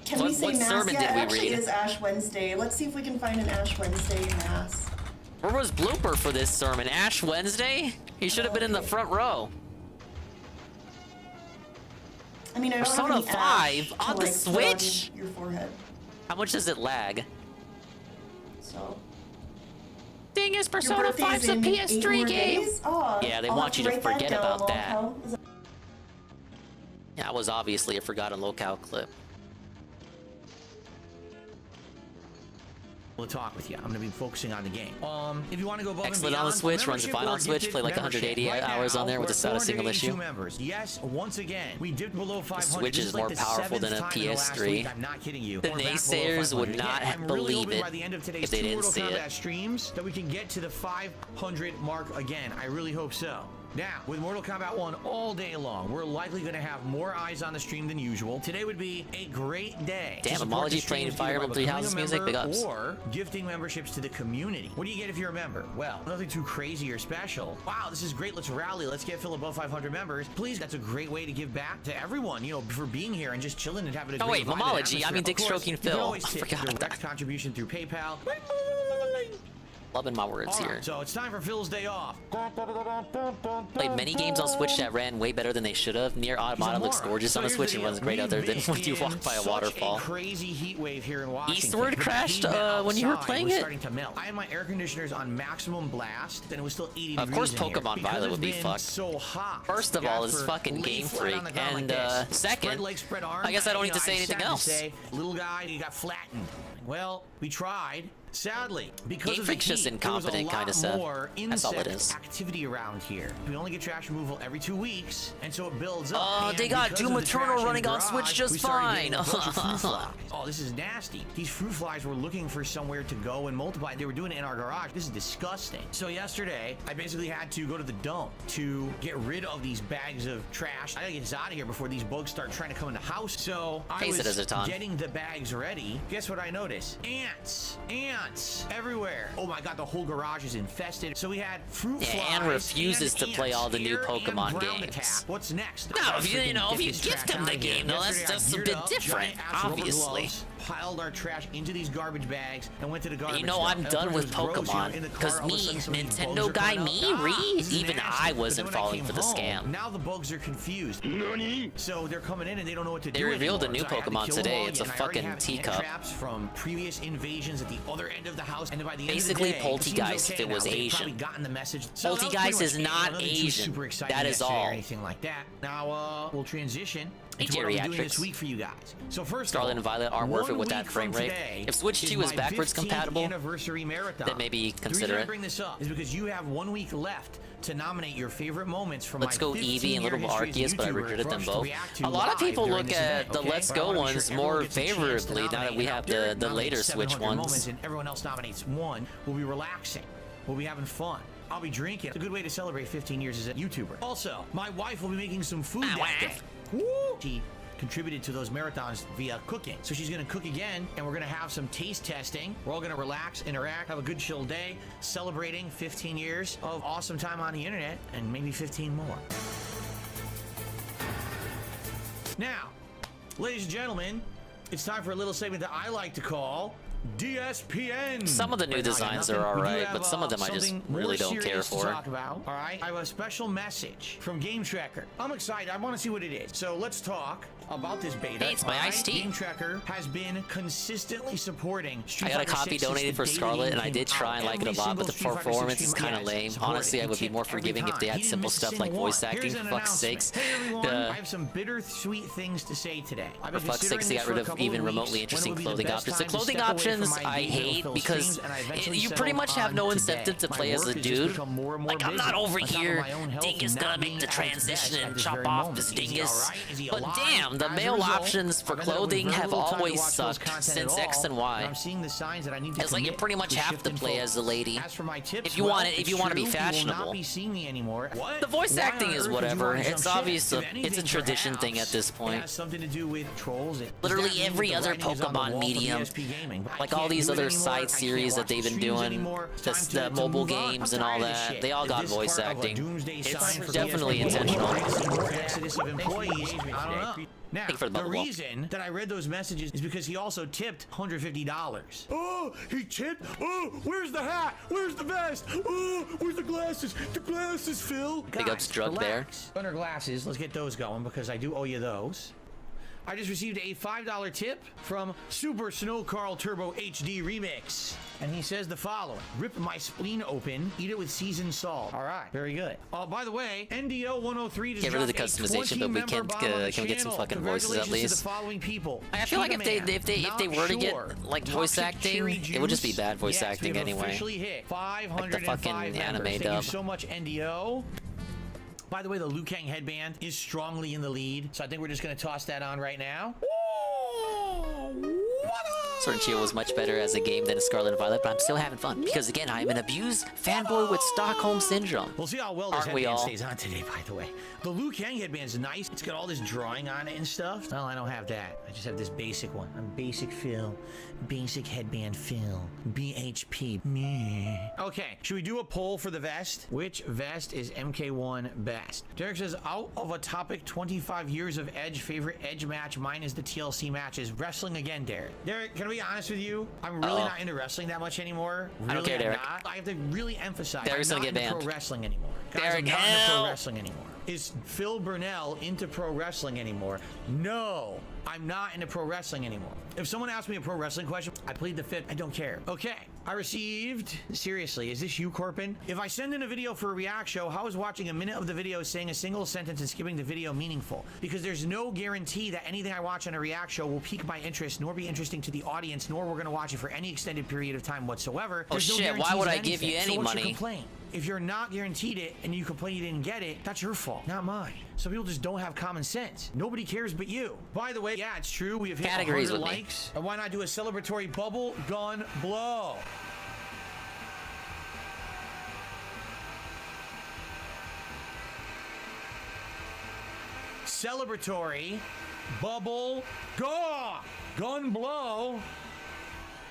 Can we say what Mass? sermon Yeah, did we it actually read? is Ash Wednesday. Let's see if we can find an Ash Wednesday Mass. Where was Blooper for this sermon? Ash Wednesday? He should have been in the front row. I mean, I don't Persona have any 5 ash on to, the Switch? Your forehead. How much does it lag? So. Dingus, Persona 5's a PS3 game. Oh, yeah, they want you to forget about that. Yeah, that was obviously a forgotten locale clip. to talk with you. I'm going to be focusing on the game. If you want to go above Excellent and beyond, on the Switch, runs the fine on Switch, play like 180 hours on there without a single issue. Members. Yes, once again, we dipped below 500. The Switch is more powerful than a PS3. I'm not kidding you. The naysayers would not believe it if they didn't see it. Streams that we can get to the 500 mark again. I really hope so. Now, with Mortal Kombat 1 all day long, we're likely going to have more eyes on the stream than usual. Today would be a great day. Damn, Apology playing Fire Emblem Three Houses music, big ups. Or gifting memberships to the community. What do you get if you're a member? Well, nothing too crazy or special. Wow, this is great. Let's rally. Let's get Phil above 500 members. Please, that's a great way to give back to everyone, you know, for being here and just chilling and having a great vibe. Oh, wait, Mamology. I mean, Dick Stroking Phil. I forgot direct contribution through PayPal. Loving my words here. So it's time for Phil's day off. Played many games on Switch that ran way better than they should have. Nier Automata looks gorgeous on the Switch and runs great other than when you walk by a waterfall. Crazy heat wave here in Washington. Eastward crashed when you were playing it? Starting to melt. I had my air conditioners on maximum blast, and it was still 80 degrees. Of course, Pokemon Violet would be fucked. So hot. First of all, it's fucking Game Freak, and second, I guess I don't need to say anything else. Little guy, you got flattened. Well, we tried. Sadly, because Game of the Freak's just heat, incompetent kind of stuff. That's all it is. Activity around here. We only get trash removal every 2 weeks, and so it builds up. Oh, they got Doom Eternal running on Switch just fine. Oh, this is nasty. These fruit flies were looking for somewhere to go and multiply. They were doing it in our garage. This is disgusting. So yesterday, I basically had to go to the dump to get rid of these bags of trash. I gotta get this out of here before these bugs start trying to come in the house. So I was getting the bags ready. Guess what I noticed? Ants everywhere. Oh my god, the whole garage is infested. So we had fruit flies. Anne refuses to play all the new Pokemon games. What's next? No, if you gift them the game, though, that's a bit different, obviously. Piled our trash into these garbage bags and went to the garbage. You know, I'm done with Pokemon because me, Nintendo guy, even I wasn't falling for the scam. Now the bugs are confused. So they're coming in and they don't know what to do. They revealed a new Pokemon today. It's a fucking teacup. Traps from previous invasions at the other end of the house, and by the basically Poltegeist if it was Asian. Poltegeist is not Asian. That is all. Or anything like that. Now we'll transition. Hey, what I'm doing this week for you guys. So first, Scarlet and Violet aren't worth it with that frame rate. If Switch 2 is backwards compatible, then maybe consider it. The reason I bring this up is because you have 1 week left to nominate your favorite moments from Let's Go Eevee and Little Arceus, but I regretted them both. A lot of people look at the Let's Go ones more favorably now that we have the later Switch ones. And everyone else nominates one. We'll be relaxing. We'll be having fun. I'll be drinking. It's a good way to celebrate 15 years as a YouTuber. Also, my wife will be making some food that day. Woo! She contributed to those marathons via cooking. So she's going to cook again, and we're going to have some taste testing. We're all going to relax, interact, have a good chill day, celebrating 15 years of awesome time on the internet, and maybe 15 more. Now, ladies and gentlemen, it's time for a little segment that I like to call DSPN. Some of the new designs are alright, but some of them I just really don't care for. Talk about. All right, I have a special message from Game Tracker. I'm excited. I want to see what it is. So let's talk about this beta. Hey, it's my iced tea. Game Tracker has been consistently supporting I got a copy donated for Scarlet, and I did try and like it a lot, but the performance is kind of lame. Honestly, I would be more forgiving if they had simple stuff like voice acting, for fuck's sakes. I have some bittersweet things to say today. For fuck's sakes, they got rid of even remotely interesting clothing options. The clothing options I hate because you pretty much have no incentive to play as a dude. Like, I'm not over here, Dingus gonna make the transition and chop off this Dingus. But damn, the male options for clothing have always sucked since X and Y. It's like you pretty much have to play as a lady if you want to be fashionable. The voice acting is whatever. It's obvious. It's a tradition thing at this point. Literally every other Pokemon medium, like all these other side series that they've been doing, the mobile games and all that, they all got voice acting. It's definitely intentional. Now, the reason that I read those messages is because he also tipped $150. Oh, he tipped? Oh, where's the hat? Where's the vest? Oh, where's the glasses? The glasses, Phil. Big ups drug there. Under glasses, let's get those going because I do owe you those. I just received a $5 tip from Super Snow Carl Turbo HD Remix. And he says the following: rip my spleen open, eat it with seasoned salt. All right, very good. By the way, NDO 103 just get rid of the customization, but we can't. Can we get some fucking voices at least? I feel like if they were to get like voice acting, it would just be bad voice acting anyway. Like the fucking anime dub. Thank you so much, NDO. By the way, the Liu Kang headband is strongly in the lead, so I think we're just going to toss that on right now. Sword and Shield was much better as a game than Scarlet and Violet, but I'm still having fun because again, I'm an abused fanboy with Stockholm Syndrome. We'll see how well this headband stays on today, by the way. The Liu Kang headband's nice. It's got all this drawing on it and stuff. Well, I don't have that. I just have this basic one. I'm basic Phil. Basic headband Phil. BHP. Meh. Okay, should we do a poll for the vest? Which vest is MK1 best? Derek says, out of a topic 25 years of Edge, favorite Edge match, mine is the TLC matches. Wrestling again, Derek. Derek, can I be honest with you? I'm really not into wrestling that much anymore. Really, I don't care, Derek. I have to really emphasize, Derek's I'm not gonna get into banned. pro wrestling anymore. Guys, Derek, I'm not into pro wrestling anymore. Is Phil Burnell into pro wrestling anymore? No, I'm not into pro wrestling anymore. If someone asks me a pro wrestling question, I plead the fifth. I don't care. Okay, I received... Seriously, is this you, Corpin? If I send in a video for a react show, how is watching a minute of the video saying a single sentence and skipping the video meaningful? Because there's no guarantee that anything I watch on a react show will pique my interest, nor be interesting to the audience, nor we're going to watch it for any extended period of time whatsoever. Oh shit, why would I give you any money? Complaint? If you're not guaranteed it and you complain you didn't get it, that's your fault, not mine. Some people just don't have common sense. Nobody cares but you. By the way, yeah, it's true. We have hit 100 likes. And why not do a celebratory bubble gun blow? Celebratory bubble gun blow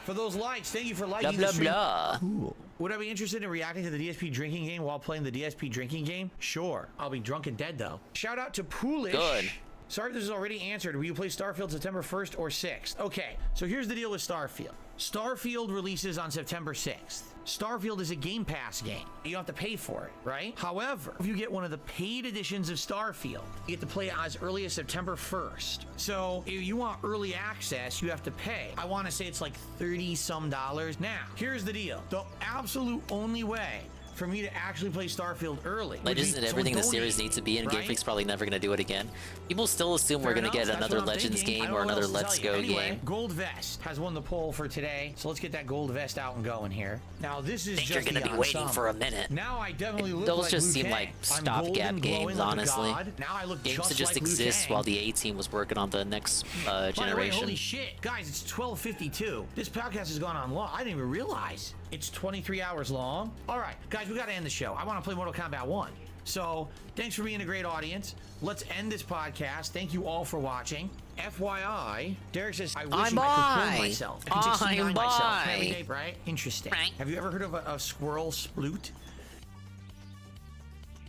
for those likes. Thank you for liking the stream. Cool. Would I be interested in reacting to the DSP drinking game while playing the DSP drinking game? Sure. I'll be drunk and dead, though. Shout out to Poolish. Good. Sorry if this is already answered. Will you play Starfield September 1st or 6th? Okay, so here's the deal with Starfield. Starfield releases on September 6th. Starfield is a Game Pass game. You don't have to pay for it, right? However, if you get one of the paid editions of Starfield, you get to play it as early as September 1st. So if you want early access, you have to pay. I want to say it's like $30-some. Now, here's the deal. The absolute only way for me to actually play Starfield early. Legends and everything the series needs to be in. Right? Game Freak's probably never going to do it again. People still assume we're going to get another Legends game or another Let's Go game. Gold Vest has won the poll for today, so let's get that Gold Vest out and going here. Now this is I think you're going to be waiting for a minute. Now I definitely look those like just Liu seem like stopgap games, honestly. Now I look games to just like exist while the A-Team was working on the next generation. By the way, holy shit, guys! It's 12:52. This podcast has gone on long. I didn't even realize it's 23 hours long. All right, guys, we got to end the show. I want to play Mortal Kombat 1. So thanks for being a great audience. Let's end this podcast. Thank you all for watching. FYI, Derek says, I wish I could clone myself. I can 69 myself every day, right? Interesting. Have you ever heard of a squirrel sploot?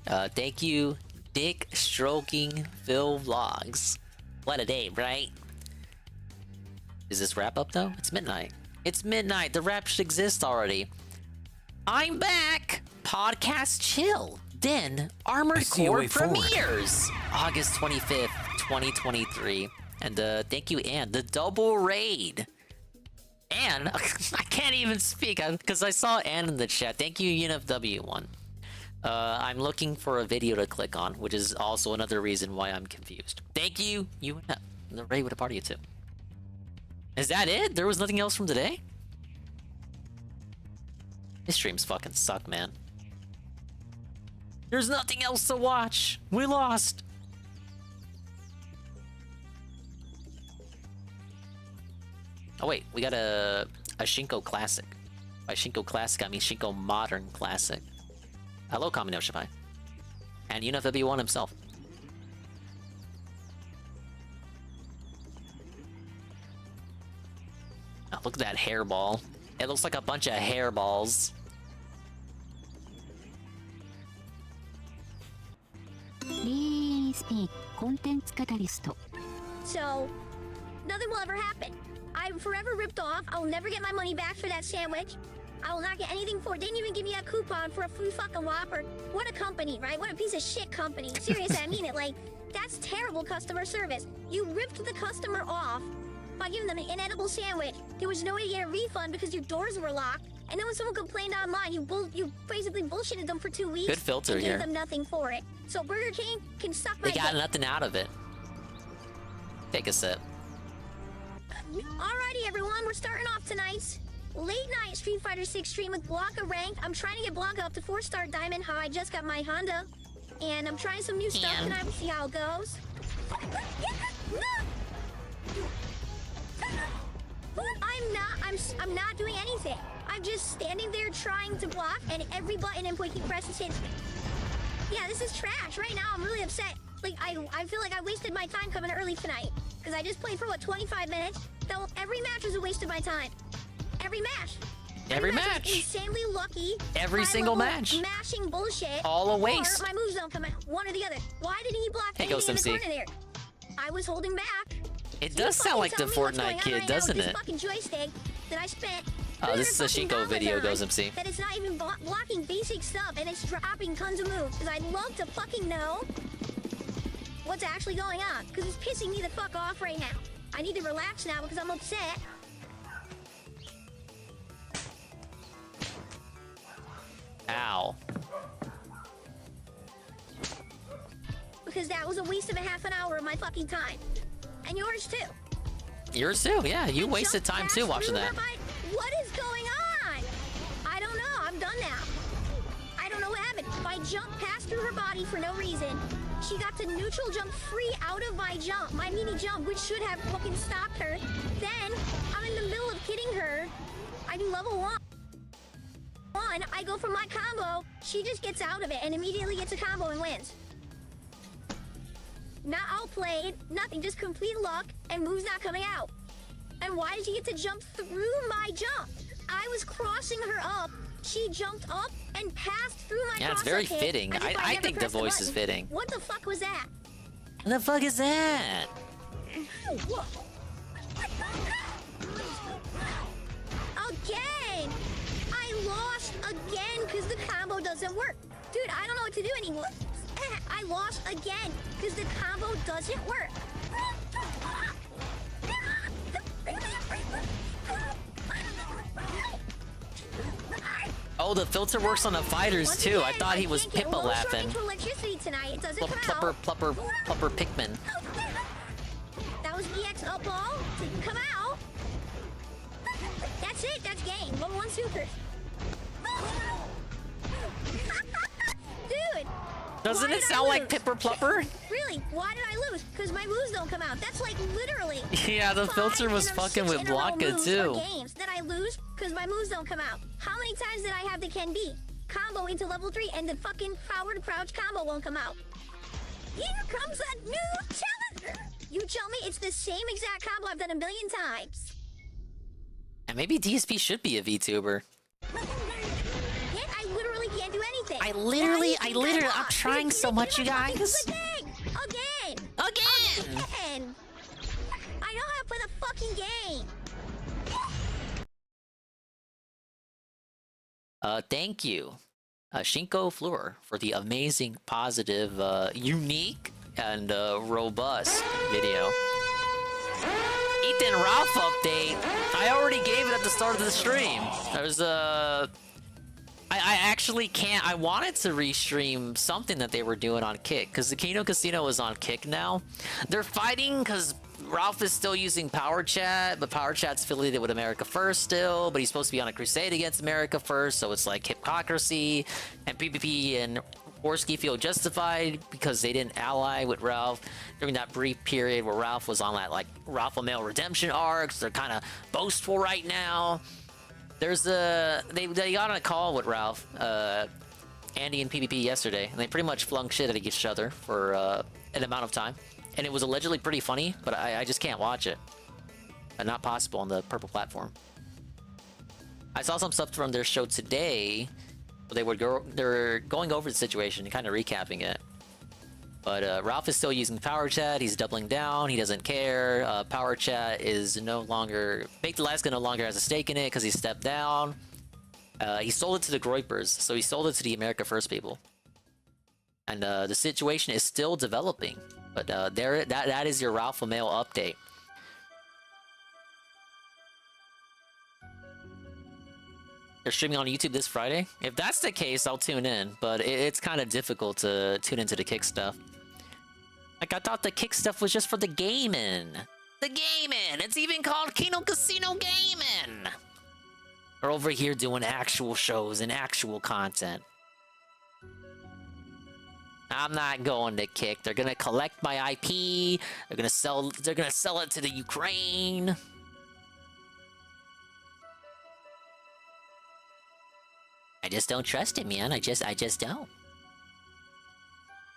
Thank you, Dick Stroking Phil Vlogs. What a day, right? Is this wrap up though? It's midnight. It's midnight. The wrap should exist already. I'm back. Podcast chill. Then Armored Core premieres August 25th, 2023. And thank you, Ann. The double raid. Ann, I can't even speak because I saw Ann in the chat. Thank you, UNFW1. I'm looking for a video to click on, which is also another reason why I'm confused. Thank you, UNF. The raid with a party of 2. Is that it? There was nothing else from today? These streams fucking suck, man. There's nothing else to watch. We lost. Oh wait, we got a Shinko Classic. By Shinko Classic, I mean Shinko Modern Classic. Hello, Kamino Shipai. And UNFW1 himself. Oh, look at that hairball. It looks like a bunch of hairballs. So, nothing will ever happen. I'm forever ripped off. I will never get my money back for that sandwich. I will not get anything for it. Didn't even give me a coupon for a free fucking Whopper. What a company, right? What a piece of shit company. Seriously, I mean it. Like, that's terrible customer service. You ripped the customer off by giving them an inedible sandwich. There was no way to get a refund because your doors were locked. And then when someone complained online, you basically bullshitted them for 2 weeks. Good filter and here. gave them nothing for it. So Burger King can suck my They got dick. nothing out of it. Take a sip. Alrighty, everyone, we're starting off tonight's late night Street Fighter 6 stream with Blanca ranked. I'm trying to get Blanca up to 4-star diamond. How I just got my Honda, and I'm trying some new stuff tonight. We'll see how it goes. I'm not doing anything. I'm just standing there trying to block, and every button input he presses hits me. Yeah, this is trash. Right now, I'm really upset. Like, I feel like I wasted my time coming early tonight. Because I just played for, what, 25 minutes? So every match was a waste of my time. Every match. Every match. Was insanely lucky. Every single match. Mashing bullshit. All a waste. Or my moves don't come out. One or the other. Why did he block Hey, Ghost anything in MC. the corner there? I was holding back. It does sound like the Fortnite kid, doesn't it? Fucking joystick that I spent. This is a Shinko video, Ghost MC. That it's not even blocking basic stuff, and it's dropping tons of moves. Because I'd love to fucking know what's actually going on. Because it's pissing me the fuck off right now. I need to relax now because I'm upset. Ow. Because that was a waste of a half an hour of my fucking time. And yours too. Yours too, yeah. You wasted time too watching that. What is going on? I don't know. I'm done now. I don't know what happened. My jump passed through her body for no reason. She got to neutral jump free out of my jump, my mini jump, which should have fucking stopped her. Then, I'm in the middle of hitting her. I do level 1. I go for my combo. She just gets out of it and immediately gets a combo and wins. Not outplayed, nothing, just complete luck and moves not coming out. And why did she get to jump through my jump? I was crossing her up. She jumped up and passed through my Yeah, it's very fitting. I think the voice is fitting. What the fuck was that? What the fuck is that? Again! I lost again because the combo doesn't work. Dude, I don't know what to do anymore. I lost again because the combo doesn't work. Oh, the filter works on the fighters too. I thought he was Pippa laughing. Plupper, plupper, Pikmin. That was EX up ball. Didn't come out. That's it. That's game. 1-1 super. Dude. Doesn't it sound like Pipper Plupper? Really? Why did I lose? Because my moves don't come out. That's like literally. Yeah, the filter was fucking with Blanca too. Games that I lose because my moves don't come out. How many times did I have the Ken B? combo into level 3 and the fucking forward crouch combo won't come out. Here comes a new challenger! You tell me it's the same exact combo I've done a million times. And maybe DSP should be a VTuber. Yet I literally can't do anything. I'm trying so much, you guys. Again! I know how to play the fucking game. Thank you, Shinko Fleur, for the amazing, positive, unique, and robust video. Ethan Ralph update. I already gave it at the start of the stream. There's I actually can't. I wanted to restream something that they were doing on Kick because the Kino Casino is on Kick now. They're fighting because Ralph is still using Power Chat, but Power Chat's affiliated with America First still, but he's supposed to be on a crusade against America First, so it's like hypocrisy, and PvP and Worski feel justified because they didn't ally with Ralph during that brief period where Ralph was on that like Ralph Male redemption arc, so they're kind of boastful right now. There's they got on a call with Ralph, Andy and PvP yesterday, and they pretty much flung shit at each other for an amount of time. And it was allegedly pretty funny, but I just can't watch it. Not possible on the purple platform. I saw some stuff from their show today. Where they're going over the situation and kind of recapping it. But Ralph is still using Power Chat. He's doubling down. He doesn't care. Power Chat is no longer... Baked Alaska no longer has a stake in it because he stepped down. He sold it to the Groypers, so he sold it to the America First people. And the situation is still developing. But that is your Ralph Mail update. They're streaming on YouTube this Friday. If that's the case, I'll tune in. But it's kind of difficult to tune into the Kick stuff. Like, I thought the Kick stuff was just for the gaming. The gaming! It's even called Kino Casino Gaming! We're over here doing actual shows and actual content. I'm not going to Kick. They're gonna collect my IP. They're gonna sell it to the Ukraine. I just don't trust it, man. I just don't.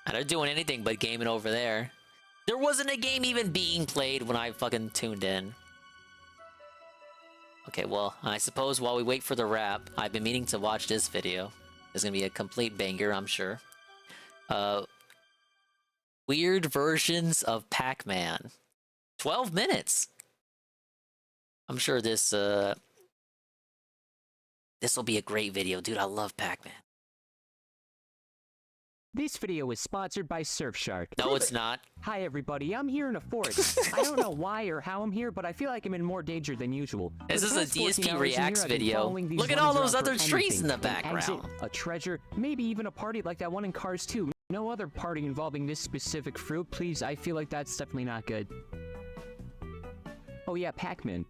And they're doing anything but gaming over there. There wasn't a game even being played when I fucking tuned in. Okay, well, I suppose while we wait for the wrap, I've been meaning to watch this video. It's gonna be a complete banger, I'm sure. Weird versions of Pac-Man. 12 minutes. I'm sure this will be a great video, dude. I love Pac-Man. This video is sponsored by Surfshark. No, it's not. Hi, everybody. I'm here in a forest. I don't know why or how I'm here, but I feel like I'm in more danger than usual. This is a DSP Reacts video. Look at all those other trees in the background. A treasure, maybe even a party like that one in Cars 2. No other party involving this specific fruit, please. I feel like that's definitely not good. Oh yeah, Pac-Man.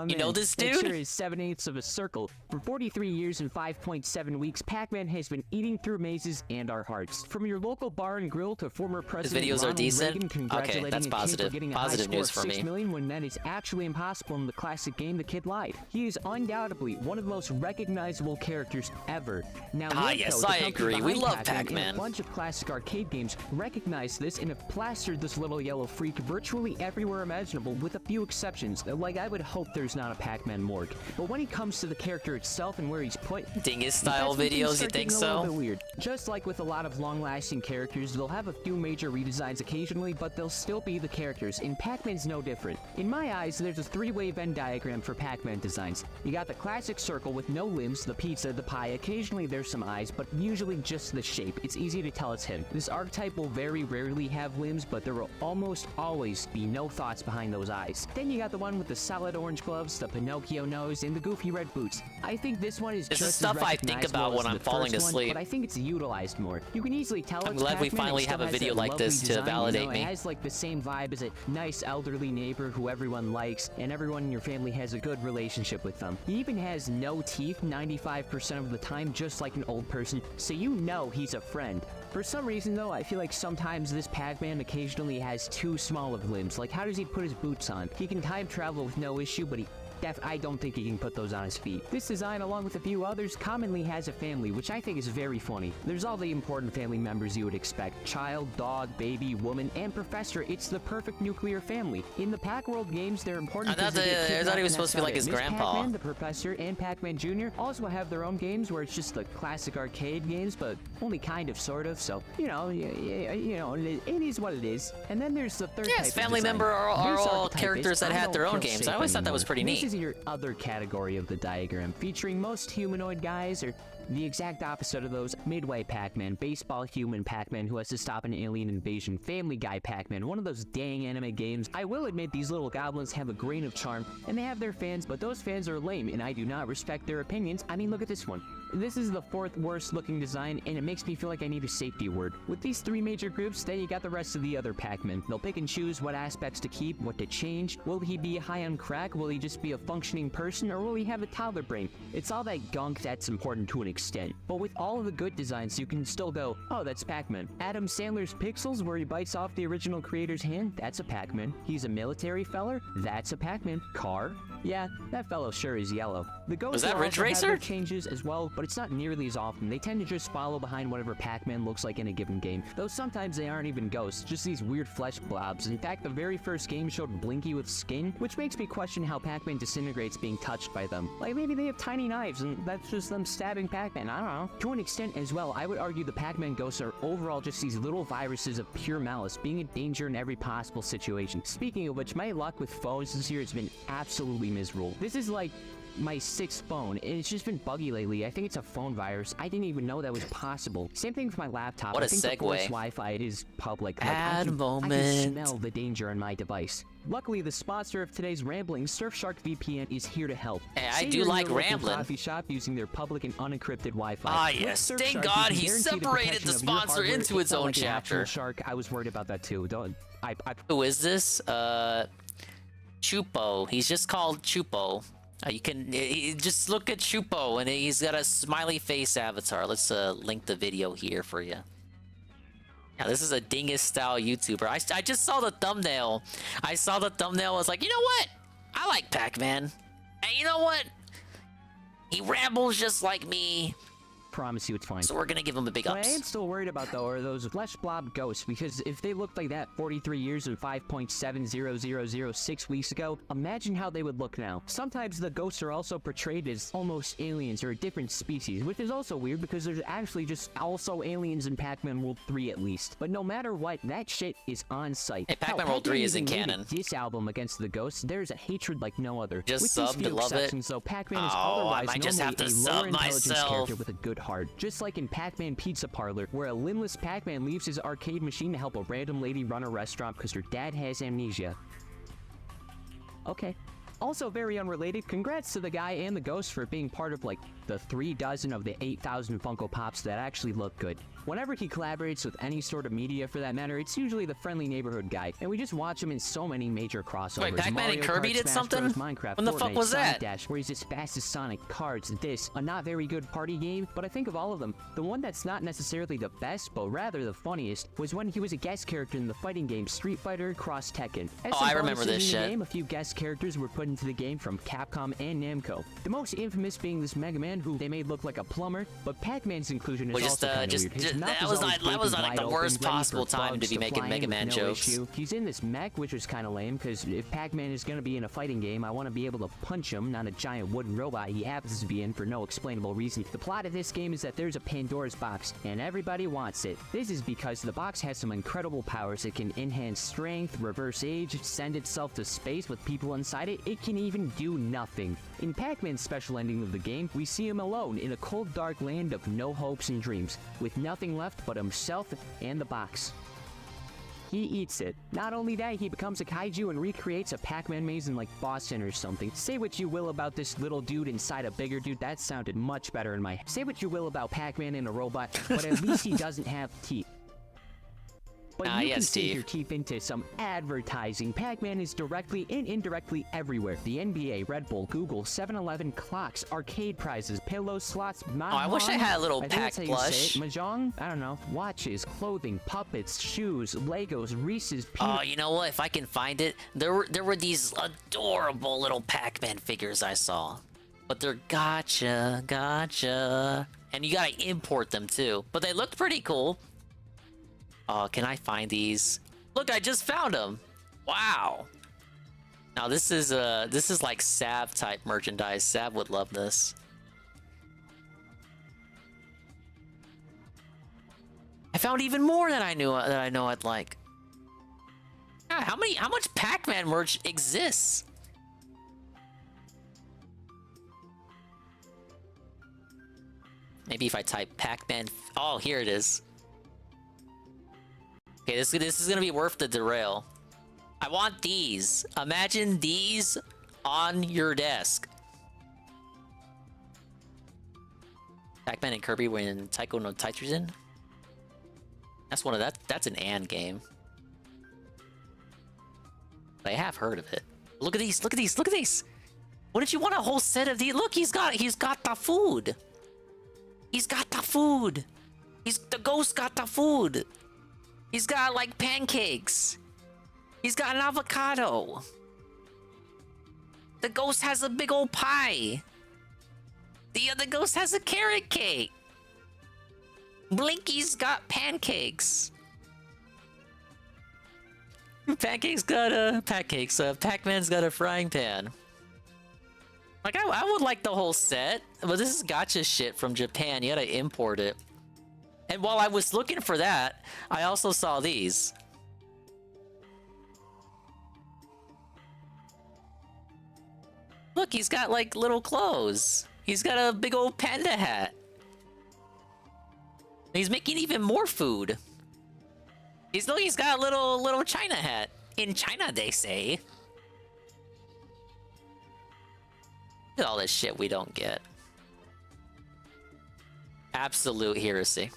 You know this dude? Picture is 7/8 of a circle. For 43 years and 5.7 weeks, Pac-Man has been eating through mazes and our hearts. From your local bar and grill to former President His videos Ronald are decent? Reagan congratulating Okay, that's a kid positive. for getting a Positive high news score for of 6 me. million when that is actually impossible in the classic game The Kid Lied. He is undoubtedly one of the most recognizable characters ever. Now, Namco, yes, the I company agree. We behind love Pac-Man and Pac-Man. a bunch of classic arcade games recognized this and have plastered this little yellow freak virtually everywhere imaginable, with a few exceptions. Like, I would hope there's not a Pac-Man morgue. But when it comes to the character itself and where he's put, Dingus style videos, you think A so? little bit weird. Just like with a lot of long-lasting characters, they'll have a few major redesigns occasionally, but they'll still be the characters, and Pac-Man's no different. In my eyes, there's a three-way Venn diagram for Pac-Man designs. You got the classic circle with no limbs, the pizza, the pie, occasionally there's some eyes, but usually just the shape. It's easy to tell it's him. This archetype will very rarely have limbs, but there will almost always be no thoughts behind those eyes. Then you got the one with the solid orange gloves, the Pinocchio nose, and the goofy red boots. I think this one is This just is stuff as I think about recognizable when as I'm the falling first one, asleep. but I think it's utilized more. You can easily tell I'm it's glad we Pac-Man, finally it have a still has video that like lovely this to design, validate me. It has like the same vibe as a nice elderly neighbor who everyone likes, and everyone in your family has a good relationship with them. He even has no teeth 95% of the time, just like an old person, so you know he's a friend. For some reason though, I feel like sometimes this Pac-Man occasionally has too small of limbs. Like, how does he put his boots on? He can time travel with no issue, but he I don't think he can put those on his feet. This design, along with a few others, commonly has a family, which I think is very funny. There's all the important family members you would expect. Child, dog, baby, woman, and professor. It's the perfect nuclear family. In the Pac-World games, they're important. I thought he was supposed to be like his grandpa. Pac-Man, the professor, and Pac-Man Jr. also have their own games where it's just the classic arcade games, but only kind of, sort of. So, you know, it is what it is. And then there's the third type of family design. member are This all archetype characters is, that I had don't their own feel games. safe I always thought that was anymore. pretty neat. This is your other category of the diagram, featuring most humanoid guys, or the exact opposite of those. Midway Pac-Man, baseball human Pac-Man who has to stop an alien invasion, Family Guy Pac-Man, one of those dang anime games. I will admit these little goblins have a grain of charm, and they have their fans, but those fans are lame, and I do not respect their opinions. I mean, look at this one. This is the fourth worst looking design, and it makes me feel like I need a safety word. With these three major groups, then you got the rest of the other Pac-Men. They'll pick and choose what aspects to keep, what to change. Will he be high on crack? Will he just be a functioning person? Or will he have a toddler brain? It's all that gunk that's important to an extent. But with all of the good designs, you can still go, oh, that's Pac-Man. Adam Sandler's Pixels, where he bites off the original creator's hand, that's a Pac-Man. He's a military feller, that's a Pac-Man. Car? Yeah, that fellow sure is yellow. The Ghosts Was that Ridge also have Racer? their changes as well, but it's not nearly as often. They tend to just follow behind whatever Pac-Man looks like in a given game. Though sometimes they aren't even ghosts, just these weird flesh blobs. In fact, the very first game showed Blinky with skin, which makes me question how Pac-Man disintegrates being touched by them. Like maybe they have tiny knives and that's just them stabbing Pac-Man, I don't know. To an extent as well, I would argue the Pac-Man ghosts are overall just these little viruses of pure malice, being a danger in every possible situation. Speaking of which, my luck with phones this year has been absolutely miserable. This is like my 6th phone, and it's just been buggy lately. I think it's a phone virus. I didn't even know that was possible. Same thing with my laptop. What a I think the segue. forced Wi-Fi, it is public. Like, Add I can moment. smell the danger on my device. Luckily, the sponsor of today's rambling, Surfshark VPN, is here to help. Hey, I Say do you're in like your local rambling. coffee shop using their public and unencrypted Wi-Fi. Ah, With yes. Surfshark, Thank you God can he guarantee separated protection the of your sponsor hardware. into It its felt own like an actual chapter. Shark. I was worried about that too. Who is this? Chupo. He's just called Chupo. You can just look at Chupo, and he's got a smiley face avatar. Let's link the video here for you. Now, this is a Dingus style YouTuber. I just saw the thumbnail. I saw the thumbnail. I was like, you know what? I like Pac-Man. And you know what? He rambles just like me. Promise you it's fine. So we're gonna give him a big What I ups. am still worried about though are those flesh blob ghosts, because if they looked like that 43 years and 5.70006 weeks ago, imagine how they would look now. Sometimes the ghosts are also portrayed as almost aliens or a different species, which is also weird because there's actually just also aliens in Pac-Man World 3 at least. But no matter what, that shit is on site. Hey, Pac-Man World 3 isn't canon. This album against the ghosts, there's a hatred like no other. Just With sub these to few love it. exceptions, though, Pac-Man is Oh, I otherwise might just have to normally a sub lower intelligence myself. character with a good heart. Just like in Pac-Man Pizza Parlor, where a limbless Pac-Man leaves his arcade machine to help a random lady run a restaurant because her dad has amnesia. Okay. Also very unrelated, congrats to the guy and the ghost for being part of like the 3 dozen of the 8,000 Funko Pops that actually look good. Whenever he collaborates with any sort of media for that matter, it's usually the friendly neighborhood guy, and we just watch him in so many major crossovers. Wait, Pac-Man and Mario Kirby Kart, did Smash something? Bros, Minecraft, When the fuck Fortnite, was Sonic that? Dash, where he's as fast as Sonic, Cards, this, a not very good party game, but I think of all of them, the one that's not necessarily the best, but rather the funniest, was when he was a guest character in the fighting game Street Fighter Cross Tekken. As Oh, some I remember bonuses this in the shit. game, a few guest characters were put into the game from Capcom and Namco. The most infamous being this Mega Man, who they made look like a plumber, but Pac-Man's inclusion is Well, also kind of weird. His mouth that is was always that was gaping like the wide worst open, ready possible for time to bugs be making fly Mega in Man with no jokes. issue. He's in this mech, which was kind of lame, because if Pac-Man is going to be in a fighting game, I want to be able to punch him, not a giant wooden robot he happens to be in for no explainable reason. The plot of this game is that there's a Pandora's box, and everybody wants it. This is because the box has some incredible powers. It can enhance strength, reverse age, send itself to space with people inside it. It can even do nothing. In Pac-Man's special ending of the game, we see him alone in a cold, dark land of no hopes and dreams, with nothing left but himself and the box. He eats it. Not only that, he becomes a kaiju and recreates a Pac-Man maze in like Boston or something. Say what you will about this little dude inside a bigger dude, that sounded much better in my head. Say what you will about Pac-Man and a robot, but at least he doesn't have teeth. But Ah, you yeah, can sink Steve. your teeth into some advertising. Pac-Man is directly and indirectly everywhere. The NBA, Red Bull, Google, 7-Eleven, clocks, arcade prizes, pillows, slots, mahjong. Oh, I wish I had a little I think pack that's how you plush. say it. Mahjong? I don't know. Watches, clothing, puppets, shoes, Legos, Reese's, peanut. Oh, you know what? If I can find it, there were these adorable little Pac-Man figures I saw. But they're gotcha. And you gotta import them too. But they looked pretty cool. Oh, can I find these? Look, I just found them. Wow. Now this is like Sav type merchandise. Sav would love this. I found even more than I know I'd like. God, how much Pac-Man merch exists? Maybe if I type Pac-Man. Oh, here it is. Okay, this is gonna be worth the derail. I want these. Imagine these on your desk. Pac-Man and Kirby when Taiko no Taitsujin. That's one of that's an and game. I have heard of it. Look at these, look at these, look at these! Wouldn't you want a whole set of these? Look, he's got the food! He's got the food! The ghost got the food! He's got, like, pancakes. He's got an avocado. The ghost has a big old pie. The other ghost has a carrot cake. Blinky's got pancakes. Pancakes got pancakes. Pac-Man's got a frying pan. Like, I would like the whole set, but this is gacha shit from Japan. You gotta import it. And while I was looking for that, I also saw these. Look, he's got like little clothes. He's got a big old panda hat. He's making even more food. He's got a little China hat. In China, they say. Look at all this shit we don't get. Absolute heresy.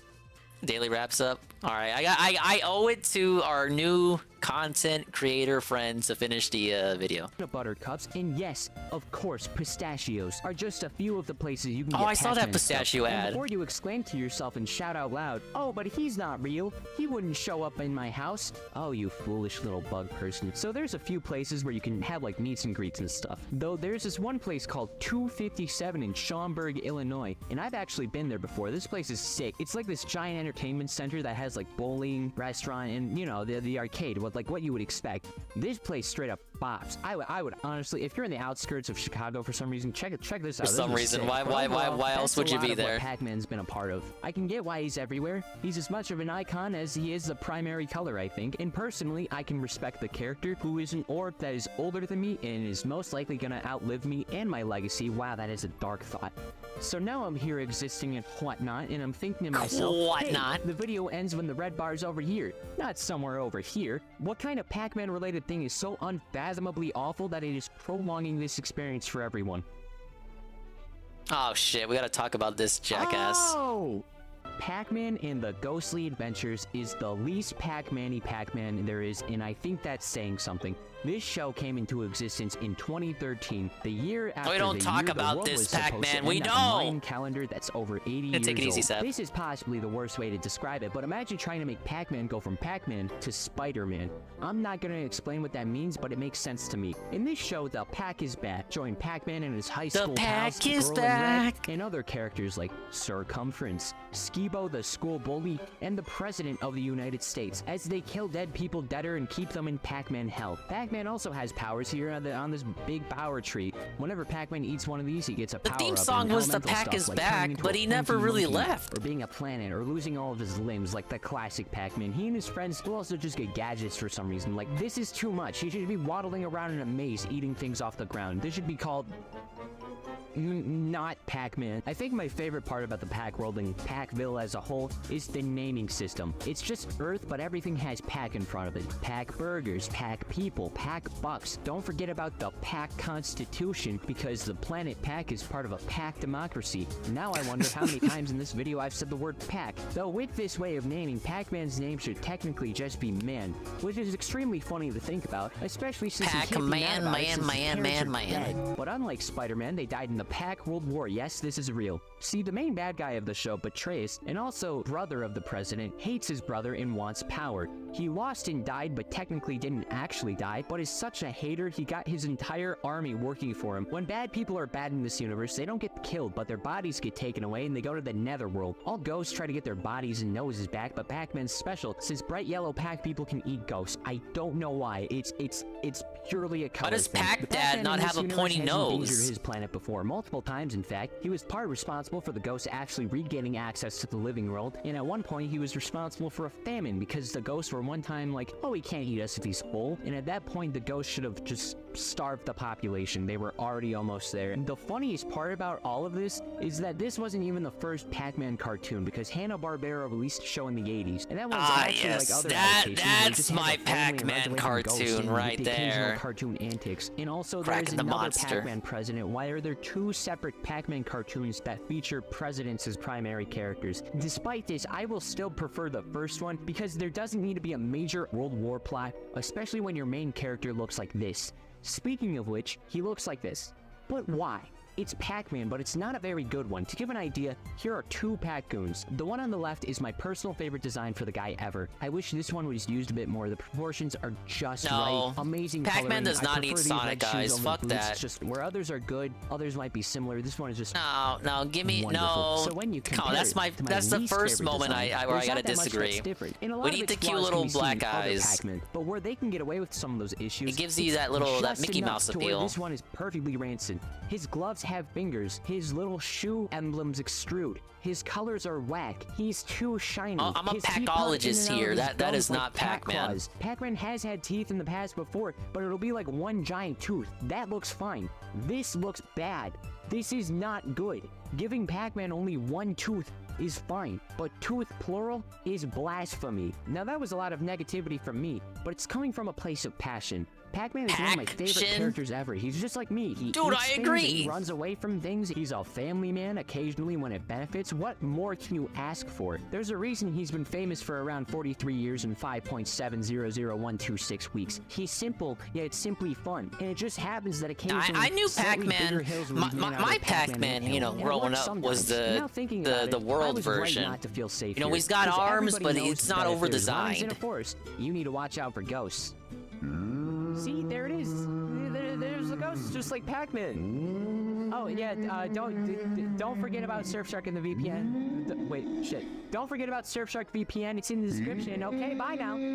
Daily wraps up. All right, I owe it to our new content creator friends to finish the video. Buttercups, and yes, of course, pistachios are just a few of the places you can get I saw that Pac-Man pistachio stuff. ad. And before you exclaim to yourself and shout out loud, "Oh, but he's not real. He wouldn't show up in my house." Oh, you foolish little bug person. So there's a few places where you can have like meets and greets and stuff. Though there's this one place called 257 in Schaumburg, Illinois, and I've actually been there before. This place is sick. It's like this giant entertainment center that has like bowling, restaurant, and you know the arcade. What you would expect. This place straight up bops. I would honestly, if you're in the outskirts of Chicago for some reason, check this out. For some reason, why else would you be there? What Pac-Man's been a part of. I can get why he's everywhere. He's as much of an icon as he is the primary color, I think. And personally, I can respect the character who is an orb that is older than me and is most likely gonna outlive me and my legacy. Wow, that is a dark thought. So now I'm here existing and whatnot, and I'm thinking to myself, Whatnot? hey, the video ends when the red bar's over here, not somewhere over here. What kind of Pac-Man related thing is so unfathomably awful that it is prolonging this experience for everyone? Oh shit, we gotta talk about this jackass. Oh! Pac-Man and the Ghostly Adventures is the least Pac-Man-y Pac-Man there is, and I think that's saying something. This show came into existence in 2013, the year after We don't the talk year about the world this was supposed Pac-Man, to we end, a know! Mayan calendar that's over 80 years Take it easy, old. Seb. This is possibly the worst way to describe it, but imagine trying to make Pac-Man go from Pac-Man to Spider-Man. I'm not gonna explain what that means, but it makes sense to me. In this show, the Pac is back. Join Pac-Man and his high school pals, Pac is Girl in Red, back. and other characters like Circumference, Skibo the school bully, and the President of the United States, as they kill dead people deader and keep them in Pac-Man hell. Pac-Man also has powers here on this big power tree. Whenever Pac-Man eats one of these, he gets a power-up. The theme in song was the elemental Pac stuff, is like back, turning into but a he never funky really monkey, left. or being a planet, or losing all of his limbs, like the classic Pac-Man. He and his friends will also just get gadgets for some reason. Like, this is too much. He should be waddling around in a maze, eating things off the ground. This should be called... not Pac-Man. I think my favorite part about the Pac world and Pacville as a whole is the naming system. It's just Earth, but everything has Pac in front of it. Pac burgers, Pac people, Pac bucks. Don't forget about the Pac Constitution, because the planet Pac is part of a Pac democracy. Now I wonder how many times in this video I've said the word Pac. Though with this way of naming, Pac-Man's name should technically just be Man, which is extremely funny to think about, especially since he can't be mad about it since his parents are dead. But unlike Spider-Man, they died in the Pac World War. Yes, this is real. See, the main bad guy of the show, Betrays, and also brother of the president, hates his brother and wants power. He lost and died, but technically didn't actually die, but is such a hater, he got his entire army working for him. When bad people are bad in this universe, they don't get killed, but their bodies get taken away and they go to the netherworld. All ghosts try to get their bodies and noses back, but Pac-Man's special, since bright yellow Pac people can eat ghosts. I don't know why. It's purely a color Why does thing. Pac-Dad not have a pointy nose? Endangered his planet before, multiple times in fact. He was part responsible for the ghosts actually regaining access to the living world, and at one point he was responsible for a famine because the ghosts were one time like, oh, he can't eat us if he's full, and at that point the ghosts should have just starved the population. They were already almost there. And the funniest part about all of this is that this wasn't even the first Pac-Man cartoon, because Hanna-Barbera released a show in the 80s, and that was actually like other adaptations. That's my Pac-Man cartoon right there. Cartoon antics. And also there's another Pac-Man president. Why are there two separate Pac-Man cartoons that feature presidents as primary characters? Despite this, I will still prefer the first one because there doesn't need to be a major World War plot, especially when your main character looks like this. Speaking of which, he looks like this. But why? It's Pac-Man, but it's not a very good one. To give an idea, here are two Pac-Goons. The one on the left is my personal favorite design for the guy ever. I wish this one was used a bit more. The proportions are just right. Amazing Pac-Man does not need Sonic, guys. Fuck that. Just where others are good, others might be similar. This one is just no, give me wonderful. no. So when you compare that's the first moment where I gotta disagree. We need the cute little black eyes. But where they can get away with some of those issues, it gives you that Mickey Mouse appeal. This one is perfectly rancid. His gloves have fingers. His little shoe emblems extrude. His colors are whack. He's too shiny. I'm a Pacologist here. That is not Pac-Man. Pac-Man has had teeth in the past before, but it'll be like one giant tooth. That looks fine. This looks bad. This is not good. Giving Pac-Man only one tooth is fine, but tooth plural is blasphemy. Now that was a lot of negativity from me, but it's coming from a place of passion. Pac-Man is one of my favorite characters ever. He's just like me. He Dude, I agree. He runs away from things. He's a family man occasionally when it benefits. What more can you ask for? There's a reason he's been famous for around 43 years and 5.700126 weeks. He's simple, yet it's simply fun. And it just happens that occasionally I knew Pac-Man. My Pac-Man, you know, growing up was the world version. Not to feel safe you know, he's got arms, but it's not over-designed. In a forest, you need to watch out for ghosts. See, there it is. There's the ghost, just like Pac-Man. Oh yeah, don't forget about Surfshark and the VPN. Wait, shit. Don't forget about Surfshark VPN. It's in the description. Okay, bye now.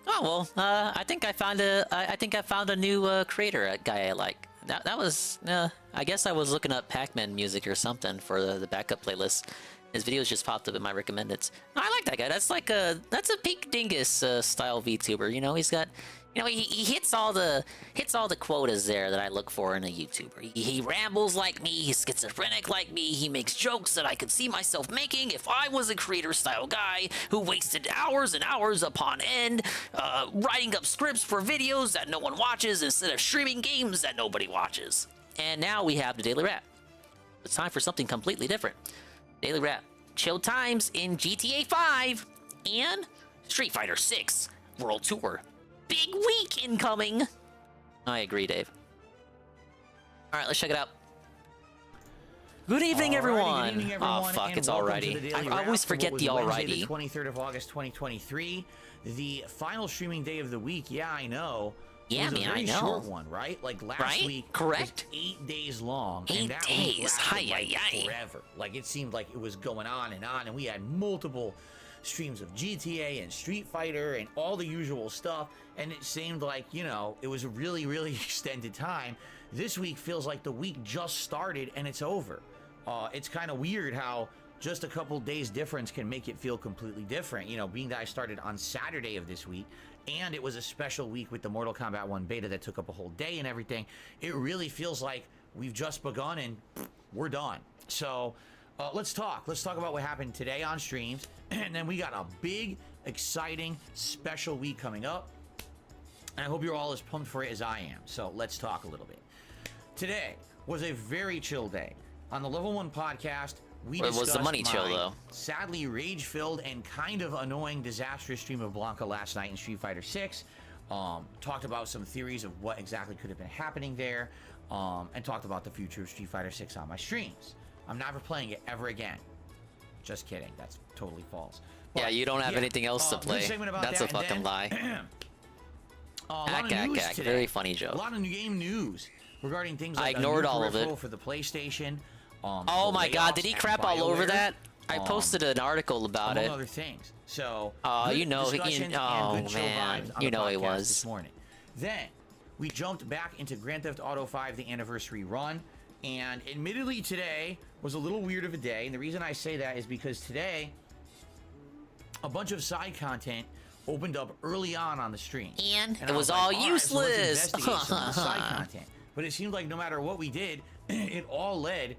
Oh well, I think I found a new creator guy I like. That was I guess I was looking up Pac-Man music or something for the backup playlist. His videos just popped up in my recommendeds. I like that guy. That's a peak Dingus style VTuber. You know, he's got, you know, he hits all the quotas there that I look for in a YouTuber. He rambles like me. He's schizophrenic like me. He makes jokes that I could see myself making if I was a creator style guy who wasted hours and hours upon end writing up scripts for videos that no one watches instead of streaming games that nobody watches. And now we have the Daily Wrap. It's time for something completely different. Daily Wrap. Chill times in GTA 5 and Street Fighter 6 World Tour. Big week incoming. I agree, Dave. All right, let's check it out. Good evening, everyone. Good evening, everyone. Oh, fuck, and it's welcome to alrighty. the Daily I always Wrap for forget what the was Wednesday, alrighty. the 23rd of August, 2023. The final streaming day of the week. Yeah, I know. Yeah, it was man, a very I know. short one, right? Like last week, correct? Was 8 days long. 8 and that days. Week lasted, like, Hi. forever. Like it seemed like it was going on, and we had multiple streams of GTA and Street Fighter and all the usual stuff. And it seemed like, you know, it was a really, really extended time. This week feels like the week just started and it's over. It's kind of weird how just a couple days difference can make it feel completely different. You know, being that I started on Saturday of this week, and it was a special week with the Mortal Kombat 1 beta that took up a whole day and everything, it really feels like we've just begun and we're done. So let's talk about what happened today on streams, and then we got a big, exciting, special week coming up, and I hope you're all as pumped for it as I am. So let's talk a little bit. Today was a very chill day. On the Level 1 podcast, we discussed was the money chill, though? Sadly rage-filled and kind of annoying, disastrous stream of Blanca last night in Street Fighter 6. Talked about some theories of what exactly could have been happening there, and talked about the future of Street Fighter 6 on my streams. I'm never playing it ever again. Just kidding. That's totally false. But, yeah, you don't have anything else to play. That's a fucking lie. Ack. Very funny joke. A lot of new game news regarding things like I ignored all of it for the PlayStation. Oh my god, did he crap all over that? I posted an article about it. Among other things. So, you know, oh man, you know he was. This morning. Then we jumped back into Grand Theft Auto 5, the anniversary run, and admittedly today was a little weird of a day. And the reason I say that is because today a bunch of side content opened up early on the stream, and it was all useless. Right, so let's investigate some of the side content. But it seemed like no matter what we did, it all led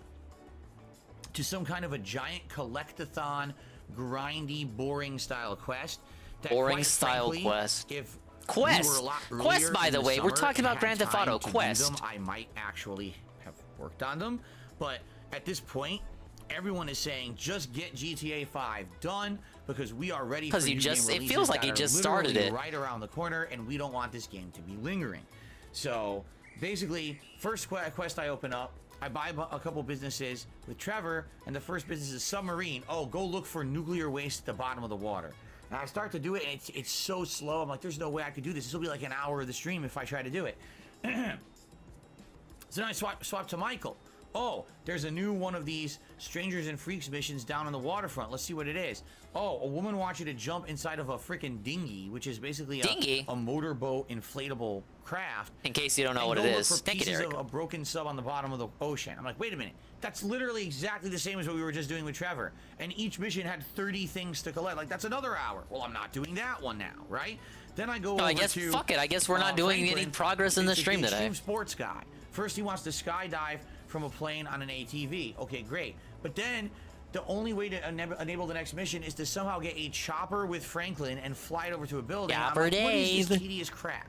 to some kind of a giant collectathon, grindy, boring style quest. Boring style quest. If Quest, by the way, we're talking about Grand Theft Auto Quest. I might actually have worked on them, but at this point, everyone is saying just get GTA 5 done because we are ready for new game releases. It feels like he just started it right around the corner, and we don't want this game to be lingering. So basically, first quest I open up, I buy a couple businesses with Trevor, and the first business is submarine. Oh, go look for nuclear waste at the bottom of the water. And I start to do it, and it's so slow. I'm like, there's no way I could do this. This will be like an hour of the stream if I try to do it. So then I swap to Michael. Oh, there's a new one of these Strangers and Freaks missions down on the waterfront. Let's see what it is. Oh, a woman wants you to jump inside of a freaking dinghy, which is basically a motorboat inflatable craft. In case you don't know what it is, thank you, Derek. Of a broken sub on the bottom of the ocean. I'm like, wait a minute. That's literally exactly the same as what we were just doing with Trevor. And each mission had 30 things to collect. Like, that's another hour. Well, I'm not doing that one now, right? Then I go over I guess, to... fuck it. I guess we're not doing any progress in the stream today. Extreme sports guy. First, he wants to skydive from a plane on an ATV. Okay, great. But then the only way to enable the next mission is to somehow get a chopper with Franklin and fly it over to a building. Chopper like, what is this Dave. tedious crap?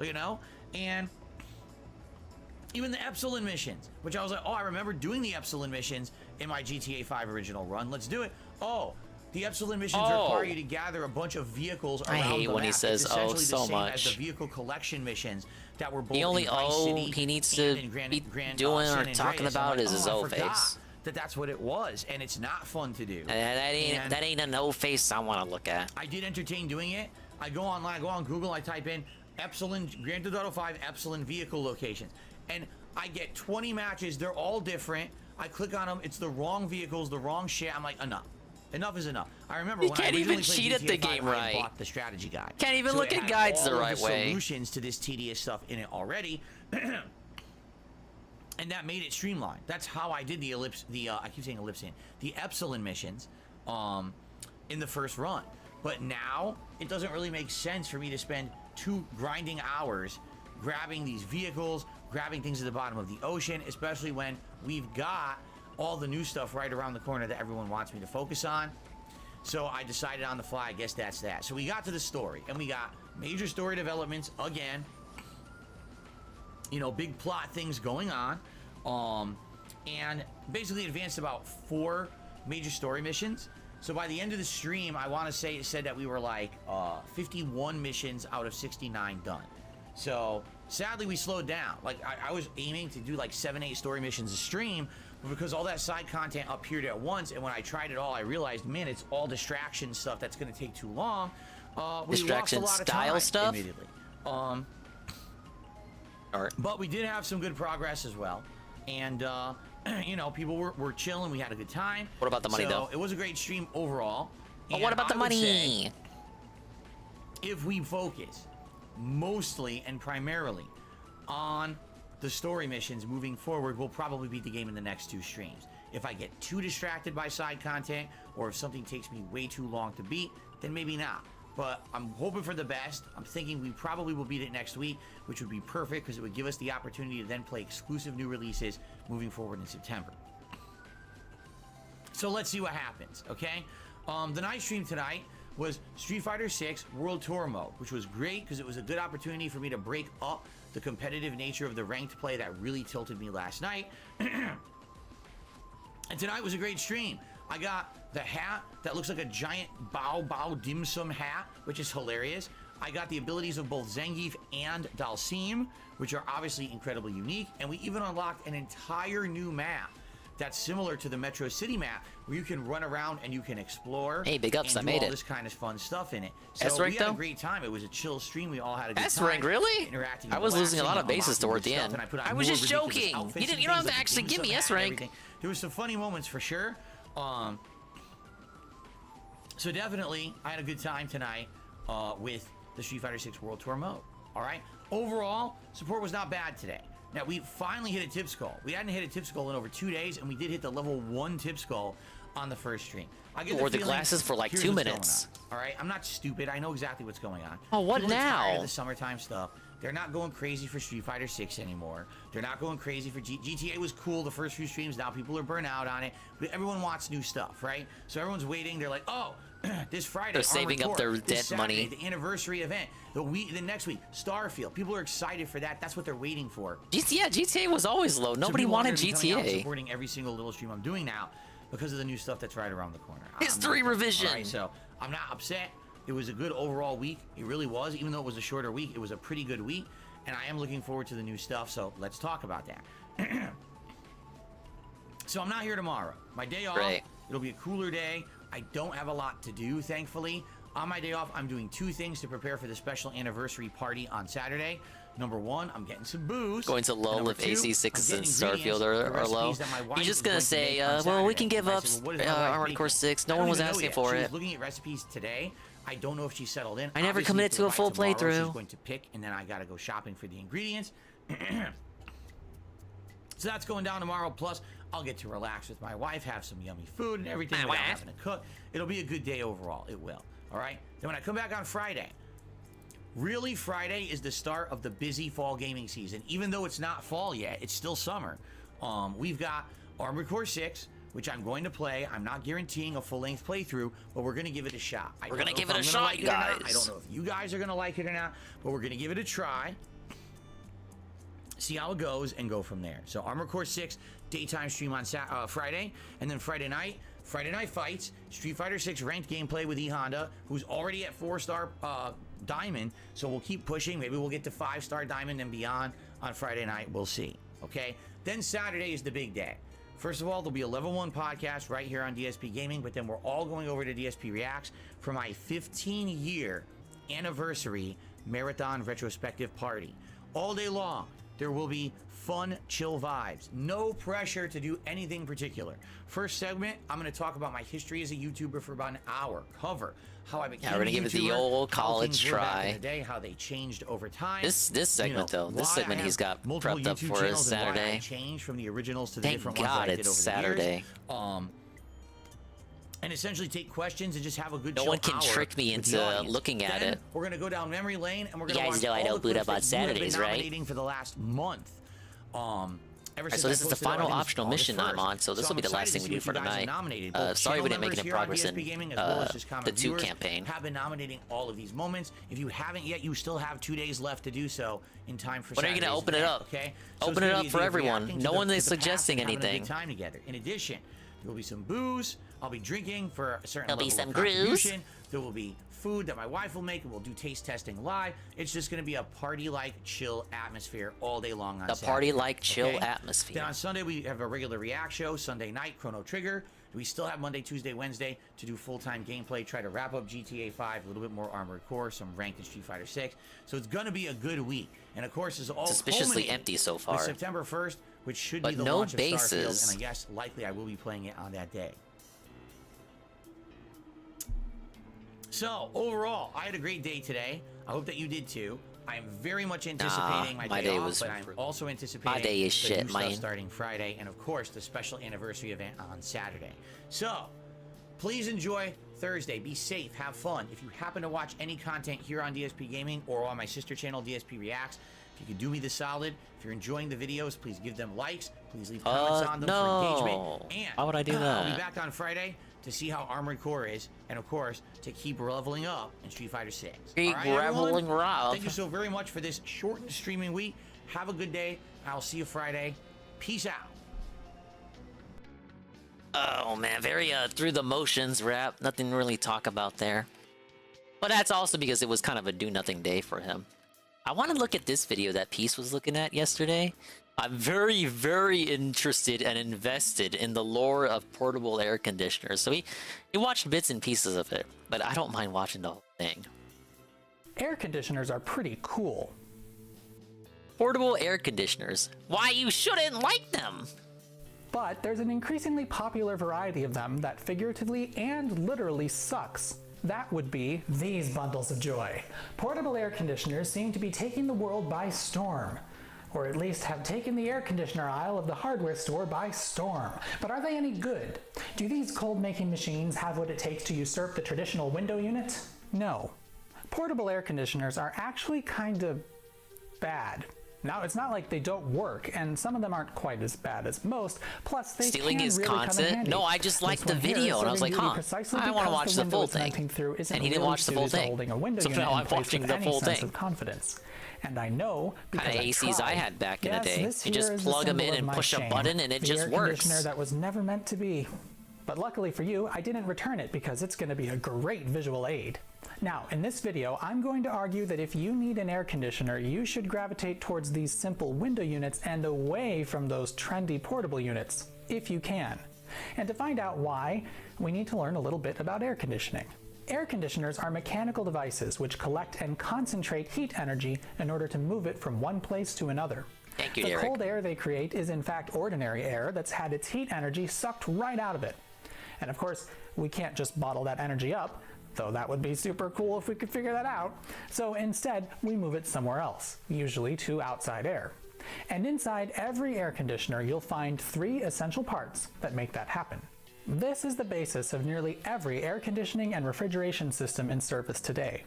You know? And even the Epsilon missions, which I was like, oh, I remember doing the Epsilon missions in my GTA 5 original run. Let's do it. Oh, the Epsilon missions require you to gather a bunch of vehicles around the map. I hate when he says, oh, so much. As the vehicle collection missions that were both the only he needs to be doing or talking about is his O face. That's what it was, and it's not fun to do. That ain't an O face I want to look at. I did entertain doing it. I go online, I go on Google, I type in Epsilon, Grand Theft Auto 5 Epsilon vehicle locations, and I get 20 matches. They're all different. I click on them. It's the wrong vehicles, the wrong shit. I'm like, enough. Enough is enough. I remember when I originally played cheat at the game I bought the strategy guide. Can't even look at guides the right way. Solutions to this tedious stuff in it already, and that made it streamlined. That's how I did the I keep saying ellipsian, the Epsilon missions, in the first run. But now it doesn't really make sense for me to spend 2 grinding hours grabbing these vehicles, grabbing things at the bottom of the ocean, especially when we've got all the new stuff right around the corner that everyone wants me to focus on. So I decided on the fly, I guess that's that. So we got to the story, and we got major story developments again. You know, big plot things going on. And basically advanced about 4 major story missions. So by the end of the stream, I want to say it said that we were like 51 missions out of 69 done. So sadly, we slowed down. Like I was aiming to do like 7-8 story missions a stream, but because all that side content appeared at once, and when I tried it all, I realized, man, it's all distraction stuff that's going to take too long. We distraction lost a lot of style time, stuff. Immediately. But we did have some good progress as well, and you know, people were chilling. We had a good time. What about the money, though? It was a great stream overall. But what about the money? If we focus mostly and primarily on the story missions moving forward, we'll probably beat the game in the next 2 streams. If I get too distracted by side content, or if something takes me way too long to beat, then maybe not. But I'm hoping for the best. I'm thinking we probably will beat it next week, which would be perfect because it would give us the opportunity to then play exclusive new releases moving forward in September. So let's see what happens, okay? The night stream tonight was Street Fighter 6 World Tour mode, which was great because it was a good opportunity for me to break up the competitive nature of the ranked play that really tilted me last night. And tonight was a great stream. I got the hat that looks like a giant bao dim sum hat, which is hilarious. I got the abilities of both Zangief and Dalsim, which are obviously incredibly unique. And we even unlocked an entire new map that's similar to the Metro City map, where you can run around and you can explore. Hey, big ups, and I do made all it. this kind of fun stuff in it. So S-rank, we had though? a great time. It was a chill stream. We all had a good S time. rank, really? Interacting I and was losing a lot of relaxing, bases unlocking toward good the stuff, end. and I put on I was more just ridiculous joking. outfits You and don't have things to like actually the give me Dingus S hat and rank. everything. There was some funny moments for sure. So definitely, I had a good time tonight with the Street Fighter 6 World Tour mode. All right. Overall, support was not bad today. Now, we finally hit a tip skull. We hadn't hit a tip skull in over 2 days, and we did hit the level 1 tip skull on the first stream. I get Wore the feeling, glasses for like here's 2 what's going minutes. on, all right, I'm not stupid. I know exactly what's going on. Oh, what People are tired now? of the summertime stuff. They're not going crazy for Street Fighter 6 anymore. They're not going crazy for GTA was cool the first few streams. Now people are burnt out on it. But everyone wants new stuff, right? So everyone's waiting. They're like, oh, this Friday, They're saving Armored up their Core. debt This Saturday, money. the anniversary event. The next week, Starfield. People are excited for that. That's what they're waiting for. GTA was always low. Nobody people are wanted gonna be coming out GTA. supporting every single little stream I'm doing now because of the new stuff that's right around the corner. History revision. All right, so I'm not upset. It was a good overall week. It really was. Even though it was a shorter week, it was a pretty good week. And I am looking forward to the new stuff. So let's talk about that. So I'm not here tomorrow. My day off. Right. It'll be a cooler day. I don't have a lot to do, thankfully. On my day off, I'm doing 2 things to prepare for the special anniversary party on Saturday. Number 1, I'm getting some booze. Going to lull And number if 2, AC6s I'm and getting Starfield ingredients, are low. recipes that my wife You're just is gonna going to say, make on well, we Saturday. can give I up said, well, what is my wife Armored making? Core 6. I No don't one was even know asking yet. for She it. was looking at recipes today. I don't know if she settled in. I never Obviously, committed to a by full tomorrow, playthrough. She's going to pick, and then I got to go shopping for the ingredients. So that's going down tomorrow. Plus, I'll get to relax with my wife, have some yummy food and everything without having to cook. It'll be a good day overall. It will. All right. Then when I come back on Friday, really Friday is the start of the busy fall gaming season. Even though it's not fall yet, it's still summer. We've got Armored Core 6, which I'm going to play. I'm not guaranteeing a full-length playthrough, but we're going to give it a shot. We're gonna give it a shot, you guys. I don't know if you guys are going to like it or not, but we're going to give it a try. See how it goes and go from there. So Armored Core 6 daytime stream on Friday, and then Friday night fights, Street Fighter 6 ranked gameplay with E Honda, who's already at 4-star diamond. So we'll keep pushing. Maybe we'll get to 5-star diamond and beyond on Friday night. We'll see. Okay. Then Saturday is the big day. First of all, there'll be a level 1 podcast right here on DSP Gaming, but then we're all going over to DSP Reacts for my 15-year anniversary marathon retrospective party. All day long, there will be fun, chill vibes. No pressure to do anything particular. First segment, I'm going to talk about my history as a YouTuber for about an hour. Cover how I became Yeah, we're gonna give it the YouTuber, old how college things were back try. in the day, how they changed over time. This segment though, this why segment I he's have got multiple prepped up YouTube for is channels and why I Saturday. changed from the originals to the Thank different God ones that I did it's over Saturday. the years. And essentially take questions and just have a good No chill one can hour trick me with into the audience. looking at Then it. We're gonna go down memory lane and we're gonna You guys watch know I all don't the boot clips up on that you have been Saturdays, right? nominating for the last month. Ever Alright, since so I this is the posted it, I final think it was optional August mission I'm 1st. on, so this will I'm be the last excited thing to we do see for what you guys have tonight. nominated. Both Sorry we channel didn't make members any here on progress in DSP Gaming, as well as just the common 2 viewers, campaign. have been nominating all of these moments. If you haven't yet, you still have 2 days left to do so in time for When are you gonna Saturday's open it event, up? Okay? Open it's it gonna up be a for day of everyone. reacting to No the- one to is the past suggesting and having a anything. good time together. In addition, there will be some booze. I'll be drinking for a certain There'll be level some of grooves. contribution. There will be food that my wife will make, and we'll do taste testing live. It's just going to be a party-like, chill atmosphere all day long on The Saturday. party-like, chill okay? atmosphere. Then on Sunday, we have a regular React show. Sunday night, Chrono Trigger. We still have Monday, Tuesday, Wednesday to do full-time gameplay, try to wrap up GTA 5, a little bit more Armored Core, some ranked in Street Fighter 6. So it's going to be a good week. And of course, it's all Suspiciously culminating empty so with far. September 1st, which should But be the no launch of Starfield. bases. And I guess likely I will be playing it on that day. So, overall, I had a great day today. I hope that you did too. I'm very much anticipating my day off, but I'm also anticipating my day is the shit, new stuff man. starting Friday, and of course the special anniversary event on Saturday. So, please enjoy Thursday. Be safe. Have fun. If you happen to watch any content here on DSP Gaming or on my sister channel, DSP Reacts, if you could do me the solid, if you're enjoying the videos, please give them likes. Please leave comments on them for engagement. And why would I do that? I'll be back on Friday to see how Armored Core is, and of course, to keep leveling up in Street Fighter 6. Keep leveling up. Thank you so very much for this short streaming week. Have a good day. I'll see you Friday. Peace out. Oh man, very through the motions rap. Nothing really to talk about there. But that's also because it was kind of a do-nothing day for him. I want to look at this video that Peace was looking at yesterday. I'm very, very interested and invested in the lore of portable air conditioners. So he watched bits and pieces of it, but I don't mind watching the whole thing. Air conditioners are pretty cool. Portable air conditioners. Why you shouldn't like them? But there's an increasingly popular variety of them that figuratively and literally sucks. That would be these bundles of joy. Portable air conditioners seem to be taking the world by storm. Or at least have taken the air conditioner aisle of the hardware store by storm. But are they any good? Do these cold-making machines have what it takes to usurp the traditional window unit? No. Portable air conditioners are actually kind of bad. Now, it's not like they don't work, and some of them aren't quite as bad as most, plus they Stealing can his really come in content? handy. No, I just liked the This one here video, is and I was like, serving huh, duty precisely I want to because watch the the full window it's thing. venting through isn't And he didn't really watch the full suited to thing. holding a window So unit now in I'm place watching with the any full sense thing. of confidence. And I know because Kind of I ACs I tried. had back in Yes, the day. this You here just is the plug them symbol in of and my push a shame. button and it The just air works. conditioner that was never meant to be. But luckily for you, I didn't return it because it's going to be a great visual aid. Now, in this video, I'm going to argue that if you need an air conditioner, you should gravitate towards these simple window units and away from those trendy portable units, if you can. And to find out why, we need to learn a little bit about air conditioning. Air conditioners are mechanical devices which collect and concentrate heat energy in order to move it from one place to another. Thank you, The Derek. cold air they create is in fact ordinary air that's had its heat energy sucked right out of it. And of course, we can't just bottle that energy up, though that would be super cool if we could figure that out. So instead, we move it somewhere else, usually to outside air. And inside every air conditioner, you'll find 3 essential parts that make that happen. This is the basis of nearly every air conditioning and refrigeration system in service today.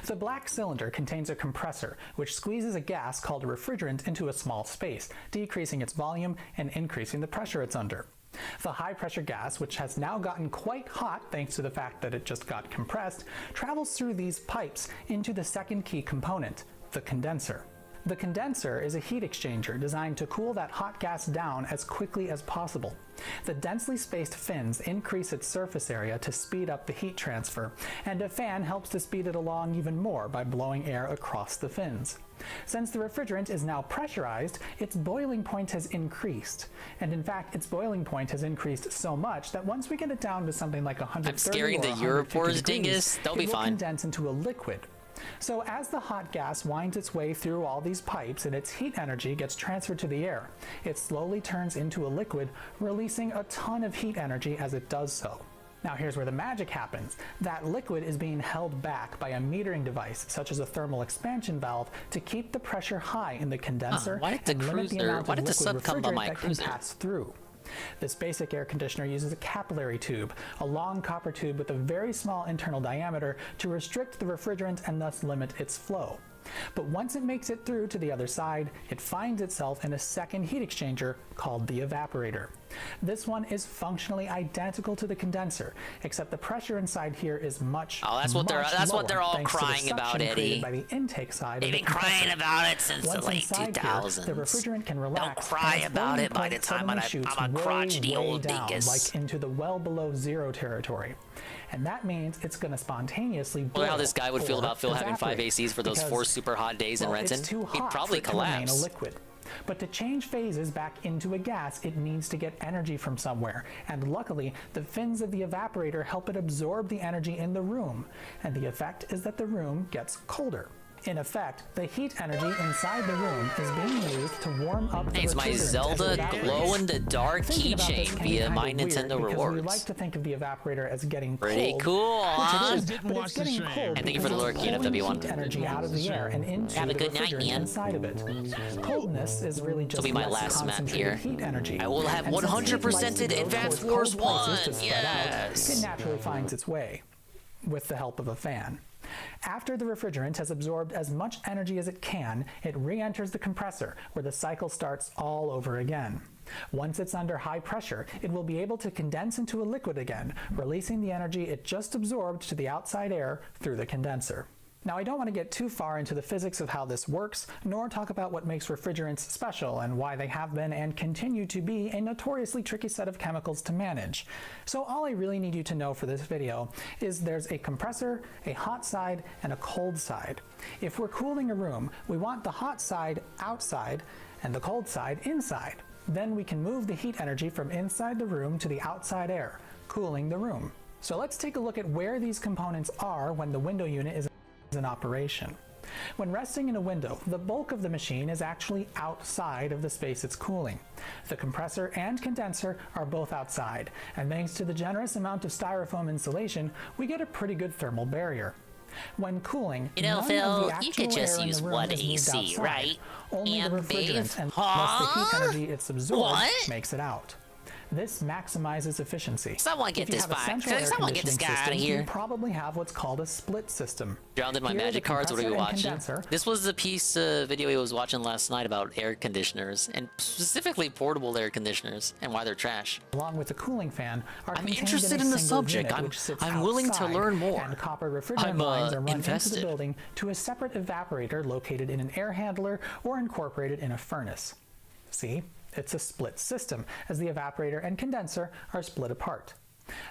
The black cylinder contains a compressor, which squeezes a gas called a refrigerant into a small space, decreasing its volume and increasing the pressure it's under. The high-pressure gas, which has now gotten quite hot thanks to the fact that it just got compressed, travels through these pipes into the second key component, the condenser. The condenser is a heat exchanger designed to cool that hot gas down as quickly as possible. The densely spaced fins increase its surface area to speed up the heat transfer, and a fan helps to speed it along even more by blowing air across the fins. Since the refrigerant is now pressurized, its boiling point has increased. And in fact, its boiling point has increased so much that once we get it down to something like 130 I'm scaring or the 150 Europors, degrees, Dingus. They'll be it will fine. condense into a liquid. So as the hot gas winds its way through all these pipes and its heat energy gets transferred to the air, it slowly turns into a liquid, releasing a ton of heat energy as it does so. Now here's where the magic happens. That liquid is being held back by a metering device, such as a thermal expansion valve, to keep the pressure high in the condenser why did the and limit the cruiser- amount why of did the liquid sub come by refrigerant my that cruiser? can pass through. This basic air conditioner uses a capillary tube, a long copper tube with a very small internal diameter to restrict the refrigerant and thus limit its flow. But once it makes it through to the other side, it finds itself in a second heat exchanger called the evaporator. This one is functionally identical to the condenser, except the pressure inside here is much that's what they're all thanks to the crying about, suction created Eddie. by the intake side They've of the been crying compressor. about it since Once the late inside 2000s. Here, the refrigerant can relax. Don't cry and its about boiling it by the point time suddenly I'm shoots a way, crotchety way old down, dingus. like into the well below zero territory. And that means it's going to spontaneously boil. Wonder how this guy would feel or about Phil having 5 evaporate, ACs for those because, 4 super hot days in well, Renton. it's too He'd hot probably for it to remain a collapse. liquid. But to change phases back into a gas, it needs to get energy from somewhere. And luckily, the fins of the evaporator help it absorb the energy in the room. And the effect is that the room gets colder. In effect, the heat energy inside the room is being used to warm up the It's my refrigerant as it Zelda evaporates. glow-in-the-dark Thinking about this keychain can be via kind my of weird Nintendo because rewards. we like to think of the evaporator as getting Pretty cold, cool, huh? which it is, but it's getting cold. And thank you for the lure key of W1. Heat energy out of the air and into Have a the good night, refrigerant man. inside of it. Coldness is really just This will be my less last map concentrated here. heat energy. I will have And since heat 100%ed likes to go Advance towards Wars cold places 1. to spread out, Yes. it naturally finds its way with the help of a fan. After the refrigerant has absorbed as much energy as it can, it re-enters the compressor, where the cycle starts all over again. Once it's under high pressure, it will be able to condense into a liquid again, releasing the energy it just absorbed to the outside air through the condenser. Now, I don't want to get too far into the physics of how this works, nor talk about what makes refrigerants special and why they have been and continue to be a notoriously tricky set of chemicals to manage. So all I really need you to know for this video is there's a compressor, a hot side, and a cold side. If we're cooling a room, we want the hot side outside and the cold side inside. Then we can move the heat energy from inside the room to the outside air, cooling the room. So let's take a look at where these components are when the window unit is in operation. When resting in a window, the bulk of the machine is actually outside of the space it's cooling. The compressor and condenser are both outside, and thanks to the generous amount of styrofoam insulation, we get a pretty good thermal barrier. When cooling, You know, none of Phil, the you could actual just air in use the room one is moved AC, outside. right? Only And the refrigerant babe, and thus the heat huh? energy it's absorbed What? makes it out. This maximizes efficiency. Someone get If you this have a guy. central air Someone get this conditioning guy out of system, here. You probably have what's called a split system. Drowned in my Here, magic the cards. What are we compressor and watching? condenser This was the piece video he was watching last night about air conditioners, and specifically portable air conditioners, and why they're trash. Along with the cooling fan are I'm contained interested a in the single subject. unit which sits I'm willing to outside, learn more. And copper refrigerant I'm, lines are run into invested. the building to a separate evaporator located in an air handler or incorporated in a furnace. See? It's a split system, as the evaporator and condenser are split apart.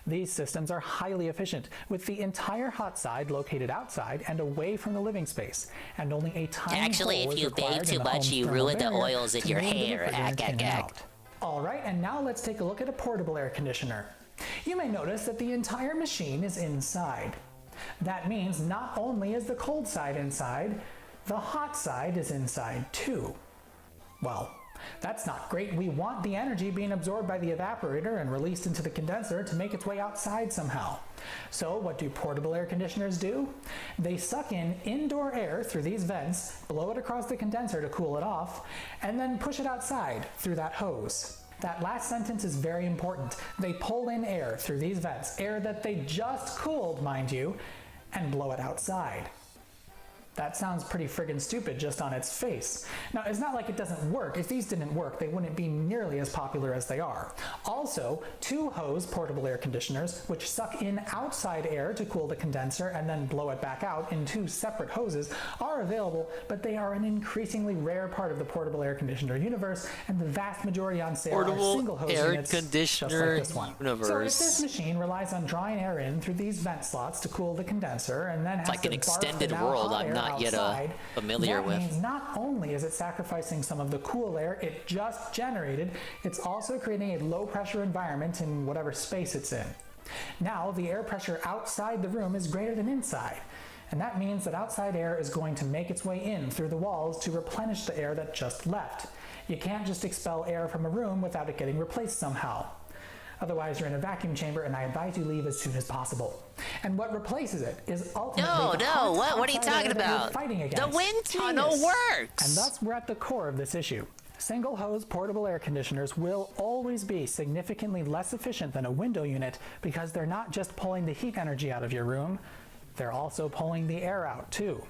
These systems are highly efficient, with the entire hot side located outside and away from the living space, and only a tiny Actually, hole if is you required bathe in too the much, home's you thermal ruin the barrier oils in to your move the hair. refrigerant in and Ag. out. Alright, and now let's take a look at a portable air conditioner. You may notice that the entire machine is inside. That means not only is the cold side inside, the hot side is inside too. Well, that's not great. We want the energy being absorbed by the evaporator and released into the condenser to make its way outside somehow. So what do portable air conditioners do? They suck in indoor air through these vents, blow it across the condenser to cool it off, and then push it outside through that hose. That last sentence is very important. They pull in air through these vents, air that they just cooled, mind you, and blow it outside. That sounds pretty friggin' stupid just on its face. Now, it's not like it doesn't work. If these didn't work, they wouldn't be nearly as popular as they are. Also, two-hose portable air conditioners, which suck in outside air to cool the condenser and then blow it back out in two separate hoses, are available, but they are an increasingly rare part of the portable air conditioner universe, and the vast majority on sale are single-hose air units, conditioner just like this one. universe. So if this machine relies on drawing air in through these vent slots to cool the condenser and then has It's like to an barf extended the now world hot I'm air not yet outside, familiar that with. means not only is it sacrificing some of the cool air it just generated, it's also creating a low pressure environment in whatever space it's in. Now the air pressure outside the room is greater than inside, and that means that outside air is going to make its way in through the walls to replenish the air that just left. You can't just expel air from a room without it getting replaced somehow. Otherwise, you're in a vacuum chamber, and I advise you leave as soon as possible. And what replaces it is ultimately what are you talking about? The wind tunnel works! And thus, we're at the core of this issue. Single-hose portable air conditioners will always be significantly less efficient than a window unit because they're not just pulling the heat energy out of your room, they're also pulling the air out too.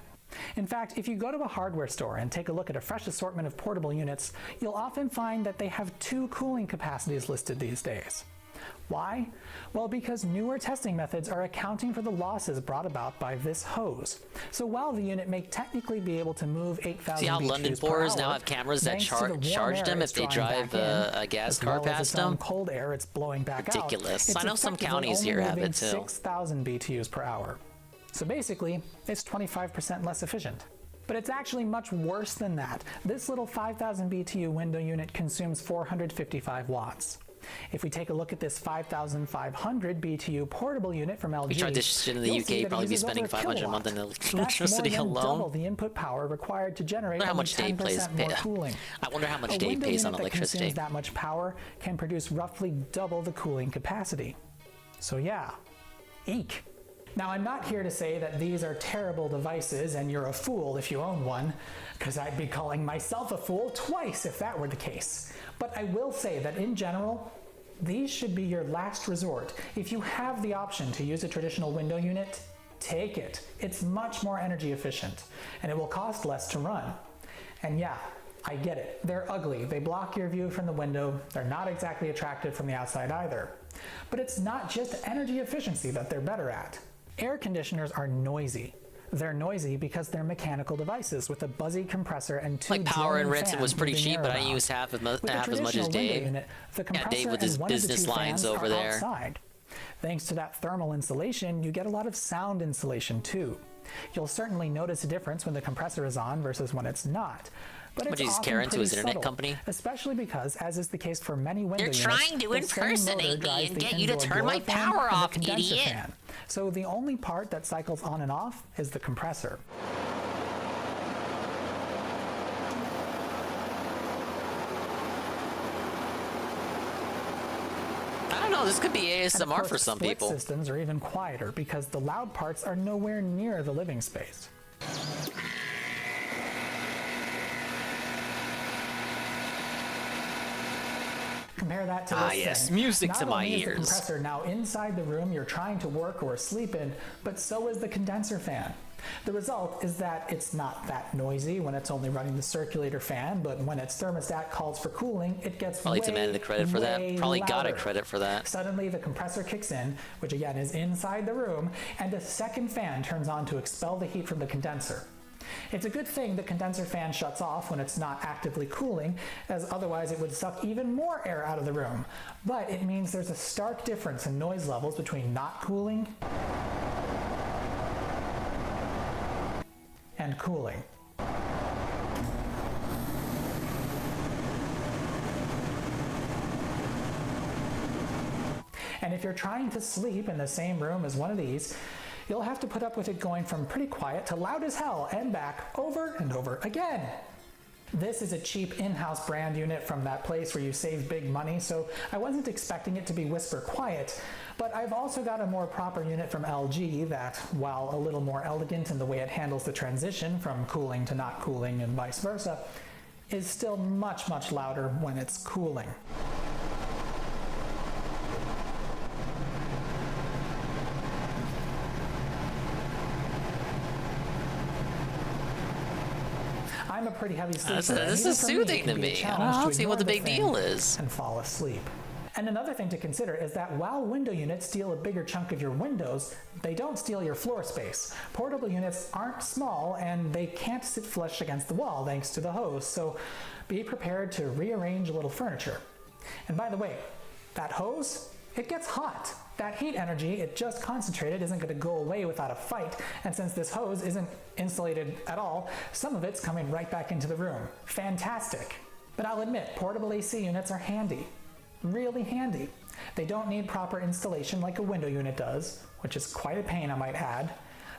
In fact, if you go to a hardware store and take a look at a fresh assortment of portable units, you'll often find that they have two cooling capacities listed these days. Why? Well, because newer testing methods are accounting for the losses brought about by this hose. So while the unit may technically be able to move 8,000 See how BTUs London per boars hour, now have cameras that thanks to the warm charge air them it's if they drawing drive back in, a gas as car well as past its own them? cold air it's blowing back Ridiculous. out. I know some effectively counties only here have moving it too. 6,000 BTUs per hour. So basically, it's 25% less efficient. But it's actually much worse than that. This little 5,000 BTU window unit consumes 455 watts. If we take a look at this 5,500 BTU portable unit from LG, we tried this shit in the UK, you'd probably be spending 500 a month in electricity alone. alone. Double the input power required to generate how much Dave plays. more cooling. I wonder how much Dave pays on that electricity. Consumes that much power can produce roughly double the cooling capacity. So yeah, eek. Now, I'm not here to say that these are terrible devices and you're a fool if you own one, because I'd be calling myself a fool twice if that were the case. But I will say that in general, these should be your last resort. If you have the option to use a traditional window unit, take it. It's much more energy efficient, and it will cost less to run. And yeah, I get it. They're ugly. They block your view from the window. They're not exactly attractive from the outside either. But it's not just energy efficiency that they're better at. Air conditioners are noisy. They're noisy because they're mechanical devices with a buzzy compressor and two Power and droning Ritz, it fans was pretty moving cheap, air but I around. used half as With much as traditional Dave. window unit, the compressor Dave with his and one of the business two lines fans over are there. outside. Thanks to that thermal insulation, you get a lot of sound insulation too. You'll certainly notice a difference when the compressor is on versus when it's not. But Would it's you just often care into pretty his internet subtle, company? Especially because, as is the case for many window units, They're trying to the same motor impersonate me drives and the get you to indoor turn my blower fan power and the off, condenser idiot. fan. So the only part that cycles on and off is the compressor. I don't know, this could be And of ASMR course, for some split people. systems are even quieter because the loud parts are nowhere near the living space. Compare that to this yes, thing. music Not to my only is the ears. compressor now inside the room you're trying to work or sleep in, but so is the condenser fan. The result is that it's not that noisy when it's only running the circulator fan, but when its thermostat calls for cooling, it gets Probably way, demanded the credit for that. way Probably got a louder. credit for that. Suddenly the compressor kicks in, which again is inside the room, and a second fan turns on to expel the heat from the condenser. It's a good thing the condenser fan shuts off when it's not actively cooling, as otherwise it would suck even more air out of the room. But it means there's a stark difference in noise levels between not cooling and cooling. And if you're trying to sleep in the same room as one of these, you'll have to put up with it going from pretty quiet to loud as hell and back over and over again. This is a cheap in-house brand unit from that place where you save big money, so I wasn't expecting it to be whisper quiet, but I've also got a more proper unit from LG that, while a little more elegant in the way it handles the transition from cooling to not cooling and vice versa, is still much, much louder when it's cooling. I'm a pretty heavy sleeper. This and is even for soothing it can to be a me. challenge I to don't see what the ignore big thing deal is. and fall asleep. And another thing to consider is that while window units steal a bigger chunk of your windows, they don't steal your floor space. Portable units aren't small and they can't sit flush against the wall thanks to the hose, so be prepared to rearrange a little furniture. And by the way, that hose, it gets hot. That heat energy it just concentrated isn't going to go away without a fight, and since this hose isn't insulated at all, some of it's coming right back into the room. Fantastic. But I'll admit, portable AC units are handy. Really handy. They don't need proper installation like a window unit does, which is quite a pain I might add.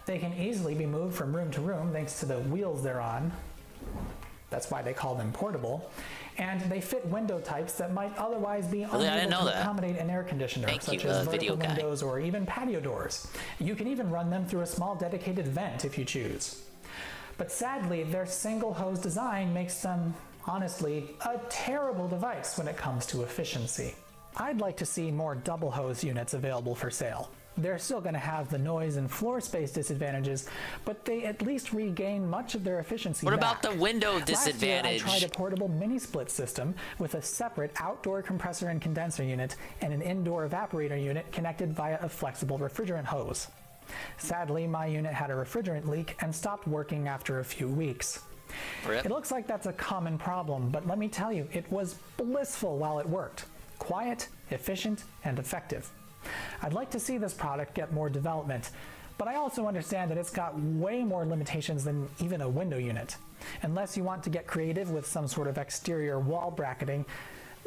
They can easily be moved from room to room thanks to the wheels they're on. That's why they call them portable. And they fit window types that might otherwise be unable to accommodate an air conditioner, such as vertical windows or even patio doors. You can even run them through a small dedicated vent if you choose. But sadly, their single hose design makes them, honestly, a terrible device when it comes to efficiency. I'd like to see more double hose units available for sale. They're still going to have the noise and floor space disadvantages, but they at least regain much of their efficiency What back. about the window disadvantage? Last year, I tried a portable mini-split system with a separate outdoor compressor and condenser unit and an indoor evaporator unit connected via a flexible refrigerant hose. Sadly, my unit had a refrigerant leak and stopped working after a few weeks. Rip. It looks like that's a common problem, but let me tell you, it was blissful while it worked. Quiet, efficient, and effective. I'd like to see this product get more development, but I also understand that it's got way more limitations than even a window unit. Unless you want to get creative with some sort of exterior wall bracketing,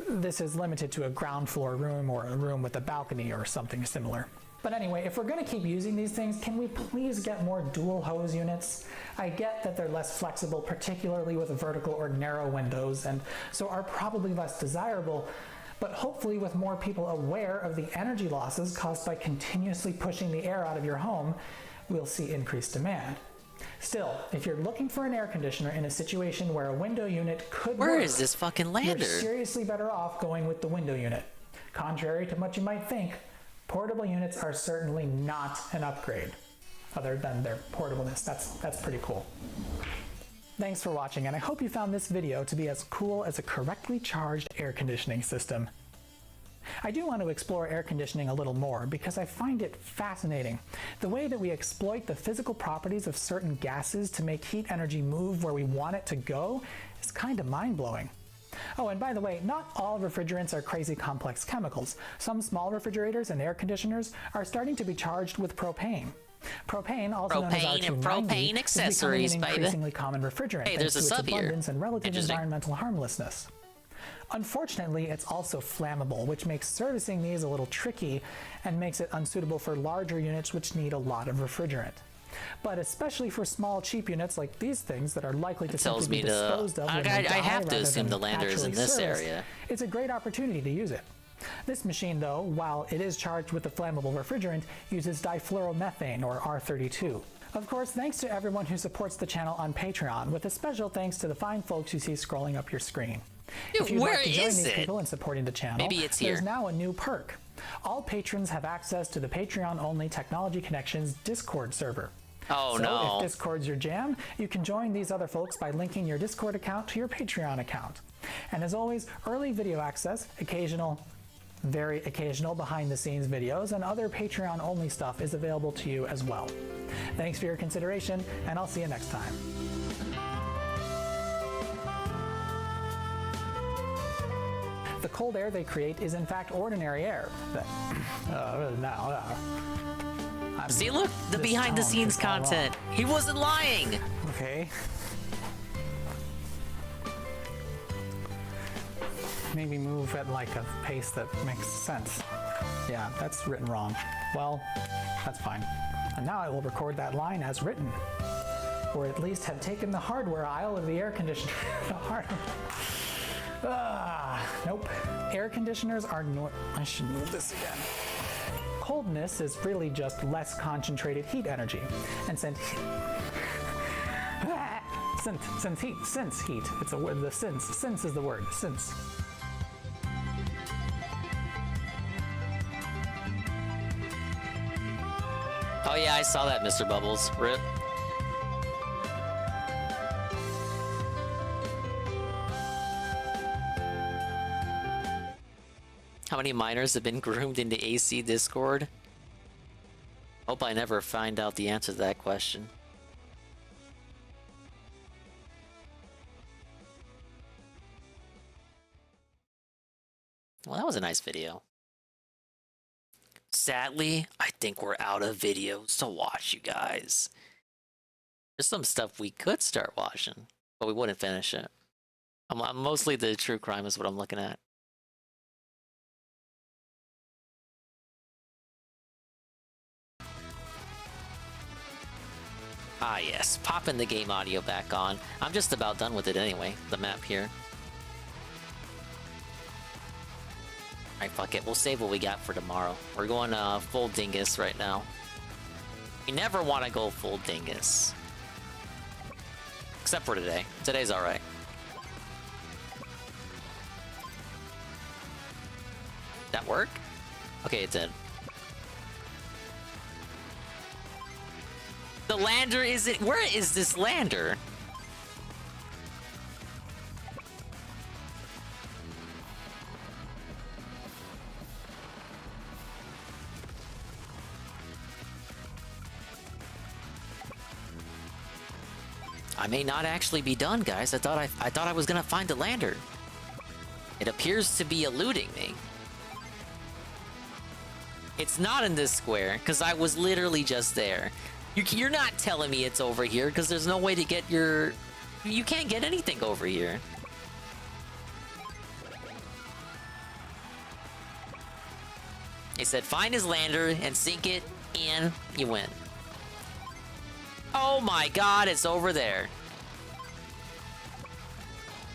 this is limited to a ground floor room or a room with a balcony or something similar. But anyway, if we're going to keep using these things, can we please get more dual hose units? I get that they're less flexible, particularly with vertical or narrow windows, and so are probably less desirable, but hopefully with more people aware of the energy losses caused by continuously pushing the air out of your home, we'll see increased demand. Still, if you're looking for an air conditioner in a situation where a window unit could Where work, is this fucking lander? you're seriously better off going with the window unit. Contrary to what you might think, portable units are certainly not an upgrade, other than their portableness. That's pretty cool. Thanks for watching, and I hope you found this video to be as cool as a correctly charged air conditioning system. I do want to explore air conditioning a little more because I find it fascinating. The way that we exploit the physical properties of certain gases to make heat energy move where we want it to go is kind of mind-blowing. Oh, and by the way, not all refrigerants are crazy complex chemicals. Some small refrigerators and air conditioners are starting to be charged with propane. Propane, also known as R290, and propane accessories, is becoming an increasingly common refrigerant hey, thanks there's to a its sub here. abundance and relative environmental harmlessness. Unfortunately, it's also flammable, which makes servicing these a little tricky and makes it unsuitable for larger units which need a lot of refrigerant. But especially for small, cheap units like these things that are likely to simply be disposed of when they die I have to rather assume than the lander is in actually this serviced, area. it's a great opportunity to use it. This machine, though, while it is charged with the flammable refrigerant, uses difluoromethane, or R32. Of course, thanks to everyone who supports the channel on Patreon, with a special thanks to the fine folks you see scrolling up your screen. Dude, If you'd where like to join is these it? people in supporting the channel, Maybe it's here. there's now a new perk. All patrons have access to the Patreon-only Technology Connections Discord server. Oh, so no. if Discord's your jam, you can join these other folks by linking your Discord account to your Patreon account. And as always, early video access, occasional, very occasional behind-the-scenes videos, and other Patreon-only stuff is available to you as well. Thanks for your consideration, and I'll see you next time. The cold air they create is in fact ordinary air. See, look, the behind-the-scenes content. He wasn't lying. Okay. Maybe move at like a pace that makes sense. Yeah, that's written wrong. Well, that's fine. And now I will record that line as written. Or at least have taken the hardware aisle of the air conditioner. The hardware. Nope. Air conditioners are I should move this again. Coldness is really just less concentrated heat energy. And since heat. It's a word, the since is the word, since. Oh yeah, I saw that, Mr. Bubbles. Rip. How many miners have been groomed into AC Discord? Hope I never find out the answer to that question. Well, that was a nice video. Sadly, I think we're out of videos to watch, you guys. There's some stuff we could start watching, but we wouldn't finish it. I'm mostly the true crime is what I'm looking at. Ah yes, popping the game audio back on. I'm just about done with it anyway, the map here. Alright, fuck it, we'll save what we got for tomorrow. We're going full Dingus right now. You never want to go full Dingus. Except for today. Today's alright. That work? Okay, it did. The lander isn't... Where is this lander? I may not actually be done, guys. I thought I was gonna find the lander. It appears to be eluding me. It's not in this square, because I was literally just there. You're not telling me it's over here, because there's no way to get your... You can't get anything over here. He said, find his lander and sink it, and you win. Oh my god, it's over there.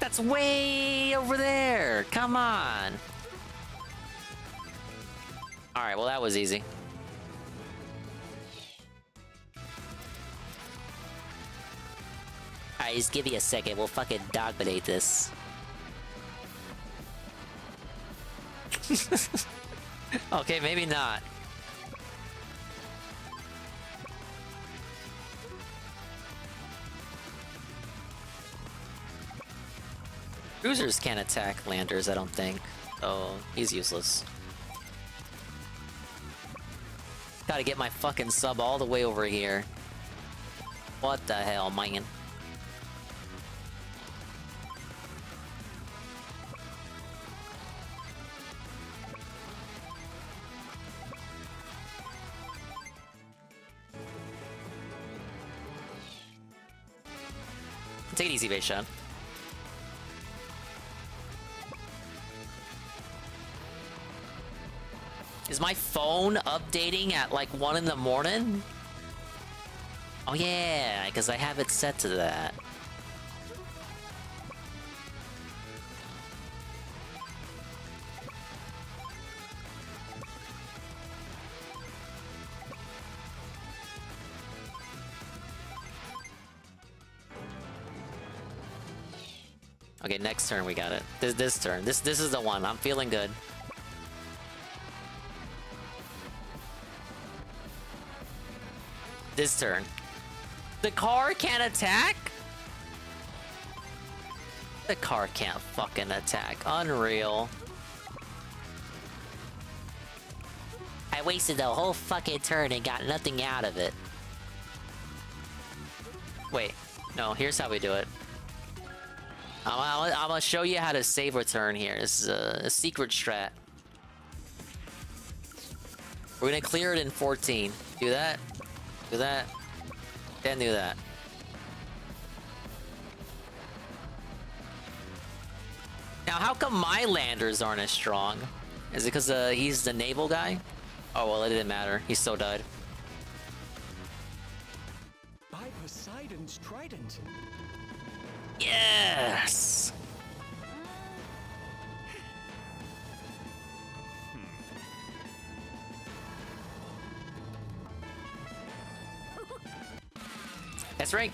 That's way over there. Come on. Alright, well that was easy. Alright, just give me a second. We'll fucking dominate this. Okay, maybe not. Cruisers can't attack landers, I don't think. Oh, he's useless. Gotta get my fucking sub all the way over here. What the hell, man? Take it easy, base shot. Is my phone updating at like 1 in the morning? Oh yeah, because I have it set to that. Okay, next turn we got it. This turn. This is the one. I'm feeling good. This turn. The car can't attack? The car can't fucking attack. Unreal. I wasted the whole fucking turn and got nothing out of it. Wait. No, here's how we do it. I'm gonna show you how to save return here. This is a secret strat. We're gonna clear it in 14. Do that. Do that. Then do that. Now, how come my landers aren't as strong? Is it because he's the naval guy? Oh, well, it didn't matter. He still died. By Poseidon's trident. Yes! That's right.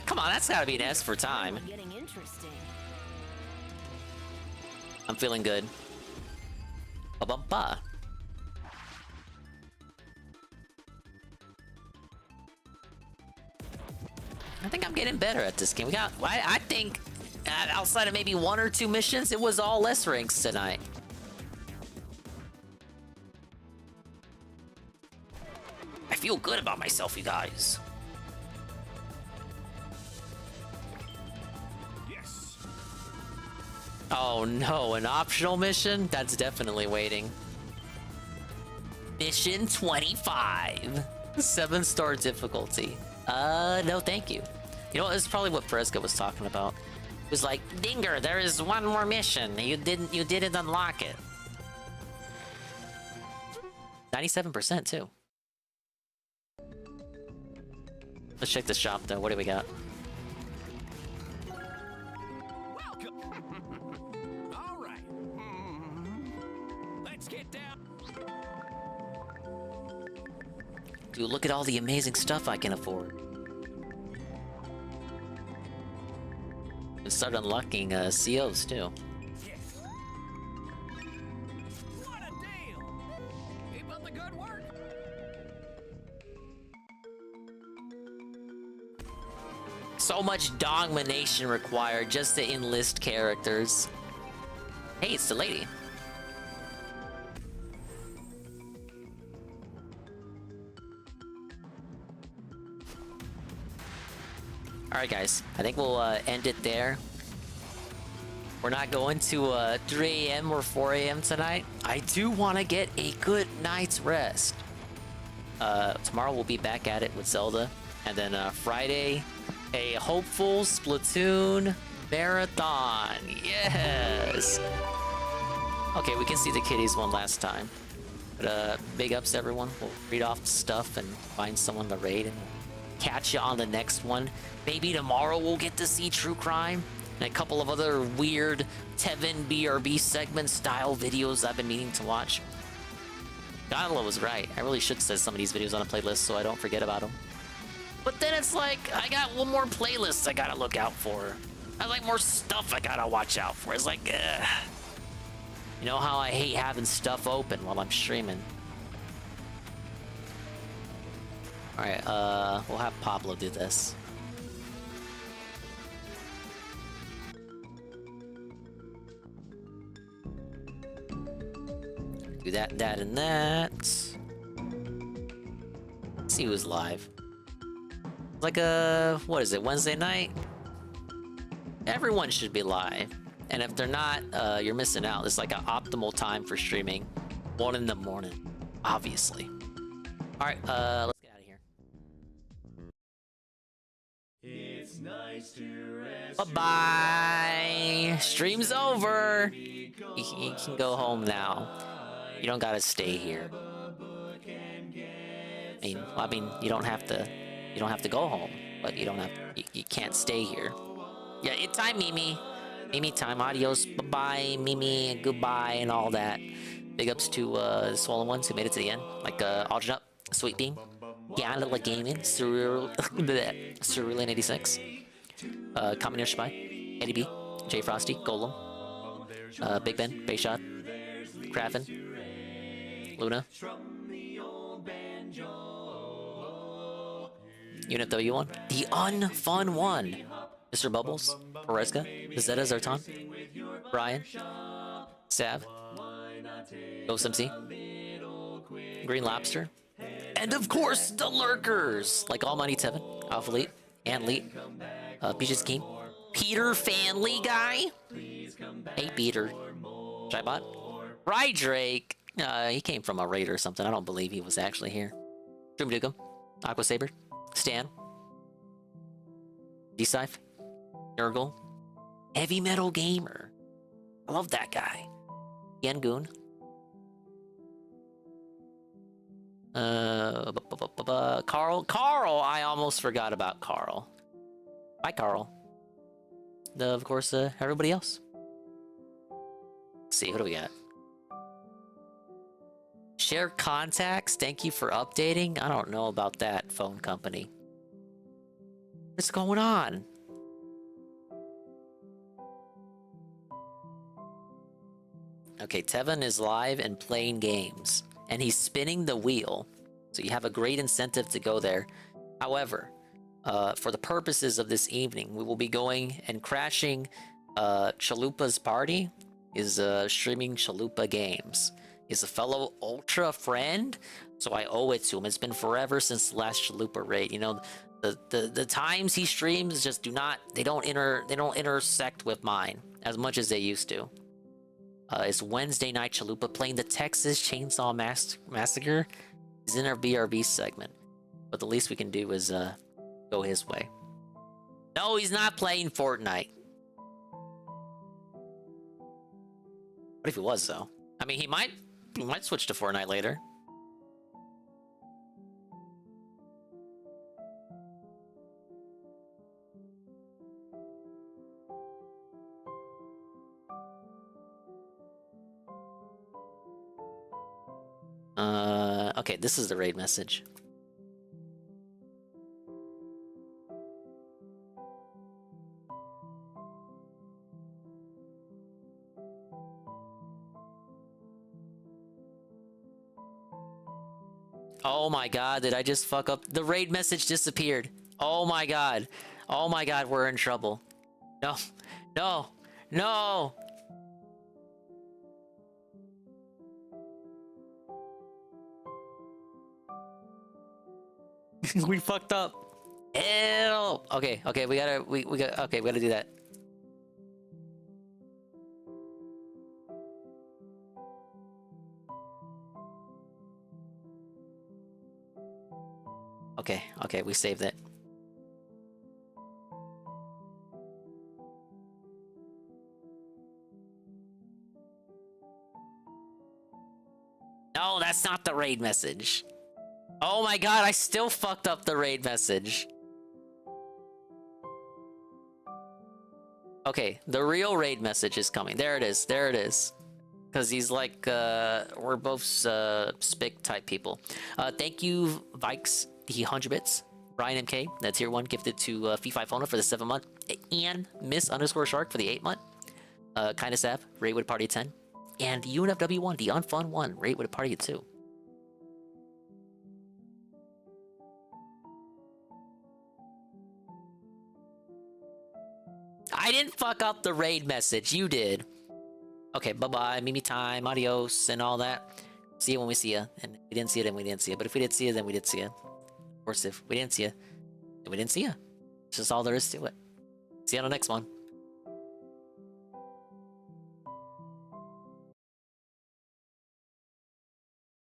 Come on, that's gotta be an S for time. Getting interesting. I'm feeling good. Ba-bum-ba. I think I'm getting better at this game. I think outside of maybe 1 or 2 missions, it was all less ranks tonight. I feel good about myself, you guys. Yes. Oh no, an optional mission? That's definitely waiting. Mission 25. 7-star difficulty. No thank you. You know, this is probably what Fresca was talking about. It was like, Dinger, there is one more mission. You didn't unlock it. 97% too. Let's check the shop though. What do we got? Welcome. All right. Let's get down. Dude, look at all the amazing stuff I can afford. And start unlocking COs too. Yes. What a deal. Keep up the good work. So much domination required just to enlist characters. Hey, it's the lady. Alright guys, I think we'll end it there. We're not going to 3 a.m. or 4 a.m. tonight. I do want to get a good night's rest. Tomorrow we'll be back at it with Zelda. And then Friday, a hopeful Splatoon marathon. Yes! Okay, we can see the kitties one last time. But big ups everyone. We'll read off stuff and find someone to raid and catch you on the next one. Maybe tomorrow we'll get to see true crime and a couple of other weird Tevin BRB segment style videos I've been meaning to watch. Godla was right. I really should set some of these videos on a playlist so I don't forget about them. But then it's like, I got one more playlist I gotta look out for. I like more stuff I gotta watch out for. It's like, ugh. You know how I hate having stuff open while I'm streaming. Alright, we'll have Pablo do this. Do that, and that. Let's see who's live. Like what is it, Wednesday night? Everyone should be live. And if they're not, you're missing out. It's like an optimal time for streaming. 1 in the morning, obviously. Alright, let's get out of here. It's nice to rest. Bye-bye. Stream's over. You can go home now. You don't gotta stay here. I mean, you don't have to go home, but you can't stay here. Yeah, it's time, Mimi. Mimi time, adios, bye-bye, Mimi, goodbye, and all that. Big ups to the swollen ones who made it to the end, like Aldrin Up, Sweet Beam, Gala Gaming, Cerulean 86, Commoner Spy, Eddie B, J Frosty, Golem, Big Ben, Bayshot, Krafen, Luna, Unit W1, the unfun one, Mr. Bubbles, Perezka, Zeta Zartan, Brian, Sav, Ghost MC, Green Lobster, and of course the lurkers like Almighty Tevin, Alpha Leet, and Leet, Peaches King, Peter Fanley Guy, hey Peter, Shybot, Rydrake, he came from a raid or something, I don't believe he was actually here, Dream Dukum, Aqua Saber, Stan, D-Scythe, Nurgle, Heavy Metal Gamer. I love that guy. Yangoon. Carl. Carl! I almost forgot about Carl. Bye, Carl. Of course, everybody else. Let's see, what do we got? Share contacts. Thank you for updating. I don't know about that phone company. What's going on? Okay, Tevin is live and playing games, and he's spinning the wheel, so you have a great incentive to go there. However, for the purposes of this evening, we will be going and crashing Chalupa's party. Is streaming Chalupa games. He's a fellow Ultra friend, so I owe it to him. It's been forever since the last Chalupa raid. You know, the times he streams just don't intersect with mine as much as they used to. It's Wednesday night Chalupa playing the Texas Chainsaw Massacre. He's in our BRB segment, but the least we can do is go his way. No, he's not playing Fortnite. What if he was though? I mean, he might switch to Fortnite later. Okay, this is the raid message. Oh my god, did I just fuck up? The raid message disappeared. Oh my god. Oh my god, we're in trouble. No. No. No! We fucked up. Ew. Okay, we gotta do that. Okay, we saved it. No, that's not the raid message. Oh my god, I still fucked up the raid message. Okay, the real raid message is coming. There it is. There it is. Because he's like, we're both spic type people. Thank you, Vikes, the 100 bits. Brian MK, that's tier 1, gifted to Fee5 Fona for the 7 month. And Miss_Shark for the 8 month. Kinda Sav, rate with a party of 10. And UNFW1, the unfun one, rate with a party of 2. I didn't fuck up the raid message, you did. Okay, bye-bye, Mimi time, adios, and all that. See you when we see you. And if we didn't see you, then we didn't see you. But if we did see you, then we did see you. Of course, if we didn't see you, then we didn't see you. It's just all there is to it. See you on the next one.